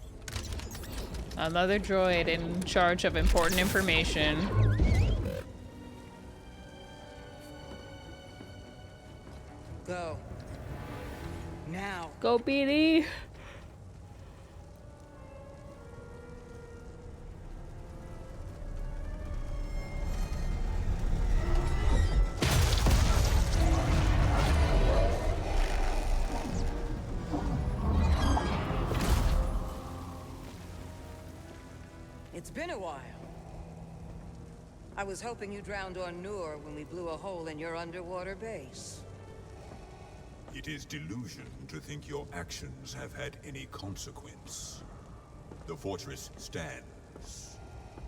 [SPEAKER 2] Another droid in charge of important information.
[SPEAKER 14] Go. Now.
[SPEAKER 2] Go, BD.
[SPEAKER 14] It's been a while. I was hoping you drowned on Nur when we blew a hole in your underwater base.
[SPEAKER 18] It is delusion to think your actions have had any consequence. The fortress stands.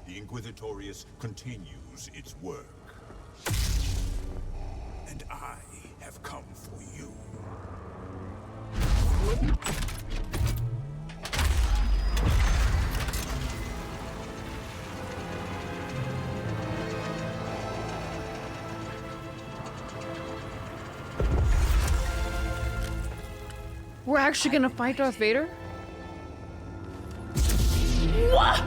[SPEAKER 18] The Inquisitorius continues its work. And I have come for you.
[SPEAKER 2] We're actually gonna fight Darth Vader? What?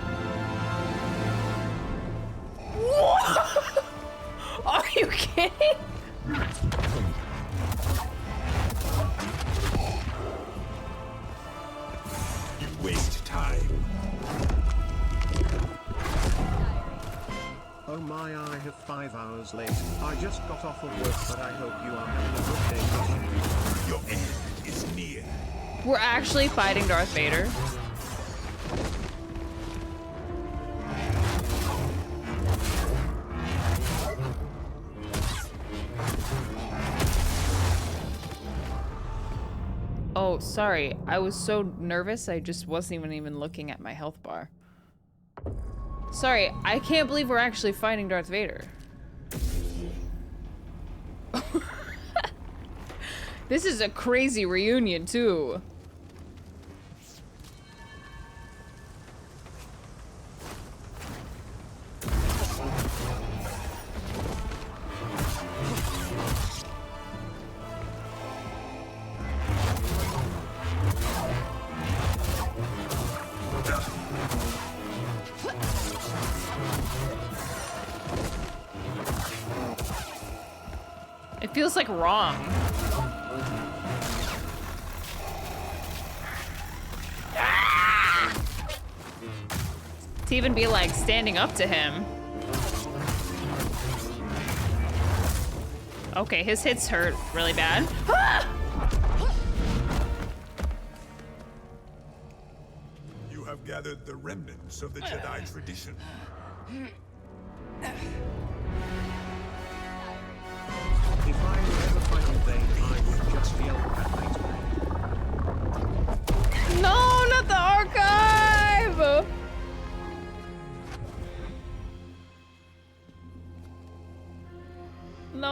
[SPEAKER 2] What? Are you kidding?
[SPEAKER 18] You waste time.
[SPEAKER 1] Oh my, I have 5 hours late. I just got off of work, but I hope you are having a good day.
[SPEAKER 18] Your end is near.
[SPEAKER 2] We're actually fighting Darth Vader. Oh, sorry. I was so nervous, I just wasn't even looking at my health bar. Sorry, I can't believe we're actually fighting Darth Vader. This is a crazy reunion, too. It feels like wrong. To even be like standing up to him. Okay, his hits hurt really bad.
[SPEAKER 18] You have gathered the remnants of the Jedi tradition.
[SPEAKER 1] If I were ever fighting Vader, I would just yell at Vader.
[SPEAKER 2] No, not the archive! No.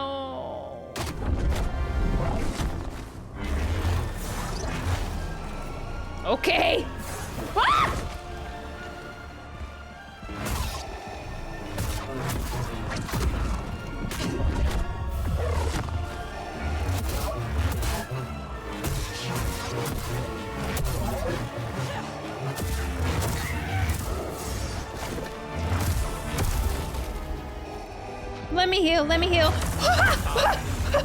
[SPEAKER 2] Okay. Ah! Let me heal, let me heal.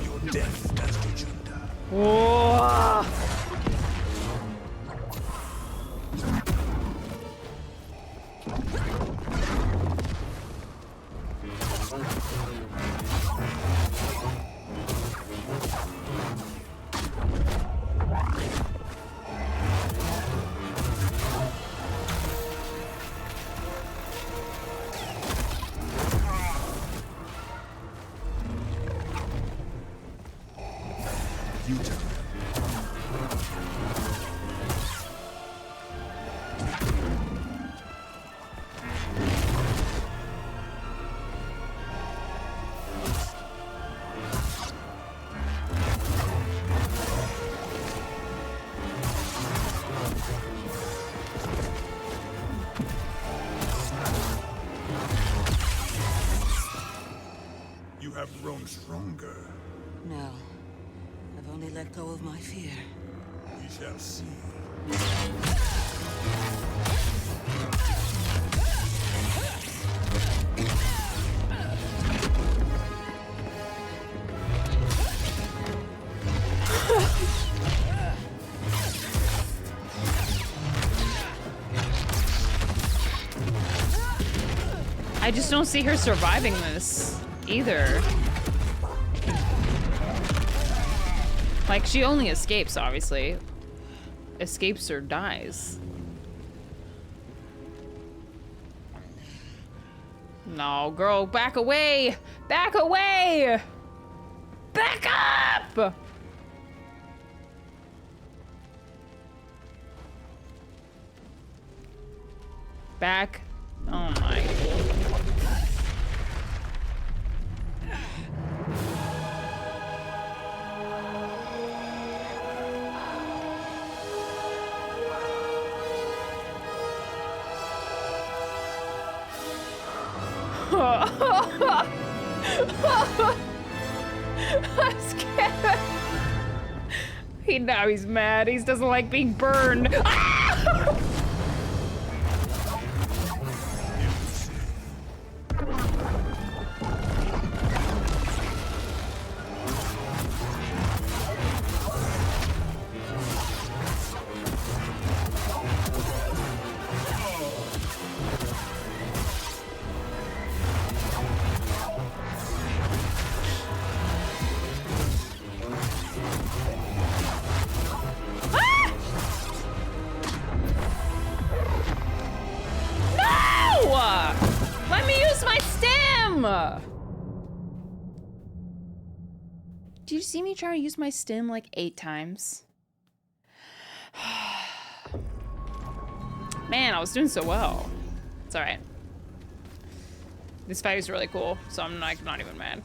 [SPEAKER 18] Your death, Master Junda.
[SPEAKER 2] Whoa.
[SPEAKER 18] You have grown stronger.
[SPEAKER 14] No. I've only let go of my fear.
[SPEAKER 18] We shall see.
[SPEAKER 2] I just don't see her surviving this either. Like, she only escapes, obviously. Escapes or dies. No, girl, back away! Back away! Back up! Back. Oh my. I'm scared. Now he's mad. He doesn't like being burned. Ah! Do you see me try to use my stim like 8 times? Man, I was doing so well. It's alright. This fight is really cool, so I'm like not even mad.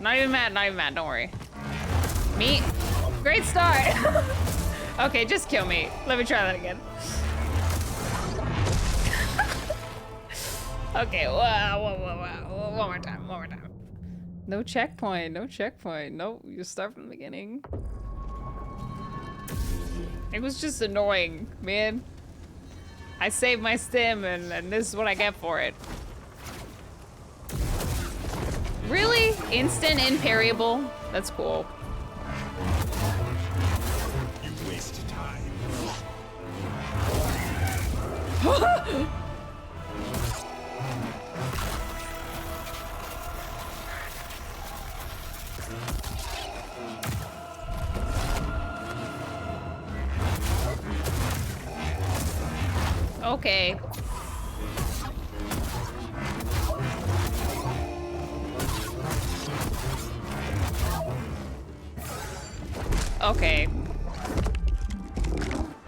[SPEAKER 2] Not even mad, don't worry. Me? Great start! Okay, just kill me. Let me try that again. Okay, one more time. No checkpoint. No, you start from the beginning. It was just annoying, man. I saved my stim and this is what I get for it. Really? Instant impariable? That's cool.
[SPEAKER 18] You wasted time.
[SPEAKER 2] Okay. Okay.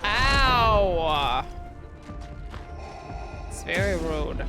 [SPEAKER 2] Ow! It's very rude.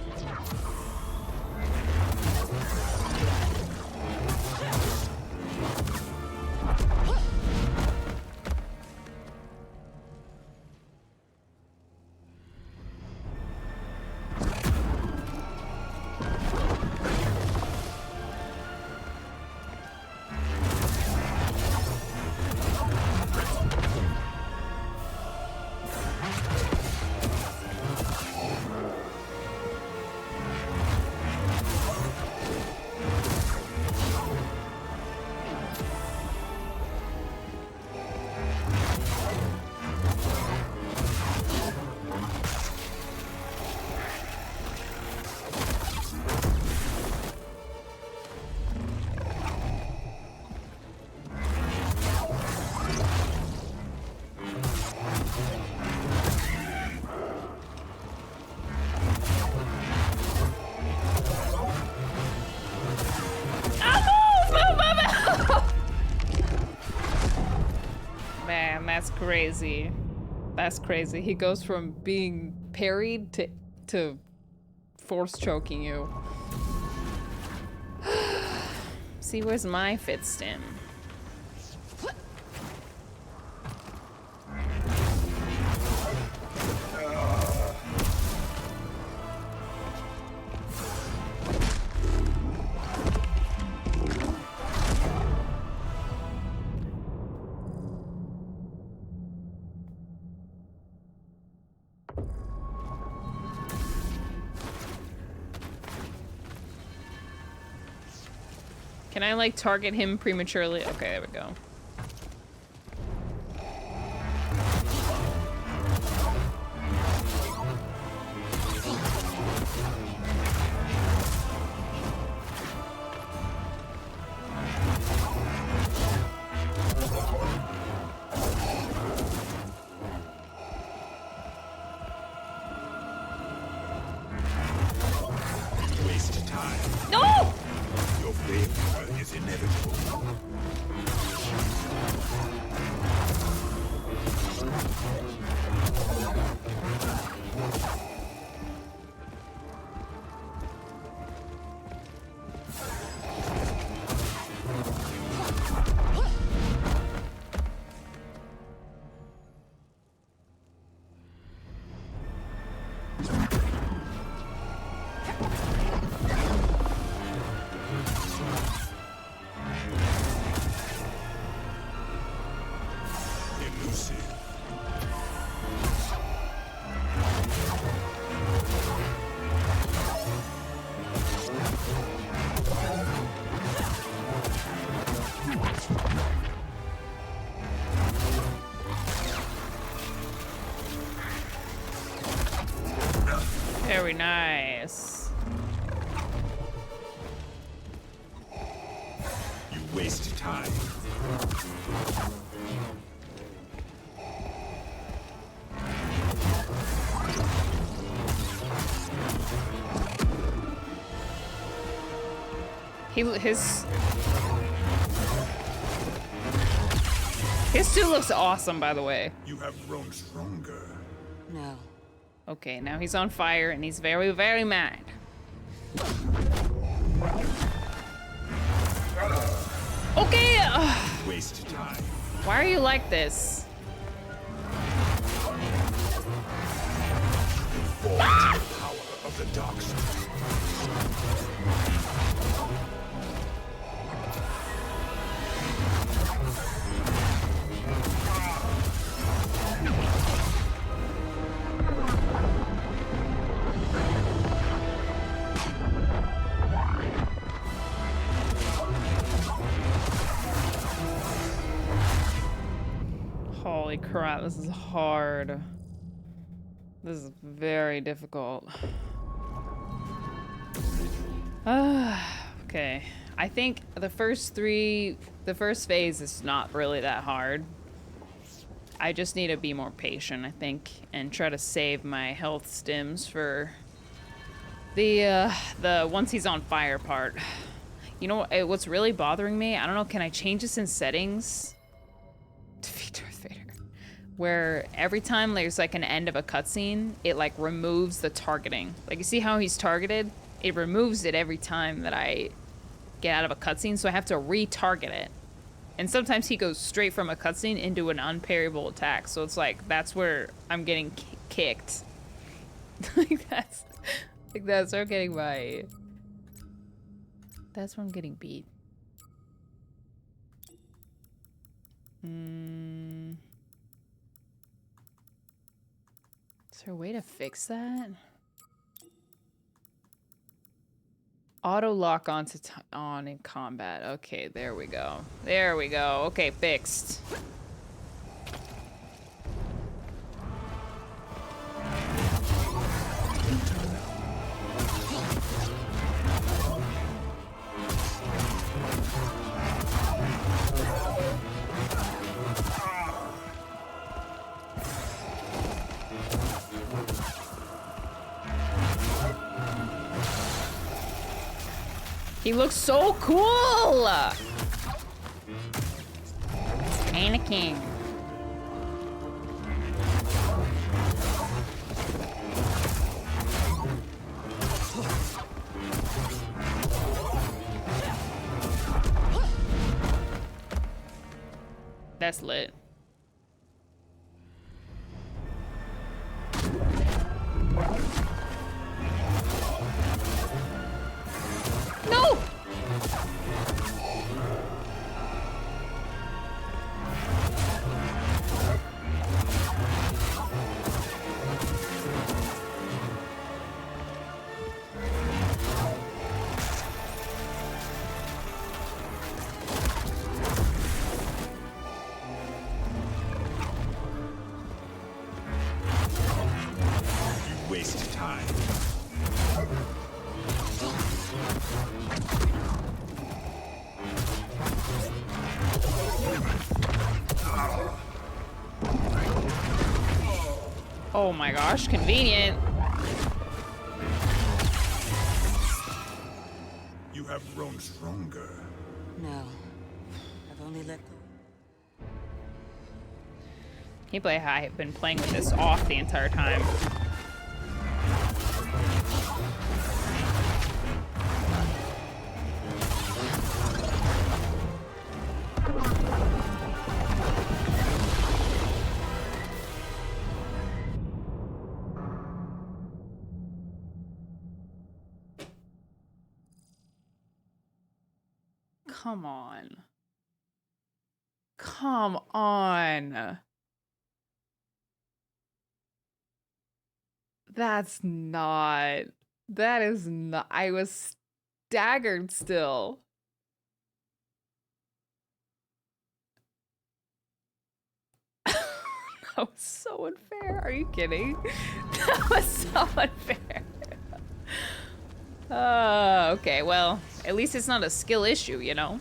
[SPEAKER 2] Man, that's crazy. That's crazy. He goes from being parried to force choking you. See, where's my fit stim? Can I like target him prematurely? Okay, there we go.
[SPEAKER 18] Waste time.
[SPEAKER 2] No!
[SPEAKER 18] Your failure is inevitable.
[SPEAKER 2] Very nice.
[SPEAKER 18] You waste time.
[SPEAKER 2] His suit looks awesome, by the way.
[SPEAKER 18] You have grown stronger.
[SPEAKER 14] No.
[SPEAKER 2] Okay, now he's on fire and he's very, very mad. Okay.
[SPEAKER 18] Waste time.
[SPEAKER 2] Why are you like this?
[SPEAKER 18] Forge the power of the dark side.
[SPEAKER 2] Holy crap, this is hard. This is very difficult. Okay. I think the first phase is not really that hard. I just need to be more patient, I think, and try to save my health stims for the once he's on fire part. You know what's really bothering me? I don't know, can I change this in settings? Defeat Darth Vader. Where every time there's like an end of a cutscene, it like removes the targeting. Like you see how he's targeted? It removes it every time that I get out of a cutscene, so I have to retarget it. And sometimes he goes straight from a cutscene into an unparryable attack, so it's like that's where I'm getting kicked. that's where I'm getting that's where I'm getting beat. Is there a way to fix that? Auto lock on in combat. Okay, there we go. There we go. Okay, fixed. He looks so cool! Anakin. That's lit. No!
[SPEAKER 18] You waste time.
[SPEAKER 2] Oh my gosh, convenient.
[SPEAKER 18] You have grown stronger.
[SPEAKER 14] No. I've only let go.
[SPEAKER 2] Can't believe how I've been playing with this off the entire time. Come on. Come on. That's not. That is not. I was staggered still. That was so unfair. Are you kidding? That was so unfair. Okay, well, at least it's not a skill issue, you know?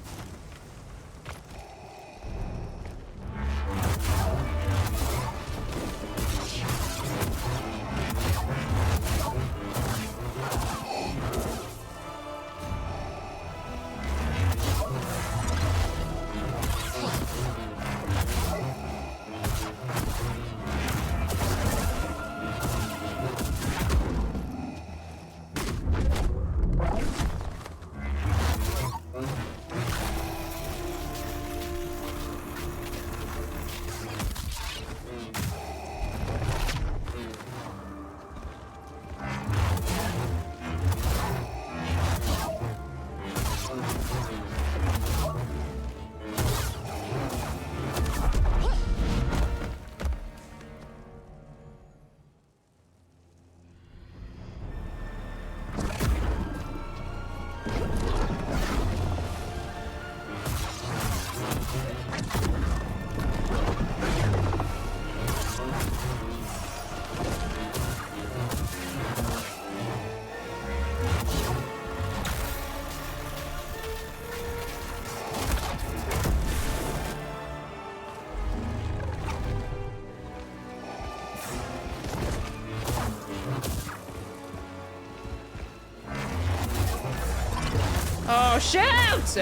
[SPEAKER 2] Oh, shoot!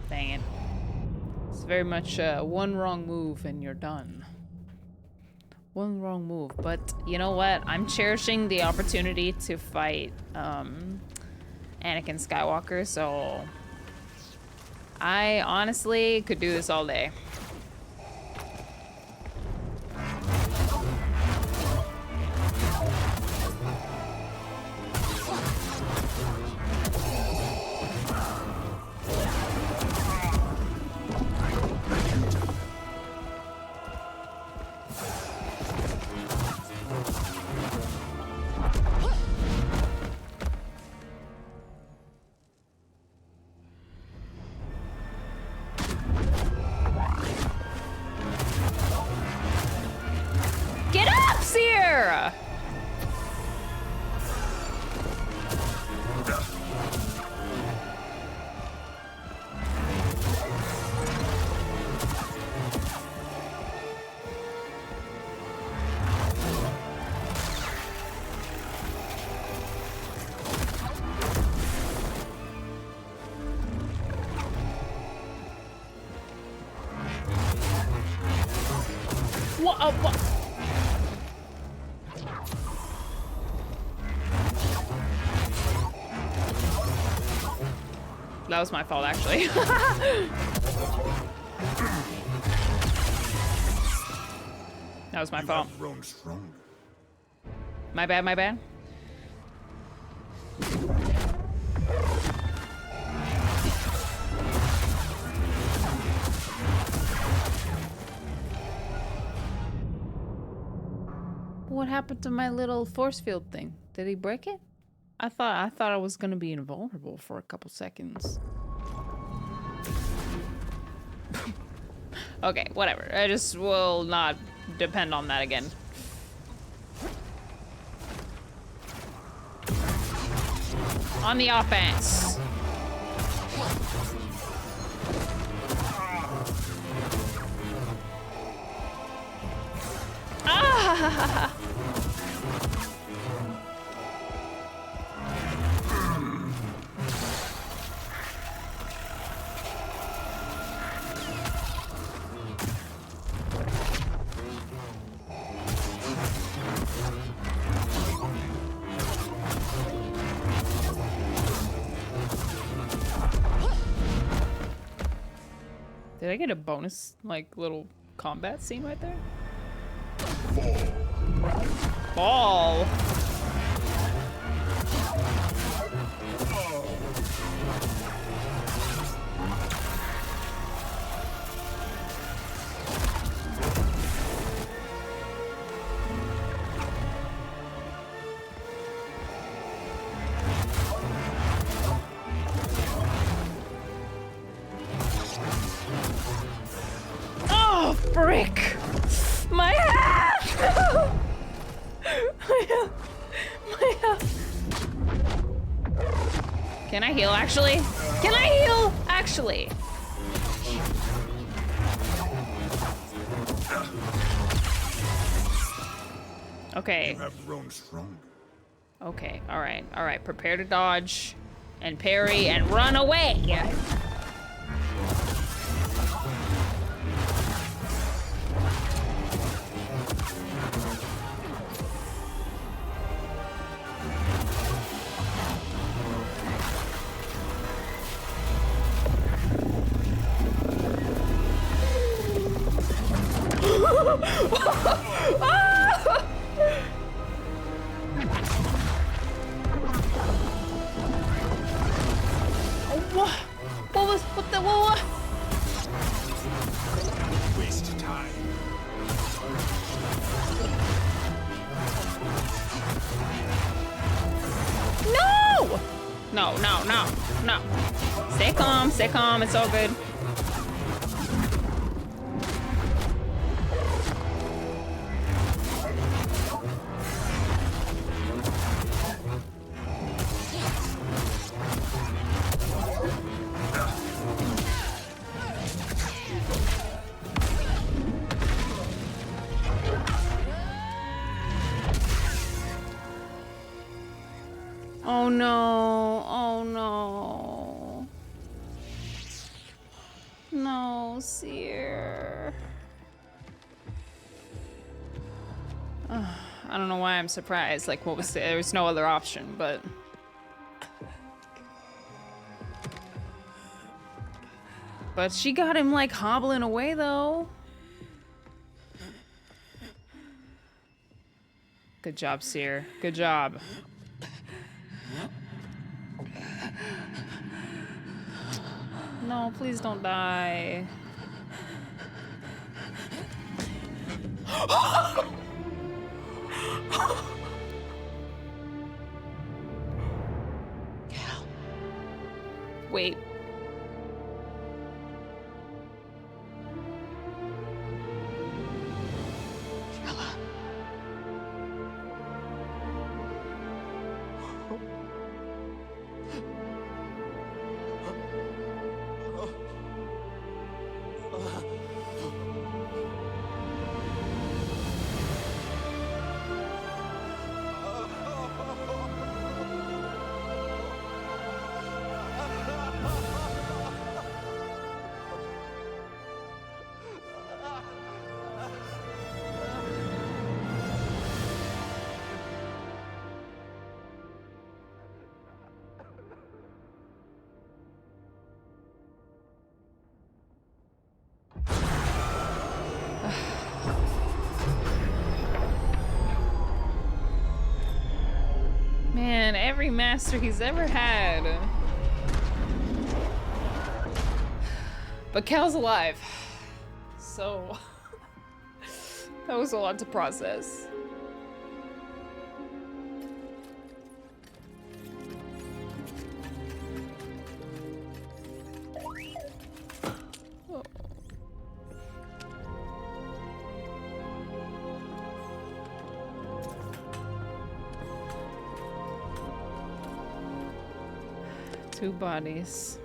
[SPEAKER 2] Dang it. It's very much one wrong move and you're done. One wrong move. But you know what? I'm cherishing the opportunity to fight Anakin Skywalker, so I honestly could do this all day. Get up, Seer! What? That was my fault, actually. That was my fault. My bad, my bad. What happened to my little force field thing? Did he break it? I thought I was gonna be invulnerable for a couple seconds. Okay, whatever. I just will not depend on that again. On the offense. Ah! Did I get a bonus, like, little combat scene right there? Ball. Oh, frick! My hand! My hand. Can I heal, actually? Can I heal, actually? Okay.
[SPEAKER 18] You have grown strong.
[SPEAKER 2] Okay, alright, alright. Prepare to dodge and parry and run away! What?
[SPEAKER 18] Waste time.
[SPEAKER 2] No! No. Stay calm, it's all good. Oh no. Oh no. No, Seer. I don't know why I'm surprised. Like, what was there was no other option, but she got him like hobbling away though. Good job, Seer. Good job. No, please don't die. Wait. Man, every master he's ever had. But Cal's alive. So that was a lot to process. Two bodies.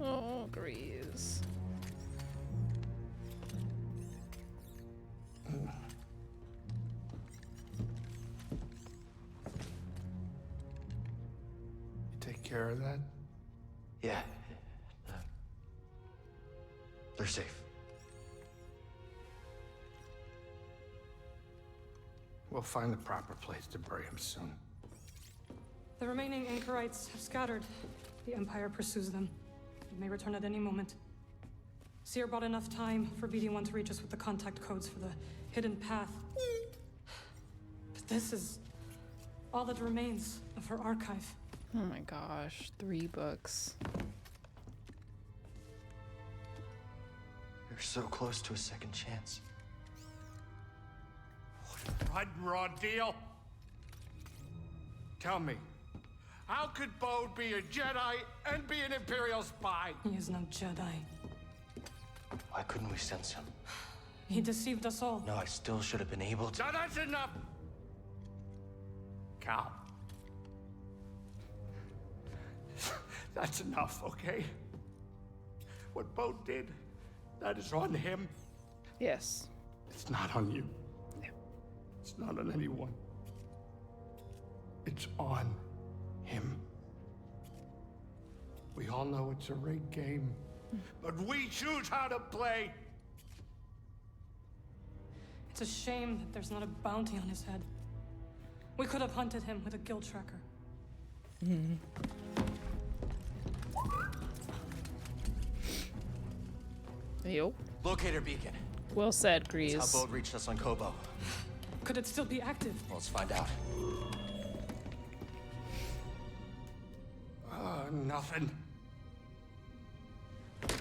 [SPEAKER 2] Oh, Grease.
[SPEAKER 13] Take care of that?
[SPEAKER 15] Yeah. They're safe.
[SPEAKER 13] We'll find the proper place to bury him soon.
[SPEAKER 5] The remaining anchorites have scattered. The Empire pursues them. It may return at any moment. Seer bought enough time for BD1 to reach us with the contact codes for the hidden path. But this is all that remains of her archive.
[SPEAKER 2] Oh my gosh, 3 books.
[SPEAKER 15] You're so close to a second chance.
[SPEAKER 19] Blood and raw deal? Tell me, how could Bode be a Jedi and be an Imperial spy?
[SPEAKER 5] He is no Jedi.
[SPEAKER 15] Why couldn't we sense him?
[SPEAKER 5] He deceived us all.
[SPEAKER 15] No, I still should have been able to.
[SPEAKER 19] Now that's enough! Cal. That's enough, okay? What Bode did, that is on him.
[SPEAKER 2] Yes.
[SPEAKER 19] It's not on you. It's not on anyone. It's on him. We all know it's a rigged game, but we choose how to play.
[SPEAKER 5] It's a shame that there's not a bounty on his head. We could have hunted him with a guild tracker.
[SPEAKER 2] Mhm. Yo.
[SPEAKER 8] Locator beacon.
[SPEAKER 2] Well said,
[SPEAKER 8] That's
[SPEAKER 2] Grease.
[SPEAKER 8] how Bode reached us on Kobo.
[SPEAKER 5] Could it still be active?
[SPEAKER 8] Well, let's find out.
[SPEAKER 19] Nothing.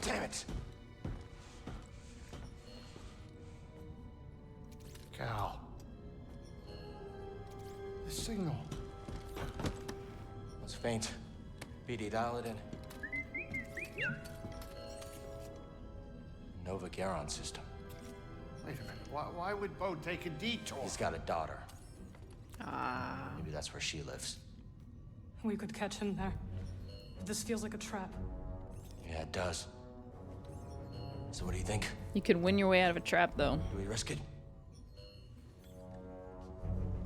[SPEAKER 8] Damn it!
[SPEAKER 19] Cal. The signal.
[SPEAKER 8] It's faint. BD, dial it in. Nova Garon system.
[SPEAKER 19] Wait a minute. Why would Bode take a detour?
[SPEAKER 8] He's got a daughter.
[SPEAKER 2] Ah.
[SPEAKER 8] Maybe that's where she lives.
[SPEAKER 5] We could catch him there. This feels like a trap.
[SPEAKER 8] Yeah, it does. So what do you think?
[SPEAKER 2] You could win your way out of a trap, though.
[SPEAKER 8] Do we risk it?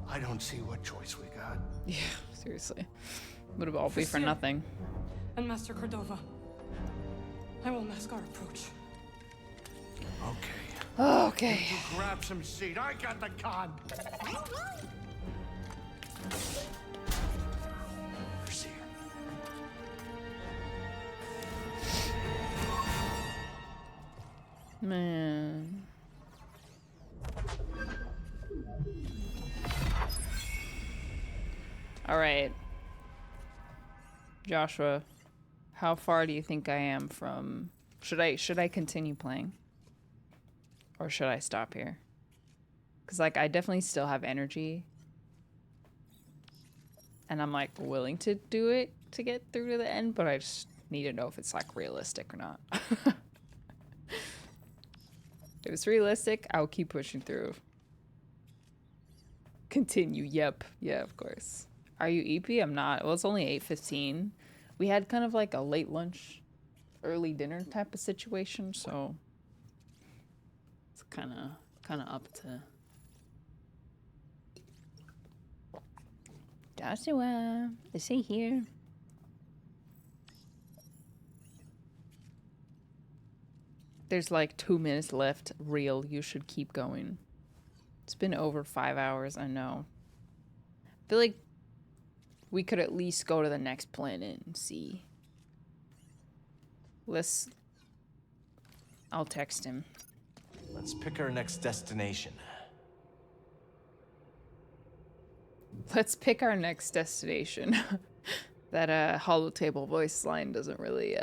[SPEAKER 19] I don't see what choice we got.
[SPEAKER 2] Yeah, seriously. Would have all be for nothing.
[SPEAKER 5] And Master Cordova. I will mask our approach.
[SPEAKER 19] Okay.
[SPEAKER 2] Okay.
[SPEAKER 19] You grab some seat. I got the con.
[SPEAKER 2] Man. All right. Joshua, how far do you think I am from... Should I continue playing? Or should I stop here? Because, like, I definitely still have energy. And I'm, like, willing to do it to get through to the end, but I just need to know if it's, like, realistic or not. If it's realistic, I'll keep pushing through. Continue. Yep. Yeah, of course. Are you EP? I'm not. Well, it's only 8:15. We had kind of like a late lunch, early dinner type of situation, so it's kind of up to Joshua. Is he here? There's like 2 minutes left. Real, you should keep going. It's been over 5 hours, I know. I feel like we could at least go to the next planet and see. I'll text him.
[SPEAKER 15] Let's pick our next destination.
[SPEAKER 2] Let's pick our next destination. That holotable voice line doesn't really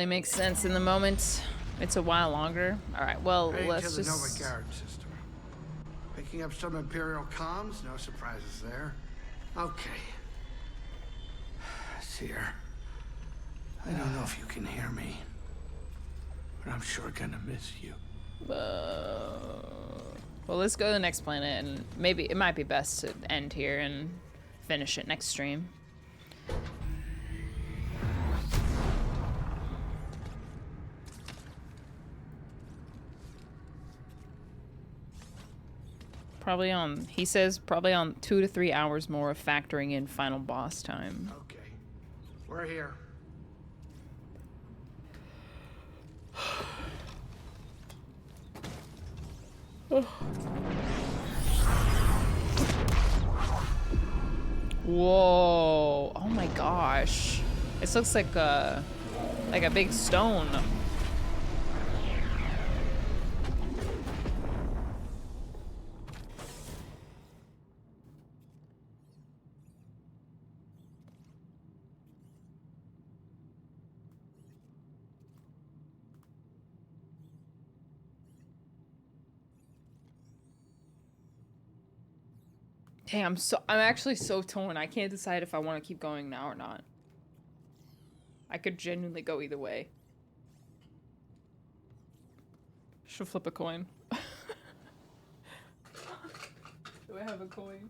[SPEAKER 2] make sense in the moment. It's a while longer. All right, well,
[SPEAKER 19] Heading
[SPEAKER 2] let's
[SPEAKER 19] to the Nova
[SPEAKER 2] just...
[SPEAKER 19] Garon system. Picking up some Imperial comms, no surprises there. Okay. Seer, I don't know if you can hear me, but I'm sure gonna miss you.
[SPEAKER 2] Well, let's go to the next planet, and maybe it might be best to end here and finish it next stream. Probably on, he says, probably on 2 to 3 hours more of factoring in final boss time.
[SPEAKER 19] Okay, we're here.
[SPEAKER 2] Whoa! Oh my gosh! This looks like a big stone. Dang, I'm actually so torn. I can't decide if I want to keep going now or not. I could genuinely go either way. Should flip a coin. Do I have a coin?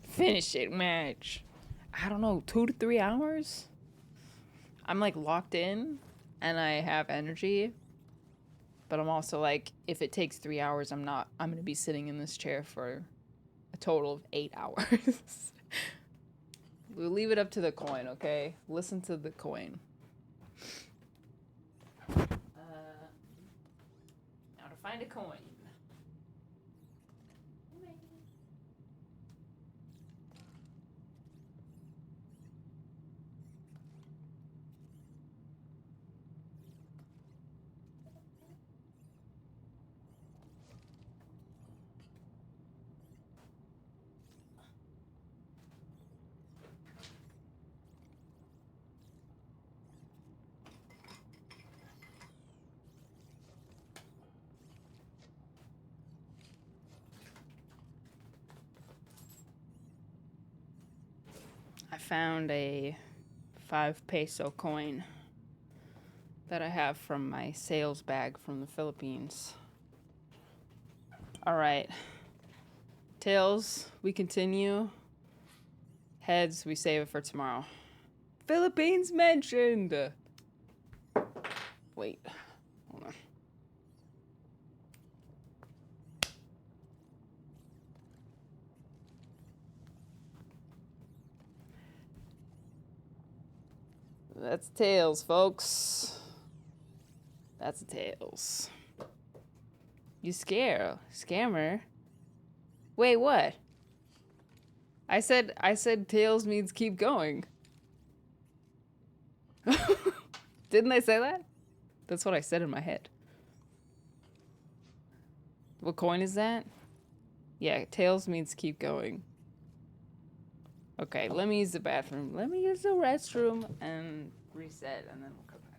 [SPEAKER 2] Finish it, match. I don't know, 2 to 3 hours? I'm like locked in and I have energy. But I'm also like, if it takes 3 hours, I'm going to be sitting in this chair for a total of 8 hours. We'll leave it up to the coin, okay? Listen to the coin. Now to find a coin. I found a 5 peso coin that I have from my sales bag from the Philippines. All right. Tails, we continue. Heads, we save it for tomorrow. Philippines mentioned. Wait. Hold on. That's Tails, folks. That's Tails. You scammer. Wait, what? I said Tails means keep going. Didn't I say that? That's what I said in my head. What coin is that? Yeah, Tails means keep going. Okay, let me use the bathroom. Let me use the restroom and reset, and then we'll come back.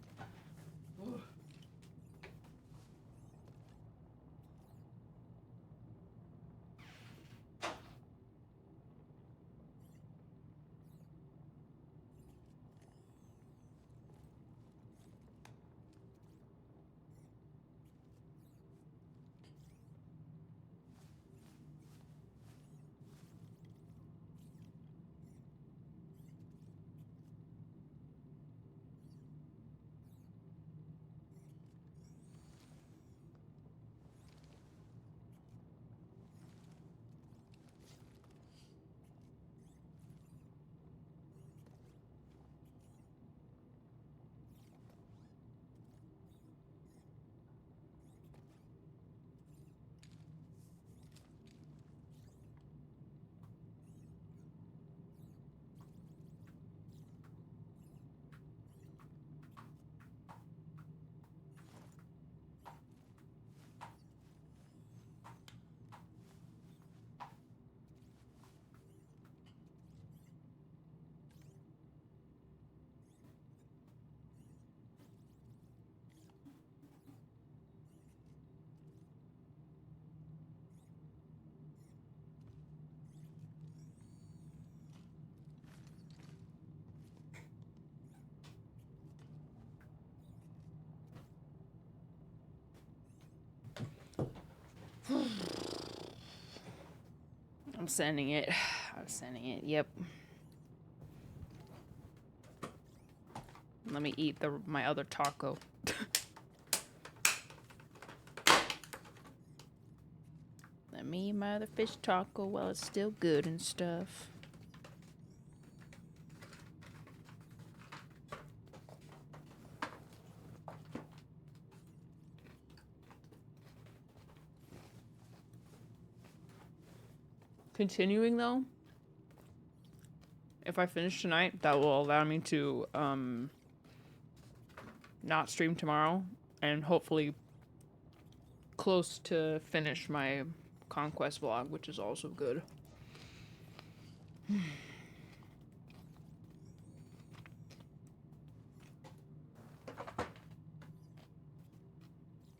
[SPEAKER 2] I'm sending it. I'm sending it. Yep. Let me eat my other taco. Let me eat my other fish taco while it's still good and stuff. Continuing though, if I finish tonight, that will allow me to not stream tomorrow and hopefully close to finish my conquest vlog, which is also good.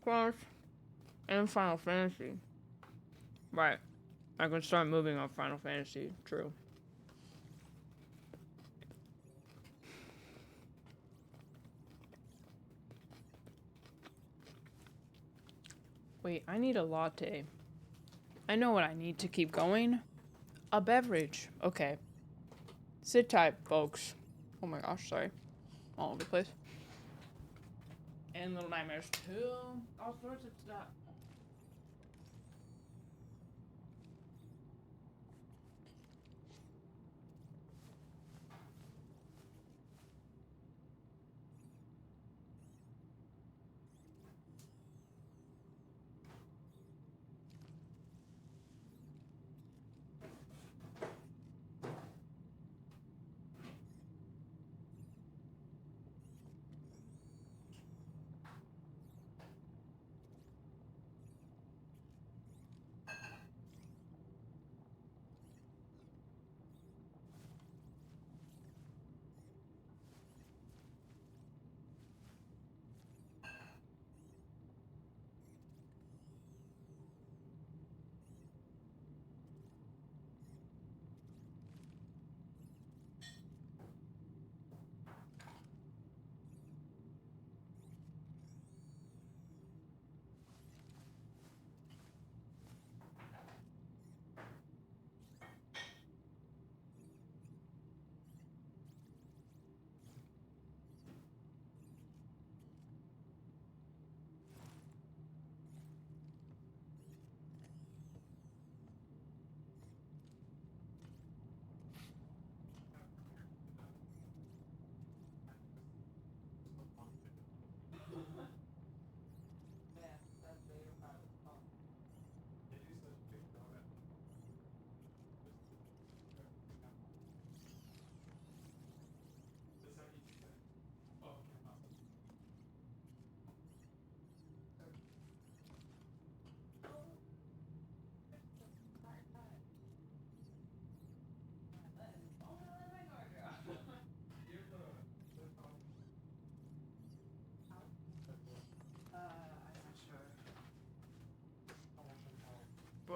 [SPEAKER 2] Crash and Final Fantasy. Right. I can start moving on Final Fantasy. True. Wait, I need a latte. I know what I need to keep going. A beverage. Okay. Sit tight, folks. Oh my gosh, sorry. All over the place. And Little Nightmares too. All sorts of stuff.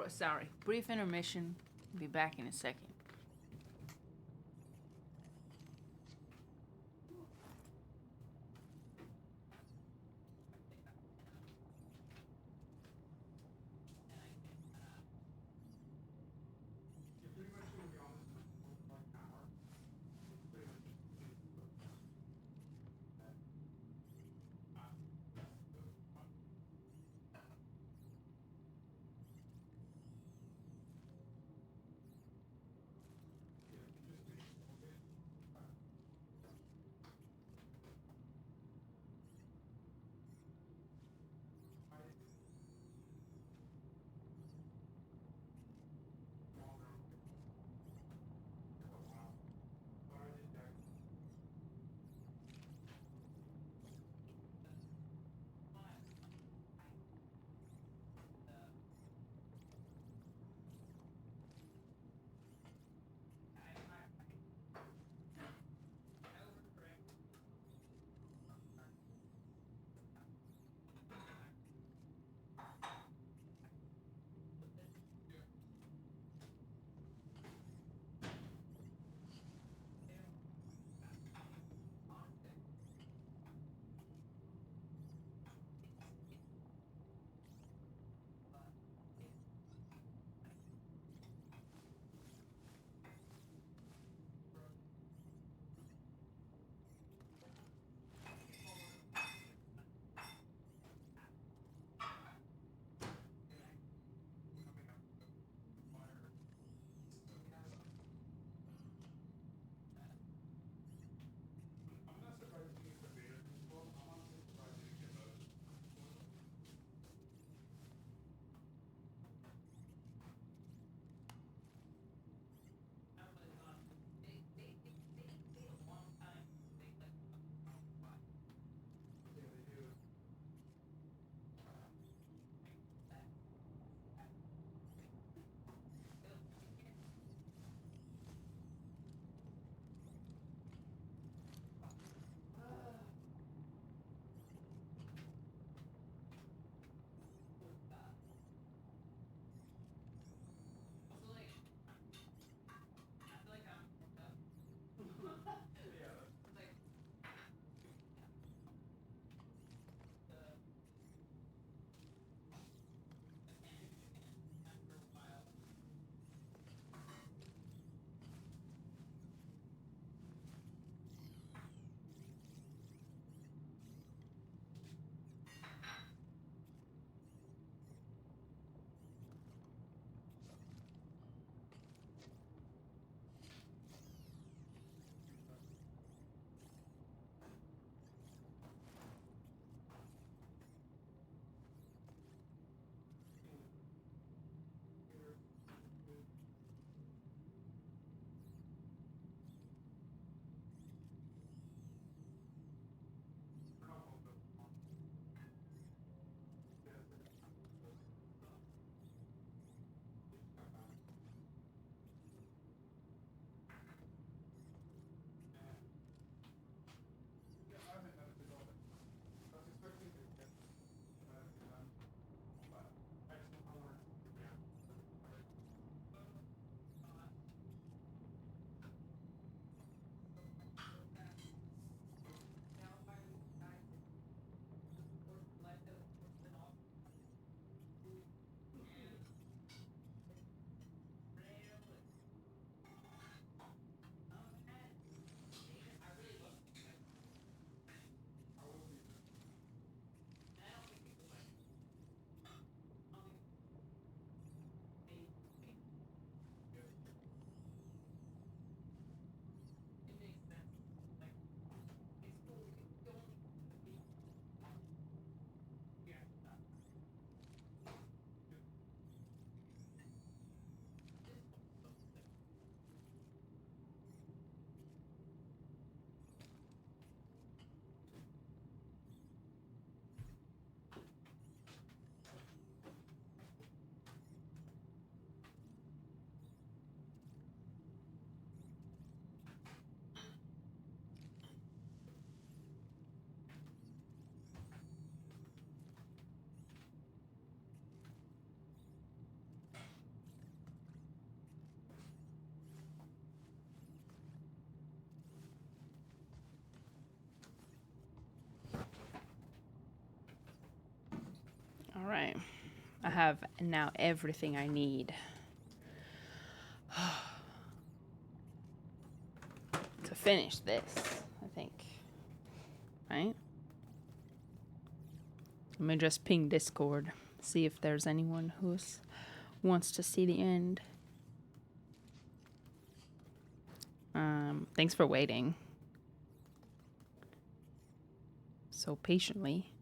[SPEAKER 21] sorry. Brief intermission. Be back in a second.
[SPEAKER 2] I have now everything I need. To finish this, I think. Right? Let me just ping Discord. See if there's anyone who wants to see the end. Thanks for waiting so patiently.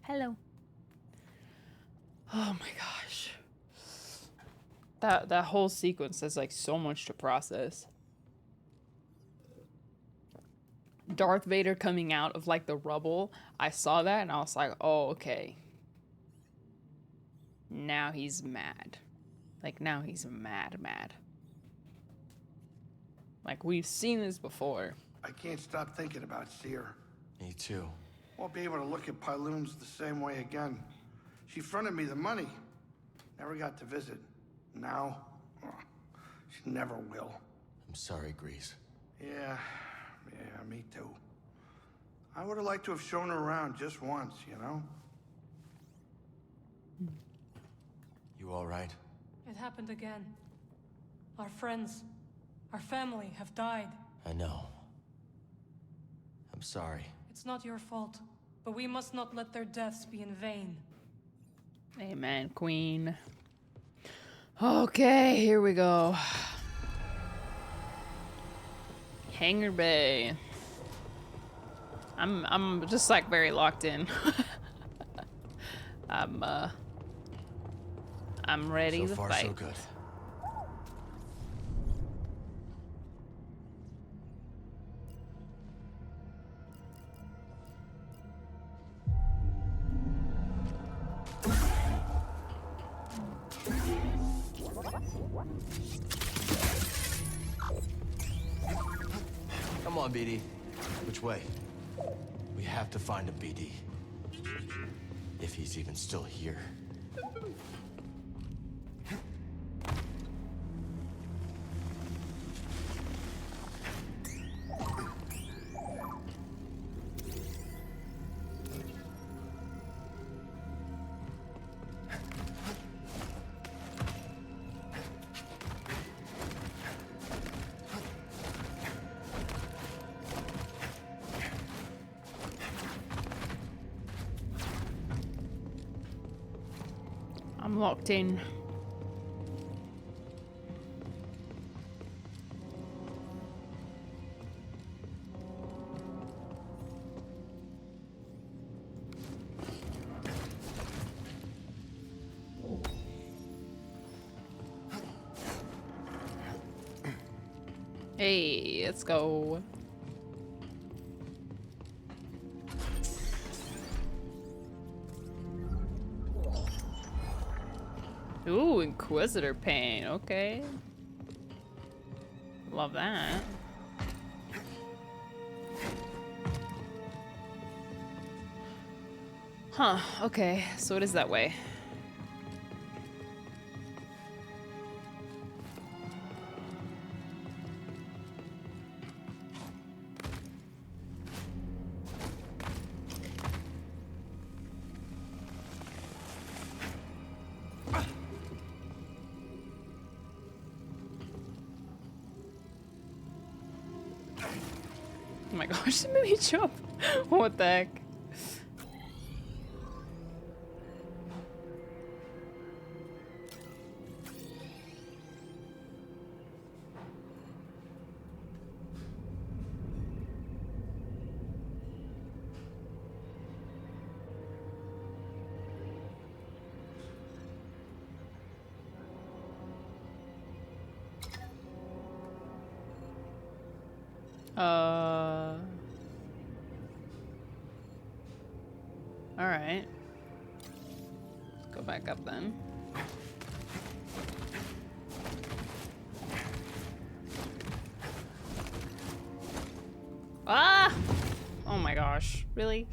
[SPEAKER 2] Hello. Oh my gosh. That whole sequence is like so much to process. Darth Vader coming out of like the rubble. I saw that and I was like, oh, okay. Now he's mad. Like now he's mad. Like we've seen this before.
[SPEAKER 19] I can't stop thinking about Seer.
[SPEAKER 15] Me too.
[SPEAKER 19] Won't be able to look at Pyloons the same way again. She fronted me the money. Never got to visit. Now, she never will.
[SPEAKER 15] I'm sorry, Grease.
[SPEAKER 19] Yeah, me too. I would have liked to have shown her around just once, you know?
[SPEAKER 15] You all right?
[SPEAKER 5] It happened again. Our friends, our family have died.
[SPEAKER 15] I know. I'm sorry.
[SPEAKER 5] It's not your fault, but we must not let their deaths be in vain.
[SPEAKER 2] Amen, Queen. Okay, here we go. Hangar Bay. I'm just like very locked in. I'm ready to
[SPEAKER 15] far,
[SPEAKER 2] fight.
[SPEAKER 15] so good. Come on, BD. Which way? We have to find a BD. If he's even still here.
[SPEAKER 2] I'm locked in. Hey, let's go. Ooh, Inquisitor paint. Okay. Love that. Huh, okay. So it is that way. Oh my gosh, it made me jump. What the heck? All right. Let's go back up then. Ah! Oh my gosh, really?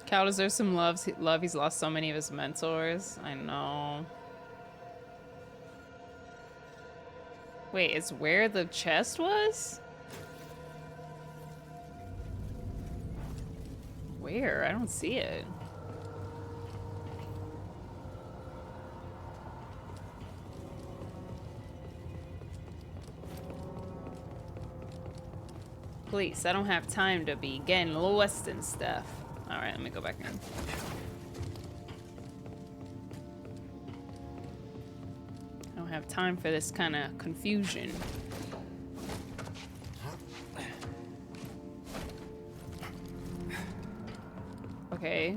[SPEAKER 2] Cal deserves some love. He's lost so many of his mentors. I know. Wait, it's where the chest was? Where? I don't see it. Please, I don't have time to be getting lost and stuff. Alright, let me go back in. I don't have time for this kind of confusion. Okay.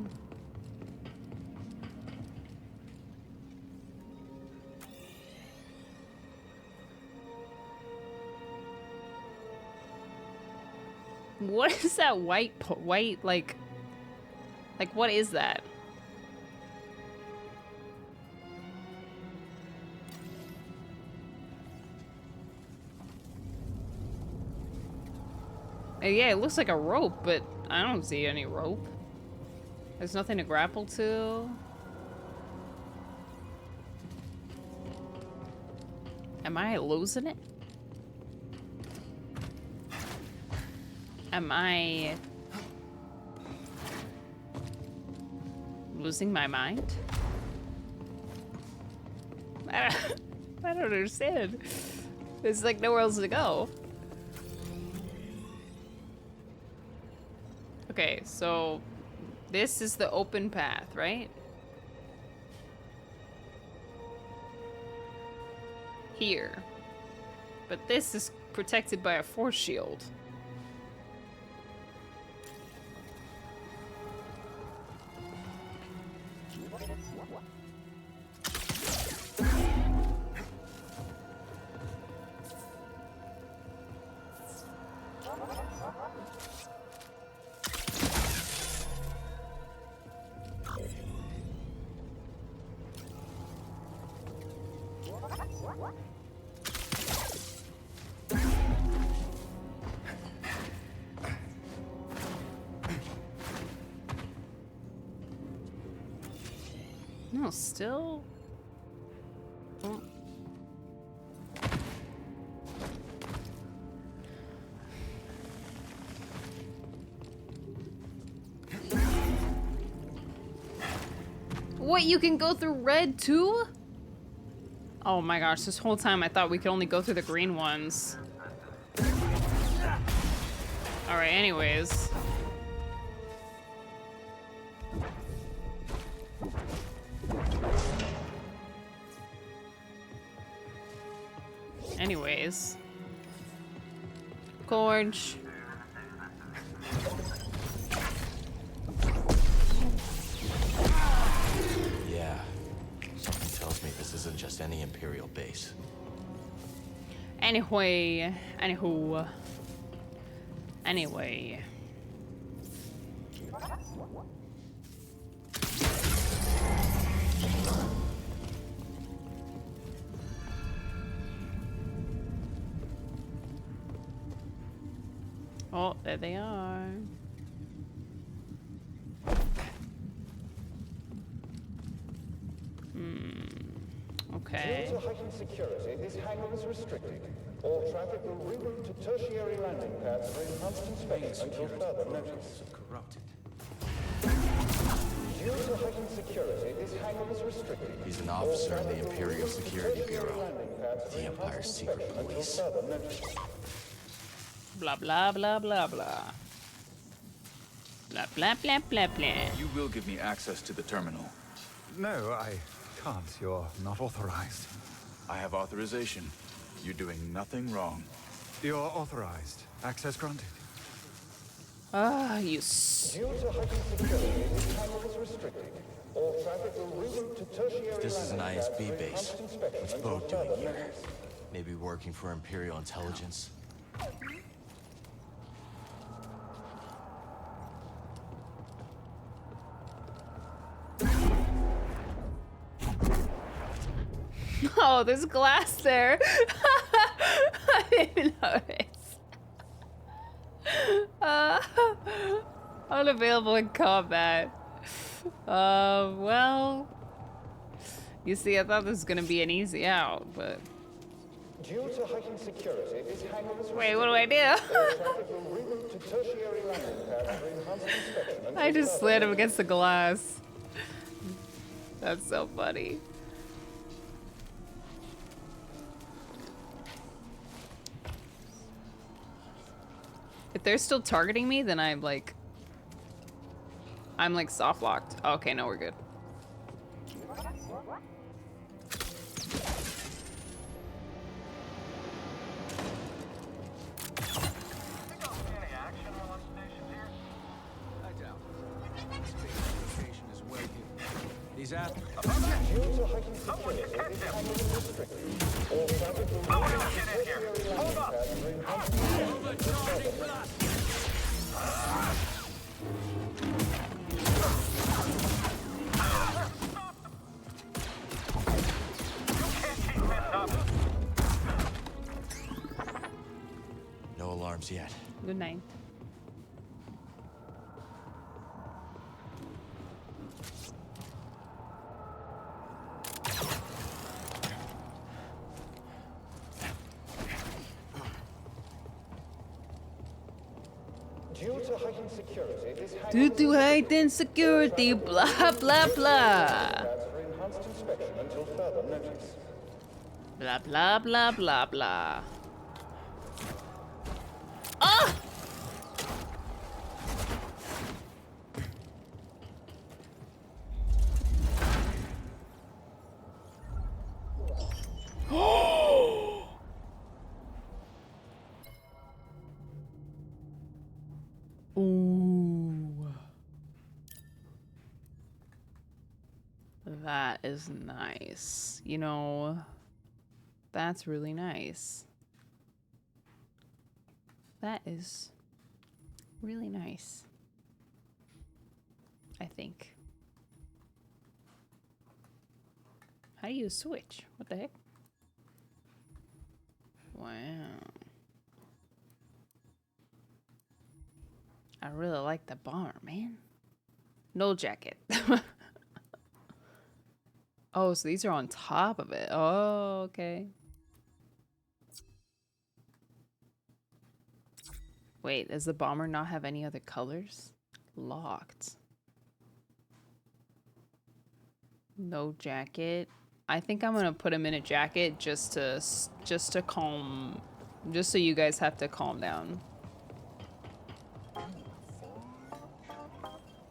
[SPEAKER 2] What is that white, like, what is that? Yeah, it looks like a rope, but I don't see any rope. There's nothing to grapple to. Am I losing it? Am I losing my mind? I don't understand. There's like nowhere else to go. Okay, so this is the open path, right? Here. But this is protected by a force shield. No, still. Oh. What, you can go through red too? Oh my gosh, this whole time I thought we could only go through the green ones. Alright, anyways. Anyways. Gorge.
[SPEAKER 15] Yeah. Something tells me this isn't just any Imperial base.
[SPEAKER 2] Anyway. Oh, there they are. Okay.
[SPEAKER 6] Due to heightened security, this hangar is restricted. All traffic will reroute to tertiary landing pads for constant space until further notice.
[SPEAKER 9] Corrupted.
[SPEAKER 6] Due to heightened security, this hangar is restricted.
[SPEAKER 15] He's an officer in the Imperial Security Bureau, the Empire's secret police.
[SPEAKER 2] Blah blah blah blah blah. Blah blah blah blah blah.
[SPEAKER 16] You will give me access to the terminal.
[SPEAKER 22] No, I can't. You're not authorized.
[SPEAKER 16] I have authorization. You're doing nothing wrong.
[SPEAKER 22] You're authorized. Access granted.
[SPEAKER 2] Ah, you
[SPEAKER 6] Due to heightened security, this hangar is restricted. All traffic will reroute to tertiary
[SPEAKER 15] If this is an
[SPEAKER 6] landing pads
[SPEAKER 15] ISB
[SPEAKER 6] for
[SPEAKER 15] base,
[SPEAKER 6] enhanced inspection
[SPEAKER 15] what's
[SPEAKER 6] until
[SPEAKER 15] Bode doing
[SPEAKER 6] further
[SPEAKER 15] here?
[SPEAKER 6] notice.
[SPEAKER 15] Maybe working for Imperial Intelligence?
[SPEAKER 2] Oh, there's glass there. I didn't notice. Unavailable in combat. Well, you see, I thought this was gonna be an easy out, but
[SPEAKER 6] Due to heightened security, this hangar is
[SPEAKER 2] wait, what do I do?
[SPEAKER 6] All traffic will reroute to tertiary landing pads for enhanced inspection until
[SPEAKER 2] I just
[SPEAKER 6] further
[SPEAKER 2] slammed him
[SPEAKER 6] notice.
[SPEAKER 2] against the glass. That's so funny. If they're still targeting me, then I'm like soft locked. Okay, no, we're good.
[SPEAKER 8] He's out.
[SPEAKER 6] Due to heightened security, this hangar is restricted. All traffic will reroute to tertiary landing pads for enhanced inspection until further notice.
[SPEAKER 15] No alarms yet.
[SPEAKER 2] Good night.
[SPEAKER 6] Due to heightened security, this hangar
[SPEAKER 2] Due
[SPEAKER 6] is
[SPEAKER 2] to
[SPEAKER 6] restricted.
[SPEAKER 2] heightened security, blah blah blah.
[SPEAKER 6] Pads for enhanced inspection until further notice.
[SPEAKER 2] Blah blah blah blah blah. Ah! Ooh. That is nice. You know, that's really nice. That is really nice. I think. How do you switch? What the heck? Wow. I really like the bomber, man. No jacket. Oh, so these are on top of it. Oh, okay. Wait, does the bomber not have any other colors? Locked. No jacket. I think I'm gonna put him in a jacket just to calm, just so you guys have to calm down.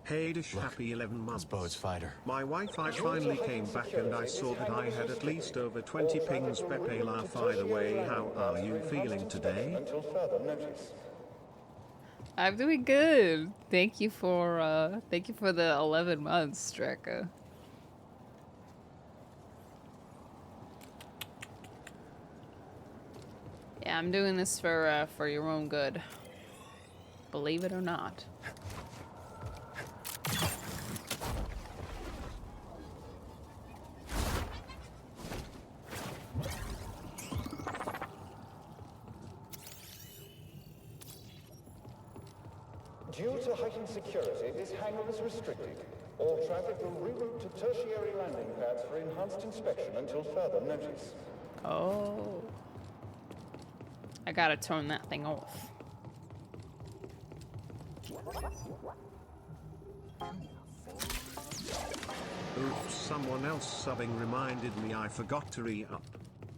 [SPEAKER 1] Hey Dish, happy 11 months.
[SPEAKER 15] Bode's fighter.
[SPEAKER 1] My Wi-Fi finally came back and I saw that I had at least over 20 pings. Pepe laugh either way. How are you feeling today?
[SPEAKER 6] Until further notice.
[SPEAKER 2] I'm doing good. Thank you for the 11 months, Dreka. Yeah, I'm doing this for your own good. Believe it or not.
[SPEAKER 6] Due to heightened security, this hangar is restricted. All traffic will reroute to tertiary landing pads for enhanced inspection until further notice.
[SPEAKER 2] Oh. I gotta turn that thing off.
[SPEAKER 1] Oops, someone else subbing reminded me I forgot to re-up.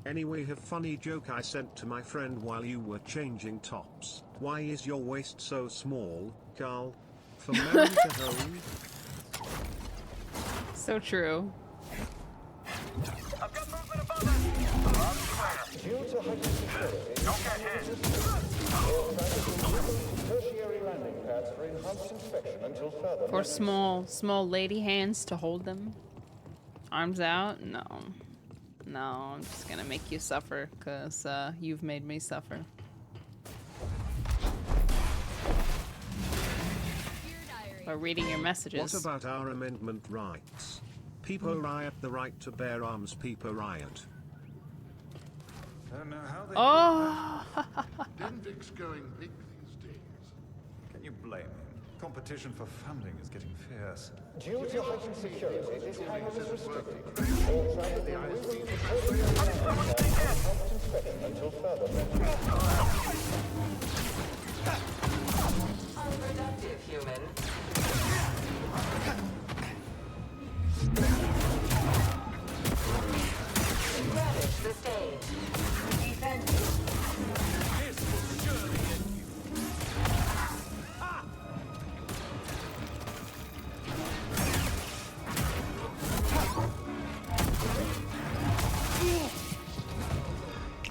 [SPEAKER 1] Anyway, a funny joke I sent to my friend while you were changing tops. Why is your waist so small, Carl? For Mary to hold?
[SPEAKER 2] So true.
[SPEAKER 6] Due to heightened security, all traffic will reroute to tertiary landing pads pads for enhanced inspection until further
[SPEAKER 2] For
[SPEAKER 6] notice.
[SPEAKER 2] small lady hands to hold them. Arms out? No. No, I'm just gonna make you suffer, because you've made me suffer. By reading your messages.
[SPEAKER 1] What about our amendment rights? People riot the right to bear arms. People riot.
[SPEAKER 18] I don't know how they
[SPEAKER 2] Oh!
[SPEAKER 17] Denvik's going big these days.
[SPEAKER 22] Can you blame him? Competition for funding is getting fierce.
[SPEAKER 6] Due to heightened security, this hangar is restricted. All travel will be enhanced inspection until further notice.
[SPEAKER 14] Unproductive, human. Ravage the stage. Defend it.
[SPEAKER 10] This will surely end you.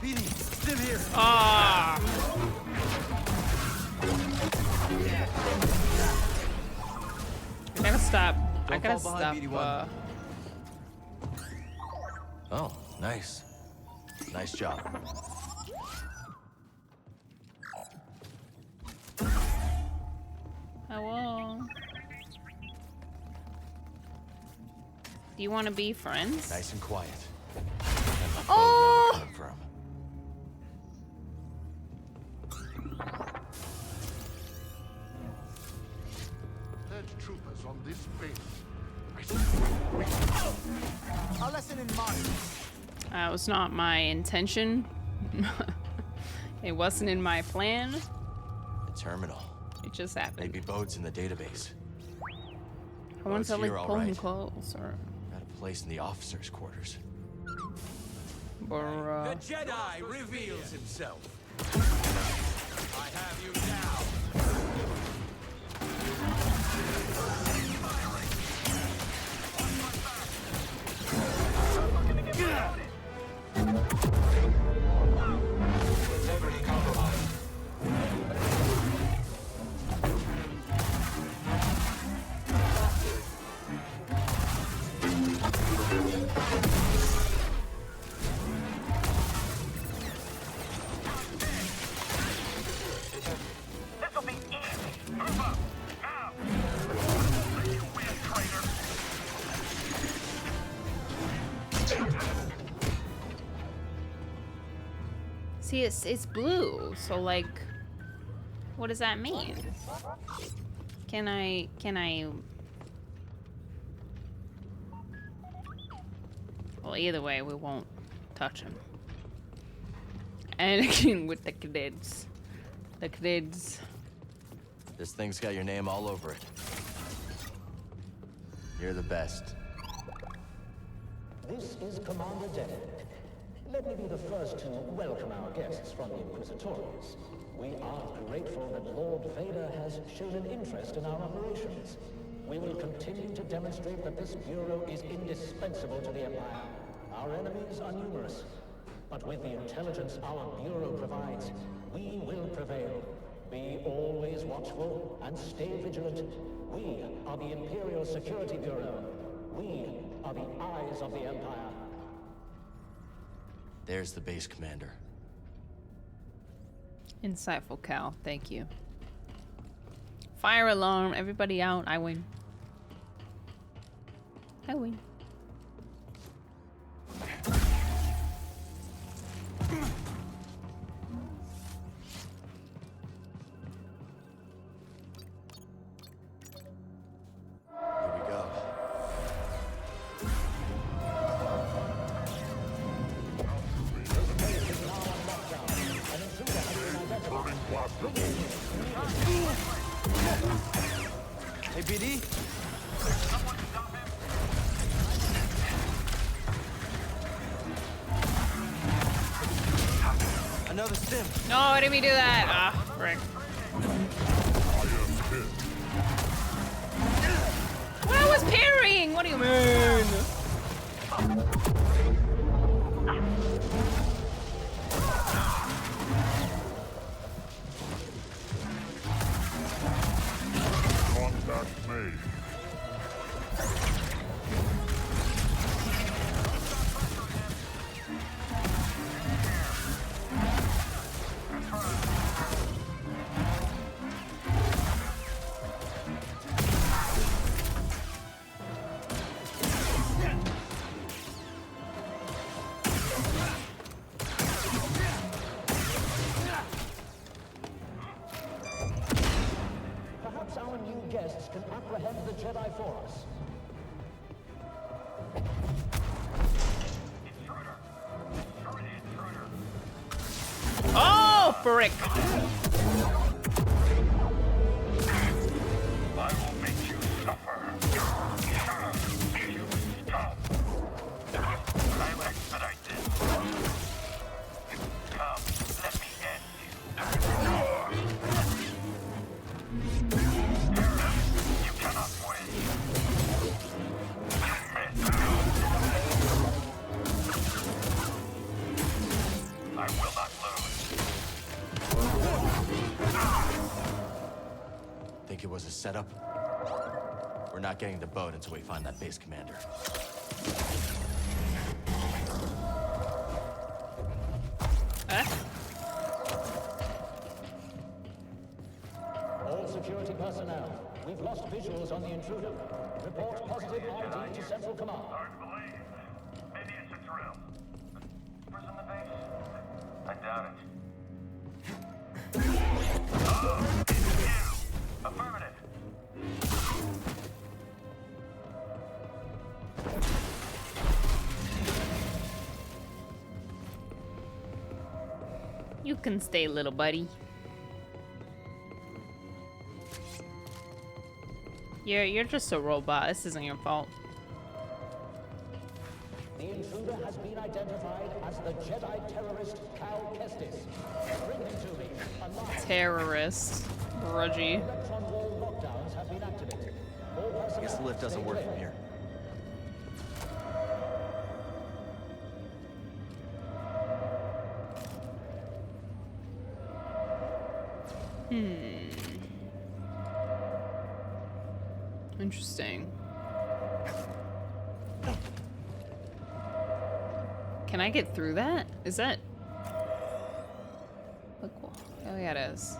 [SPEAKER 8] BD, stim here.
[SPEAKER 2] Ah! I gotta stop. I gotta stop.
[SPEAKER 15] Oh, nice. Nice job.
[SPEAKER 2] Hello. Do you want to be friends?
[SPEAKER 15] Nice and quiet.
[SPEAKER 2] Oh!
[SPEAKER 15] Coming from.
[SPEAKER 17] There's troopers on this base.
[SPEAKER 12] A lesson in modesty.
[SPEAKER 2] That was not my intention. It wasn't in my plan.
[SPEAKER 15] The terminal.
[SPEAKER 2] It just happened.
[SPEAKER 15] Maybe Bode's in the database.
[SPEAKER 2] I want
[SPEAKER 15] Bode's
[SPEAKER 2] to like
[SPEAKER 15] here, all
[SPEAKER 2] pull him
[SPEAKER 15] right.
[SPEAKER 2] close or.
[SPEAKER 15] Got a place in the officers' quarters.
[SPEAKER 2] Bruh.
[SPEAKER 10] The Jedi reveals himself. I have you now.
[SPEAKER 6] Integrity compromised.
[SPEAKER 20] This'll be easy. Move up. Now. You weird traitor.
[SPEAKER 2] See, it's blue. So like, what does that mean? Can I? Well, either way, we won't touch him. And again with the kids. The kids.
[SPEAKER 15] This thing's got your name all over it. You're the best.
[SPEAKER 6] This is Commander Dennick. Let me be the first to welcome our guests from the Inquisitorius. We are grateful that Lord Vader has shown an interest in our operations. We will continue to demonstrate that this Bureau is indispensable to the Empire. Our enemies are numerous, but with the intelligence our Bureau provides, we will prevail. Be always watchful and stay vigilant. We are the Imperial Security Bureau. We are the eyes of the Empire.
[SPEAKER 15] There's the base commander.
[SPEAKER 2] Insightful, Cal. Thank you. Fire alarm. Everybody out. I win. I win.
[SPEAKER 15] Here we go.
[SPEAKER 8] Hey, BD.
[SPEAKER 15] Another stim.
[SPEAKER 2] No, why did we do that? Ah, frick. Well, I was parrying. What do you mean?
[SPEAKER 6] guests can apprehend the Jedi Force.
[SPEAKER 2] Oh, frick!
[SPEAKER 17] I will make you suffer. You stop. I'll expedite this. Come, let me end you. You cannot win. I will not lose.
[SPEAKER 15] Think it was a setup? We're not getting the boat until we find that base commander.
[SPEAKER 6] All security personnel, we've lost visuals on the intruder. Report positive ID to Central Command.
[SPEAKER 17] Hard to believe. Maybe it's a drill. Where's in the base? I doubt it. Oh, it's you. Affirmative.
[SPEAKER 2] You can stay, little buddy. You're just a robot. This isn't your fault.
[SPEAKER 6] The intruder has been identified as the Jedi terrorist Cal Kestis. Bring him to me, alive.
[SPEAKER 2] Terrorist. Grudgy.
[SPEAKER 6] Electron wall lockdowns have been activated. All personnel,
[SPEAKER 15] Guess the lift doesn't work from here.
[SPEAKER 2] Interesting. Can I get through that? Is that... Look, oh yeah, it is.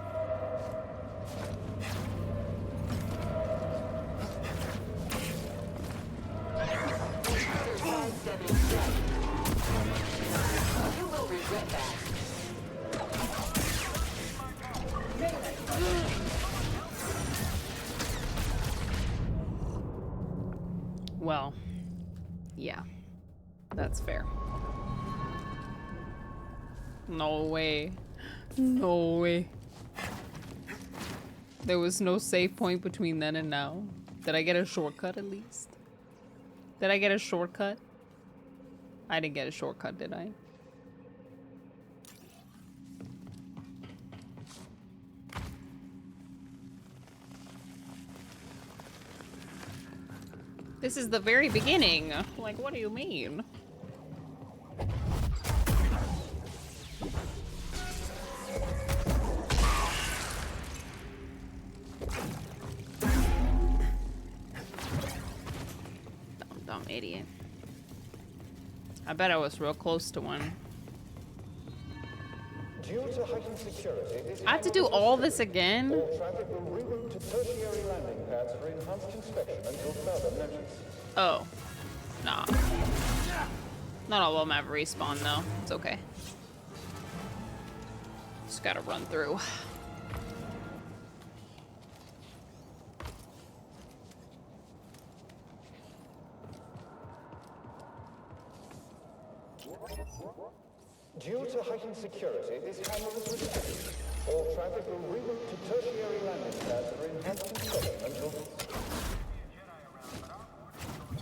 [SPEAKER 14] You will regret that.
[SPEAKER 2] Well, yeah, that's fair. No way. No way. There was no save point between then and now. Did I get a shortcut at least? Did I get a shortcut? I didn't get a shortcut, did I? This is the very beginning. Like, what do you mean? Dumb idiot. I bet I was real close to one.
[SPEAKER 7] Due to heightened security,
[SPEAKER 2] I have to do all this again?
[SPEAKER 7] all traffic will reroute to tertiary landing pads for enhanced inspection until further notice.
[SPEAKER 2] Oh. Nah. Not all of them have respawn though. It's okay. Just gotta run through.
[SPEAKER 7] Due to heightened security, this hangar is restricted. All traffic will reroute to tertiary landing pads for enhanced inspection until...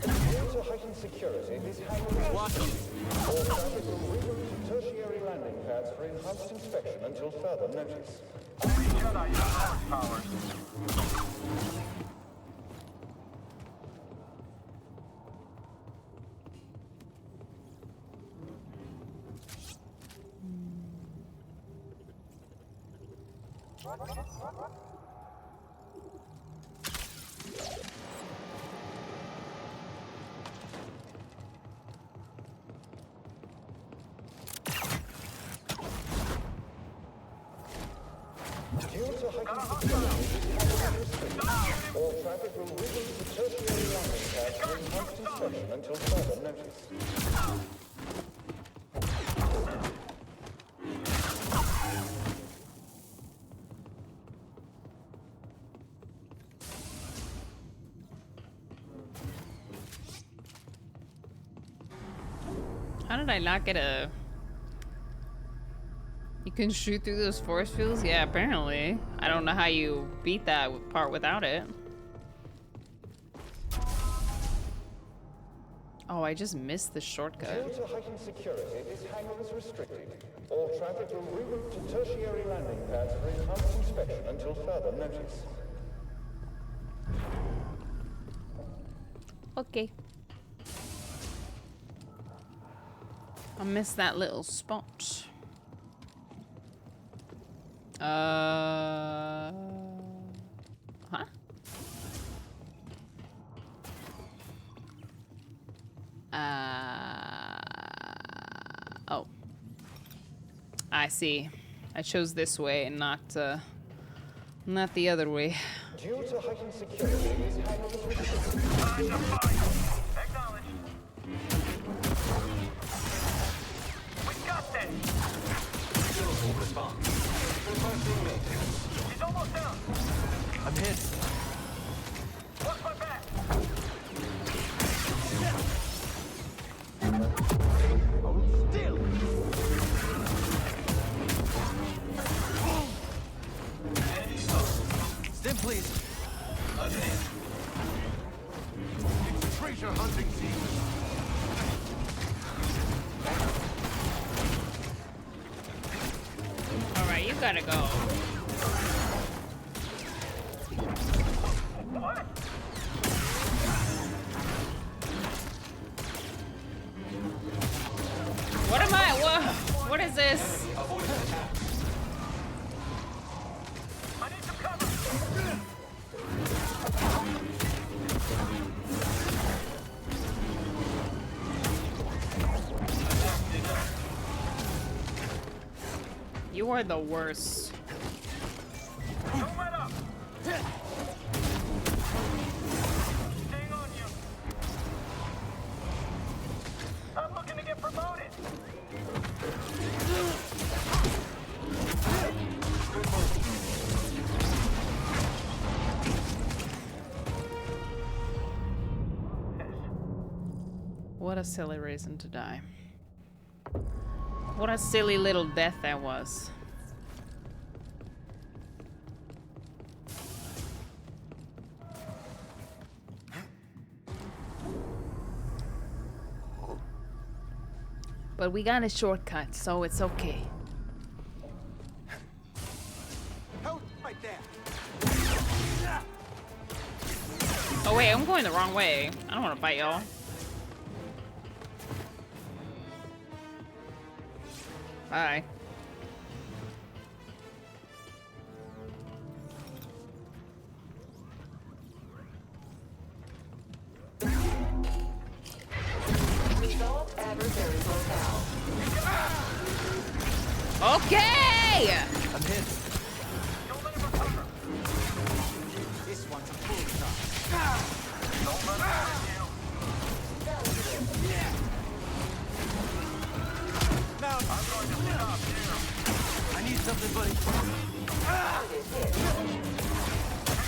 [SPEAKER 7] Due to heightened security, this hangar is restricted. All traffic will reroute to tertiary landing pads for enhanced inspection until further notice.
[SPEAKER 17] Jedi use powers.
[SPEAKER 7] Due to heightened security, all traffic will reroute to tertiary landing pads for enhanced inspection until further notice.
[SPEAKER 2] How did I not get a... You can shoot through those force fields? Yeah, apparently. I don't know how you beat that part without it. Oh, I just missed the shortcut.
[SPEAKER 7] Due to heightened security, this hangar is restricted. All traffic will reroute to tertiary landing pads for enhanced inspection until further notice.
[SPEAKER 2] Okay. I missed that little spot. Huh? Oh. I see. I chose this way and not the other way.
[SPEAKER 7] Due to heightened security, this hangar is restricted.
[SPEAKER 20] Time to fight. Acknowledge. We got this.
[SPEAKER 15] Fuel response.
[SPEAKER 20] He's almost down.
[SPEAKER 15] I'm hit.
[SPEAKER 20] Watch my back.
[SPEAKER 15] Hold still. Stim, please.
[SPEAKER 20] It's treasure hunting season.
[SPEAKER 2] Alright, you gotta go.
[SPEAKER 20] What?
[SPEAKER 2] What am I? What is this?
[SPEAKER 20] I need some cover.
[SPEAKER 2] You are the worst.
[SPEAKER 20] Don't let up. Staying on you. I'm looking to get promoted.
[SPEAKER 2] What a silly reason to die. What a silly little death that was. But we got a shortcut, so it's okay.
[SPEAKER 20] Help right there.
[SPEAKER 2] Oh wait, I'm going the wrong way. I don't want to fight y'all. Bye. Okay!
[SPEAKER 15] I'm hit.
[SPEAKER 20] Don't let him recover.
[SPEAKER 12] This one's a full shot.
[SPEAKER 20] Don't let him hit you.
[SPEAKER 12] Now
[SPEAKER 20] I'm going to stop you.
[SPEAKER 15] I need something, buddy.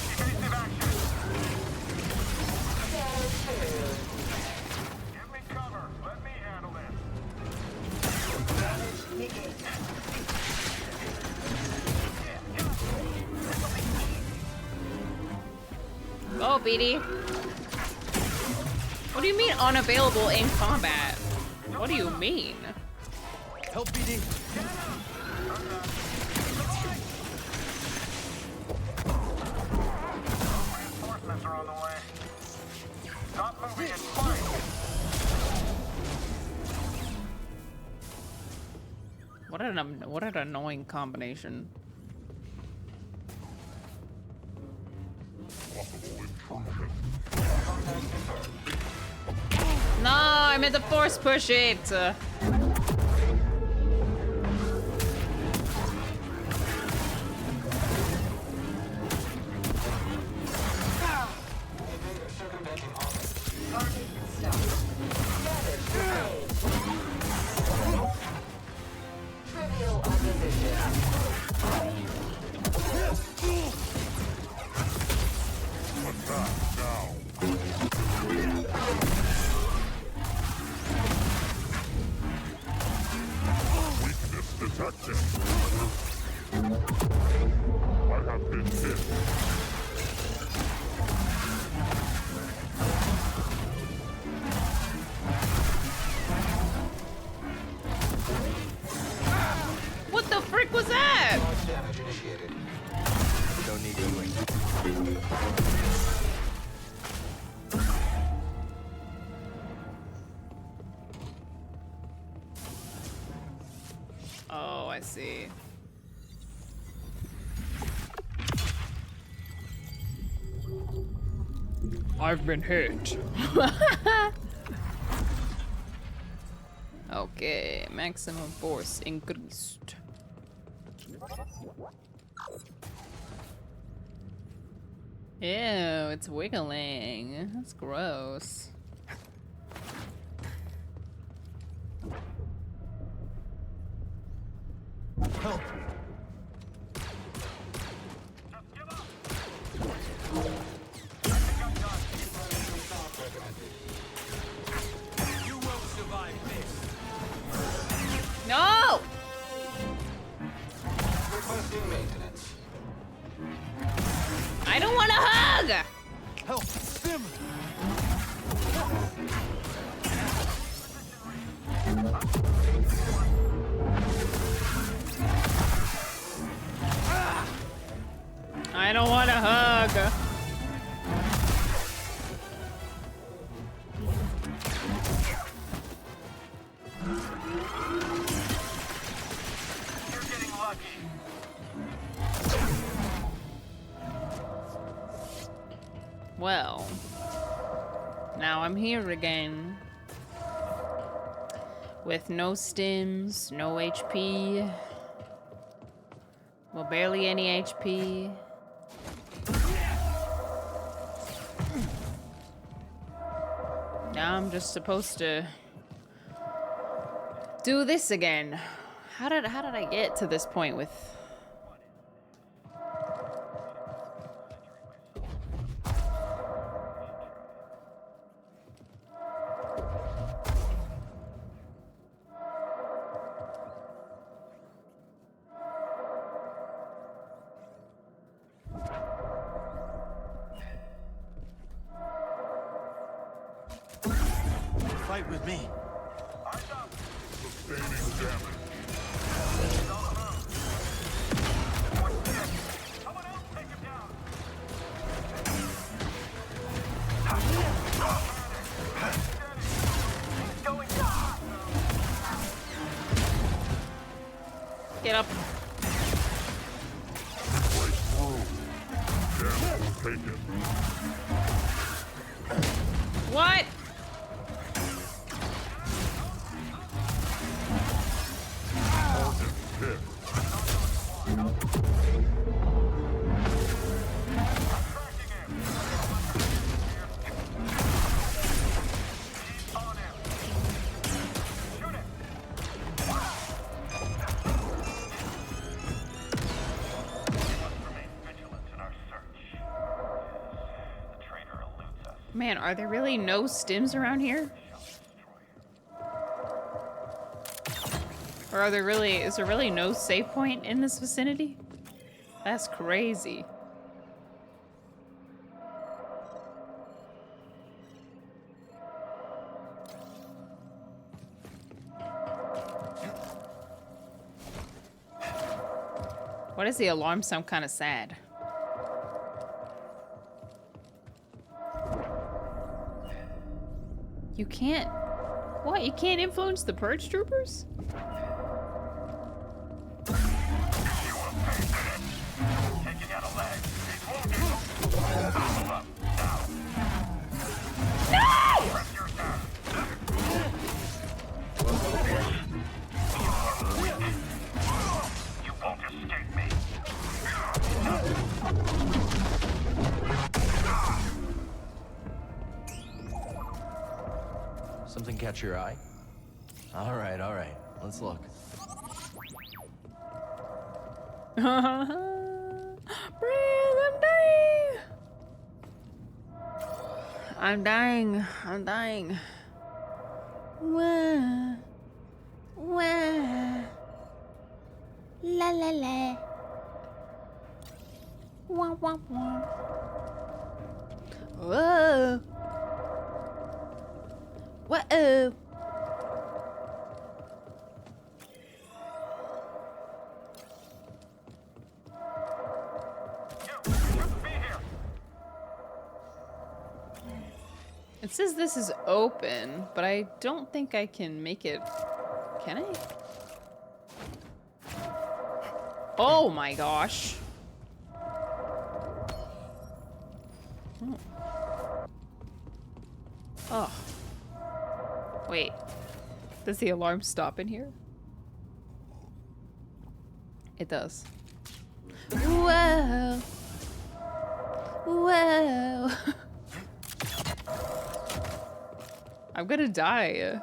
[SPEAKER 20] Evasive action. Give me cover. Let me handle this.
[SPEAKER 2] Oh, BD. What do you mean unavailable in combat? What do you mean?
[SPEAKER 15] Help, BD.
[SPEAKER 20] Reinforcements are on the way. Stop moving and fight.
[SPEAKER 2] What an annoying combination. No, I meant to force push it.
[SPEAKER 17] have been hit.
[SPEAKER 2] What the frick was that?
[SPEAKER 15] Damage initiated. No need healing.
[SPEAKER 2] Oh, I see. I've been hit. Okay, maximum force increased. Ew, it's wiggling. That's gross.
[SPEAKER 15] Help!
[SPEAKER 10] You won't survive this.
[SPEAKER 2] No!
[SPEAKER 15] Requesting maintenance.
[SPEAKER 2] I don't want a hug!
[SPEAKER 15] Help! Stim!
[SPEAKER 2] I don't want a hug.
[SPEAKER 20] You're getting lucky.
[SPEAKER 2] Well, now I'm here again. With no stims, no HP. Well, barely any HP. Now I'm just supposed to do this again. How did I get to this point with...
[SPEAKER 15] Fight with me.
[SPEAKER 17] Sustaining damage.
[SPEAKER 2] Get up.
[SPEAKER 17] Damage taken.
[SPEAKER 2] What?
[SPEAKER 17] Target hit.
[SPEAKER 2] Man, are there really no stims around here? Or is there really no save point in this vicinity? That's crazy. Why does the alarm sound kind of sad? You can't... What? You can't influence the purge troopers?
[SPEAKER 20] Taking out a leg. He's wounded. Follow up. Now.
[SPEAKER 2] No!
[SPEAKER 20] Press your turn. You won't escape me.
[SPEAKER 15] Something catch your eye? All right. Let's look.
[SPEAKER 2] Breathe, I'm dying. I'm dying. Wah. Wah. La la la. Wah, wah, wah. Whoa. Whoa. It says this is open, but I don't think I can make it. Can I? Oh my gosh. Oh. Oh. Wait. Does the alarm stop in here? It does. Whoa. Whoa. I'm gonna die.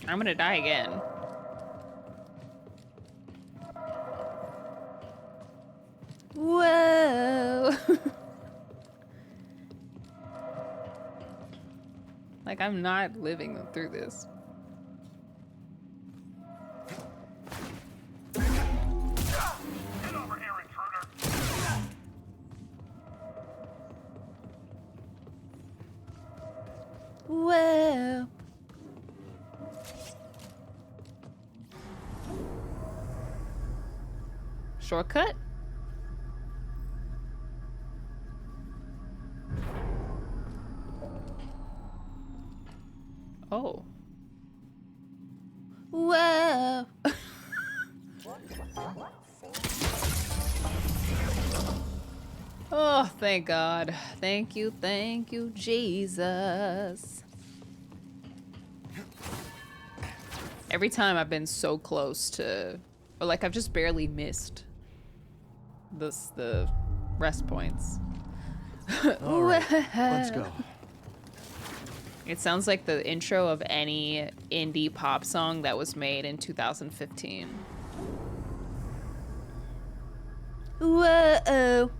[SPEAKER 2] I'm gonna die again. Whoa. Like, I'm not living through this.
[SPEAKER 17] Get over here, intruder.
[SPEAKER 2] Whoa. Shortcut? Oh. Whoa. Oh, thank God. Thank you, Jesus. Every time I've been so close to, or like I've just barely missed the rest points.
[SPEAKER 15] All right, let's go.
[SPEAKER 2] It sounds like the intro of any indie pop song that was made in 2015. Whoa.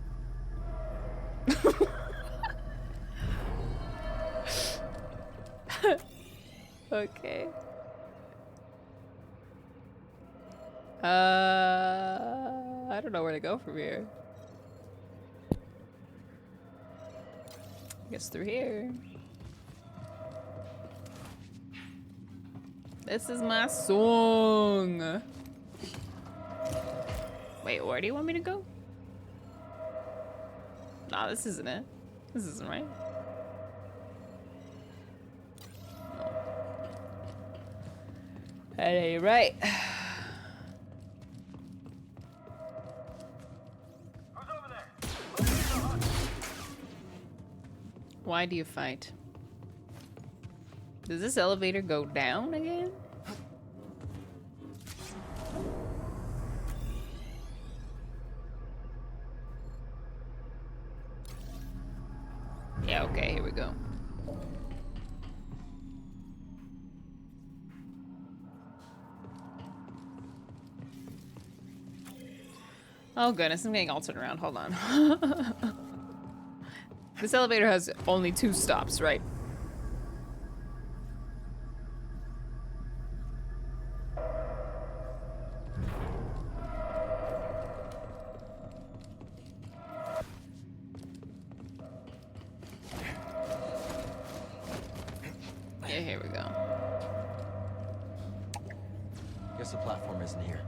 [SPEAKER 2] Okay. I don't know where to go from here. I guess through here. This is my song. Wait, where do you want me to go? Nah, this isn't it. This isn't right. No. That ain't right. Why do you fight? Does this elevator go down again? Yeah, okay, here we go. Oh goodness, I'm getting all turned around. Hold on. This elevator has only 2 stops, right? Yeah, here we go.
[SPEAKER 15] Guess the platform isn't here.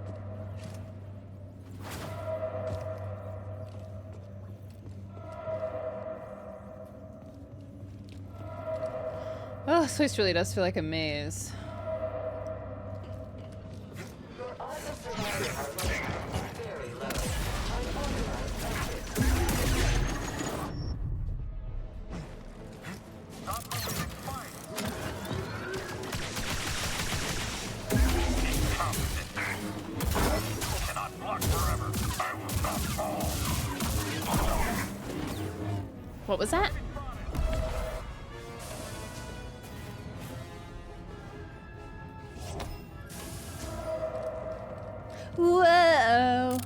[SPEAKER 2] Oh, this place really does feel like a maze.
[SPEAKER 17] Cannot block forever. I will not fall.
[SPEAKER 2] What was that? Whoa.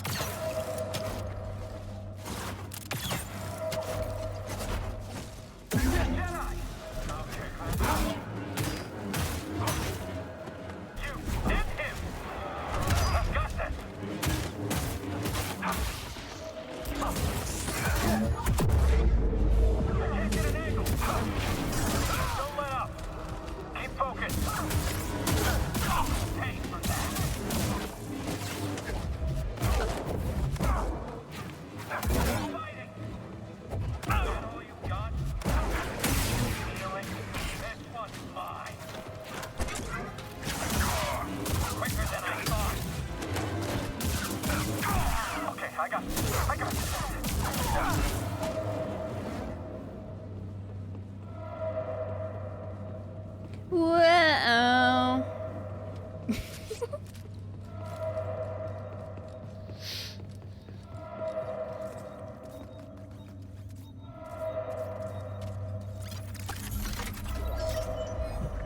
[SPEAKER 2] Whoa.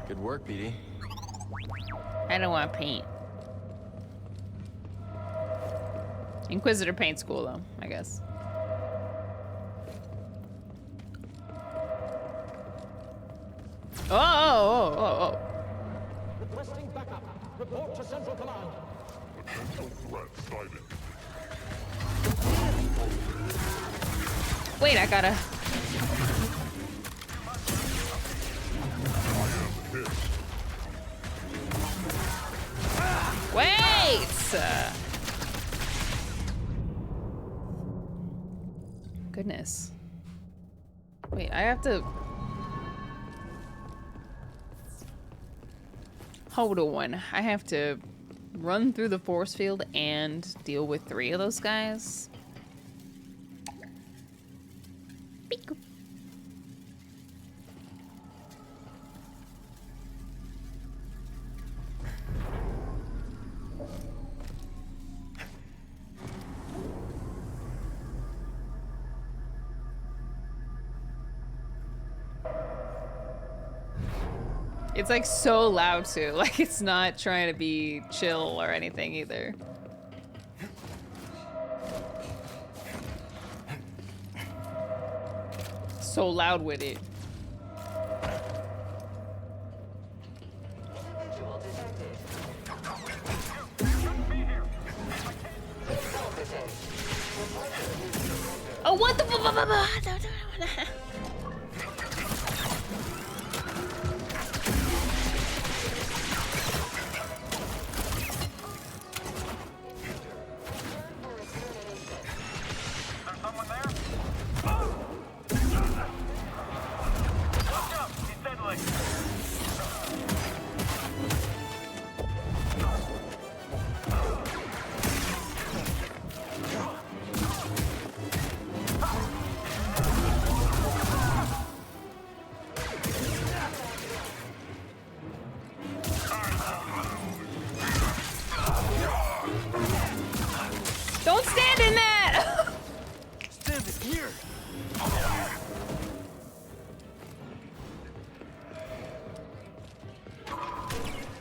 [SPEAKER 15] Good work, BD.
[SPEAKER 2] I don't want paint. Inquisitor paint's cool though, I guess. Oh.
[SPEAKER 6] Requesting backup. Report to Central Command.
[SPEAKER 17] Potential threat sighted.
[SPEAKER 2] Wait, I gotta.
[SPEAKER 17] I am hit.
[SPEAKER 2] Wait! Goodness. Wait, I have to... Hold on. I have to run through the force field and deal with 3 of those guys. Beep. It's like so loud too. Like it's not trying to be chill or anything either. So loud with it. Oh, what the Don't stand in that!
[SPEAKER 10] Stand here.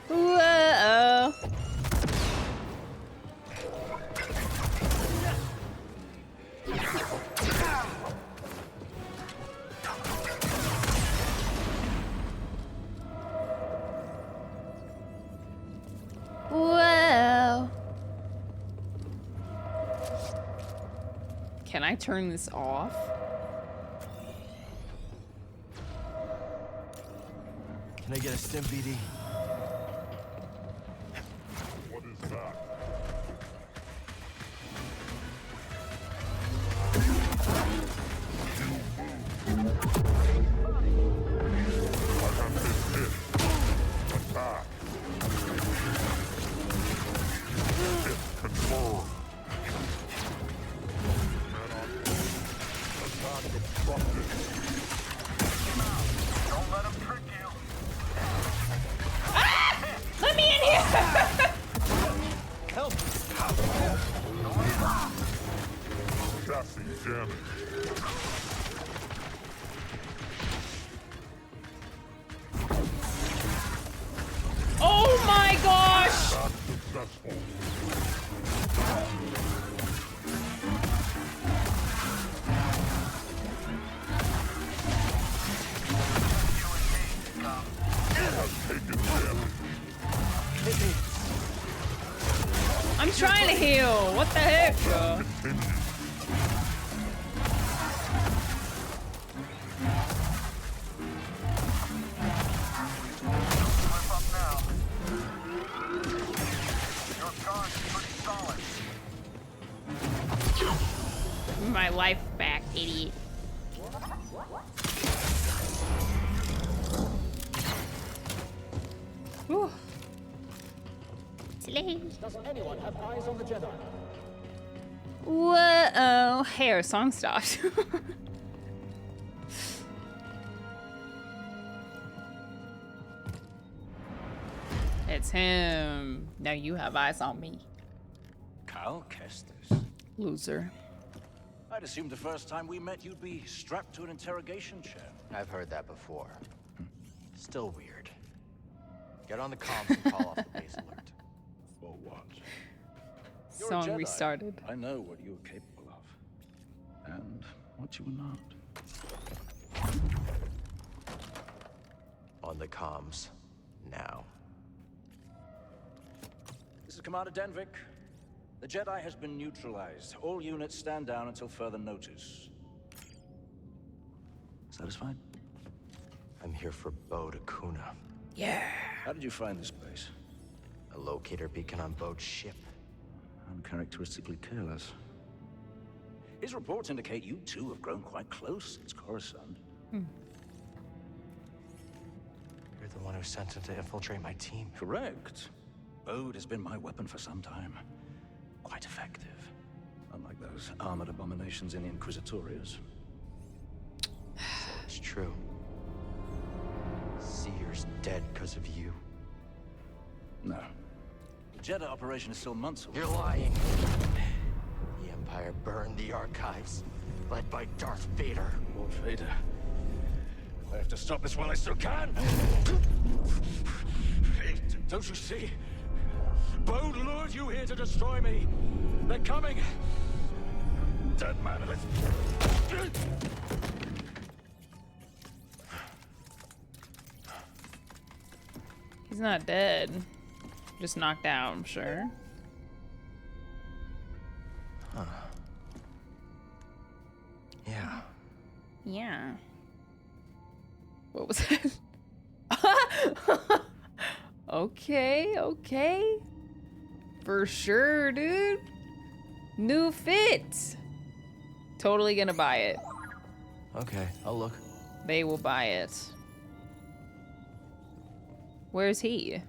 [SPEAKER 2] Whoa. Whoa. Can I turn this off?
[SPEAKER 15] Can I get a stim, BD?
[SPEAKER 17] What is that? I have been hit. Attack. Hit confirmed. Attack obstructed. Don't let him trick you.
[SPEAKER 2] Let me in here!
[SPEAKER 17] Help! Chassis damage.
[SPEAKER 2] Oh my gosh!
[SPEAKER 17] Not successful. Has taken damage.
[SPEAKER 2] I'm trying to heal. What the heck, bro? My life back, idiot. Whew.
[SPEAKER 6] Does anyone have eyes on the Jedi?
[SPEAKER 2] Whoa! Hey, our song stopped. It's him. Now you have eyes on me.
[SPEAKER 3] Cal Kestis.
[SPEAKER 2] Loser.
[SPEAKER 3] I'd assumed the first time we met you'd be strapped to an interrogation chair.
[SPEAKER 15] I've heard that before. Still weird. Get on the comms and call off the base alert.
[SPEAKER 3] For what?
[SPEAKER 2] Song
[SPEAKER 3] You're a Jedi.
[SPEAKER 2] restarted.
[SPEAKER 3] I know what you are capable of. And what you are not.
[SPEAKER 15] On the comms. Now.
[SPEAKER 3] This is Commander Denvik. The Jedi has been neutralized. All units stand down until further notice. Satisfied?
[SPEAKER 15] I'm here for Bode Akuna.
[SPEAKER 2] Yeah.
[SPEAKER 3] How did you find this place?
[SPEAKER 15] A locator beacon on Bode's ship.
[SPEAKER 3] Uncharacteristically careless. His reports indicate you two have grown quite close since Coruscant.
[SPEAKER 15] You're the one who sent him to infiltrate my team.
[SPEAKER 3] Correct. Bode has been my weapon for some time. Quite effective. Unlike those armored abominations in the Inquisitorius.
[SPEAKER 15] It's true. Seer's dead because of you.
[SPEAKER 3] No. The Jedi operation is still months away.
[SPEAKER 15] You're lying. The Empire burned the archives, led by Darth Vader.
[SPEAKER 3] Lord Vader. I have to stop this while I still can. Don't you see? Bode lured you here to destroy me. They're coming. Dead man, let's...
[SPEAKER 2] He's not dead. Just knocked out, I'm sure.
[SPEAKER 15] Huh. Yeah.
[SPEAKER 2] Yeah. What was that? Okay, okay. For sure, dude. New fit. Totally gonna buy it.
[SPEAKER 15] Okay, I'll look.
[SPEAKER 2] They will buy it. Where's he?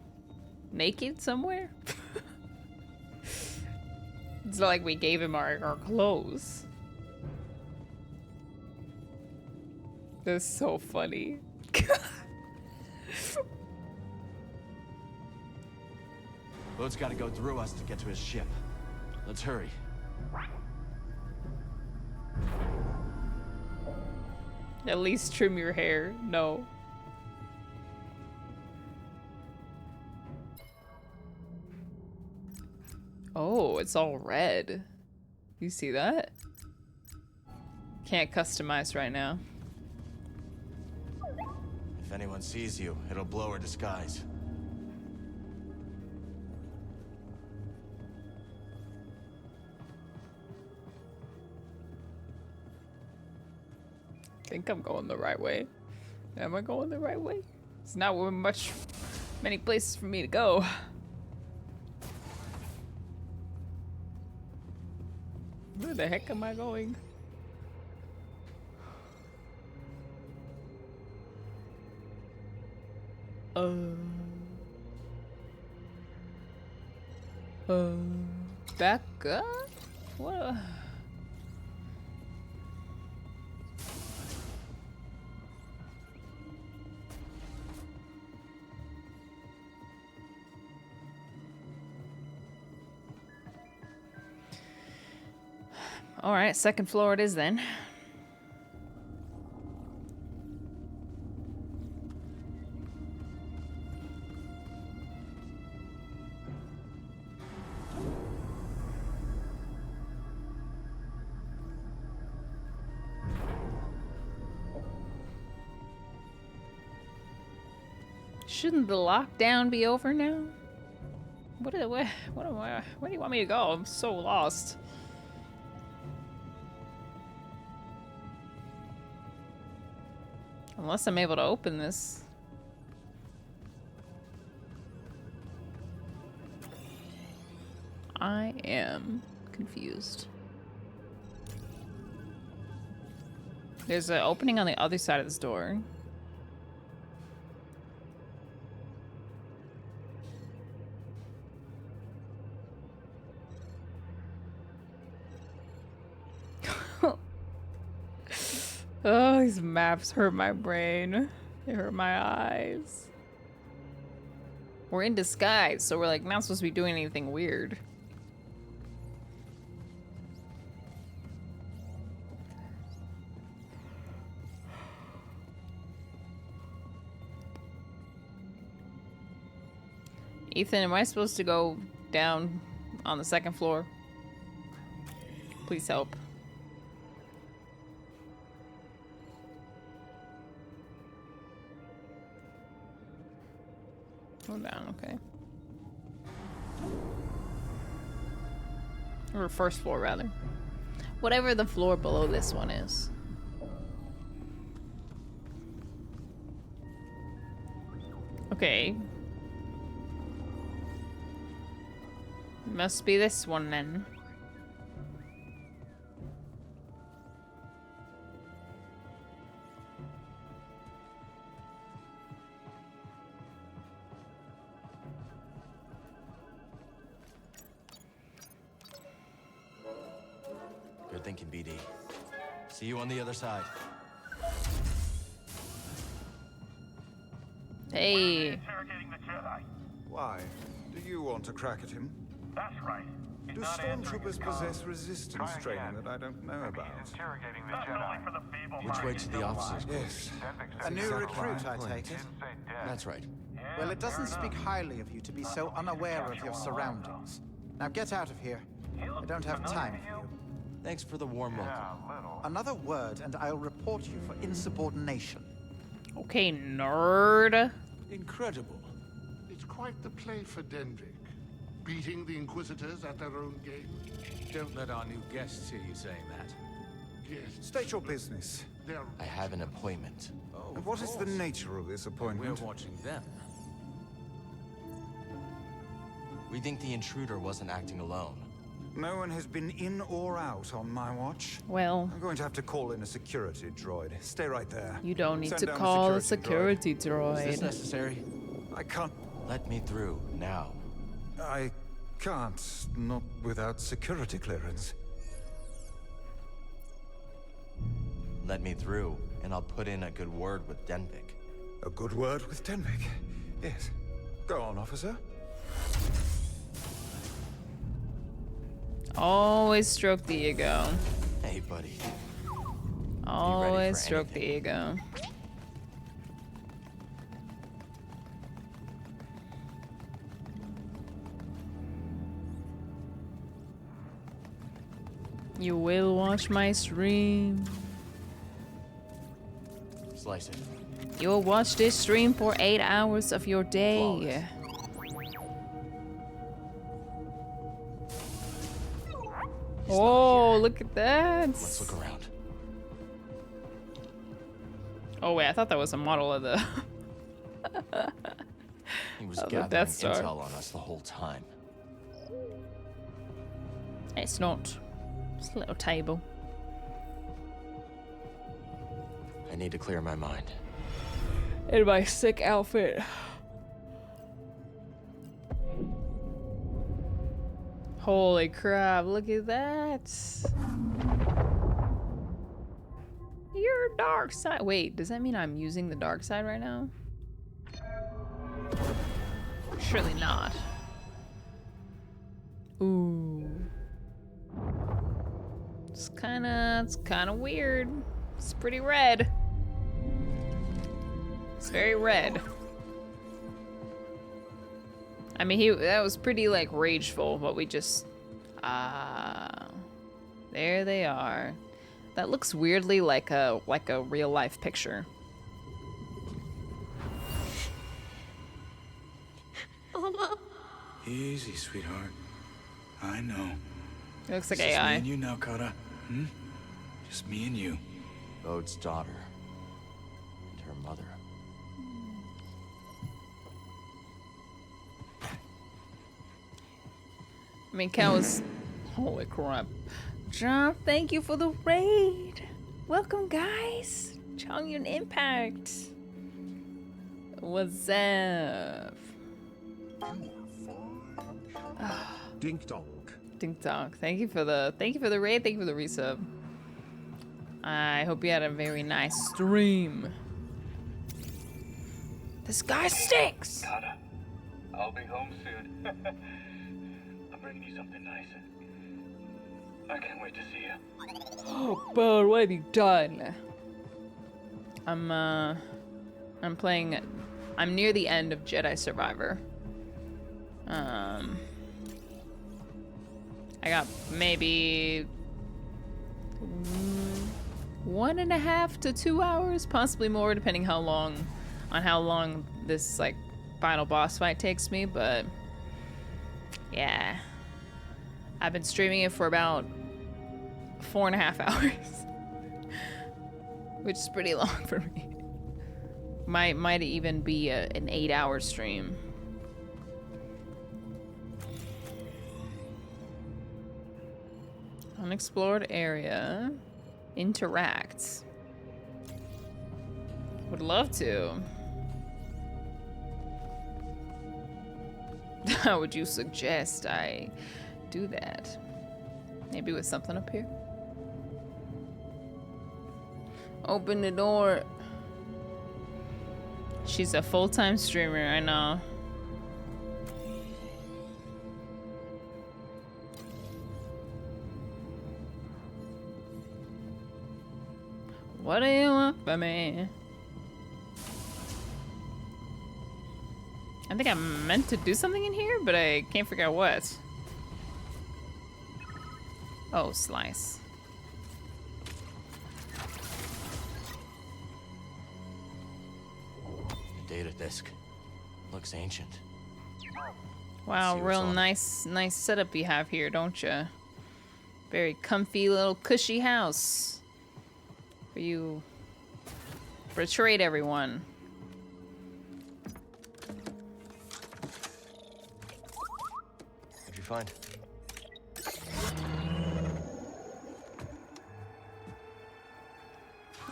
[SPEAKER 2] Naked somewhere? It's not like we gave him our clothes. That's so funny.
[SPEAKER 15] Bode's gotta go through us to get to his ship. Let's hurry.
[SPEAKER 2] At least trim your hair. No. Oh, it's all red. You see that? Can't customize right now.
[SPEAKER 15] If anyone sees you, it'll blow her disguise.
[SPEAKER 2] I think I'm going the right way. Am I going the right way? It's not many places for me to go. Where the heck am I going? Back up? What? All right, second floor it is then. Shouldn't the lockdown be over now? Where do you want me to go? I'm so lost. Unless I'm able to open this. I am confused. There's an opening on the other side of this door. Oh, these maps hurt my brain. They hurt my eyes. We're in disguise, so we're like not supposed to be doing anything weird. Ethan, am I supposed to go down on the second floor? Please help. Go down, okay. Or first floor, rather. Whatever the floor below this one is. Okay. Must be this one then.
[SPEAKER 15] Good thinking, BD. See you on the other side.
[SPEAKER 2] Hey.
[SPEAKER 17] Interrogating the Jedi.
[SPEAKER 22] Why? Do you want to crack at him?
[SPEAKER 17] That's right.
[SPEAKER 22] Do stormtroopers possess resistance training that I don't know about?
[SPEAKER 17] Interrogating the Jedi.
[SPEAKER 15] Which way to the officers'
[SPEAKER 22] Yes.
[SPEAKER 4] A new recruit, I take it.
[SPEAKER 15] That's right.
[SPEAKER 4] Well, it doesn't speak highly of you to be so unaware of your surroundings. Now get out of here. I don't have time for you.
[SPEAKER 15] Thanks for the warm welcome.
[SPEAKER 4] Another word and I'll report you for insubordination.
[SPEAKER 2] Okay, nerd.
[SPEAKER 22] Incredible.
[SPEAKER 7] It's quite the play for Denvik. Beating the Inquisitors at their own game.
[SPEAKER 22] Don't let our new guests hear you saying that.
[SPEAKER 7] Yes.
[SPEAKER 22] State your business.
[SPEAKER 15] I have an appointment.
[SPEAKER 22] Oh, and what is the nature of this appointment? We're watching them.
[SPEAKER 15] We think the intruder wasn't acting alone.
[SPEAKER 22] No one has been in or out on my watch.
[SPEAKER 2] Well,
[SPEAKER 22] I'm going to have to call in a security droid. Stay right there.
[SPEAKER 2] you don't need
[SPEAKER 22] Send
[SPEAKER 2] to
[SPEAKER 22] down
[SPEAKER 2] call a security droid.
[SPEAKER 15] Is this necessary?
[SPEAKER 22] I can't.
[SPEAKER 15] Let me through, now.
[SPEAKER 22] I can't. Not without security clearance.
[SPEAKER 15] Let me through, and I'll put in a good word with Denvik.
[SPEAKER 22] A good word with Denvik? Yes. Go on, officer.
[SPEAKER 2] Always stroke the ego.
[SPEAKER 15] Hey, buddy.
[SPEAKER 2] Always stroke the ego. You will watch my stream.
[SPEAKER 15] Slice it.
[SPEAKER 2] You'll watch this stream for 8 hours of your day.
[SPEAKER 15] Flawless.
[SPEAKER 2] Oh, look at that.
[SPEAKER 15] Let's look around.
[SPEAKER 2] Oh wait, I thought that was a model of the
[SPEAKER 15] He was
[SPEAKER 2] of the
[SPEAKER 15] gathering
[SPEAKER 2] Death Star.
[SPEAKER 15] intel on us the whole time.
[SPEAKER 2] It's not. It's a little table.
[SPEAKER 15] I need to clear my mind.
[SPEAKER 2] In my sick outfit. Holy crap, look at that. Your dark side. Wait, does that mean I'm using the dark side right now? Surely not. Ooh. It's kinda weird. It's pretty red. It's very red. I mean, that was pretty like rageful, but we just there they are. That looks weirdly like a real life picture.
[SPEAKER 9] Mama. Easy, sweetheart. I know.
[SPEAKER 2] It looks like
[SPEAKER 9] It's just
[SPEAKER 2] AI.
[SPEAKER 9] me and you now, Kara. Hmm? Just me and you.
[SPEAKER 15] Bode's daughter. And her mother.
[SPEAKER 2] I mean, Cal was... Holy crap. John, thank you for the raid. Welcome, guys. Genshin Impact. What's up?
[SPEAKER 1] Dink donk.
[SPEAKER 2] Dink donk. Thank you for the raid. Thank you for the resub. I hope you had a very nice stream. This guy stinks!
[SPEAKER 20] Kata, I'll be home soon. I'm bringing you something nice. I can't wait to see you.
[SPEAKER 2] Oh, Bud, what have you done? I'm near the end of Jedi Survivor. I got maybe 1.5 to 2 hours, possibly more, depending how long this like final boss fight takes me. But yeah, I've been streaming it for about 4.5 hours, which is pretty long for me. Might even be an 8-hour stream. Unexplored area. Interact. Would love to. How would you suggest I do that? Maybe with something up here? Open the door. She's a full-time streamer, I know. What do you want from me? I think I meant to do something in here, but I can't figure out what. Oh, slice.
[SPEAKER 15] The data disk. Looks ancient.
[SPEAKER 2] Wow, real nice setup you have here, don't you? Very comfy little cushy house. For you betrayed everyone.
[SPEAKER 15] What'd you find?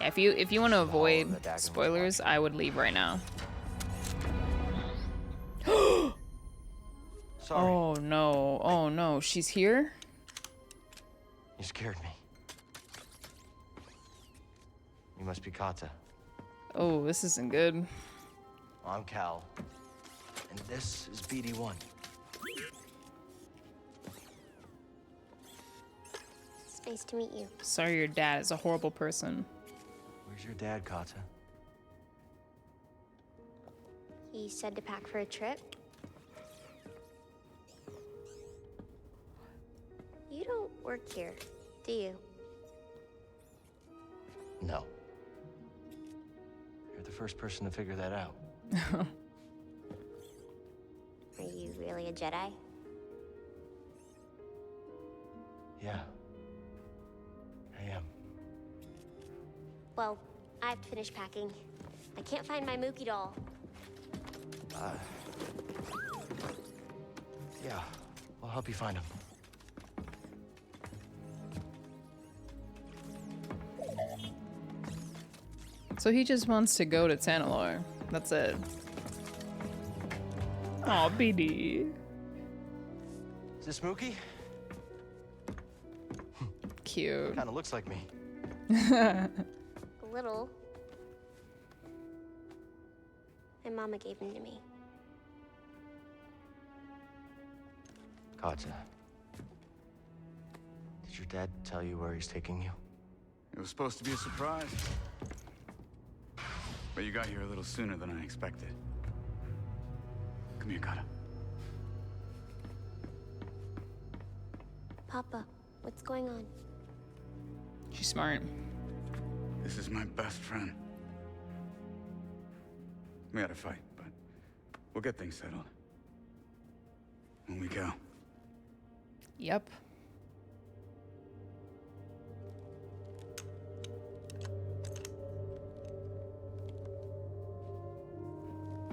[SPEAKER 2] Yeah, if you want to avoid spoilers, I would leave right now.
[SPEAKER 15] Sorry.
[SPEAKER 2] Oh no, oh no, she's here?
[SPEAKER 15] You scared me. You must be Kata.
[SPEAKER 2] Oh, this isn't good.
[SPEAKER 15] I'm Cal. And this is BD1.
[SPEAKER 11] It's nice to meet you.
[SPEAKER 2] Sorry your dad is a horrible person.
[SPEAKER 15] Where's your dad, Kata?
[SPEAKER 11] He said to pack for a trip. You don't work here, do you?
[SPEAKER 15] No. You're the first person to figure that out.
[SPEAKER 11] Are you really a Jedi?
[SPEAKER 15] Yeah. I am.
[SPEAKER 11] Well, I have to finish packing. I can't find my Mookie doll.
[SPEAKER 15] Yeah. I'll help you find him.
[SPEAKER 2] So he just wants to go to Tanalor. That's it. Aw, BD.
[SPEAKER 15] Is this Mookie?
[SPEAKER 2] Cute.
[SPEAKER 15] Kinda looks like me.
[SPEAKER 11] A little. My mama gave him to me.
[SPEAKER 15] Kata. Did your dad tell you where he's taking you?
[SPEAKER 9] It was supposed to be a surprise. But you got here a little sooner than I expected. Come here, Kata.
[SPEAKER 11] Papa, what's going on?
[SPEAKER 2] She's smart.
[SPEAKER 9] This is my best friend. We had a fight, but we'll get things settled. When we go.
[SPEAKER 2] Yep.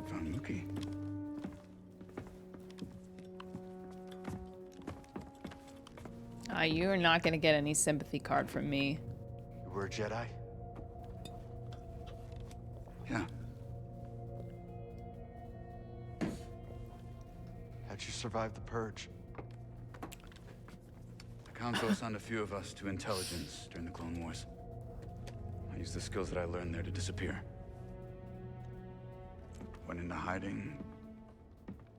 [SPEAKER 9] Found Mookie.
[SPEAKER 2] You're not gonna get any sympathy card from me.
[SPEAKER 15] You were a Jedi?
[SPEAKER 9] Yeah.
[SPEAKER 15] How'd you survive the Purge?
[SPEAKER 9] The Council assigned a few of us to intelligence during the Clone Wars. I used the skills that I learned there to disappear. Went into hiding.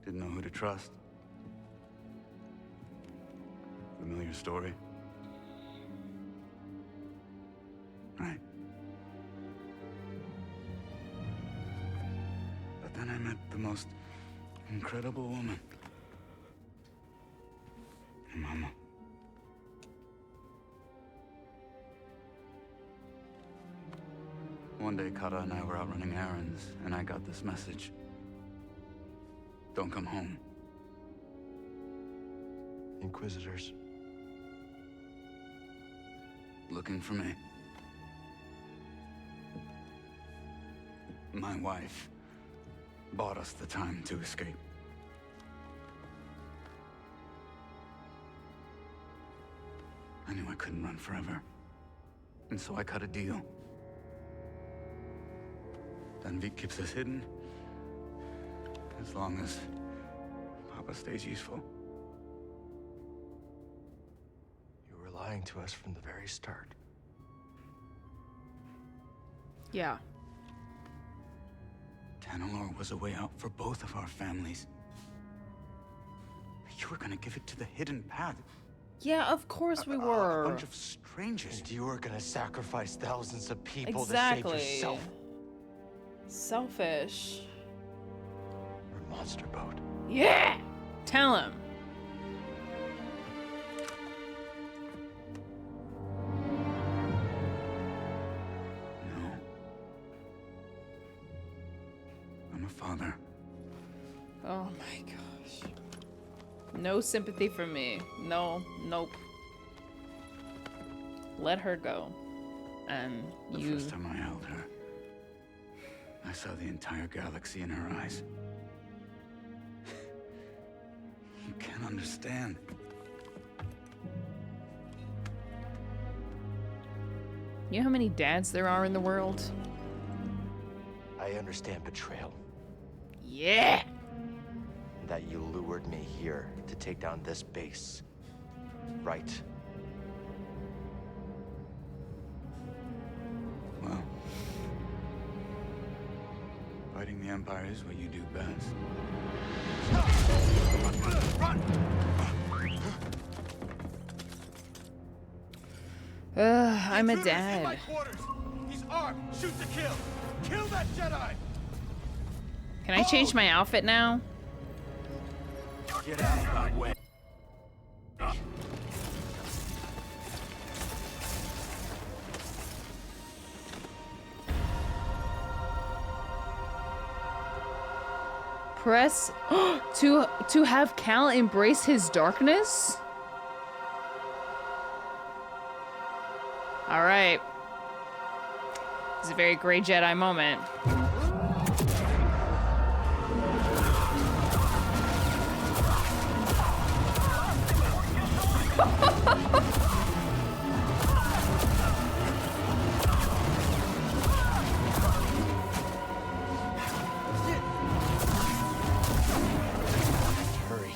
[SPEAKER 9] Didn't know who to trust. Familiar story. Right. But then I met the most incredible woman. Mama. One day, Kara and I were out running errands, and I got this message. Don't come home.
[SPEAKER 15] Inquisitors.
[SPEAKER 9] Looking for me. My wife bought us the time to escape. I knew I couldn't run forever, and so I cut a deal. Danvik keeps us hidden, as long as Papa stays useful.
[SPEAKER 15] You were lying to us from the very start.
[SPEAKER 2] Yeah.
[SPEAKER 9] Tanalor was a way out for both of our families. You were gonna give it to the hidden path.
[SPEAKER 2] Yeah, of course we were.
[SPEAKER 9] A bunch of strangers.
[SPEAKER 15] And you were gonna sacrifice thousands of people
[SPEAKER 2] Exactly.
[SPEAKER 15] to save yourself.
[SPEAKER 2] Selfish.
[SPEAKER 15] Or monster boat.
[SPEAKER 2] Yeah! Tell him.
[SPEAKER 9] No. I'm a father.
[SPEAKER 2] Oh my gosh. No sympathy for me. No, nope. Let her go. And
[SPEAKER 9] The
[SPEAKER 2] you...
[SPEAKER 9] first time I held her, I saw the entire galaxy in her eyes. You can't understand.
[SPEAKER 2] You know how many dads there are in the world?
[SPEAKER 15] I understand betrayal.
[SPEAKER 2] Yeah!
[SPEAKER 15] And that you lured me here to take down this base. Right?
[SPEAKER 9] Well, fighting the Empire is what you do best. Run!
[SPEAKER 2] I'm a dad.
[SPEAKER 10] He's armed. Shoot to kill. Kill that Jedi.
[SPEAKER 2] Can I change my outfit now?
[SPEAKER 10] Get out of my way.
[SPEAKER 2] Press to have Cal embrace his darkness? All right. It's a very great Jedi moment.
[SPEAKER 15] Hurry.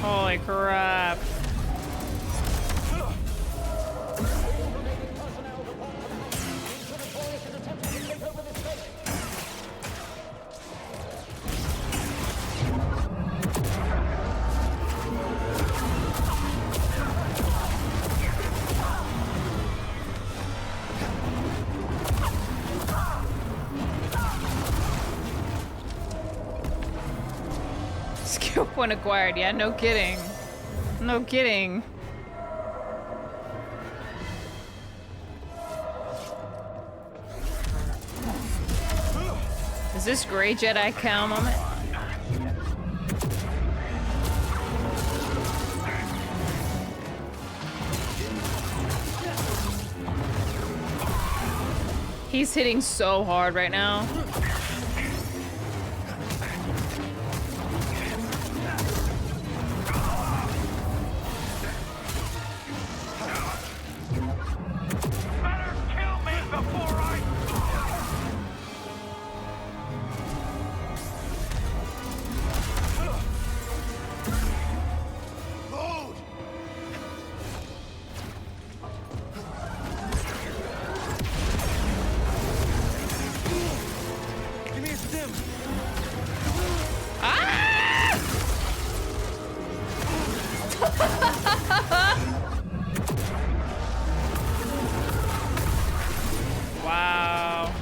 [SPEAKER 2] Holy crap. Skill point acquired. Yeah, no kidding. No kidding. this Grey Jedi Cal moment? He's hitting so hard right now. Wow.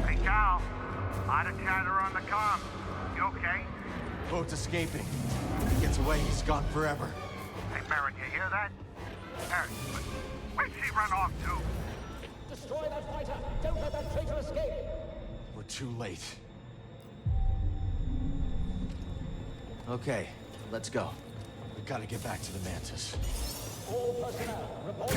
[SPEAKER 20] Hey, Cal. Lot of chatter on the comm. You okay?
[SPEAKER 15] Boat's escaping. If he gets away, he's gone forever.
[SPEAKER 20] Hey, Baron, you hear that? Baron, where'd she run off to?
[SPEAKER 6] Destroy that fighter! Don't let that traitor escape!
[SPEAKER 15] We're too late. Okay, let's go. We've got to get back to the Mantis.
[SPEAKER 6] All personnel, report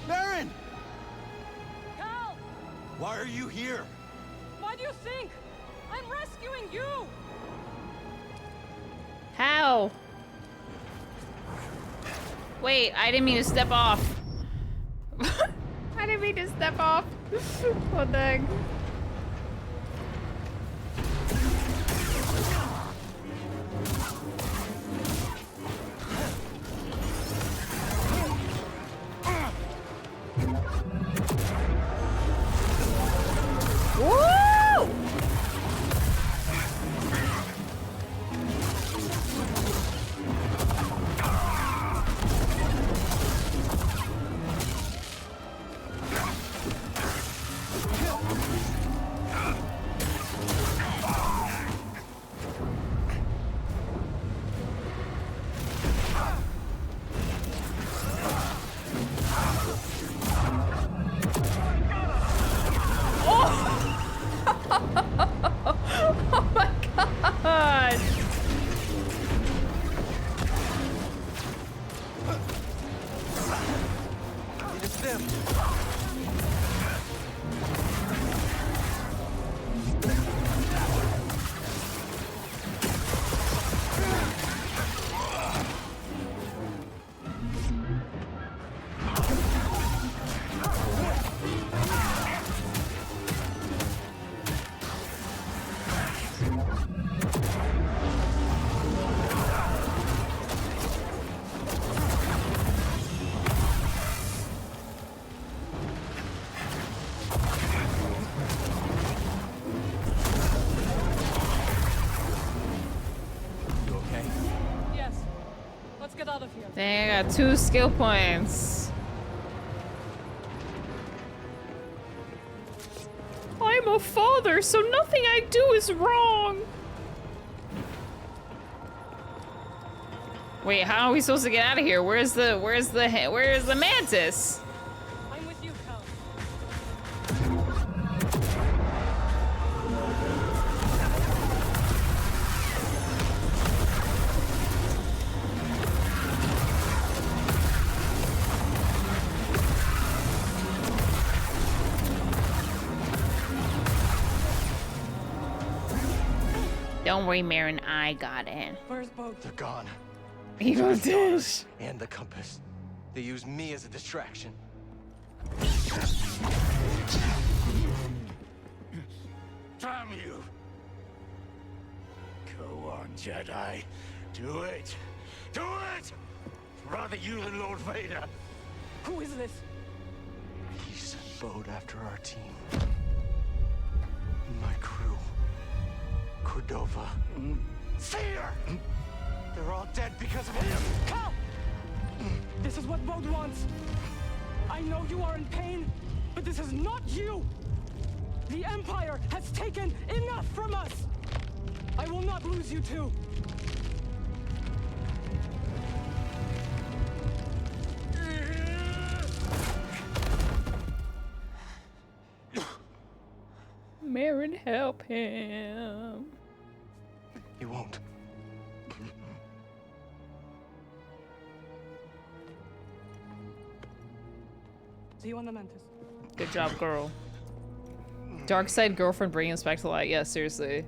[SPEAKER 15] Baron!
[SPEAKER 5] Cal!
[SPEAKER 15] Why are you here?
[SPEAKER 5] Why do you think? I'm rescuing you!
[SPEAKER 2] How? Wait, I didn't mean to step off. I didn't mean to step off. What the heck? Woo! Oh my god!
[SPEAKER 15] It's them.
[SPEAKER 5] Yes. Let's get out of here.
[SPEAKER 2] Dang, I got 2 skill points. I'm a father, so nothing I do is wrong. Wait, how are we supposed to get out of here? Where's the mantis?
[SPEAKER 5] I'm with you, Cal.
[SPEAKER 2] Don't worry, Marin, I got it.
[SPEAKER 5] Where's Boat?
[SPEAKER 15] They're gone.
[SPEAKER 2] Evil
[SPEAKER 15] Took the
[SPEAKER 2] dish.
[SPEAKER 15] stars and the compass. They used me as a distraction.
[SPEAKER 9] Damn you! Go on, Jedi. Do it! Do it! Rather you than Lord Vader.
[SPEAKER 5] Who is this?
[SPEAKER 15] He sent Bode after our team. My crew. Cordova.
[SPEAKER 9] Fear!
[SPEAKER 10] They're all dead because of him.
[SPEAKER 5] Cal! This is what Bode wants. I know you are in pain, but this is not you. The Empire has taken enough from us. I will not lose you too.
[SPEAKER 2] Marin, help him.
[SPEAKER 15] He won't.
[SPEAKER 5] See you on the Mantis.
[SPEAKER 2] Good job, girl. Dark side girlfriend bringing us back to light. Yeah, seriously.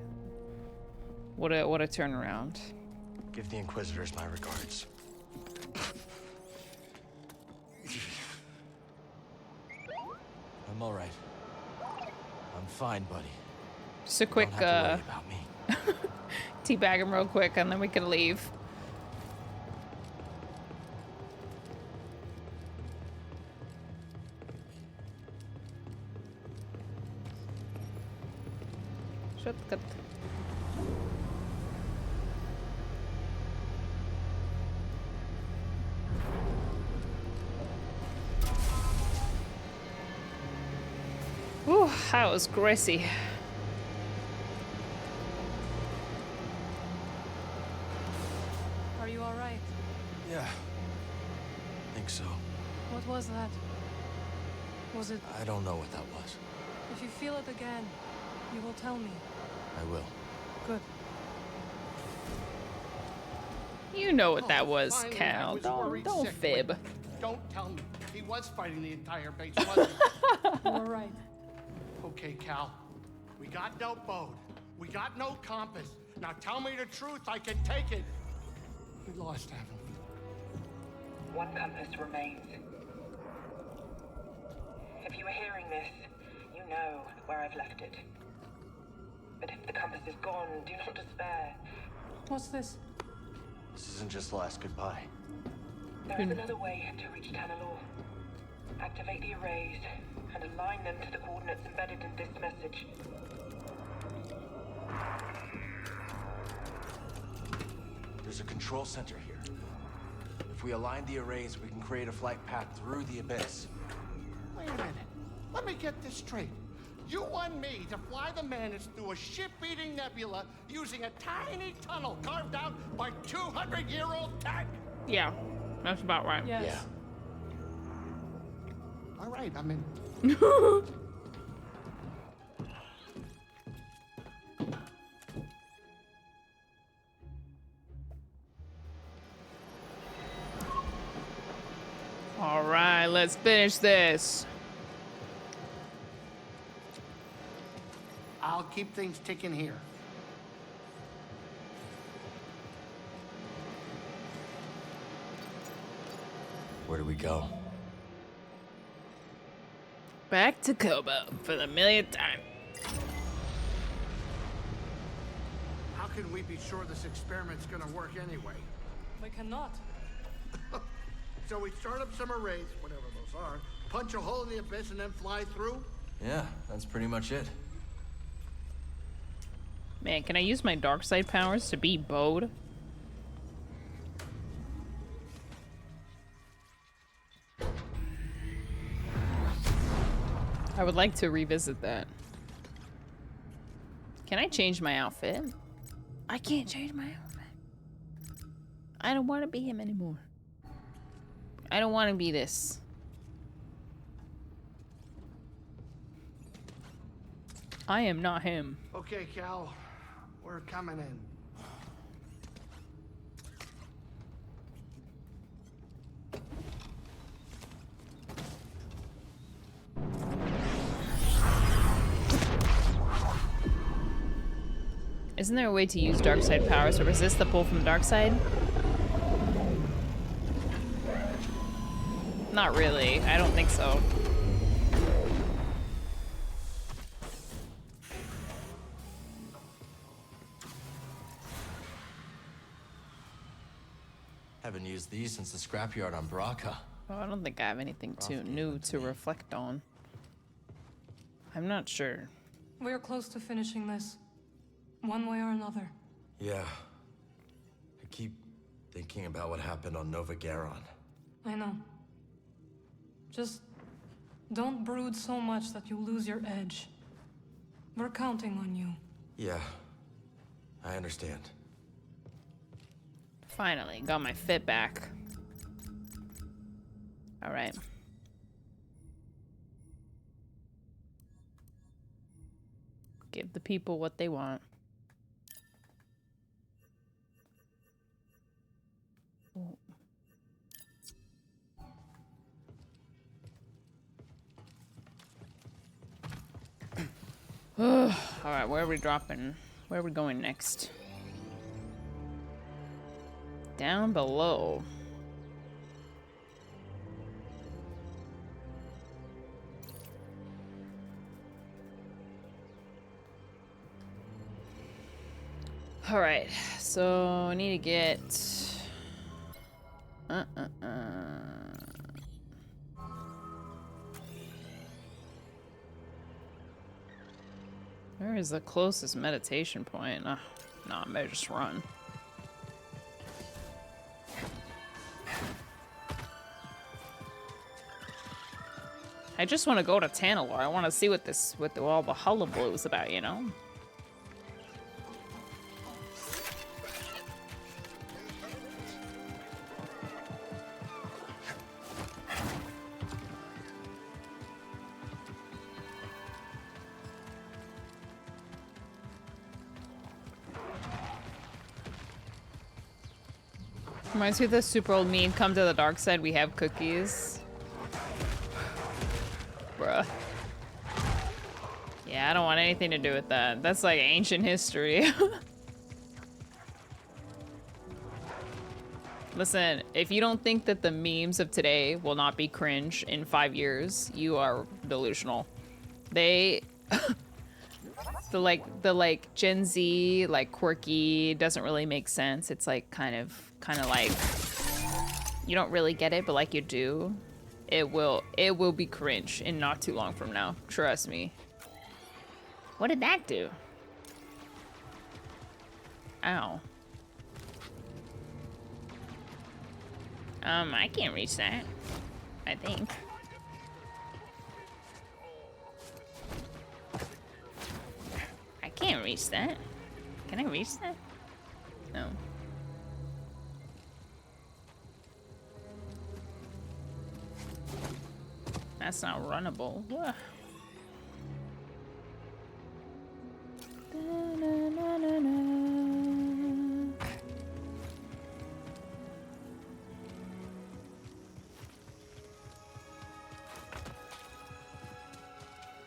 [SPEAKER 2] What a turnaround.
[SPEAKER 15] Give the Inquisitors my regards.
[SPEAKER 8] I'm all right. I'm fine, buddy.
[SPEAKER 2] Just a quick
[SPEAKER 8] Don't have to worry about me.
[SPEAKER 2] teabag him real quick and then we can leave. Shortcut. Ooh, that was greasy.
[SPEAKER 5] Are you all right?
[SPEAKER 15] Yeah. I think so.
[SPEAKER 5] What was that? Was it...
[SPEAKER 15] I don't know what that was.
[SPEAKER 5] If you feel it again, you will tell me.
[SPEAKER 15] I will.
[SPEAKER 5] Good.
[SPEAKER 2] You know what that was,
[SPEAKER 19] Finally, I
[SPEAKER 2] Cal.
[SPEAKER 19] was
[SPEAKER 2] Don't
[SPEAKER 19] worried sick.
[SPEAKER 2] fib.
[SPEAKER 19] Wait, don't tell me. He was fighting the entire base, wasn't he?
[SPEAKER 5] You're right.
[SPEAKER 19] Okay, Cal. We got no boat. We got no compass. Now tell me the truth. I can take it. We lost, haven't we?
[SPEAKER 13] One compass remains. If you are hearing this, you know where I've left it. But if the compass is gone, do not despair.
[SPEAKER 5] What's this?
[SPEAKER 15] This isn't just the last goodbye.
[SPEAKER 13] There is another way to reach Tanalor. Activate the arrays and align them to the coordinates embedded in this message.
[SPEAKER 15] There's a control center here. If we align the arrays, we can create a flight path through the abyss.
[SPEAKER 19] Wait a minute. Let me get this straight. You want me to fly the Mantis through a ship-eating nebula using a tiny tunnel carved out by 200-year-old tech?
[SPEAKER 2] Yeah, that's about right.
[SPEAKER 19] Yes. Yeah. All right, I'm in.
[SPEAKER 2] All right, let's finish this.
[SPEAKER 19] I'll keep things ticking here.
[SPEAKER 15] Where do we go?
[SPEAKER 2] Back to Kobo for the millionth time.
[SPEAKER 19] How can we be sure this experiment's gonna work anyway?
[SPEAKER 5] We cannot.
[SPEAKER 19] So we start up some arrays, whatever those are, punch a hole in the abyss, and then fly through?
[SPEAKER 15] Yeah, that's pretty much it.
[SPEAKER 2] Man, can I use my dark side powers to beat Bode? I would like to revisit that. Can I change my outfit? I can't change my outfit. I don't want to be him anymore. I don't want to be this. I am not him.
[SPEAKER 19] Okay, Cal. We're coming in.
[SPEAKER 2] Isn't there a way to use dark side powers to resist the pull from the dark side? Not really. I don't think so.
[SPEAKER 15] Haven't used these since the scrapyard on Braca.
[SPEAKER 2] Oh, I don't think I have anything too new to reflect on. I'm not sure.
[SPEAKER 5] We're close to finishing this. One way or another.
[SPEAKER 15] Yeah. I keep Thinking about what happened on Nova Garon.
[SPEAKER 5] I know. Just don't brood so much that you lose your edge. We're counting on you.
[SPEAKER 15] Yeah, I understand.
[SPEAKER 2] Finally, got my fit back. All right. Give the people what they want. All right, where are we dropping? Where are we going next? Down below. All right, so I need to get. Where is the closest meditation point? No, I better just run. I just want to go to Tanalor. I want to see what all the hullabaloo is about, you know? Reminds me of the super old meme, come to the dark side, we have cookies. Bruh. Yeah, I don't want anything to do with that. That's like ancient history. Listen, if you don't think that the memes of today will not be cringe in 5 years, you are delusional. They... the like Gen Z, like quirky, doesn't really make sense. It's like kind of like you don't really get it, but like you do. It will be cringe in not too long from now. Trust me. What did that do? Ow. I can't reach that. I think. I can't reach that. Can I reach that? No. That's not runnable. Ugh.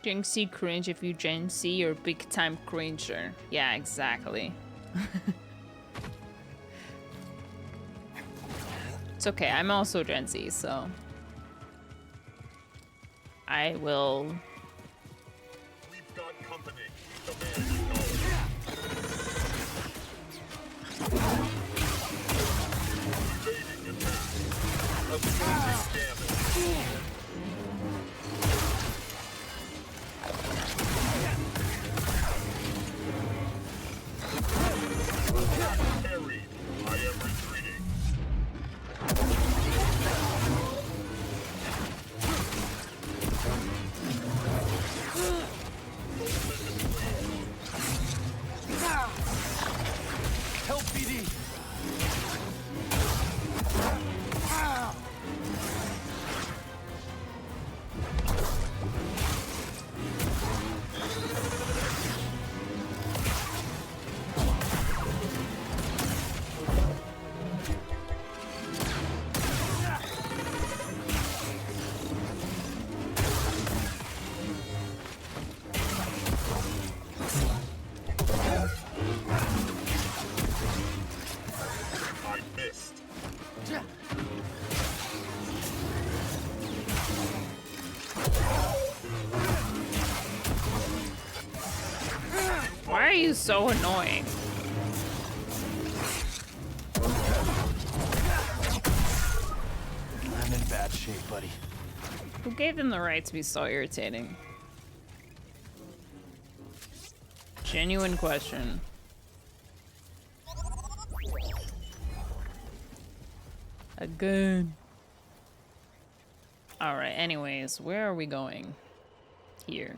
[SPEAKER 2] Gen Z cringe if you Gen Z, you're big time cringer. Yeah, exactly. It's okay, I'm also Gen Z, so I will.
[SPEAKER 17] We've got company. The man is gone. Evading attack. Absorbing damage. Carried. I am retreating.
[SPEAKER 10] Help, BD!
[SPEAKER 17] I missed.
[SPEAKER 2] Why are you so annoying?
[SPEAKER 8] I'm in bad shape, buddy.
[SPEAKER 2] Who gave them the right to be so irritating? Genuine question. A gun. Alright, anyways, where are we going? Here.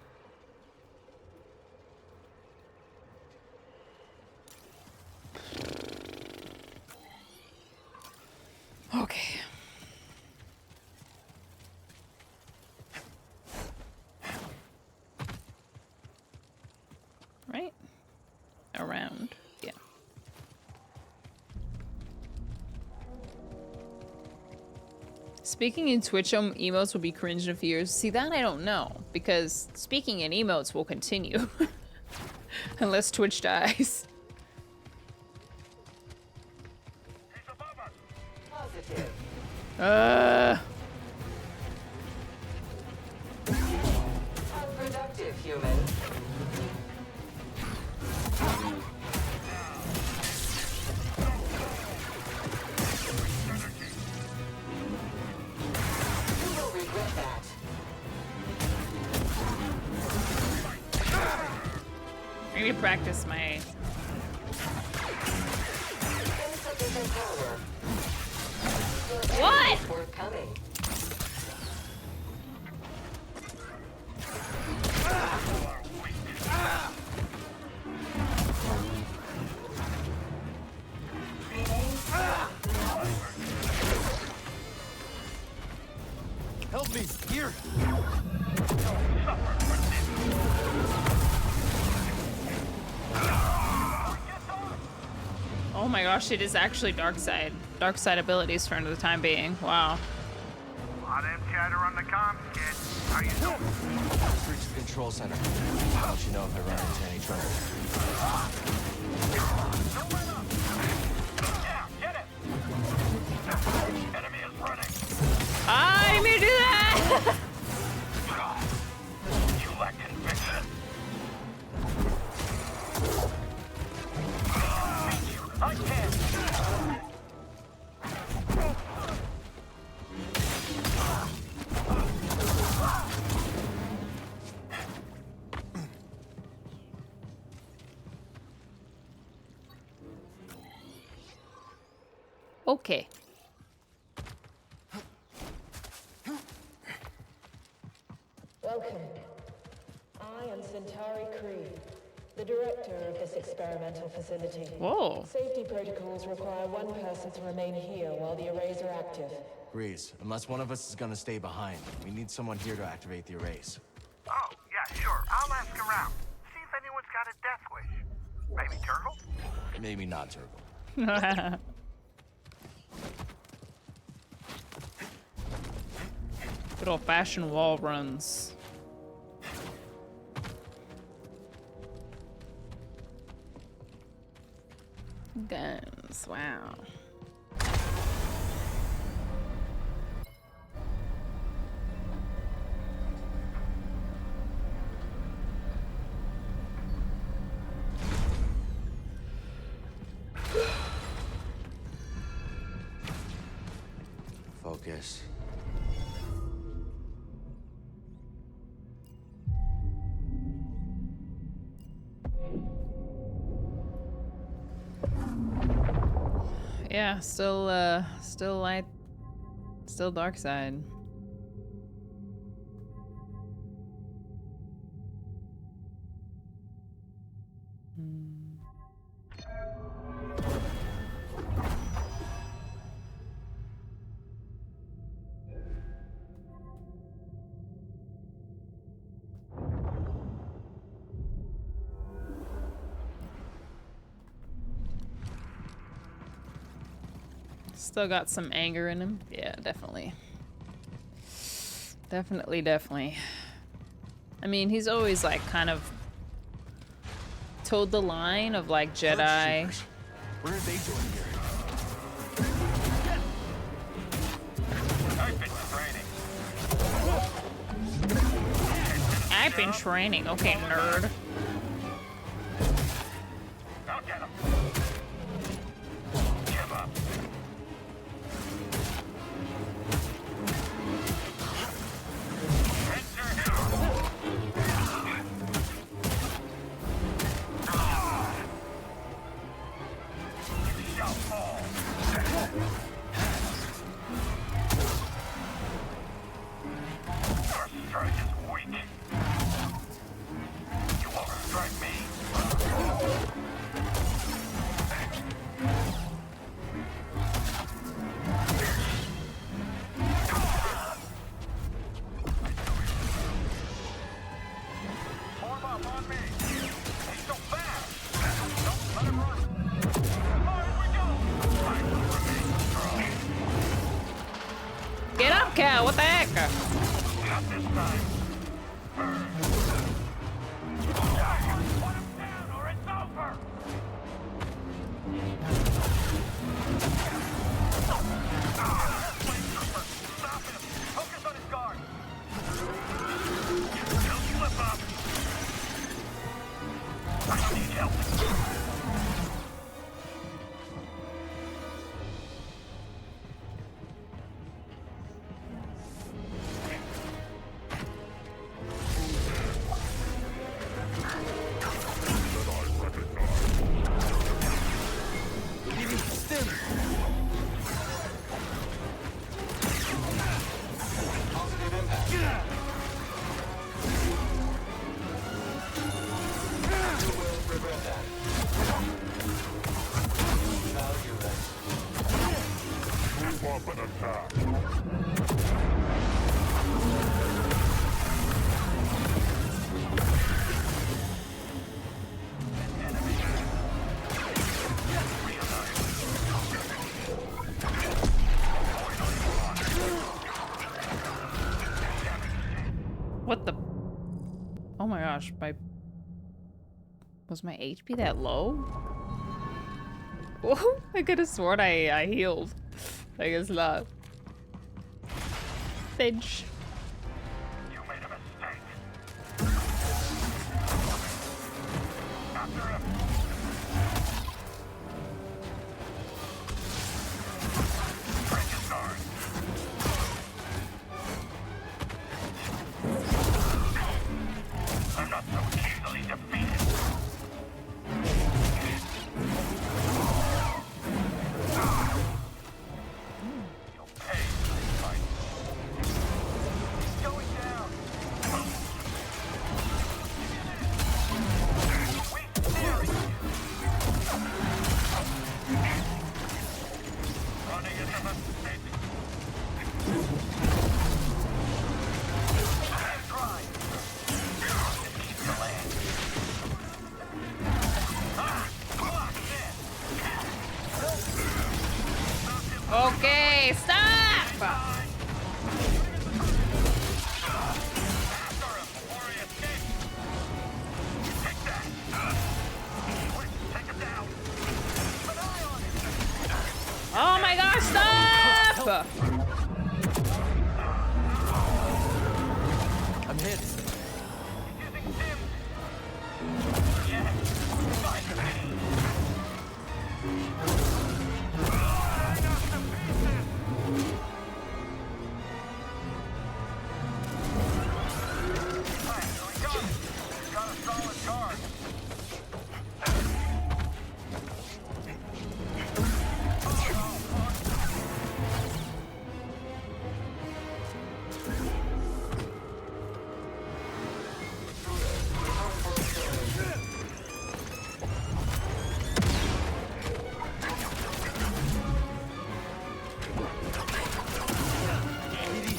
[SPEAKER 2] Okay. Right? Around. Yeah. Speaking in Twitch emotes will be cringe in a few years. See, that I don't know. Because speaking in emotes will continue. Unless Twitch dies.
[SPEAKER 14] Unproductive, human. You will regret that.
[SPEAKER 2] Maybe practice my... What?
[SPEAKER 14] We're coming.
[SPEAKER 8] Help me! Here!
[SPEAKER 2] Oh my gosh, it is actually dark side. Dark side abilities for the time being. Wow.
[SPEAKER 20] Lot of chatter on the comms, kid. How you doing?
[SPEAKER 15] Let's reach the control center. I'll let you know if I run into any trouble.
[SPEAKER 20] Yeah, get it! Enemy is running.
[SPEAKER 2] I didn't mean to do that!
[SPEAKER 20] You lack conviction. I can't.
[SPEAKER 2] Okay.
[SPEAKER 13] Welcome. I am Centauri Cree, the director of this experimental facility.
[SPEAKER 2] Whoa.
[SPEAKER 13] Safety protocols require one person to remain here while the arrays are active.
[SPEAKER 15] Breeze, unless one of us is gonna stay behind, we need someone here to activate the arrays.
[SPEAKER 20] Oh, yeah, sure. I'll ask around. See if anyone's got a death wish. Maybe Turtle?
[SPEAKER 15] Maybe not Turtle.
[SPEAKER 2] Good old fashioned wall runs. Guns, wow.
[SPEAKER 15] Focus.
[SPEAKER 2] Yeah, still light, still dark side. Still got some anger in him. Yeah, definitely. Definitely. I mean, he's always like kind of towed the line of like Jedi.
[SPEAKER 8] What are they doing here?
[SPEAKER 2] I've been training. Okay, nerd.
[SPEAKER 20] I'll get him. Give up.
[SPEAKER 2] Cal, what the heck?
[SPEAKER 20] Not this time. Put him down or it's over. Stop him. Focus on his guard. Don't slip up. I need help.
[SPEAKER 2] What the? Oh my gosh, was my HP that low? Whoa, I could have sworn I healed. I guess not. Finch.
[SPEAKER 20] You made a mistake. After him. Break his guard. I'm not so easily defeated. You'll pay for this fight. He's going down. Weak theory. Running into the stick. Try. Keep your land.
[SPEAKER 2] Okay, stop! Oh my gosh, stop!
[SPEAKER 15] I'm hit.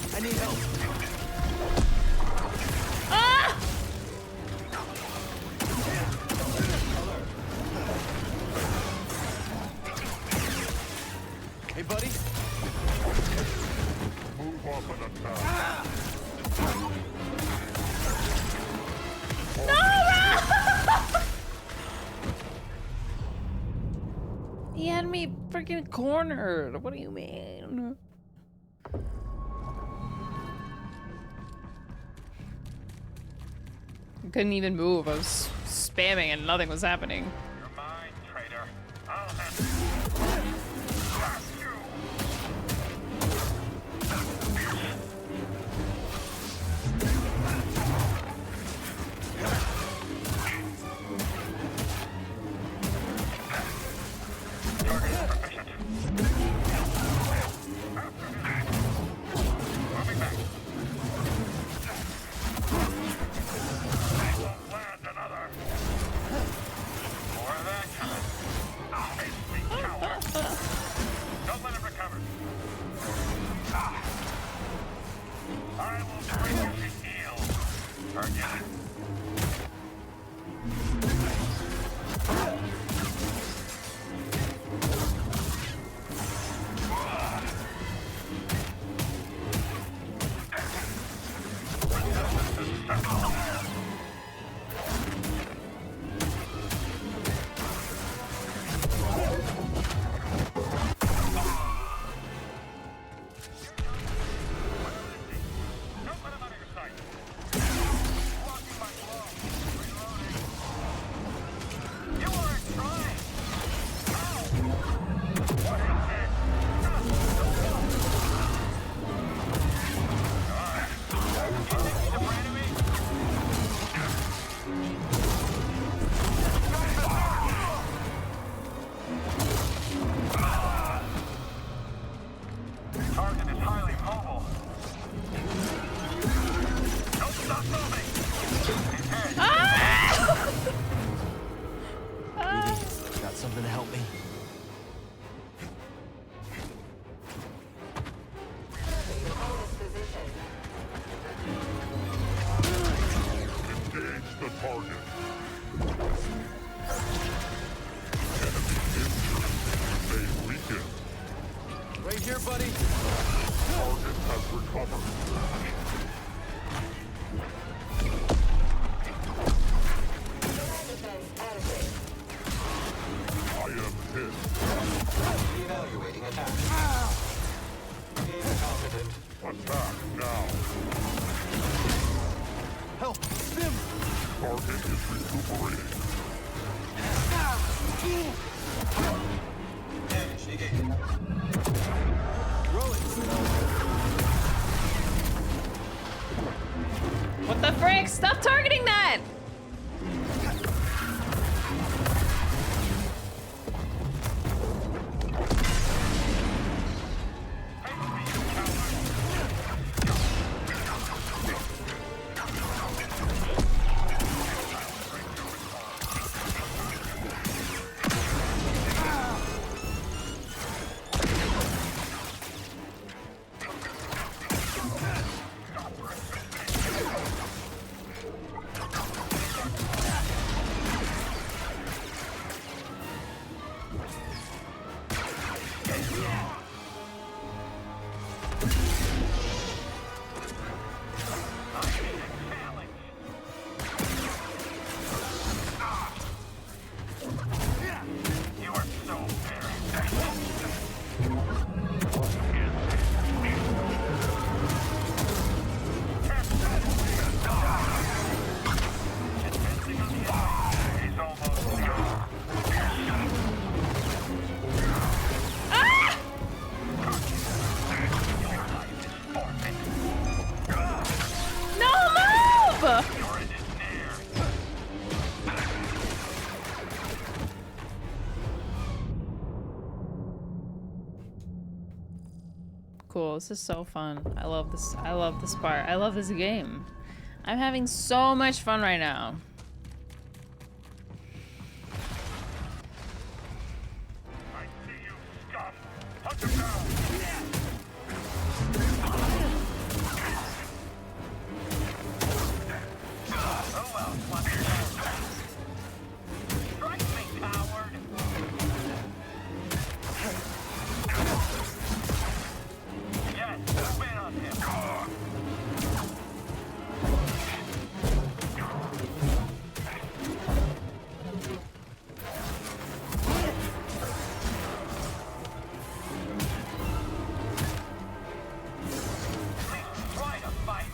[SPEAKER 20] I need help.
[SPEAKER 2] Ah!
[SPEAKER 15] Hey, buddy.
[SPEAKER 17] Move off and attack.
[SPEAKER 2] No! He had me freaking cornered. What do you mean? I couldn't even move. I was spamming and nothing was happening.
[SPEAKER 20] You're mine, traitor. I'll have you.
[SPEAKER 17] Target has recovered. I am hit.
[SPEAKER 20] Evaluating attack. Incompetent.
[SPEAKER 17] Attack now.
[SPEAKER 20] Help! Them!
[SPEAKER 17] Target is recuperating.
[SPEAKER 20] Damage negated.
[SPEAKER 2] What the frick? Stop targeting that! Cool. This is so fun. I love this. I love this part. I love this game. I'm having so much fun right now.
[SPEAKER 17] I see you, scum. Hunt him down.
[SPEAKER 20] Oh well, strike me, coward. Yes, move in on him. Try to fight.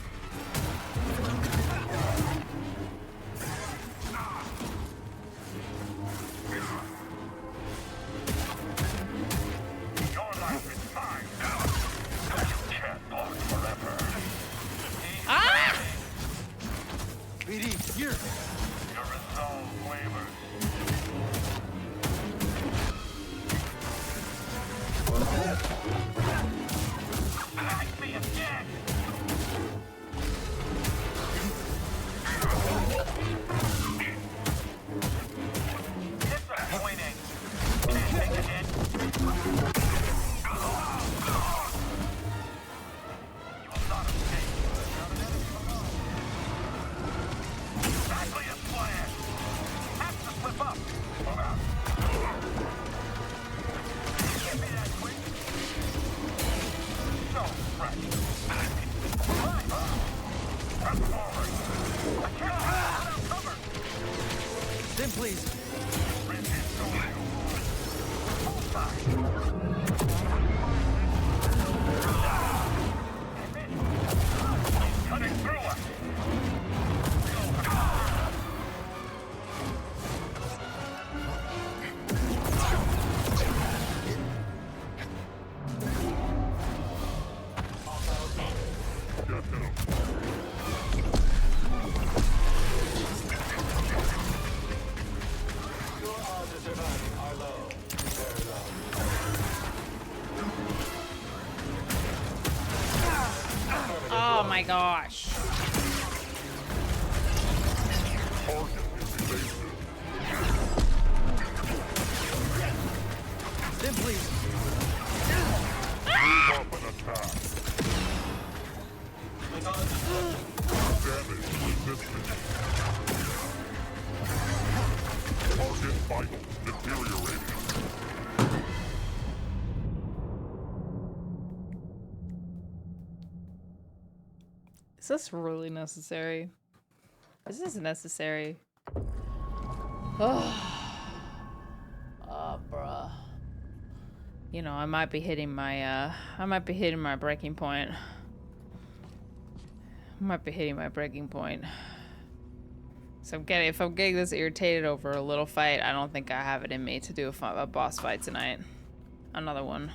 [SPEAKER 17] Your life is mine now. You can't block forever.
[SPEAKER 2] Ah!
[SPEAKER 20] BD, here.
[SPEAKER 17] Your resolve wavers.
[SPEAKER 20] Attack me again. Disappointing. Can't take a hit. You will not escape. Exactly as planned. Have to slip up. Give me that quick. So fresh. Right. Press forward. I can't have it covered. Then please. Full side.
[SPEAKER 17] Cutting through us.
[SPEAKER 20] Your odds of surviving are low. Very low.
[SPEAKER 2] Oh my gosh.
[SPEAKER 20] Then please.
[SPEAKER 17] Move up and attack. Damage resistant. Target vitals deteriorating.
[SPEAKER 2] Is this really necessary? Is this necessary? Oh, bruh. You know, I might be hitting my breaking point. So if I'm getting this irritated over a little fight, I don't think I have it in me to do a boss fight tonight. Another one.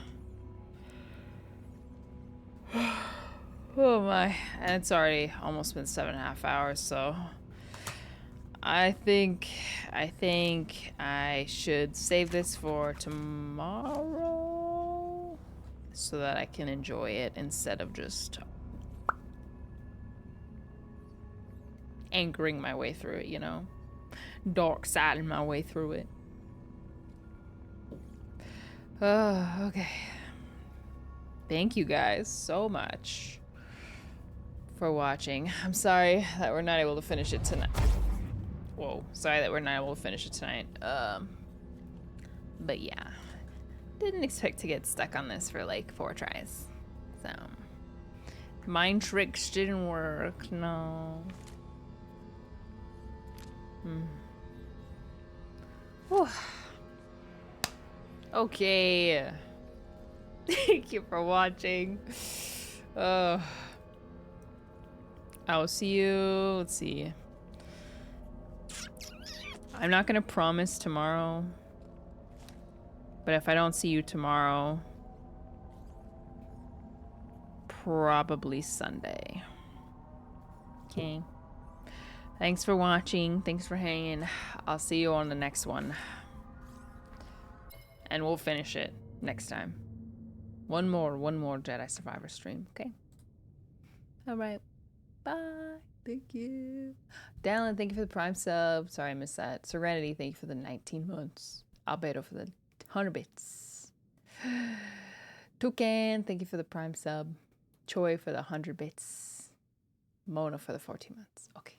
[SPEAKER 2] Oh my, and it's already almost been 7.5 hours, so I think I should save this for tomorrow so that I can enjoy it instead of just angering my way through it, you know? Dark siding my way through it. Oh, okay. Thank you guys so much for watching. I'm sorry that we're not able to finish it tonight. Whoa, sorry that we're not able to finish it tonight. But yeah, didn't expect to get stuck on this for like 4 tries. So, mind tricks didn't work, no. Whew. Okay. Thank you for watching. I will see you. Let's see. I'm not gonna promise tomorrow, but if I don't see you tomorrow, probably Sunday. Okay. Thanks for watching. Thanks for hanging. I'll see you on the next one. And we'll finish it next time. One more Jedi Survivor stream, okay? Alright. Bye. Thank you. Dallin, thank you for the Prime sub. Sorry I missed that. Serenity, thank you for the 19 months. Albedo for the 100 bits. Toucan, thank you for the Prime sub. Choi for the 100 bits. Mona for the 14 months. Okay.